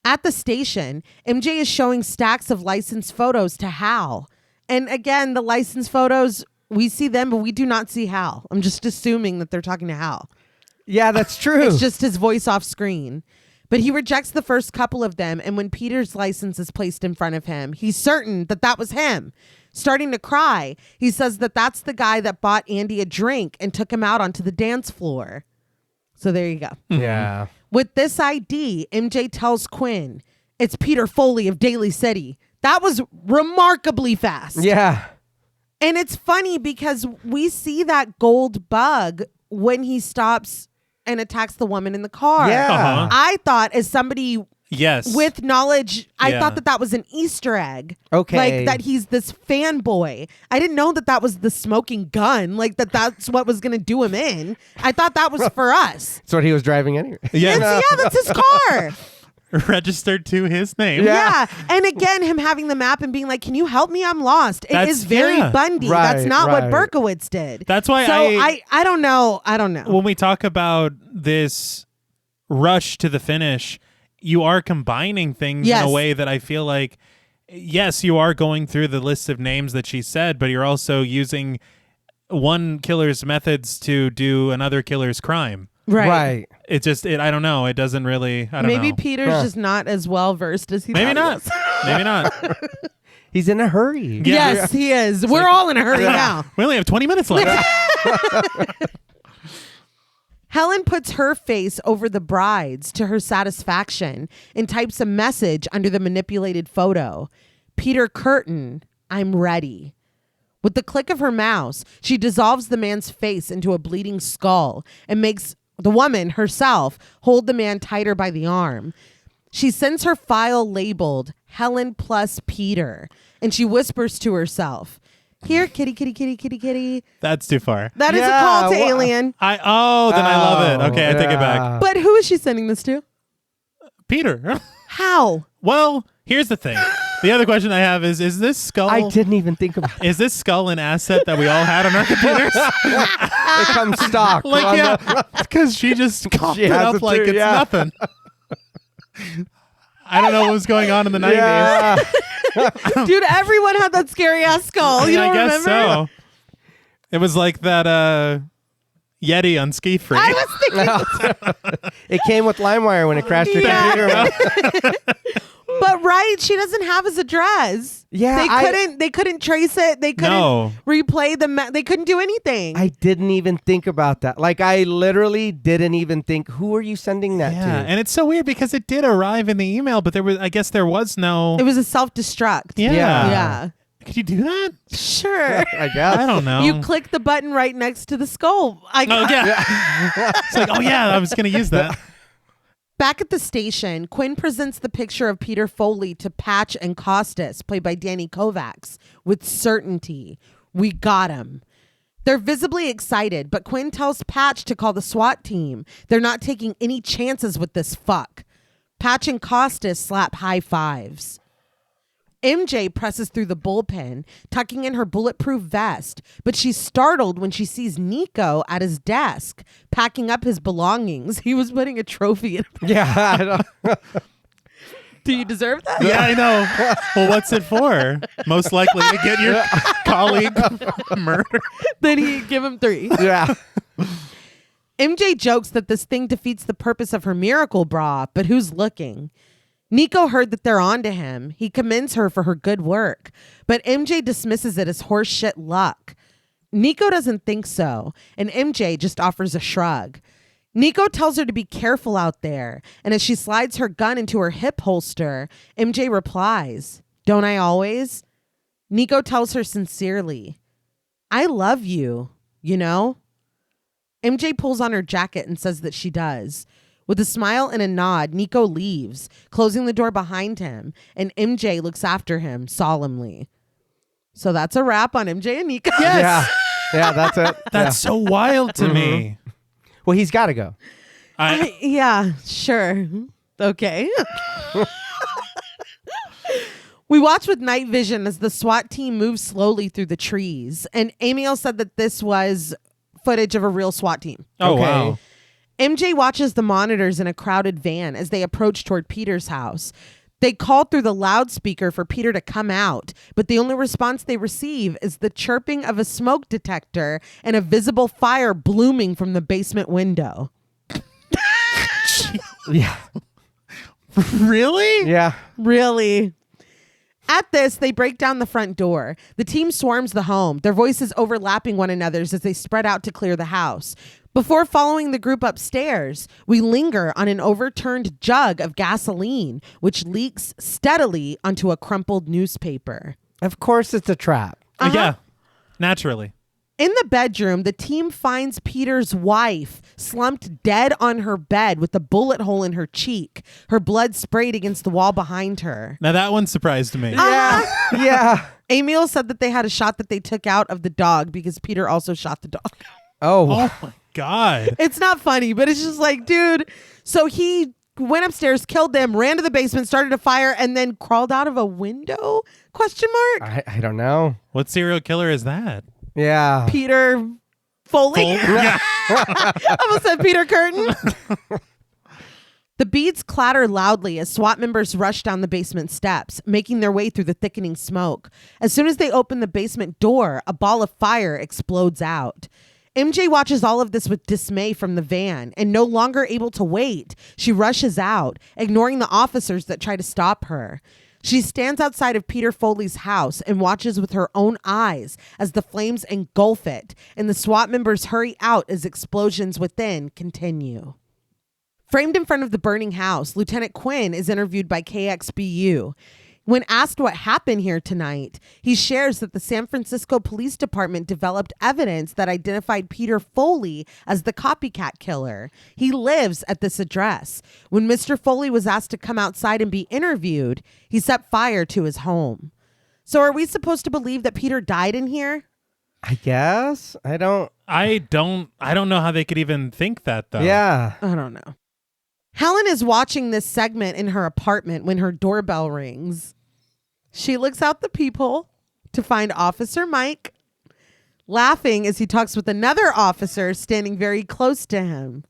At the station, MJ is showing stacks of licensed photos to Hal. And again, the licensed photos, we see them, but we do not see Hal. I'm just assuming that they're talking to Hal. Yeah, that's true. It's just his voice off screen. But he rejects the first couple of them, and when Peter's license is placed in front of him, he's certain that that was him. Starting to cry, he says that that's the guy that bought Andy a drink and took him out onto the dance floor. So there you go. Yeah. With this ID, MJ tells Quinn, it's Peter Foley of Daly City. That was remarkably fast. Yeah. And it's funny because we see that gold bug when he stops and attacks the woman in the car. Yeah. I thought as somebody with knowledge, I thought that was an Easter egg. Okay. Like that he's this fanboy. I didn't know that was the smoking gun. Like that's what was going to do him in. I thought that was for us. That's what he was driving anyway. Yeah. That's his car. registered to his name. Yeah. And again, him having the map and being like, can you help me? I'm lost. It is very Bundy. That's not what Berkowitz did. That's why I don't know. I don't know. When we talk about this rush to the finish, you are combining things in a way that I feel like, yes, you are going through the list of names that she said, but you're also using one killer's methods to do another killer's crime. Right. It just, I don't know. It doesn't really, I don't know. Maybe Peter's just not as well versed as he Maybe thought not. Maybe not. He's in a hurry. Yeah. Yes, he is. We're all in a hurry now. We only have 20 minutes left. Helen puts her face over the bride's to her satisfaction and types a message under the manipulated photo. Peter Curtin, I'm ready. With the click of her mouse, she dissolves the man's face into a bleeding skull and makes the woman herself hold the man tighter by the arm. She sends her file labeled Helen plus Peter, and she whispers to herself, here, kitty, kitty, kitty, kitty, kitty. That's too far. That is a call to Alien. Then I love it. Okay, I take it back. But who is she sending this to? Peter. How? Well, here's the thing. The other question I have is this skull... I didn't even think about it. Is this skull an asset that we all had on our computers? It comes stock. Like, yeah, because she just coughed it up like it's nothing. I don't know what was going on in the 90s. Yeah. Dude, everyone had that scary ass skull. You don't guess remember? So. It was like that Yeti on Ski Free. I was thinking. It came with LimeWire when it crashed your computer. But she doesn't have his address. Yeah, they couldn't trace it. They couldn't replay they couldn't do anything. I didn't even think about that. Like, I literally didn't even think, who are you sending that to? And it's so weird because it did arrive in the email, but I guess there was no... It was a self-destruct. Yeah. Could you do that? Sure. I guess. I don't know. You click the button right next to the skull. It's like, I was going to use that. Back at the station, Quinn presents the picture of Peter Foley to Patch and Costas, played by Danny Kovacs, with certainty. We got him. They're visibly excited, but Quinn tells Patch to call the SWAT team. They're not taking any chances with this fuck. Patch and Costas slap high fives. MJ presses through the bullpen, tucking in her bulletproof vest, but she's startled when she sees Nico at his desk, packing up his belongings. He was putting a trophy in. Yeah, I know. Do you deserve that? Yeah, I know. Well, what's it for? Most likely to get your colleague murdered. Then he give him 3. Yeah. MJ jokes that this thing defeats the purpose of her miracle bra, but who's looking? Nico heard that they're on to him. He commends her for her good work, but MJ dismisses it as horse shit luck. Nico doesn't think so, and MJ just offers a shrug. Nico tells her to be careful out there, and as she slides her gun into her hip holster, MJ replies, "Don't I always?" Nico tells her sincerely, "I love you, you know?" MJ pulls on her jacket and says that she does. With a smile and a nod, Nico leaves, closing the door behind him, and MJ looks after him solemnly. So that's a wrap on MJ and Nico. Yes. Yeah, that's it. That's so wild to me. Well, he's got to go. Yeah, sure. Okay. We watch with night vision as the SWAT team moves slowly through the trees, and Amiel said that this was footage of a real SWAT team. Oh, okay. Wow. MJ watches the monitors in a crowded van as they approach toward Peter's house. They call through the loudspeaker for Peter to come out, but the only response they receive is the chirping of a smoke detector and a visible fire blooming from the basement window. Yeah. Really? Yeah. Really? At this, they break down the front door. The team swarms the home, their voices overlapping one another's as they spread out to clear the house. Before following the group upstairs, we linger on an overturned jug of gasoline, which leaks steadily onto a crumpled newspaper. Of course it's a trap. Yeah, naturally. In the bedroom, the team finds Peter's wife slumped dead on her bed with a bullet hole in her cheek, her blood sprayed against the wall behind her. Now that one surprised me. Yeah. Yeah. Amiel said that they had a shot that they took out of the dog because Peter also shot the dog. Oh. Oh my God. It's not funny, but it's just like, dude. So he went upstairs, killed them, ran to the basement, started a fire, and then crawled out of a window? Question mark. I don't know. What serial killer is that? Yeah. Peter Foley. Almost said Peter Curtin. The beads clatter loudly as SWAT members rush down the basement steps, making their way through the thickening smoke. As soon as they open the basement door, a ball of fire explodes out. MJ watches all of this with dismay from the van, and no longer able to wait, she rushes out, ignoring the officers that try to stop her. She stands outside of Peter Foley's house and watches with her own eyes as the flames engulf it, and the SWAT members hurry out as explosions within continue. Framed in front of the burning house, Lieutenant Quinn is interviewed by KXBU. When asked what happened here tonight, he shares that the San Francisco Police Department developed evidence that identified Peter Foley as the copycat killer. He lives at this address. When Mr. Foley was asked to come outside and be interviewed, he set fire to his home. So are we supposed to believe that Peter died in here? I guess. I don't know how they could even think that, though. Yeah. I don't know. Helen is watching this segment in her apartment when her doorbell rings. She looks out the peephole to find Officer Mike laughing as he talks with another officer standing very close to him.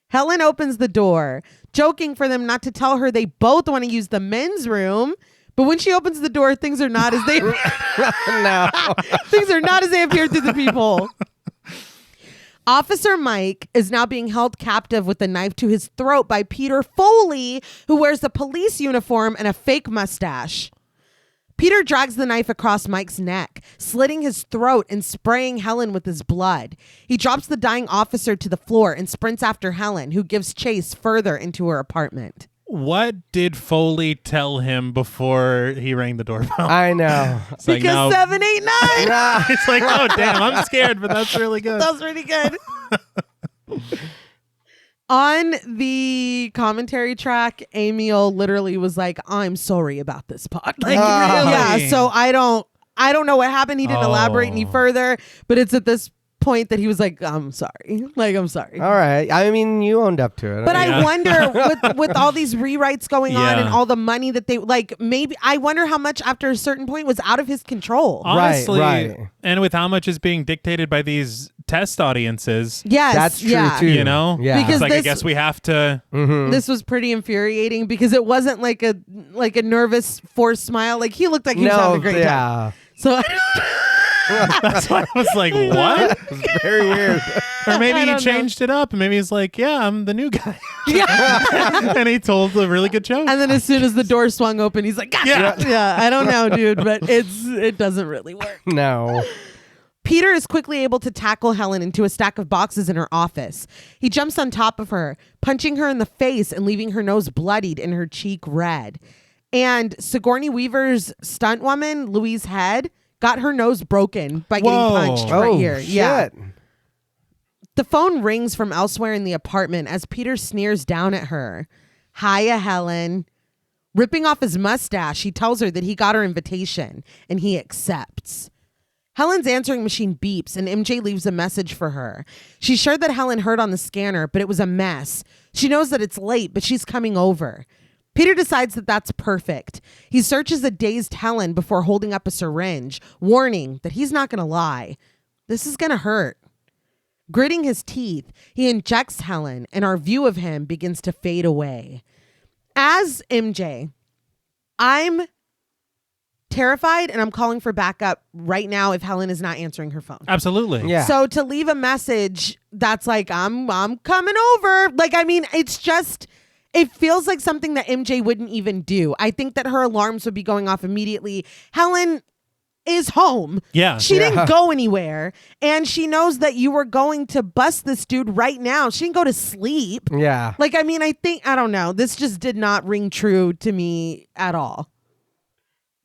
Helen opens the door, joking for them not to tell her they both want to use the men's room. But when she opens the door, things are not as they No. things are not as they appear through the peephole. Officer Mike is now being held captive with a knife to his throat by Peter Foley, who wears a police uniform and a fake mustache. Peter drags the knife across Mike's neck, slitting his throat and spraying Helen with his blood. He drops the dying officer to the floor and sprints after Helen, who gives chase further into her apartment. What did Foley tell him before he rang the doorbell? I know. It's like, Because no. 789. It's like, oh, damn, I'm scared, but that's really good. That was really good. On the commentary track, Amiel literally was like, "I'm sorry about this pod." Like, Oh. yeah. So I don't know what happened. He didn't elaborate any further, but it's at this point that he was like, "I'm sorry." Like, I'm sorry. All right. I mean, you owned up to it. But I wonder with all these rewrites going on and all the money that they like, maybe I wonder how much after a certain point was out of his control. Honestly, Right. And with how much is being dictated by these test audiences, Yes, That's true, yeah. too. you know? Yeah. Because It's like, I this- guess we have to... This was pretty infuriating because it wasn't like a nervous forced smile. Like he looked like he was having a great time. yeah. So That's why I was like, what? It's very weird. Or maybe I he don't know. changed it up and maybe he's like, yeah, I'm the new guy. yeah. And he told a really good joke. And then as soon as the door swung open, he's like, "Gotcha." Yeah. Yeah. I don't know, dude, but it doesn't really work. No. Peter is quickly able to tackle Helen into a stack of boxes in her office. He jumps on top of her, punching her in the face and leaving her nose bloodied and her cheek red. And Sigourney Weaver's stunt woman, Louise Head, got her nose broken by getting punched right here. Shit. Yeah. The phone rings from elsewhere in the apartment as Peter sneers down at her. "Hiya, Helen." Ripping off his mustache, he tells her that he got her invitation, and he accepts. Helen's answering machine beeps, and MJ leaves a message for her. She's sure that Helen heard on the scanner, but it was a mess. She knows that it's late, but she's coming over. Peter decides that that's perfect. He searches a dazed Helen before holding up a syringe, warning that he's not going to lie. This is going to hurt. Gritting his teeth, he injects Helen, and our view of him begins to fade away. As MJ, I'm terrified, and I'm calling for backup right now if Helen is not answering her phone. Absolutely. Yeah. So to leave a message that's like, I'm coming over. Like, I mean, it's just, it feels like something that MJ wouldn't even do. I think that her alarms would be going off immediately. Helen is home. Yeah. She didn't go anywhere. And she knows that you were going to bust this dude right now. She didn't go to sleep. Yeah. Like, I mean, I don't know. This just did not ring true to me at all.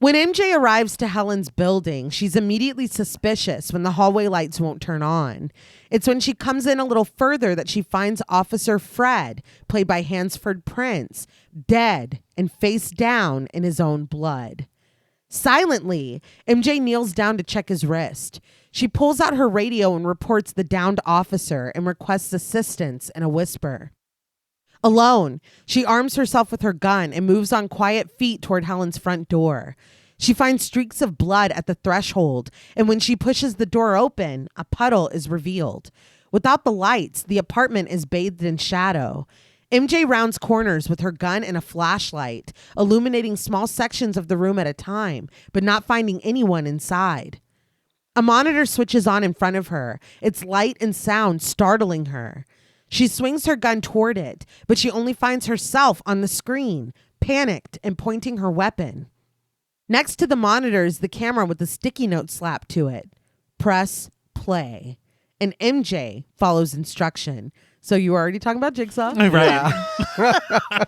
When MJ arrives to Helen's building, she's immediately suspicious when the hallway lights won't turn on. It's when she comes in a little further that she finds Officer Fred, played by Hansford Prince, dead and face down in his own blood. Silently, MJ kneels down to check his wrist. She pulls out her radio and reports the downed officer and requests assistance in a whisper. Alone, she arms herself with her gun and moves on quiet feet toward Helen's front door. She finds streaks of blood at the threshold, and when she pushes the door open, a puddle is revealed. Without the lights, the apartment is bathed in shadow. MJ rounds corners with her gun and a flashlight, illuminating small sections of the room at a time, but not finding anyone inside. A monitor switches on in front of her, its light and sound startling her. She swings her gun toward it, but she only finds herself on the screen, panicked and pointing her weapon. Next to the monitor is the camera with a sticky note slapped to it. Press play. And MJ follows instruction. So you were already talking about Jigsaw? Right. Yeah.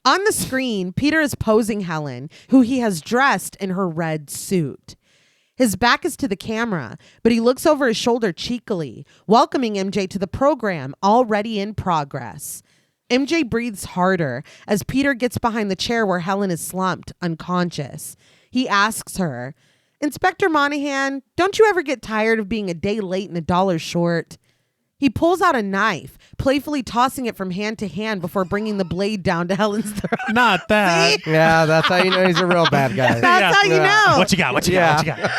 On the screen, Peter is posing Helen, who he has dressed in her red suit. His back is to the camera, but he looks over his shoulder cheekily, welcoming MJ to the program already in progress. MJ breathes harder as Peter gets behind the chair where Helen is slumped, unconscious. He asks her, "Inspector Monahan, don't you ever get tired of being a day late and $1 short?" He pulls out a knife, playfully tossing it from hand to hand before bringing the blade down to Helen's throat. Not that. See? Yeah, that's how you know he's a real bad guy. That's how you know. What you got? What you got? What you got?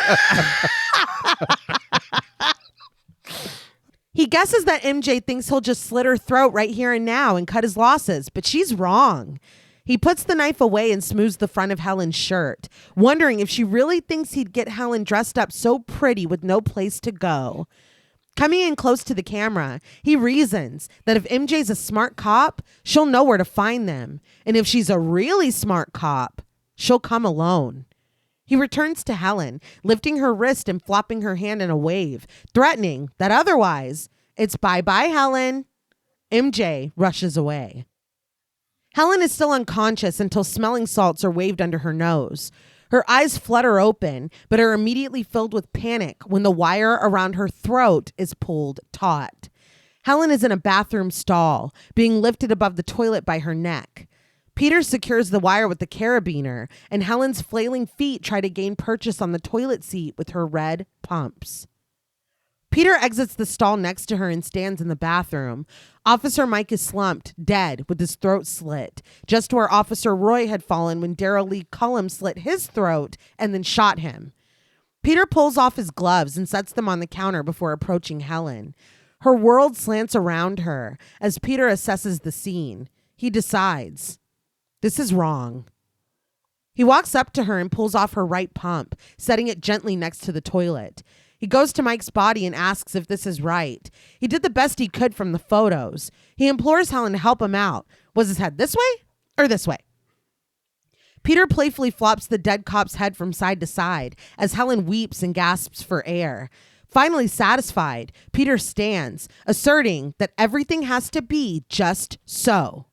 He guesses that MJ thinks he'll just slit her throat right here and now and cut his losses, but she's wrong. He puts the knife away and smooths the front of Helen's shirt, wondering if she really thinks he'd get Helen dressed up so pretty with no place to go. Coming in close to the camera, he reasons that if MJ's a smart cop, she'll know where to find them. And if she's a really smart cop, she'll come alone. He returns to Helen, lifting her wrist and flopping her hand in a wave, threatening that otherwise, it's bye-bye, Helen. MJ rushes away. Helen is still unconscious until smelling salts are waved under her nose. Her eyes flutter open, but are immediately filled with panic when the wire around her throat is pulled taut. Helen is in a bathroom stall, being lifted above the toilet by her neck. Peter secures the wire with the carabiner, and Helen's flailing feet try to gain purchase on the toilet seat with her red pumps. Peter exits the stall next to her and stands in the bathroom. Officer Mike is slumped, dead, with his throat slit, just where Officer Roy had fallen when Daryl Lee Cullum slit his throat and then shot him. Peter pulls off his gloves and sets them on the counter before approaching Helen. Her world slants around her as Peter assesses the scene. He decides, this is wrong. He walks up to her and pulls off her right pump, setting it gently next to the toilet. He goes to Mike's body and asks if this is right. He did the best he could from the photos. He implores Helen to help him out. Was his head this way or this way? Peter playfully flops the dead cop's head from side to side as Helen weeps and gasps for air. Finally satisfied, Peter stands, asserting that everything has to be just so.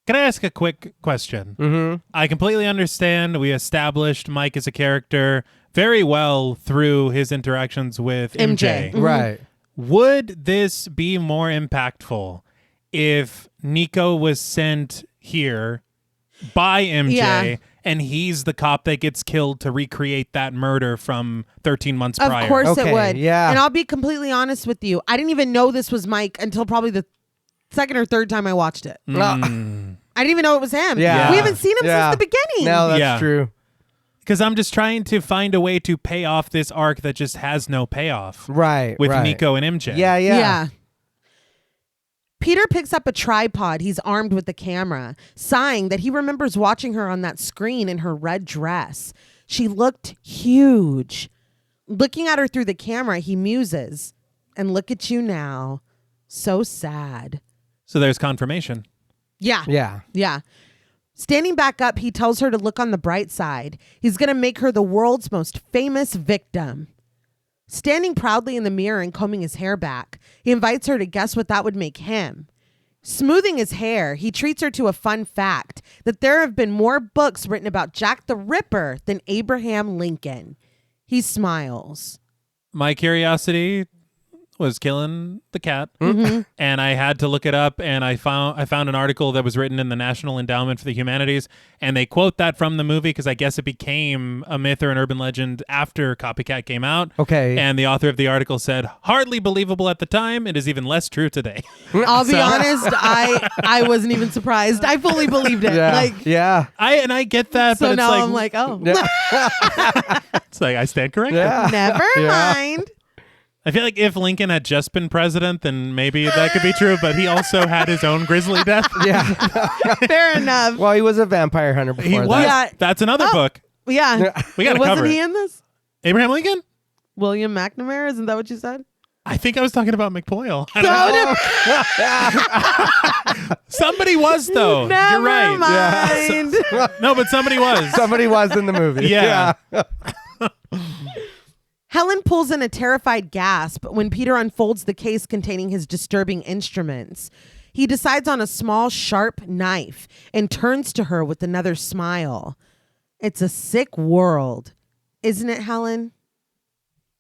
Can I ask a quick question? Mm-hmm. I completely understand. We established Mike as a character very well through his interactions with MJ. Mhm. Right. Would this be more impactful if Nico was sent here by MJ Yeah. and he's the cop that gets killed to recreate that murder from 13 months Of prior? course Okay, it would. yeah. And I'll be completely honest with you. I didn't even know this was Mike until probably the second or third time I watched it. Mm. I didn't even know it was him. Yeah. We haven't seen him Yeah. since the beginning. No, that's Yeah. true. Because I'm just trying to find a way to pay off this arc that just has no payoff Right. with right. Nico and MJ. Yeah. Peter picks up a tripod he's armed with the camera, sighing that he remembers watching her on that screen in her red dress. She looked huge. Looking at her through the camera, he muses, "And look at you now. So sad." So there's confirmation. Yeah. Yeah. Standing back up, he tells her to look on the bright side. He's going to make her the world's most famous victim. Standing proudly in the mirror and combing his hair back, he invites her to guess what that would make him. Smoothing his hair, he treats her to a fun fact that there have been more books written about Jack the Ripper than Abraham Lincoln. He smiles. My curiosity, was killing the cat, Mm-hmm. and I had to look it up, and I found an article that was written in the National Endowment for the Humanities, and they quote that from the movie because I guess it became a myth or an urban legend after Copycat came out. Okay. And the author of the article said, hardly believable at the time. It is even less true today. I'll be honest, I wasn't even surprised. I fully believed it. Yeah. Like, yeah. I get that, so but it's now like, I'm like, oh, it's like I stand corrected. Yeah. never Yeah. mind. I feel like if Lincoln had just been president, then maybe that could be true, but he also had his own grisly death. Yeah. Fair enough. Well, he was a vampire hunter before He was. that. Yeah. That's another book. Yeah. We got to Wasn't cover he it. in this? Abraham Lincoln? William McNamara? Isn't that what you said? I think I was talking about McPoyle. I don't know. Somebody was, though. Never You're right. mind. No, but somebody was. Somebody was in the movie. Yeah. Helen pulls in a terrified gasp when Peter unfolds the case containing his disturbing instruments. He decides on a small, sharp knife and turns to her with another smile. It's a sick world, isn't it, Helen?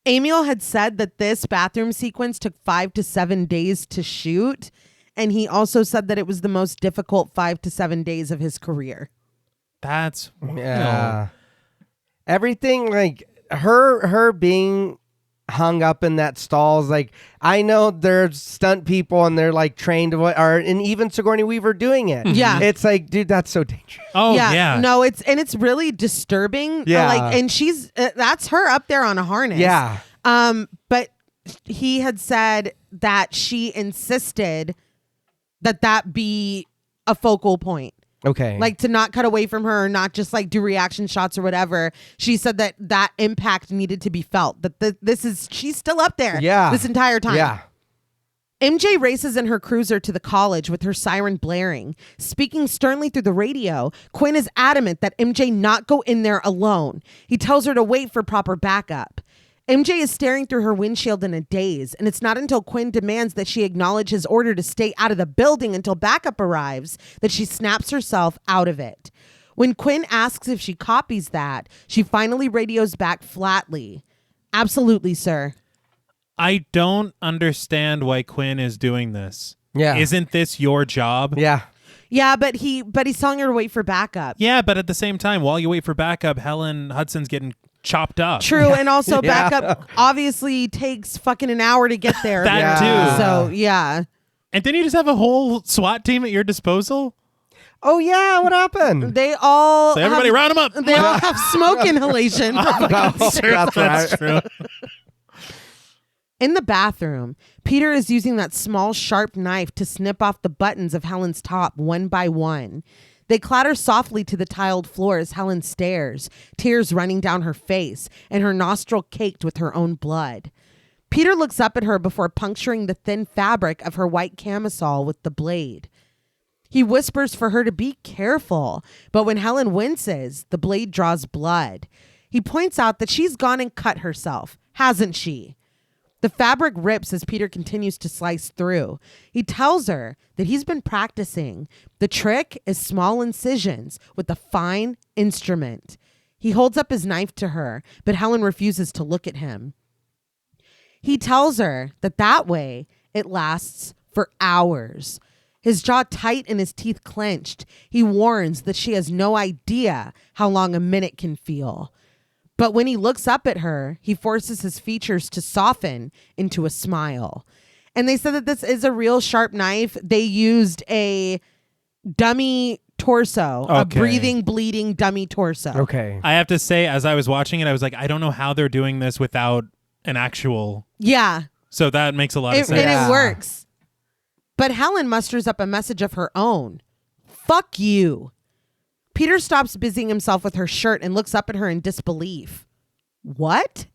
Amiel had said that this bathroom sequence took 5 to 7 days to shoot, and he also said that it was the most difficult 5 to 7 days of his career. That's Yeah. Everything, like her being hung up in that stalls, like I know there's stunt people and they're like trained to and even Sigourney Weaver doing it. Yeah. It's like, dude, that's so dangerous. Oh, yeah. No, it's really disturbing. Yeah. And she's that's her up there on a harness. Yeah. But he had said that she insisted that be a focal point. Okay. Like to not cut away from her or not just like do reaction shots or whatever. She said that impact needed to be felt. That she's still up there. Yeah. This entire time. Yeah. MJ races in her cruiser to the college with her siren blaring. Speaking sternly through the radio, Quinn is adamant that MJ not go in there alone. He tells her to wait for proper backup. MJ is staring through her windshield in a daze, and it's not until Quinn demands that she acknowledge his order to stay out of the building until backup arrives that she snaps herself out of it. When Quinn asks if she copies that, she finally radios back flatly. Absolutely, sir. I don't understand why Quinn is doing this. Yeah. Isn't this your job? Yeah. Yeah, but he's telling her to wait for backup. Yeah, but at the same time, while you wait for backup, Helen Hudson's getting chopped up. True, and also Yeah. backup obviously takes fucking an hour to get there. That Yeah. too. So, yeah. And then you just have a whole SWAT team at your disposal? Oh yeah, what happened? They all So everybody have, round them up. They all have smoke inhalation. That's right. true. In the bathroom, Peter is using that small, sharp knife to snip off the buttons of Helen's top one by one. They clatter softly to the tiled floor as Helen stares, tears running down her face and her nostril caked with her own blood. Peter looks up at her before puncturing the thin fabric of her white camisole with the blade. He whispers for her to be careful, but when Helen winces, the blade draws blood. He points out that she's gone and cut herself, hasn't she? The fabric rips as Peter continues to slice through. He tells her that he's been practicing. The trick is small incisions with a fine instrument. He holds up his knife to her, but Helen refuses to look at him. He tells her that way it lasts for hours. His jaw tight and his teeth clenched. He warns that she has no idea how long a minute can feel. But when he looks up at her, he forces his features to soften into a smile. And they said that this is a real sharp knife. They used a dummy torso, a Okay. breathing, bleeding dummy torso. Okay. I have to say, as I was watching it, I was like, I don't know how they're doing this without an actual. Yeah, So that makes a lot of sense. and Yeah. it works. But Helen musters up a message of her own. Fuck you. Peter stops busying himself with her shirt and looks up at her in disbelief. What?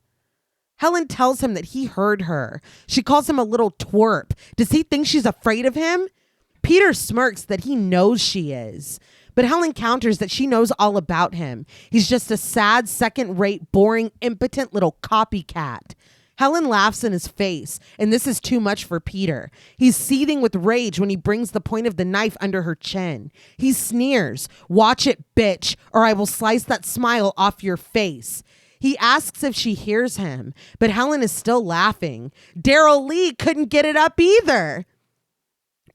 Helen tells him that he heard her. She calls him a little twerp. Does he think she's afraid of him? Peter smirks that he knows she is. But Helen counters that she knows all about him. He's just a sad, second-rate, boring, impotent little copycat. Helen laughs in his face, and this is too much for Peter. He's seething with rage when he brings the point of the knife under her chin. He sneers, "Watch it, bitch, or I will slice that smile off your face." He asks if she hears him, but Helen is still laughing. Daryl Lee couldn't get it up either.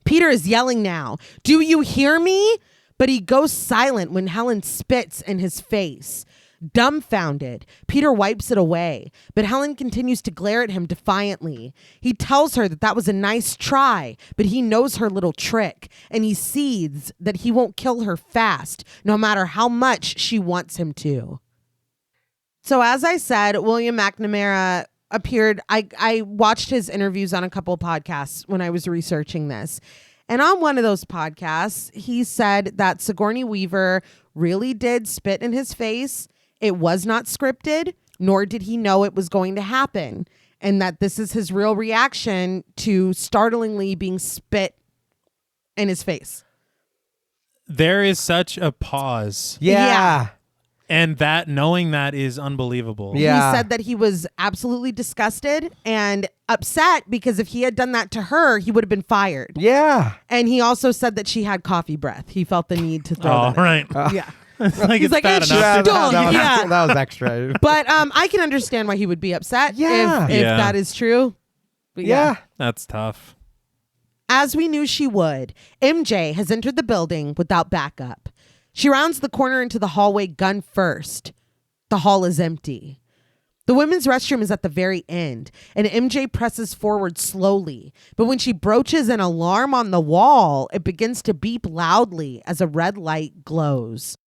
Peter is yelling now, "Do you hear me?" But he goes silent when Helen spits in his face. Dumbfounded, Peter wipes it away, but Helen continues to glare at him defiantly. He tells her that was a nice try, but he knows her little trick, and he sees that he won't kill her fast, no matter how much she wants him to. So as I said, William McNamara appeared, I watched his interviews on a couple of podcasts when I was researching this. And on one of those podcasts, he said that Sigourney Weaver really did spit in his face. It was not scripted, nor did he know it was going to happen. And that this is his real reaction to startlingly being spit in his face. There is such a pause. Yeah. And that knowing that is unbelievable. Yeah. He said that he was absolutely disgusted and upset because if he had done that to her, he would have been fired. Yeah. And he also said that she had coffee breath. He felt the need to throw Oh, that in. right. Yeah. Like He's it's like, bad it's enough. stunk. that was, Yeah. that was extra. But I can understand why he would be upset Yeah. if Yeah. that is true. But Yeah. That's tough. As we knew she would, MJ has entered the building without backup. She rounds the corner into the hallway gun first. The hall is empty. The women's restroom is at the very end, and MJ presses forward slowly. But when she broaches an alarm on the wall, it begins to beep loudly as a red light glows.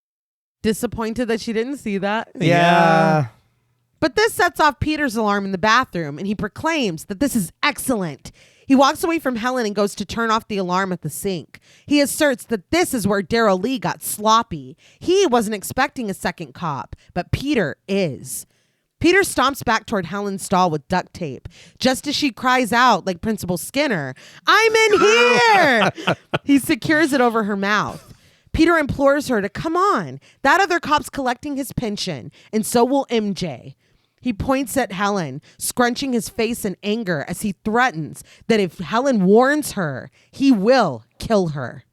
Disappointed that she didn't see that. Yeah. But this sets off Peter's alarm in the bathroom, and he proclaims that this is excellent. He walks away from Helen and goes to turn off the alarm at the sink. He asserts that this is where Daryl Lee got sloppy. He wasn't expecting a second cop, but Peter is. Peter stomps back toward Helen's stall with duct tape, just as she cries out like Principal Skinner, "I'm in here!" He secures it over her mouth. Peter implores her to come on. That other cop's collecting his pension, and so will MJ. He points at Helen, scrunching his face in anger as he threatens that if Helen warns her, he will kill her.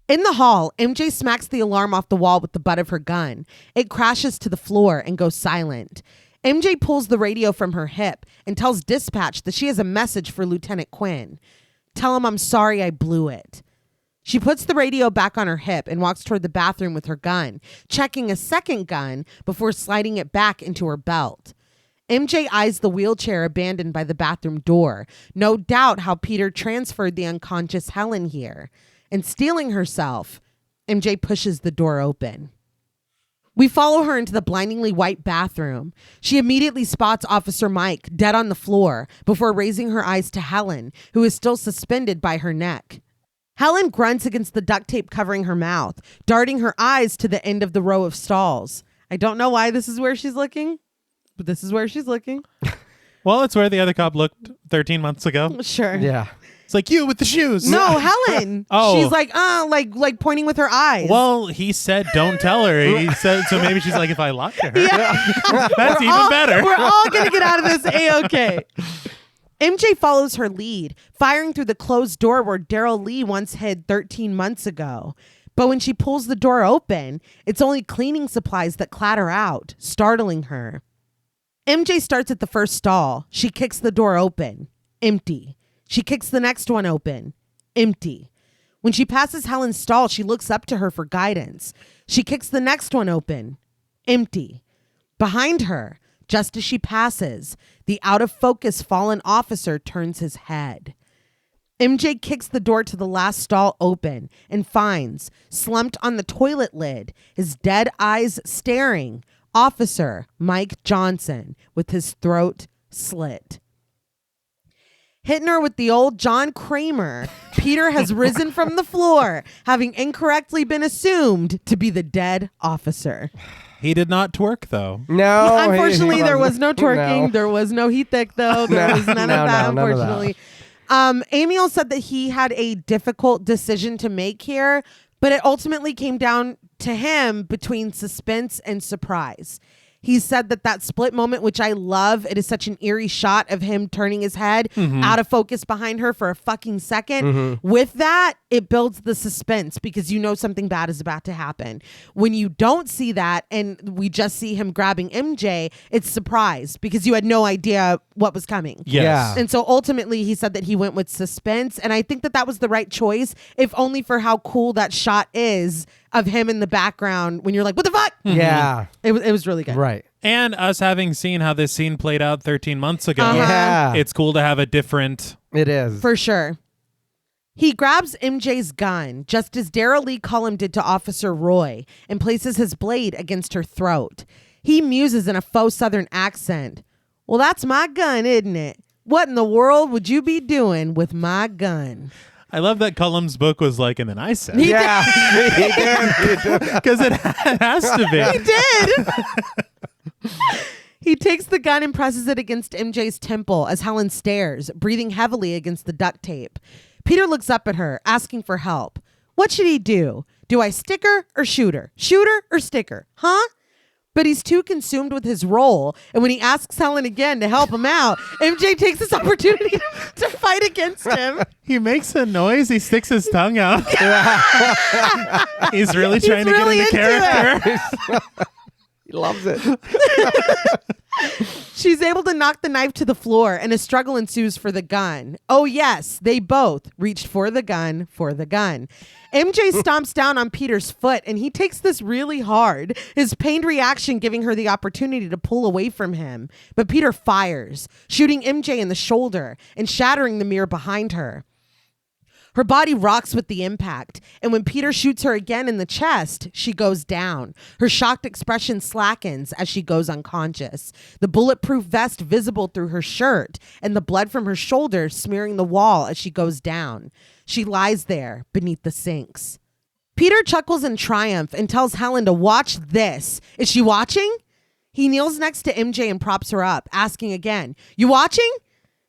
In the hall, MJ smacks the alarm off the wall with the butt of her gun. It crashes to the floor and goes silent. MJ pulls the radio from her hip and tells dispatch that she has a message for Lieutenant Quinn. "Tell him I'm sorry I blew it." She puts the radio back on her hip and walks toward the bathroom with her gun, checking a second gun before sliding it back into her belt. MJ eyes the wheelchair abandoned by the bathroom door. No doubt how Peter transferred the unconscious Helen here. And steeling herself, MJ pushes the door open. We follow her into the blindingly white bathroom. She immediately spots Officer Mike dead on the floor before raising her eyes to Helen, who is still suspended by her neck. Helen grunts against the duct tape covering her mouth, darting her eyes to the end of the row of stalls. I don't know why this is where she's looking, but this is where she's looking. Well, it's where the other cop looked 13 months ago. Sure. Yeah. It's like you with the shoes. No, Helen. Oh. She's like pointing with her eyes. Well, he said don't tell her. He said so. Maybe she's like, if I lie to her, yeah. that's even better. We're all going to get out of this A-okay. MJ follows her lead, firing through the closed door where Daryl Lee once hid 13 months ago. But when she pulls the door open, it's only cleaning supplies that clatter out, startling her. MJ starts at the first stall. She kicks the door open. Empty. She kicks the next one open. Empty. When she passes Helen's stall, she looks up to her for guidance. She kicks the next one open. Empty. Behind her, just as she passes, the out-of-focus fallen officer turns his head. MJ kicks the door to the last stall open and finds, slumped on the toilet lid, his dead eyes staring, Officer Mike Johnson with his throat slit. Hitting her with the old John Kramer, Peter has risen from the floor, having incorrectly been assumed to be the dead officer. He did not twerk, though. No. Unfortunately, there was no No. twerking. There was no heat thick, though. There was none of that, none of that. unfortunately. Amiel said that he had a difficult decision to make here, but it ultimately came down to him between suspense and surprise. He said that split moment, which I love, it is such an eerie shot of him turning his head out of focus behind her for a fucking second. With that, it builds the suspense because you know something bad is about to happen. When you don't see that and we just see him grabbing MJ, it's surprise because you had no idea what was coming. Yes. Yeah. And so ultimately he said that he went with suspense. And I think that was the right choice, if only for how cool that shot is of him in the background when you're like, what the fuck? Yeah. It was really good. Right. And us having seen how this scene played out 13 months ago, Yeah. it's cool to have a different... It is. For sure. He grabs MJ's gun, just as Darrell Lee Cullum did to Officer Roy, and places his blade against her throat. He muses in a faux Southern accent. Well, that's my gun, isn't it? What in the world would you be doing with my gun? I love that Cullum's book was like, and then I said, Yeah. He did. because it has to be. He did. He takes the gun and presses it against MJ's temple as Helen stares, breathing heavily against the duct tape. Peter looks up at her, asking for help. What should he do? Do I stick her or shoot her? Shoot her or stick her? Huh? But he's too consumed with his role. And when he asks Helen again to help him out, MJ takes this opportunity to fight against him. He makes a noise. He sticks his tongue out. He's really trying to really get into into character. He loves it. She's able to knock the knife to the floor and a struggle ensues for the gun. Oh yes, they both reached for the gun. MJ stomps down on Peter's foot and he takes this really hard, his pained reaction giving her the opportunity to pull away from him. But Peter fires, shooting MJ in the shoulder and shattering the mirror behind her. Her body rocks with the impact, and when Peter shoots her again in the chest, she goes down. Her shocked expression slackens as she goes unconscious, the bulletproof vest visible through her shirt and the blood from her shoulder smearing the wall as she goes down. She lies there beneath the sinks. Peter chuckles in triumph and tells Helen to watch this. Is she watching? He kneels next to MJ and props her up, asking again, "You watching?"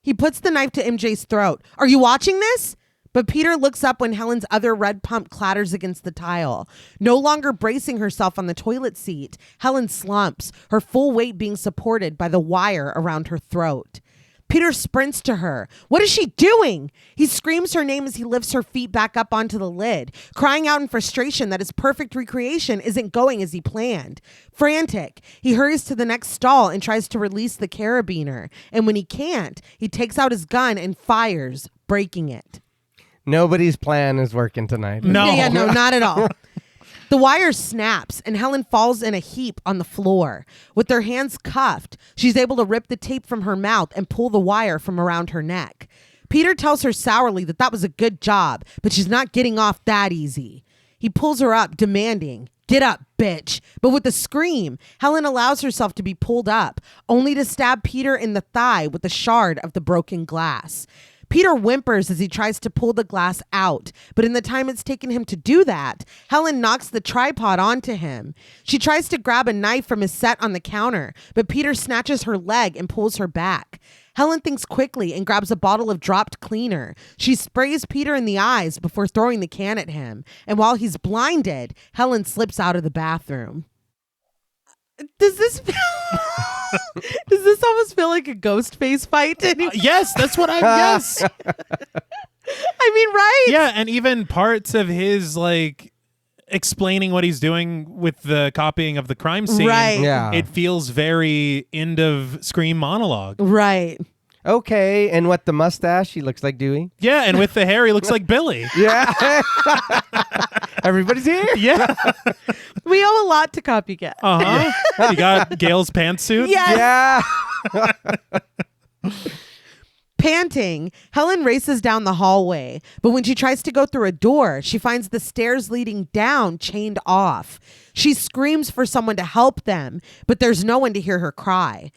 He puts the knife to MJ's throat. "Are you watching this?" But Peter looks up when Helen's other red pump clatters against the tile. No longer bracing herself on the toilet seat, Helen slumps, her full weight being supported by the wire around her throat. Peter sprints to her. What is she doing? He screams her name as he lifts her feet back up onto the lid, crying out in frustration that his perfect recreation isn't going as he planned. Frantic, he hurries to the next stall and tries to release the carabiner. And when he can't, he takes out his gun and fires, breaking it. Nobody's plan is working tonight. No. Yeah, no, not at all. The wire snaps and Helen falls in a heap on the floor. With their hands cuffed, she's able to rip the tape from her mouth and pull the wire from around her neck. Peter tells her sourly that was a good job, but she's not getting off that easy. He pulls her up, demanding, "Get up, bitch." But with a scream, Helen allows herself to be pulled up, only to stab Peter in the thigh with a shard of the broken glass. Peter whimpers as he tries to pull the glass out, but in the time it's taken him to do that, Helen knocks the tripod onto him. She tries to grab a knife from his set on the counter, but Peter snatches her leg and pulls her back. Helen thinks quickly and grabs a bottle of dropped cleaner. She sprays Peter in the eyes before throwing the can at him, and while he's blinded, Helen slips out of the bathroom. Does this almost feel like a ghost face fight? Yes, that's what I guess. I mean, right? Yeah, and even parts of his like explaining what he's doing with the copying of the crime scene. Right. Yeah. It feels very end of Scream monologue. Right. Okay, and what the mustache he looks like Dewey? Yeah, and with the hair, he looks like Billy. Yeah. Everybody's here. Yeah. We owe a lot to Copycat. Uh-huh. You got Gail's pantsuit? Yes. Yeah. Panting, Helen races down the hallway, but when she tries to go through a door, she finds the stairs leading down chained off. She screams for someone to help them, but there's no one to hear her cry.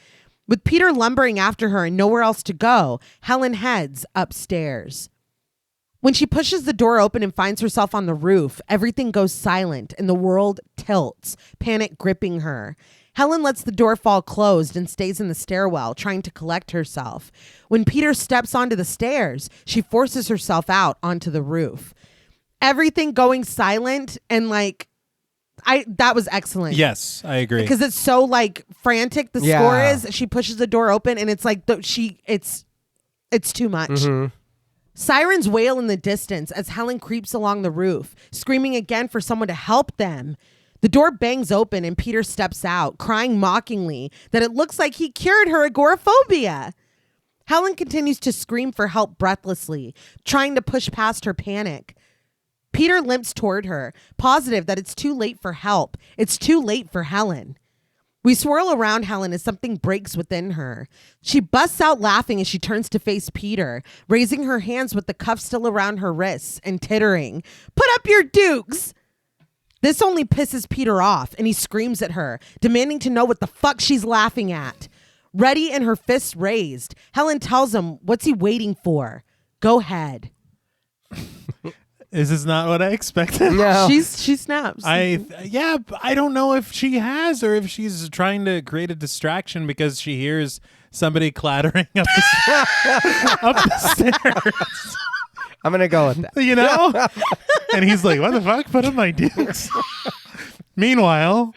With Peter lumbering after her and nowhere else to go, Helen heads upstairs. When she pushes the door open and finds herself on the roof, everything goes silent and the world tilts, panic gripping her. Helen lets the door fall closed and stays in the stairwell, trying to collect herself. When Peter steps onto the stairs, she forces herself out onto the roof. Everything going silent and like That was excellent. Yes, I agree. Because it's so like frantic. The score is she pushes the door open and it's like it's too much. Mm-hmm. Sirens wail in the distance as Helen creeps along the roof, screaming again for someone to help them. The door bangs open and Peter steps out, crying mockingly that it looks like he cured her agoraphobia. Helen continues to scream for help breathlessly, trying to push past her panic. Peter limps toward her, positive that it's too late for help. It's too late for Helen. We swirl around Helen as something breaks within her. She busts out laughing as she turns to face Peter, raising her hands with the cuff still around her wrists and tittering, "Put up your dukes!" This only pisses Peter off, and he screams at her, demanding to know what the fuck she's laughing at. Ready and her fists raised, Helen tells him, what's he waiting for? Go ahead. This is not what I expected. No. She snaps. I don't know if she has or if she's trying to create a distraction because she hears somebody clattering up the stairs. I'm going to go with that. You know? And he's like, what the fuck? Put up my dukes. Meanwhile,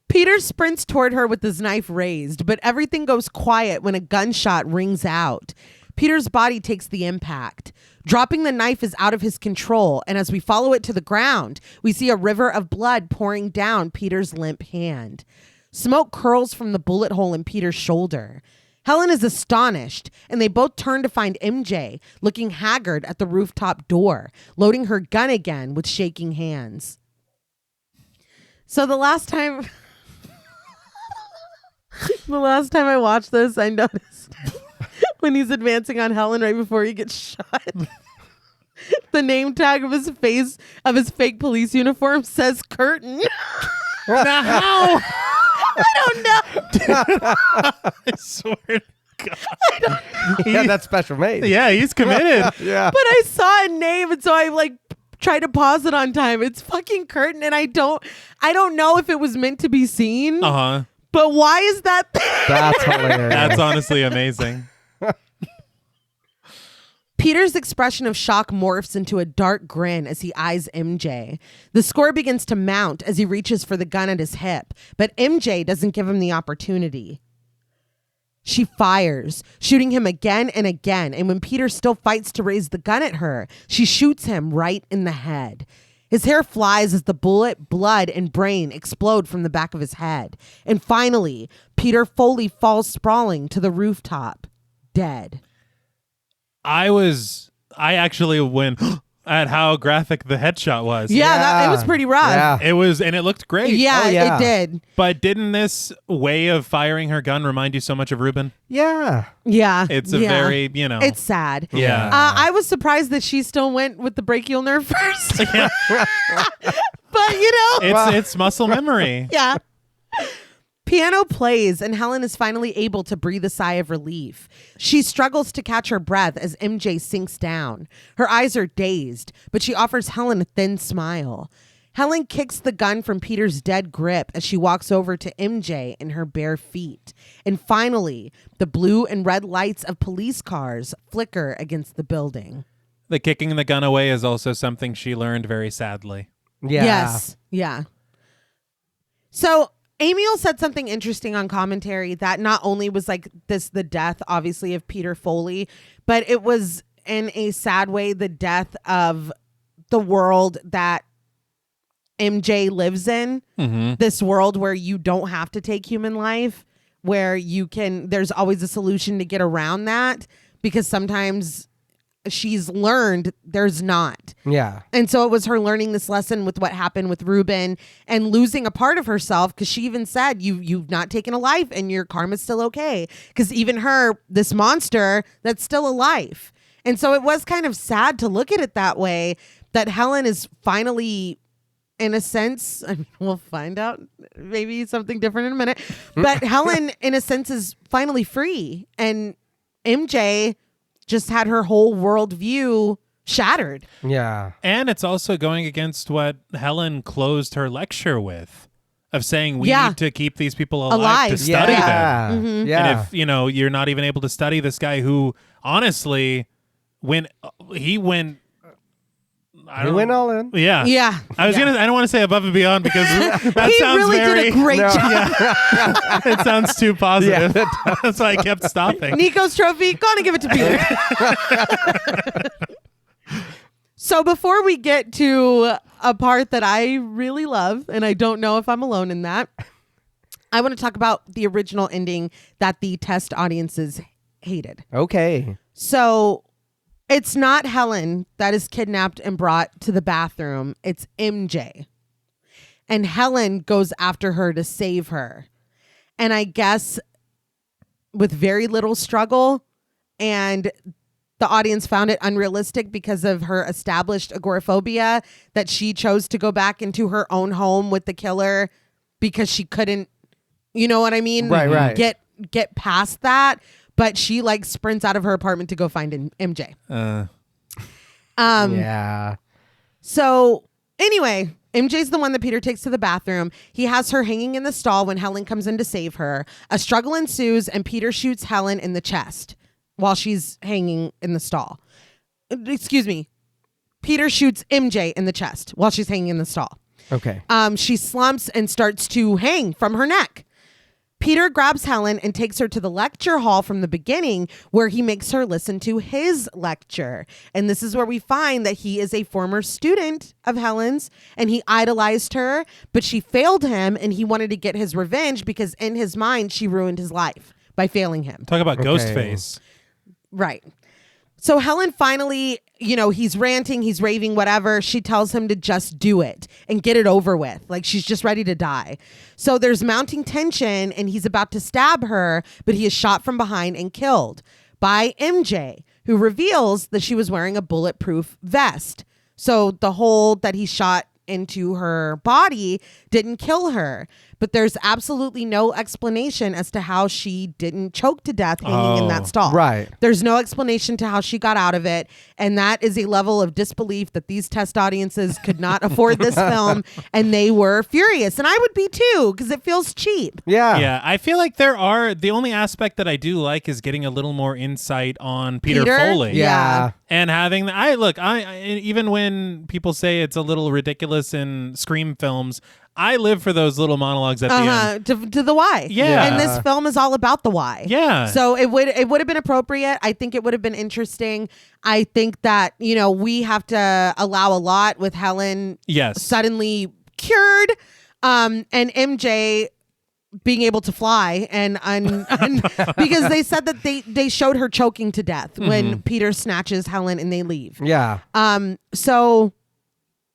Peter sprints toward her with his knife raised, but everything goes quiet when a gunshot rings out. Peter's body takes the impact. Dropping the knife is out of his control, and as we follow it to the ground, we see a river of blood pouring down Peter's limp hand. Smoke curls from the bullet hole in Peter's shoulder. Helen is astonished, and they both turn to find MJ, looking haggard at the rooftop door, loading her gun again with shaking hands. So the last time I watched this, I noticed when he's advancing on Helen right before he gets shot, the name tag of his fake police uniform says curtain. Now how? I don't know. I swear to God. Yeah, that's special made. Yeah, he's committed. Yeah. But I saw a name, and so I tried to pause it on time. It's fucking curtain, and I don't know if it was meant to be seen. Uh-huh. But why is that there? That's hilarious. That's honestly amazing. Peter's expression of shock morphs into a dark grin as he eyes MJ. The score begins to mount as he reaches for the gun at his hip, but MJ doesn't give him the opportunity. She fires, shooting him again and again, and when Peter still fights to raise the gun at her, she shoots him right in the head. His hair flies as the bullet, blood, and brain explode from the back of his head. And finally, Peter Foley falls sprawling to the rooftop, dead. I actually went at how graphic the headshot was. Yeah. It was pretty rough. Yeah. It was, and it looked great. Yeah, Oh, yeah. it did. But didn't this way of firing her gun remind you so much of Ruben? Yeah. Yeah. It's a very, It's sad. Yeah. I was surprised that she still went with the brachial nerve first. Yeah. But, It's muscle memory. yeah. Piano plays, and Helen is finally able to breathe a sigh of relief. She struggles to catch her breath as MJ sinks down. Her eyes are dazed, but she offers Helen a thin smile. Helen kicks the gun from Peter's dead grip as she walks over to MJ in her bare feet. And finally, the blue and red lights of police cars flicker against the building. The kicking the gun away is also something she learned very sadly. Yeah. Yes. Yeah. So Amiel said something interesting on commentary that not only was like the death, obviously, of Peter Foley, but it was in a sad way the death of the world that MJ lives in. Mm-hmm. This world where you don't have to take human life, where there's always a solution to get around that, because sometimes she's learned there's not. Yeah. And so it was her learning this lesson with what happened with Ruben and losing a part of herself, because she even said, you've not taken a life and your karma's still okay. Because even her, this monster, that's still a life. And so it was kind of sad to look at it that way, that Helen is finally, in a sense, I mean, we'll find out maybe something different in a minute, but Helen, in a sense, is finally free. And MJ just had her whole worldview shattered. Yeah. And it's also going against what Helen closed her lecture with, of saying we need to keep these people alive to study them. Mm-hmm. Yeah. And if, you're not even able to study this guy who, honestly, when he went He went all in. Yeah. Yeah. I don't want to say above and beyond because that He sounds really very. did a great job. Yeah. It sounds too positive. That's why I kept stopping. Nico's trophy, gonna give it to Peter. So before we get to a part that I really love, and I don't know if I'm alone in that, I want to talk about the original ending that the test audiences hated. Okay. So it's not Helen that is kidnapped and brought to the bathroom. It's MJ. And Helen goes after her to save her. And I guess with very little struggle, and the audience found it unrealistic because of her established agoraphobia, that she chose to go back into her own home with the killer because she couldn't, you know what I mean? Right. Get past that. But she like sprints out of her apartment to go find MJ. Yeah. So anyway, MJ's the one that Peter takes to the bathroom. He has her hanging in the stall when Helen comes in to save her. A struggle ensues and Peter shoots Helen in the chest while she's hanging in the stall. Excuse me. Peter shoots MJ in the chest while she's hanging in the stall. Okay. She slumps and starts to hang from her neck. Peter grabs Helen and takes her to the lecture hall from the beginning, where he makes her listen to his lecture. And this is where we find that he is a former student of Helen's and he idolized her, but she failed him and he wanted to get his revenge because in his mind, she ruined his life by failing him. Talk about Ghostface. Right. So Helen finally, he's ranting, he's raving, whatever. She tells him to just do it and get it over with. Like she's just ready to die. So there's mounting tension and he's about to stab her, but he is shot from behind and killed by MJ, who reveals that she was wearing a bulletproof vest. So the hole that he shot into her body didn't kill her. But there's absolutely no explanation as to how she didn't choke to death hanging in that stall. Right. There's no explanation to how she got out of it. And that is a level of disbelief that these test audiences could not afford this film. And they were furious. And I would be too, because it feels cheap. Yeah. Yeah, I feel like the only aspect that I do like is getting a little more insight on Peter Foley. Yeah. And having I even when people say it's a little ridiculous in Scream films, I live for those little monologues at the end. To the why. Yeah. And this film is all about the why. Yeah. So it would have been appropriate. I think it would have been interesting. I think that, we have to allow a lot with Helen suddenly cured, and MJ being able to fly and because they said that they showed her choking to death when Peter snatches Helen and they leave. Yeah. So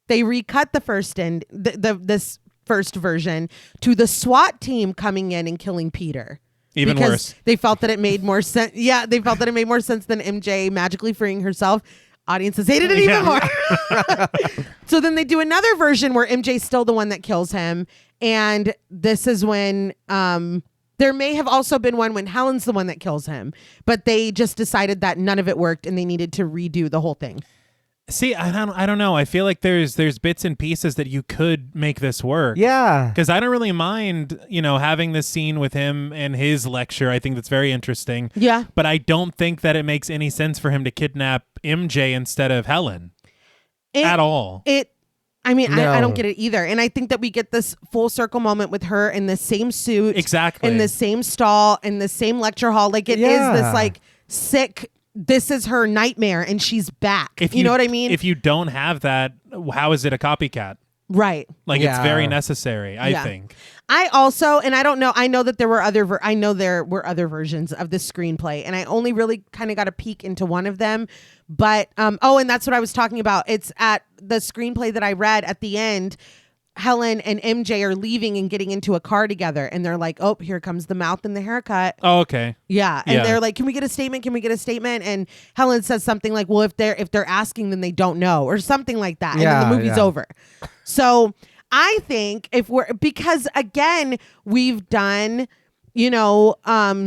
they recut the first end, this first version, to the SWAT team coming in and killing Peter. Even because worse. They felt that it made more sense. Yeah, they felt that it made more sense than MJ magically freeing herself. Audiences hated it even more. So then they do another version where MJ's still the one that kills him. And this is when there may have also been one when Helen's the one that kills him. But they just decided that none of it worked and they needed to redo the whole thing. See, I don't know. I feel like there's bits and pieces that you could make this work. Yeah. Because I don't really mind, having this scene with him and his lecture. I think that's very interesting. Yeah. But I don't think that it makes any sense for him to kidnap MJ instead of Helen at all. I mean, No. I don't get it either. And I think that we get this full circle moment with her in the same suit. Exactly. In the same stall, in the same lecture hall. Like it is this like sick, this is her nightmare and she's back. You know what I mean? If you don't have that, how is it a copycat? Right. Like it's very necessary, I think. I also, and I don't know, I know that there were other versions of the screenplay and I only really kind of got a peek into one of them. But, and that's what I was talking about. It's at the screenplay that I read at the end. Helen and MJ are leaving and getting into a car together and they're like, oh, here comes the mouth and the haircut. Oh, okay. Yeah. And they're like, can we get a statement? Can we get a statement? And Helen says something like, well, if they're asking, then they don't know or something like that. And then the movie's over. So I think because again, we've done, what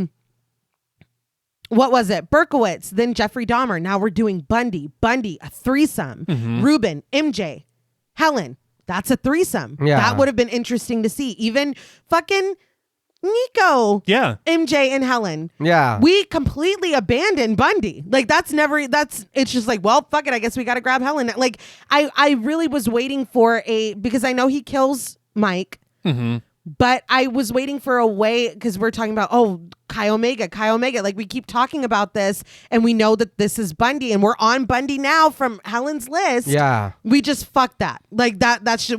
was it? Berkowitz, then Jeffrey Dahmer. Now we're doing Bundy, a threesome, Ruben, MJ, Helen. That's a threesome. Yeah. That would have been interesting to see. Even fucking, Nico. Yeah. MJ and Helen. Yeah. We completely abandoned Bundy. Like it's just like, well, fuck it. I guess we got to grab Helen. Like I really was waiting for because I know he kills Mike, but I was waiting for a way, because we're talking about, Chi Omega. Like we keep talking about this and we know that this is Bundy and we're on Bundy now from Helen's list. Yeah. We just fucked that. Like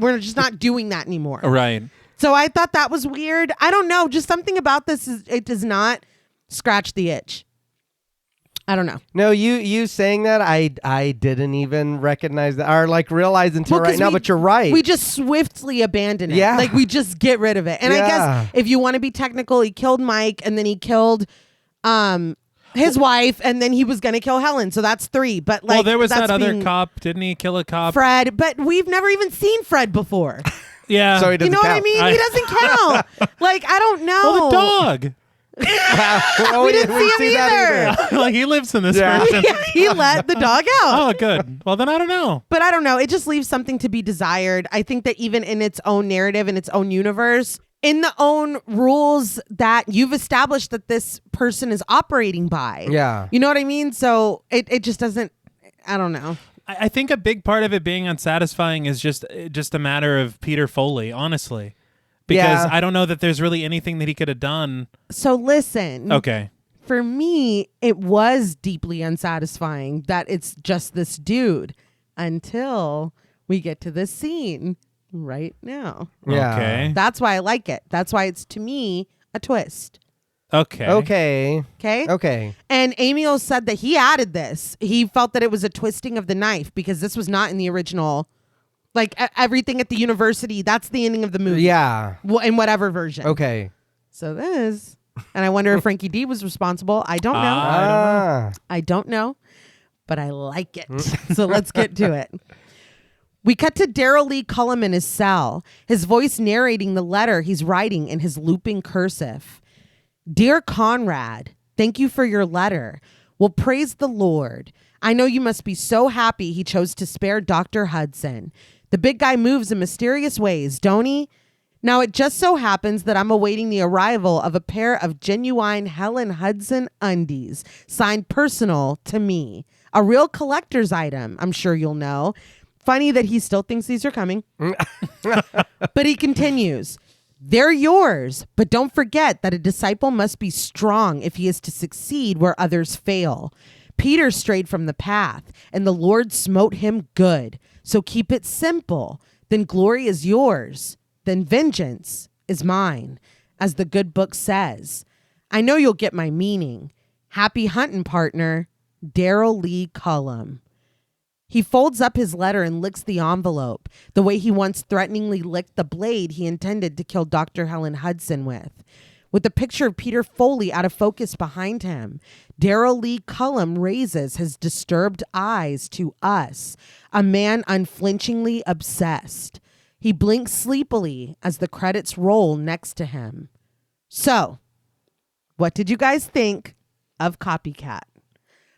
we're just not doing that anymore. Right. So I thought that was weird. I don't know. Just something about this it does not scratch the itch. I don't know. No, you saying that, I didn't even recognize that or like realize until right now, but you're right. We just swiftly abandon it. Yeah. Like we just get rid of it. And I guess if you want to be technical, he killed Mike and then he killed his wife and then he was going to kill Helen. So that's 3. But like, well, there was that other cop. Didn't he kill a cop? Fred. But we've never even seen Fred before. Yeah. So he doesn't you know count. what I mean? He doesn't count. Like, I don't know. Oh, the dog. We didn't see him either. Like he lives in this version. Yeah, he let the dog out. Oh, good. Well, then I don't know. But I don't know. It just leaves something to be desired. I think that even in its own narrative, in its own universe, in the own rules that you've established that this person is operating by. Yeah. You know what I mean? So it just doesn't, I don't know. I think a big part of it being unsatisfying is just a matter of Peter Foley, honestly. Because I don't know that there's really anything that he could have done. So listen. Okay. For me, it was deeply unsatisfying that it's just this dude until we get to this scene right now. Yeah. Okay. That's why I like it. That's why it's, to me, a twist. Okay. Okay. Okay? And Amiel said that he added this. He felt that it was a twisting of the knife because this was not in the original. Like everything at the university, that's the ending of the movie. Yeah. In whatever version. Okay. So this, and I wonder if Frankie D was responsible. I don't know. I don't know, but I like it. So let's get to it. We cut to Daryl Lee Cullum in his cell, his voice narrating the letter he's writing in his looping cursive. Dear Conrad, thank you for your letter. Well, praise the Lord. I know you must be so happy he chose to spare Dr. Hudson. The big guy moves in mysterious ways, don't he? Now, it just so happens that I'm awaiting the arrival of a pair of genuine Helen Hudson undies, signed personal to me. A real collector's item, I'm sure you'll know. Funny that he still thinks these are coming. But he continues. They're yours, but don't forget that a disciple must be strong if he is to succeed where others fail. Peter strayed from the path, and the Lord smote him good. So keep it simple. Then glory is yours. Then vengeance is mine, as the good book says. I know you'll get my meaning. Happy hunting, partner. Daryl Lee Cullum. He folds up his letter and licks the envelope, the way he once threateningly licked the blade he intended to kill Dr. Helen Hudson with. With the picture of Peter Foley out of focus behind him, Daryl Lee Cullum raises his disturbed eyes to us, a man unflinchingly obsessed. He blinks sleepily as the credits roll next to him. So, what did you guys think of Copycat?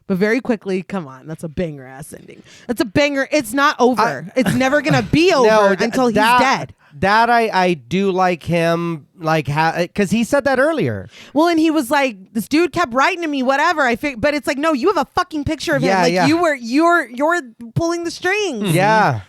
But very quickly, come on, that's a banger ass ending. That's a banger. It's not over. It's never going to be over until he's dead. That I do like him, like, because he said that earlier. Well, and he was like, this dude kept writing to me, whatever. But it's like, no, you have a fucking picture of him. Like you're pulling the strings. Mm-hmm. Yeah.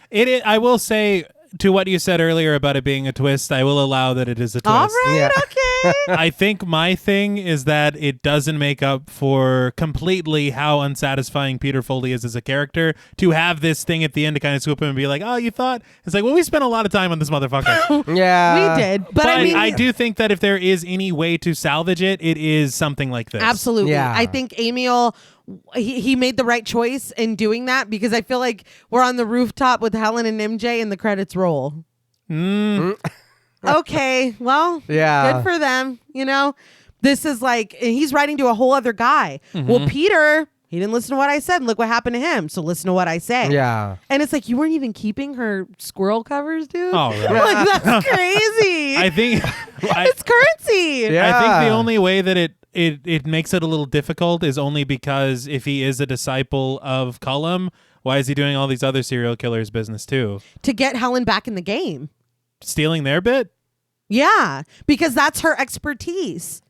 I will say, to what you said earlier about it being a twist, I will allow that it is a twist. All right, okay. I think my thing is that it doesn't make up for completely how unsatisfying Peter Foley is as a character to have this thing at the end to kind of swoop him and be like, oh, you thought? It's like, well, we spent a lot of time on this motherfucker. Yeah. We did. But I mean, I do think that if there is any way to salvage it, it is something like this. Absolutely. Yeah. I think Amiel, he made the right choice in doing that because I feel like we're on the rooftop with Helen and MJ and the credits roll. Okay, well, yeah, good for them. You know, this is like, he's writing to a whole other guy. Mm-hmm. Well, Peter, he didn't listen to what I said. And look what happened to him. So listen to what I say. Yeah. And it's like, you weren't even keeping her squirrel covers, dude. Oh, right. Like, that's crazy. I think it's currency. Yeah. I think the only way that it makes it a little difficult is only because if he is a disciple of Cullum, why is he doing all these other serial killers business too? To get Helen back in the game. Stealing their bit? Yeah, because that's her expertise.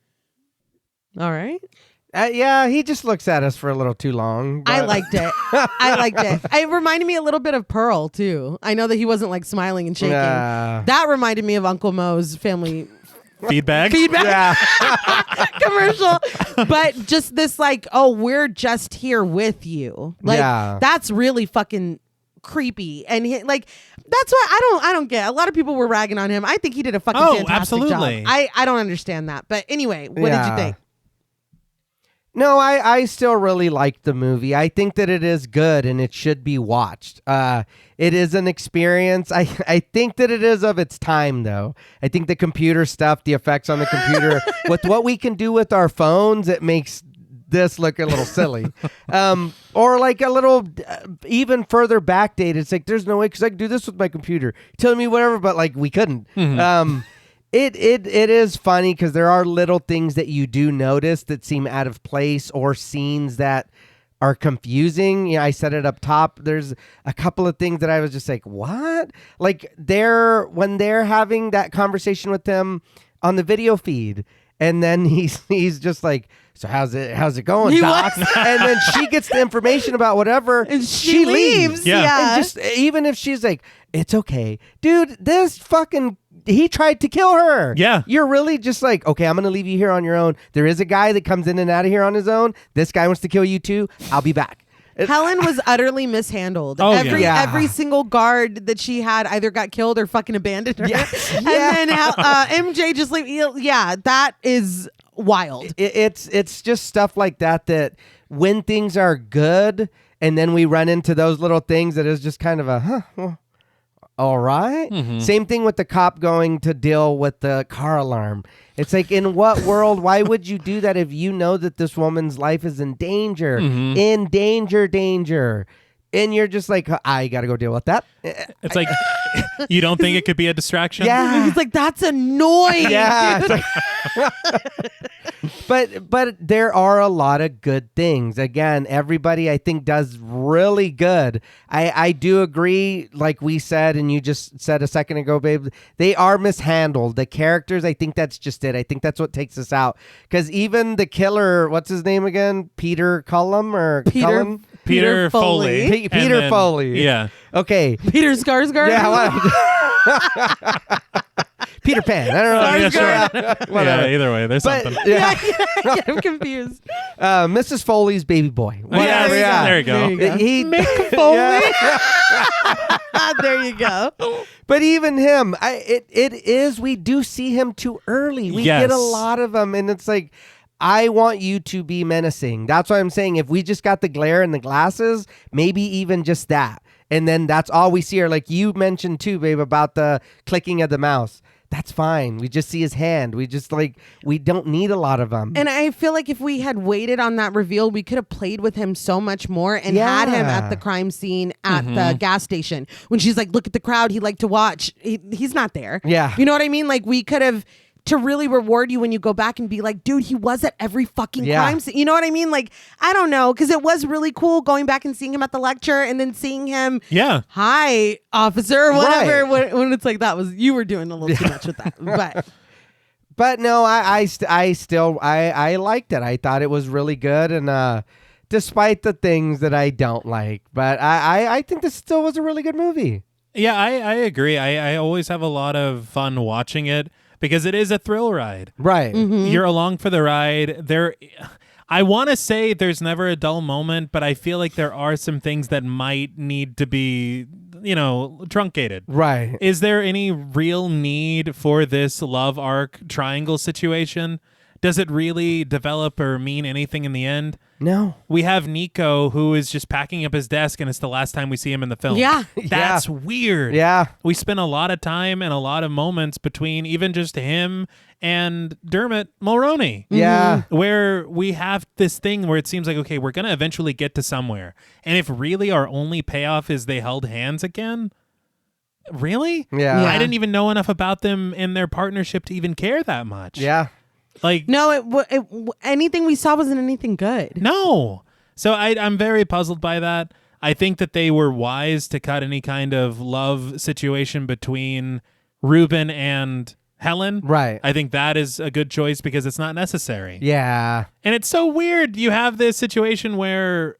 All right. Yeah, he just looks at us for a little too long. I but- liked it. I liked it. It reminded me a little bit of Pearl, too. I know that he wasn't like smiling and shaking. That reminded me of Uncle Mo's family Feedback. Yeah. commercial. But just this like, oh, we're just here with you. Like, that's really fucking creepy. And like, that's what I don't get. A lot of people were ragging on him. I think he did a fucking fantastic absolutely. job. I don't understand that. But anyway, what did you think? No, I still really like the movie. I think that it is good and it should be watched. It is an experience. I think that it is of its time, though. I think the computer stuff, the effects on the computer, with what we can do with our phones, it makes this look a little silly. Or like a little even further backdated. It's like, there's no way, because I can do this with my computer. Telling me whatever, but like we couldn't. It is funny because there are little things that you do notice that seem out of place or scenes that are confusing. Yeah, I said it up top. There's a couple of things that I was just like, what? Like when they're having that conversation with them on the video feed, and then he's just like, so how's it going, Doc? And then she gets the information about whatever, and she leaves. Yeah. And just even if she's like, it's okay, dude, this fucking. He tried to kill her. Yeah. You're really just like, okay, I'm going to leave you here on your own. There is a guy that comes in and out of here on his own. This guy wants to kill you too. I'll be back. Helen was utterly mishandled. Oh, every single guard that she had either got killed or fucking abandoned her. Yeah. And then MJ just like, yeah, that is wild. It's just stuff like that when things are good and then we run into those little things that is just kind of a, well, all right. Same thing with the cop going to deal with the car alarm. It's like, in what world? Why would you do that if you know that this woman's life is in danger? In danger. And you're just like, I got to go deal with that. It's like, you don't think it could be a distraction? Yeah. He's like, that's annoying. Yeah. Dude. But there are a lot of good things. Again, everybody I think does really good. I do agree, like we said, and you just said a second ago, babe, they are mishandled. The characters, I think that's just it. I think that's what takes us out. Because even the killer, what's his name again? Peter Cullum or Cullen? Peter Foley. Peter Foley. Yeah. Okay. Peter Skarsgård. Yeah. Peter Pan. I don't know. Yeah, sure. Yeah, either way, there's something. Yeah, I'm confused. Mrs. Foley's baby boy. Whatever. Yeah, there you go. Mick Foley. There you go. But even him, we do see him too early. We get a lot of them, and it's like, I want you to be menacing. That's why I'm saying if we just got the glare and the glasses, maybe even just that. And then that's all we see are, like you mentioned too, babe, about the clicking of the mouse. That's fine. We just see his hand. We just we don't need a lot of them. And I feel like if we had waited on that reveal, we could have played with him so much more and had him at the crime scene at the gas station. When she's like, look at the crowd he liked to watch. He's not there. Yeah. You know what I mean? Like, we could have, to really reward you when you go back and be like, dude, he was at every fucking crime scene. You know what I mean? Like, I don't know, because it was really cool going back and seeing him at the lecture and then seeing him, hi, officer, or whatever. Right. When it's like, you were doing a little too much with that. But no, I still liked it. I thought it was really good, and despite the things that I don't like, but I think this still was a really good movie. Yeah, I agree. I always have a lot of fun watching it. Because it is a thrill ride. Right. Mm-hmm. You're along for the ride. I want to say there's never a dull moment, but I feel like there are some things that might need to be, truncated. Right. Is there any real need for this love arc triangle situation? Does it really develop or mean anything in the end? No. We have Nico, who is just packing up his desk, and it's the last time we see him in the film. Yeah. That's weird. Yeah. We spend a lot of time and a lot of moments between even just him and Dermot Mulroney. Yeah. Where we have this thing where it seems like, okay, we're going to eventually get to somewhere. And if really our only payoff is they held hands again, really? Yeah. I didn't even know enough about them and their partnership to even care that much. Yeah. Like, no, anything we saw wasn't anything good. No. So I'm very puzzled by that. I think that they were wise to cut any kind of love situation between Ruben and Helen. Right. I think that is a good choice because it's not necessary. Yeah. And it's so weird. You have this situation where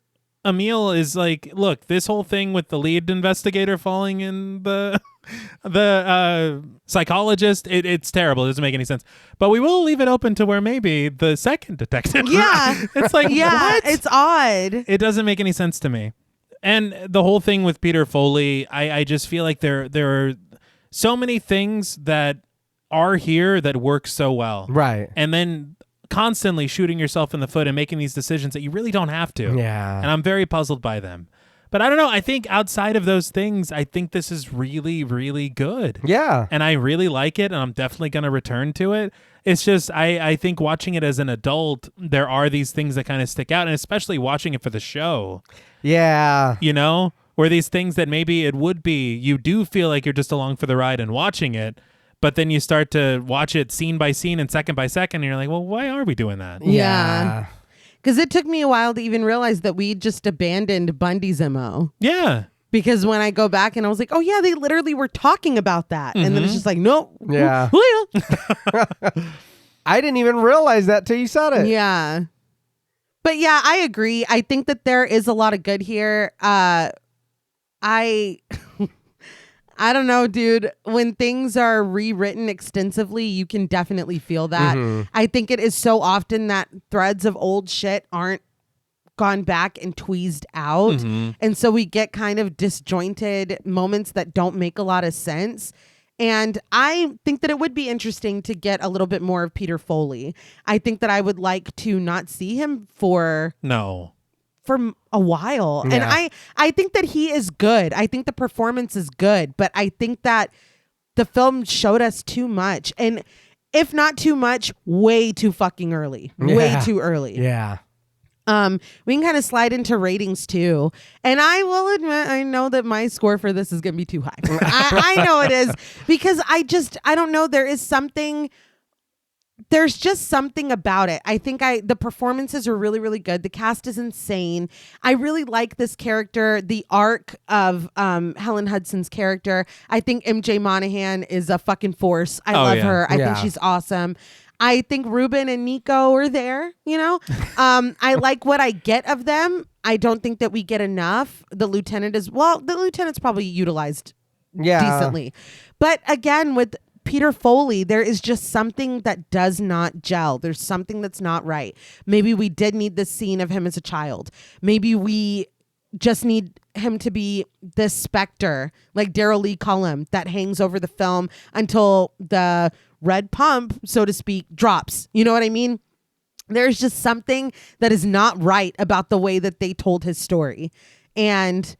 Amiel is like, look, this whole thing with the lead investigator falling in the psychologist, it's terrible. It doesn't make any sense. But we will leave it open to where maybe the second detective. Yeah. It's like, what? It's odd. It doesn't make any sense to me. And the whole thing with Peter Foley, I just feel like there are so many things that are here that work so well. Right. And then constantly shooting yourself in the foot and making these decisions that you really don't have to. Yeah. And I'm very puzzled by them. But I don't know. I think outside of those things, I think this is really, really good. Yeah. And I really like it, and I'm definitely going to return to it. It's just, I think watching it as an adult, there are these things that kind of stick out, and especially watching it for the show. Yeah. You know? Where these things that maybe it would be, you do feel like you're just along for the ride and watching it, but then you start to watch it scene by scene and second by second, and you're like, well, why are we doing that? Yeah. Because it took me a while to even realize that we just abandoned Bundy's MO. Yeah. Because when I go back and I was like, oh, yeah, they literally were talking about that. And then it's just like, nope. Yeah. Oh, yeah. I didn't even realize that till you said it. Yeah. But yeah, I agree. I think that there is a lot of good here. I don't know, dude. When things are rewritten extensively, you can definitely feel that. I think it is so often that threads of old shit aren't gone back and tweezed out. And so we get kind of disjointed moments that don't make a lot of sense. And I think that it would be interesting to get a little bit more of Peter Foley. I think that I would like to not see him for a while. Yeah. And I think that he is good. I think the performance is good, but I think that the film showed us too much. And if not too much, way too fucking early. Way too early. Yeah. We can kind of slide into ratings too. And I will admit, I know that my score for this is going to be too high. I know it is because I don't know. There's just something about it. I think the performances are really, really good. The cast is insane. I really like this character, the arc of Helen Hudson's character. I think MJ Monaghan is a fucking force. I love her. I think she's awesome. I think Ruben and Nico are there, you know? I like what I get of them. I don't think that we get enough. The lieutenant's probably utilized decently. But again, with Peter Foley, there is just something that does not gel. There's something that's not right. Maybe we did need this scene of him as a child. Maybe we just need him to be this specter, like Daryl Lee Cullum, that hangs over the film until the red pump, so to speak, drops. You know what I mean? There's just something that is not right about the way that they told his story. And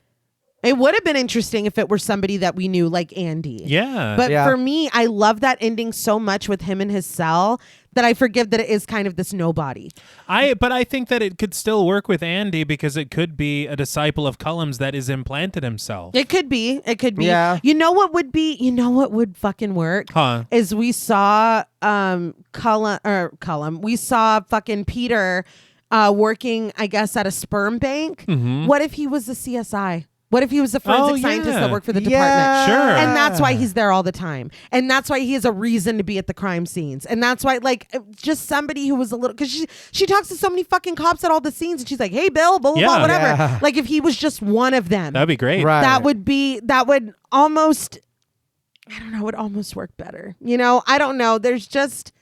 it would have been interesting if it were somebody that we knew, like Andy. Yeah. But for me, I love that ending so much with him in his cell that I forgive that it is kind of this nobody. But I think that it could still work with Andy because it could be a disciple of Cullum's that is implanted himself. It could be. Yeah. You know what would fucking work? Huh. Is we saw Cullum. We saw fucking Peter working, I guess, at a sperm bank. What if he was the CSI? What if he was a forensic scientist that worked for the department? Sure. And that's why he's there all the time. And that's why he has a reason to be at the crime scenes. And that's why, like, just somebody who was a little, because she talks to so many fucking cops at all the scenes and she's like, hey, Bill, blah, blah, blah, whatever. Yeah. Like, if he was just one of them. That'd be great. Right. That would almost, I don't know, would almost work better. You know, I don't know. There's just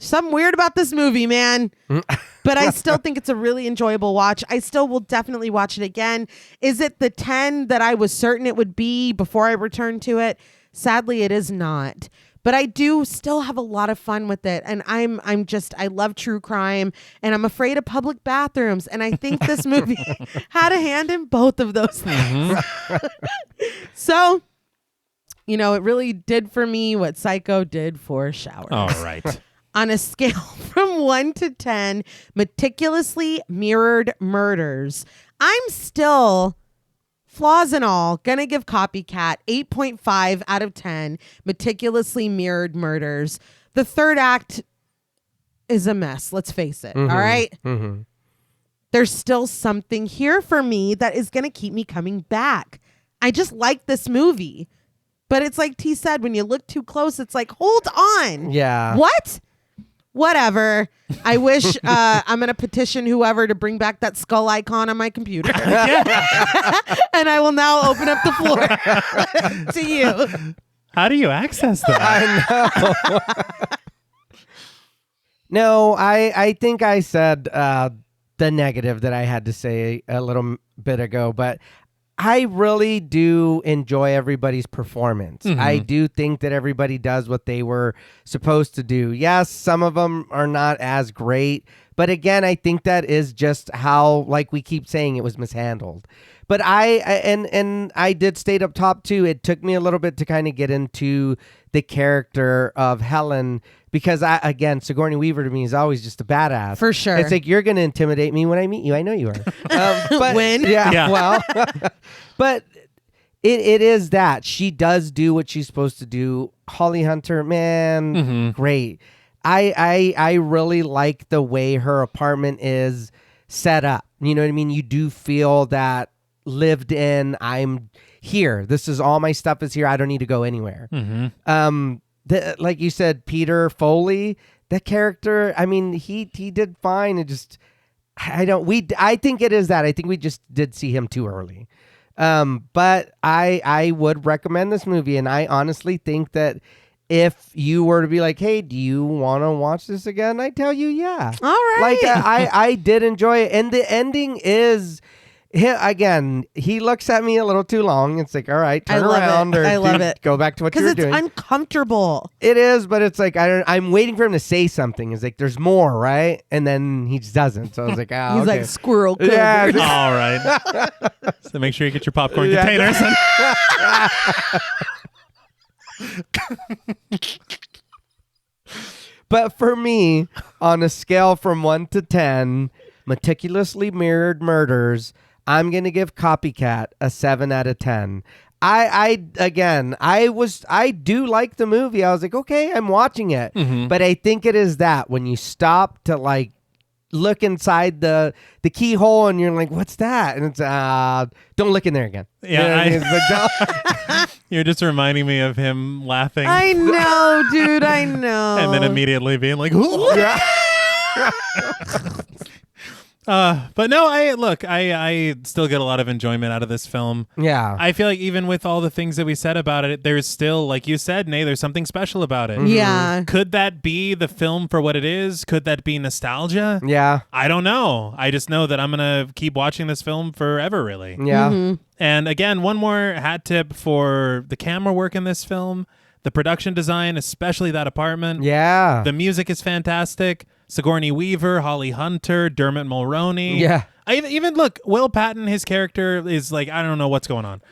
something weird about this movie, man. But I still think it's a really enjoyable watch. I still will definitely watch it again. Is it the 10 that I was certain it would be before I returned to it? Sadly, it is not. But I do still have a lot of fun with it. And I love true crime and I'm afraid of public bathrooms. And I think this movie had a hand in both of those things. So, you know, it really did for me what Psycho did for Showers. All right. On a scale from 1 to 10, meticulously mirrored murders, I'm still, flaws and all, gonna give Copycat 8.5 out of 10 meticulously mirrored murders. The third act is a mess, let's face it. All right? There's still something here for me that is gonna keep me coming back. I just like this movie. But it's like T said, when you look too close, it's like, hold on. Yeah. What? Whatever. I wish I'm going to petition whoever to bring back that skull icon on my computer. And I will now open up the floor to you. How do you access that? I know. No, I think I said the negative that I had to say a little bit ago, but I really do enjoy everybody's performance. I do think that everybody does what they were supposed to do. Yes, some of them are not as great, but again, I think that is just how, like we keep saying, it was mishandled. But I did state up top too, it took me a little bit to kind of get into the character of Helen, because Sigourney Weaver to me is always just a badass. For sure. It's like, you're going to intimidate me when I meet you. I know you are. But, When? Yeah. Well, but it is that. She does do what she's supposed to do. Holly Hunter, man, great. I really like the way her apartment is set up. You know what I mean? You do feel that lived in, I'm here. This is all my stuff is here. I don't need to go anywhere. Like you said, Peter Foley, that character, I mean, he did fine. It just, I think it is that. I think we just did see him too early. But I would recommend this movie. And I honestly think that if you were to be like, hey, do you want to watch this again? I tell you, yeah. All right. Like I did enjoy it. And the ending is, he looks at me a little too long. It's like, all right, turn around or I love it. Go back to what you were doing. Because it's uncomfortable. It is, but it's like, I'm waiting for him to say something. It's like, there's more, right? And then he just doesn't. So I was like, He's okay. like squirrel covered. Yeah. All right. So make sure you get your popcorn containers. But for me, on a scale from 1 to 10, meticulously mirrored murders, I'm going to give Copycat a 7 out of 10. I do like the movie. I was like, okay, I'm watching it. But I think it is that when you stop to like look inside the keyhole and you're like, what's that? And it's don't look in there again. Yeah, You know what I mean? You're just reminding me of him laughing. I know, dude. I know. And then immediately being like, but no, I still get a lot of enjoyment out of this film. Yeah. I feel like even with all the things that we said about it, there's still, like you said, Nay, there's something special about it. Yeah. Could that be the film for what it is? Could that be nostalgia? Yeah. I don't know. I just know that I'm going to keep watching this film forever, really. Yeah. And again, one more hat tip for the camera work in this film, the production design, especially that apartment. Yeah. The music is fantastic. Sigourney Weaver, Holly Hunter, Dermot Mulroney. Yeah. Even look, Will Patton, his character is like, I don't know what's going on.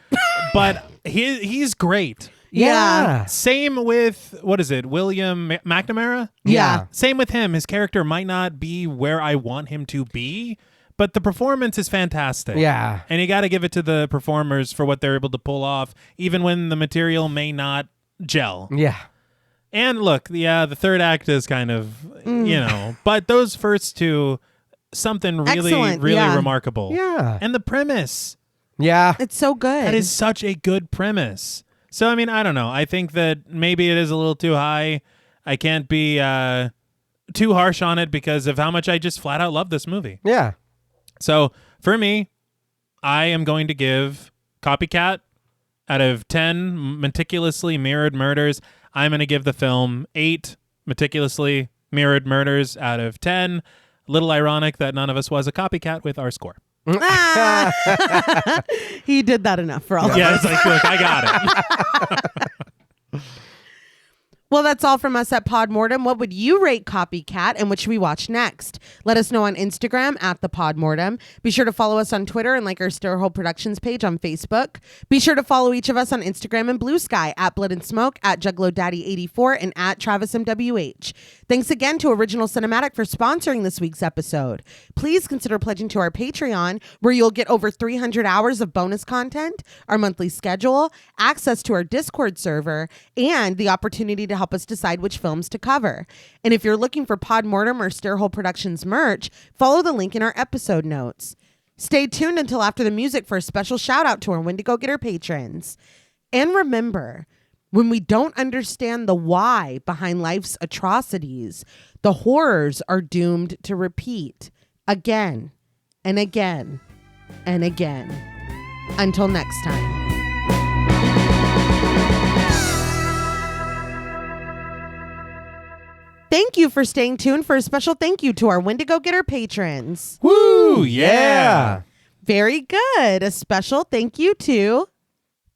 But he's great. Yeah. Same with, what is it, William McNamara? Yeah. Same with him. His character might not be where I want him to be, but the performance is fantastic. Yeah. And you got to give it to the performers for what they're able to pull off, even when the material may not gel. Yeah. And look, the third act is kind of, but those first two, something really, Excellent, really yeah. remarkable. Yeah. And the premise, Yeah. It's so good. that is such a good premise. So, I mean, I don't know. I think that maybe it is a little too high. I can't be too harsh on it because of how much I just flat out love this movie. Yeah. So, for me, I am going to give Copycat out of 10 meticulously mirrored murders. I'm going to give the film 8 meticulously mirrored murders out of 10. A little ironic that none of us was a copycat with our score. He did that enough for all of us. Yeah, it's like, look, I got it. Well, that's all from us at Podmortem. What would you rate Copycat and what should we watch next? Let us know on Instagram at the Podmortem. Be sure to follow us on Twitter and like our Stirhole Productions page on Facebook. Be sure to follow each of us on Instagram and Blue Sky at Blood and Smoke, at Juggalo Daddy 84, and at Travis MWH. Thanks again to Original Cinematic for sponsoring this week's episode. Please consider pledging to our Patreon, where you'll get over 300 hours of bonus content, our monthly schedule, access to our Discord server, and the opportunity to help us decide which films to cover. And if you're looking for Podmortem or Stirhole Productions merch, follow the link in our episode notes. Stay tuned until after the music for a special shout out to our Wendigo Getter patrons. And remember, When we don't understand the why behind life's atrocities, the horrors are doomed to repeat again and again and again. Until next time. Thank you for staying tuned for a special thank you to our Wendigo Getter patrons. Woo! Yeah! Very good. A special thank you to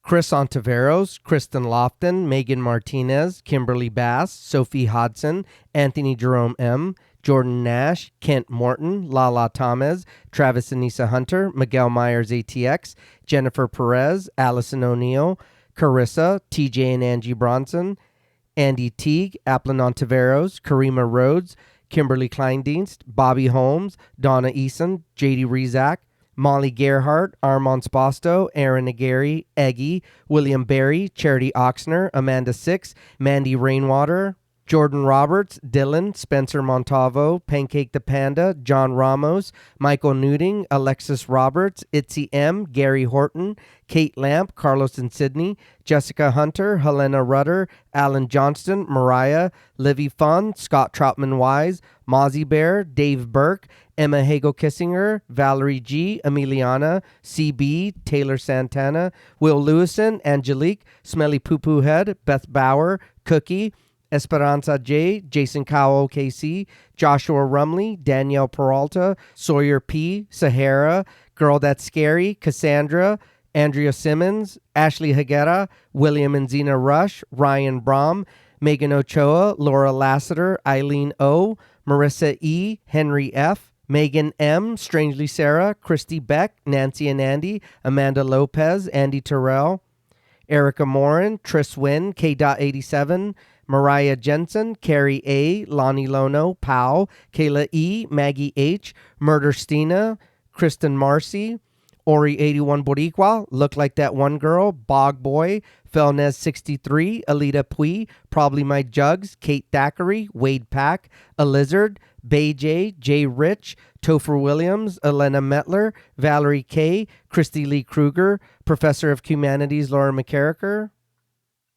Chris Ontiveros, Kristen Lofton, Megan Martinez, Kimberly Bass, Sophie Hodson, Anthony Jerome M., Jordan Nash, Kent Morton, Lala Thomas, Travis Anissa Hunter, Miguel Myers ATX, Jennifer Perez, Allison O'Neill, Carissa, TJ and Angie Bronson, Andy Teague, Applin Ontiveros, Karima Rhodes, Kimberly Kleindienst, Bobby Holmes, Donna Eason, JD Rezak, Molly Gerhardt, Armand Spasto, Aaron Nagari, Eggy, William Berry, Charity Oxner, Amanda Six, Mandy Rainwater, Jordan Roberts, Dylan, Spencer Montavo, Pancake the Panda, John Ramos, Michael Newting, Alexis Roberts, Itzy M, Gary Horton, Kate Lamp, Carlos and Sydney, Jessica Hunter, Helena Rudder, Alan Johnston, Mariah, Livy Fun, Scott Troutman Wise, Mozzie Bear, Dave Burke, Emma Hagel Kissinger, Valerie G, Emiliana, CB, Taylor Santana, Will Lewison, Angelique, Smelly Poo Poo Head, Beth Bauer, Cookie, Esperanza J, Jason Cowell KC, Joshua Rumley, Danielle Peralta, Sawyer P, Sahara, Girl That's Scary, Cassandra, Andrea Simmons, Ashley Higuera, William and Xxena Rush, Ryan Brom, Megan Ochoa, Laura Lassiter, Eileen O, Marissa E, Henry F, Megan M, Strangely Sarah, Christy Beck, Nancy and Andy, Amanda Lopez, Andy Terrell, Erica Morin, Tris Wynn, K.87, Mariah Jensen, Carrie A, Lonnie Lono, Powell, Kayla E, Maggie H, Murder Stina, Kristen Marcy, Ori 81 Boricua, Look Like That One Girl, Bog Boy, Felnez 63, Alita Pui, Probably My Jugs, Kate Thackeray, Wade Pack, A Lizard, Bay J, Jay Rich, Topher Williams, Elena Metler, Valerie K, Christy Lee Kruger, Professor of Humanities Laura McCarricker,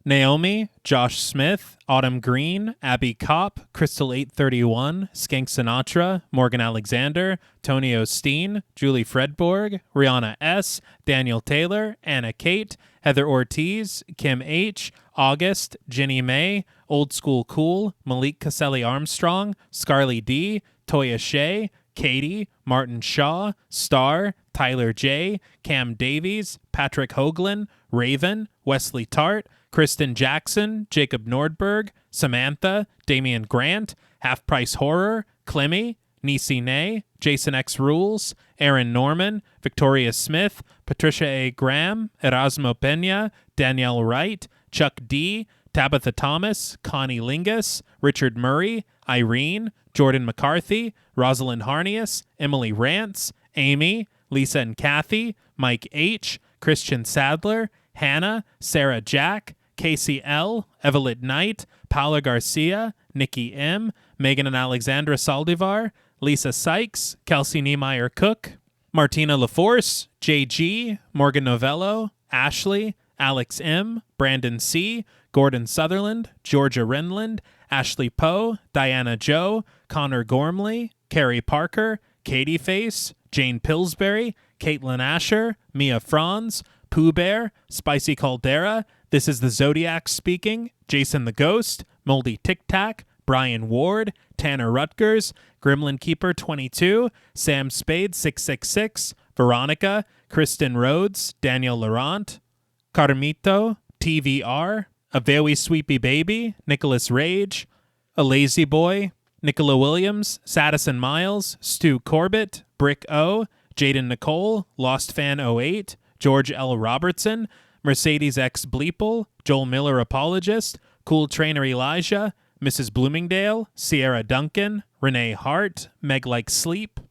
Naomi, Josh Smith, Autumn Green, Abby Kopp, Crystal 831, Skank Sinatra, Morgan Alexander, Tony Osteen, Julie Fredborg, Rihanna S., Daniel Taylor, Anna Kate, Heather Ortiz, Kim H., August, Jenny May, Old School Cool, Malik Caselli Armstrong, Scarly D., Toya Shea, Katie, Martin Shaw, Star, Tyler J., Cam Davies, Patrick Hoagland, Raven, Wesley Tart, Kristen Jackson, Jacob Nordberg, Samantha, Damian Grant, Half Price Horror, Clemmy, Nisi Nay, Jason X Rules, Aaron Norman, Victoria Smith, Patricia A. Graham, Erasmo Pena, Danielle Wright, Chuck D., Tabitha Thomas, Connie Lingus, Richard Murray, Irene, Jordan McCarthy, Rosalind Harnius, Emily Rance, Amy, Lisa and Kathy, Mike H., Christian Sadler, Hannah, Sarah Jack, Casey L., Evelyn Knight, Paula Garcia, Nikki M., Megan and Alexandra Saldivar, Lisa Sykes, Kelsey Niemeyer Cook, Martina LaForce, JG, Morgan Novello, Ashley, Alex M., Brandon C., Gordon Sutherland, Georgia Renland, Ashley Poe, Diana Joe, Connor Gormley, Carrie Parker, Katie Face, Jane Pillsbury, Caitlin Asher, Mia Franz, Pooh Bear, Spicy Caldera, This is the Zodiac Speaking, Jason the Ghost, Moldy Tic Tac, Brian Ward, Tanner Rutgers, Gremlin Keeper 22, Sam Spade 666, Veronica, Kristen Rhodes, Daniel Laurent, Carmito, TVR, A Very Sweepy Baby, Nicholas Rage, A Lazy Boy, Nicola Williams, Sadison Miles, Stu Corbett, Brick O, Jaden Nicole, Lost Fan 08, George L. Robertson, Mercedes X Bleeple, Joel Miller Apologist, Cool Trainer Elijah, Mrs. Bloomingdale, Sierra Duncan, Renee Hart, Meg Like Sleep,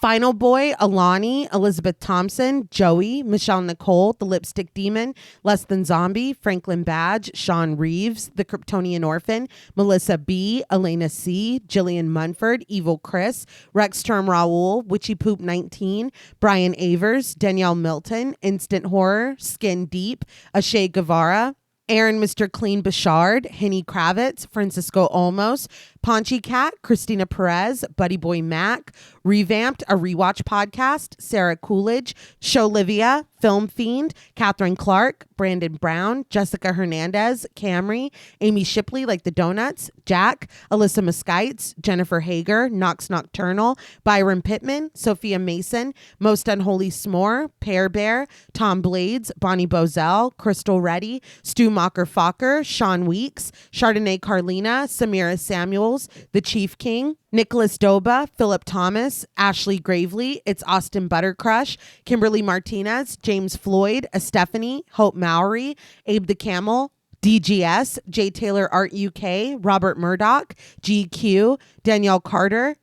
Final Boy, Alani, Elizabeth Thompson, Joey, Michelle Nicole, The Lipstick Demon, Less Than Zombie, Franklin Badge, Sean Reeves, The Kryptonian Orphan, Melissa B., Elena C., Jillian Munford, Evil Chris, Rex Term Raoul, Witchy Poop 19, Brian Avers, Danielle Milton, Instant Horror, Skin Deep, Ashay Guevara, Aaron Mr. Clean Bouchard, Henny Kravitz, Francisco Olmos, Paunchy Cat, Christina Perez, Buddy Boy Mac, Revamped, a Rewatch Podcast, Sarah Coolidge, Showlivia, Film Fiend, Catherine Clark, Brandon Brown, Jessica Hernandez, Camry, Amy Shipley, like the Donuts, Jack, Alyssa Muskites, Jennifer Hager, Nox Nocturnal, Byron Pittman, Sophia Mason, Most Unholy S'more, Pear Bear, Tom Blades, Bonnie Bozell, Crystal Reddy, Stu Mocker Fokker, Sean Weeks, Chardonnay Carlina, Samira Samuels, The Chief King, Nicholas Doba, Philip Thomas, Ashley Gravely, It's Austin Buttercrush, Kimberly Martinez, James Floyd, Stephanie, Hope Mowry, Abe the Camel, DGS, J. Taylor Art UK, Robert Murdoch, GQ, Danielle Carter,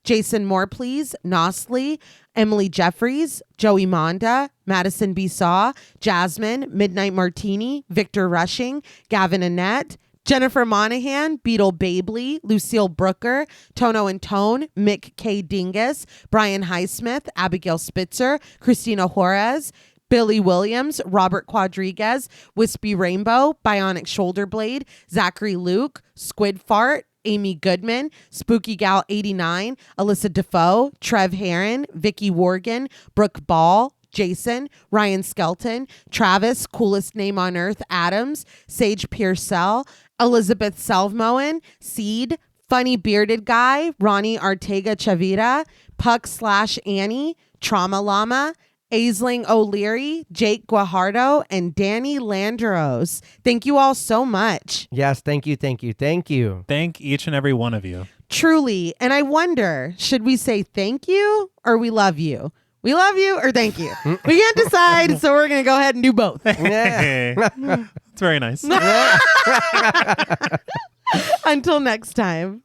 Jason Moore, please, Nosley, Emily Jeffries, Joey Monda, Madison B. Saw, Jasmine, Midnight Martini, Victor Rushing, Gavin Annette, Jennifer Monahan, Beetle Babley, Lucille Brooker, Tono and Tone, Mick K. Dingus, Brian Highsmith, Abigail Spitzer, Christina Juarez, Billy Williams, Robert Quadriguez, Wispy Rainbow, Bionic Shoulder Blade, Zachary Luke, Squid Fart, Amy Goodman, Spooky Gal 89, Alyssa Defoe, Trev Heron, Vicky Worgan, Brooke Ball, Jason, Ryan Skelton, Travis, Coolest Name on Earth, Adams, Sage Pearsell, Elizabeth Selvmoen, Seed, Funny Bearded Guy, Ronnie Artega Chavira, Puck/Annie, Trauma Llama, Aisling O'Leary, Jake Guajardo, and Danny Landros. Thank you all so much. Yes, thank you. Thank each and every one of you. Truly. And I wonder, should we say thank you or we love you? We love you or thank you? We can't decide, so we're going to go ahead and do both. Hey, it's very nice. Until next time.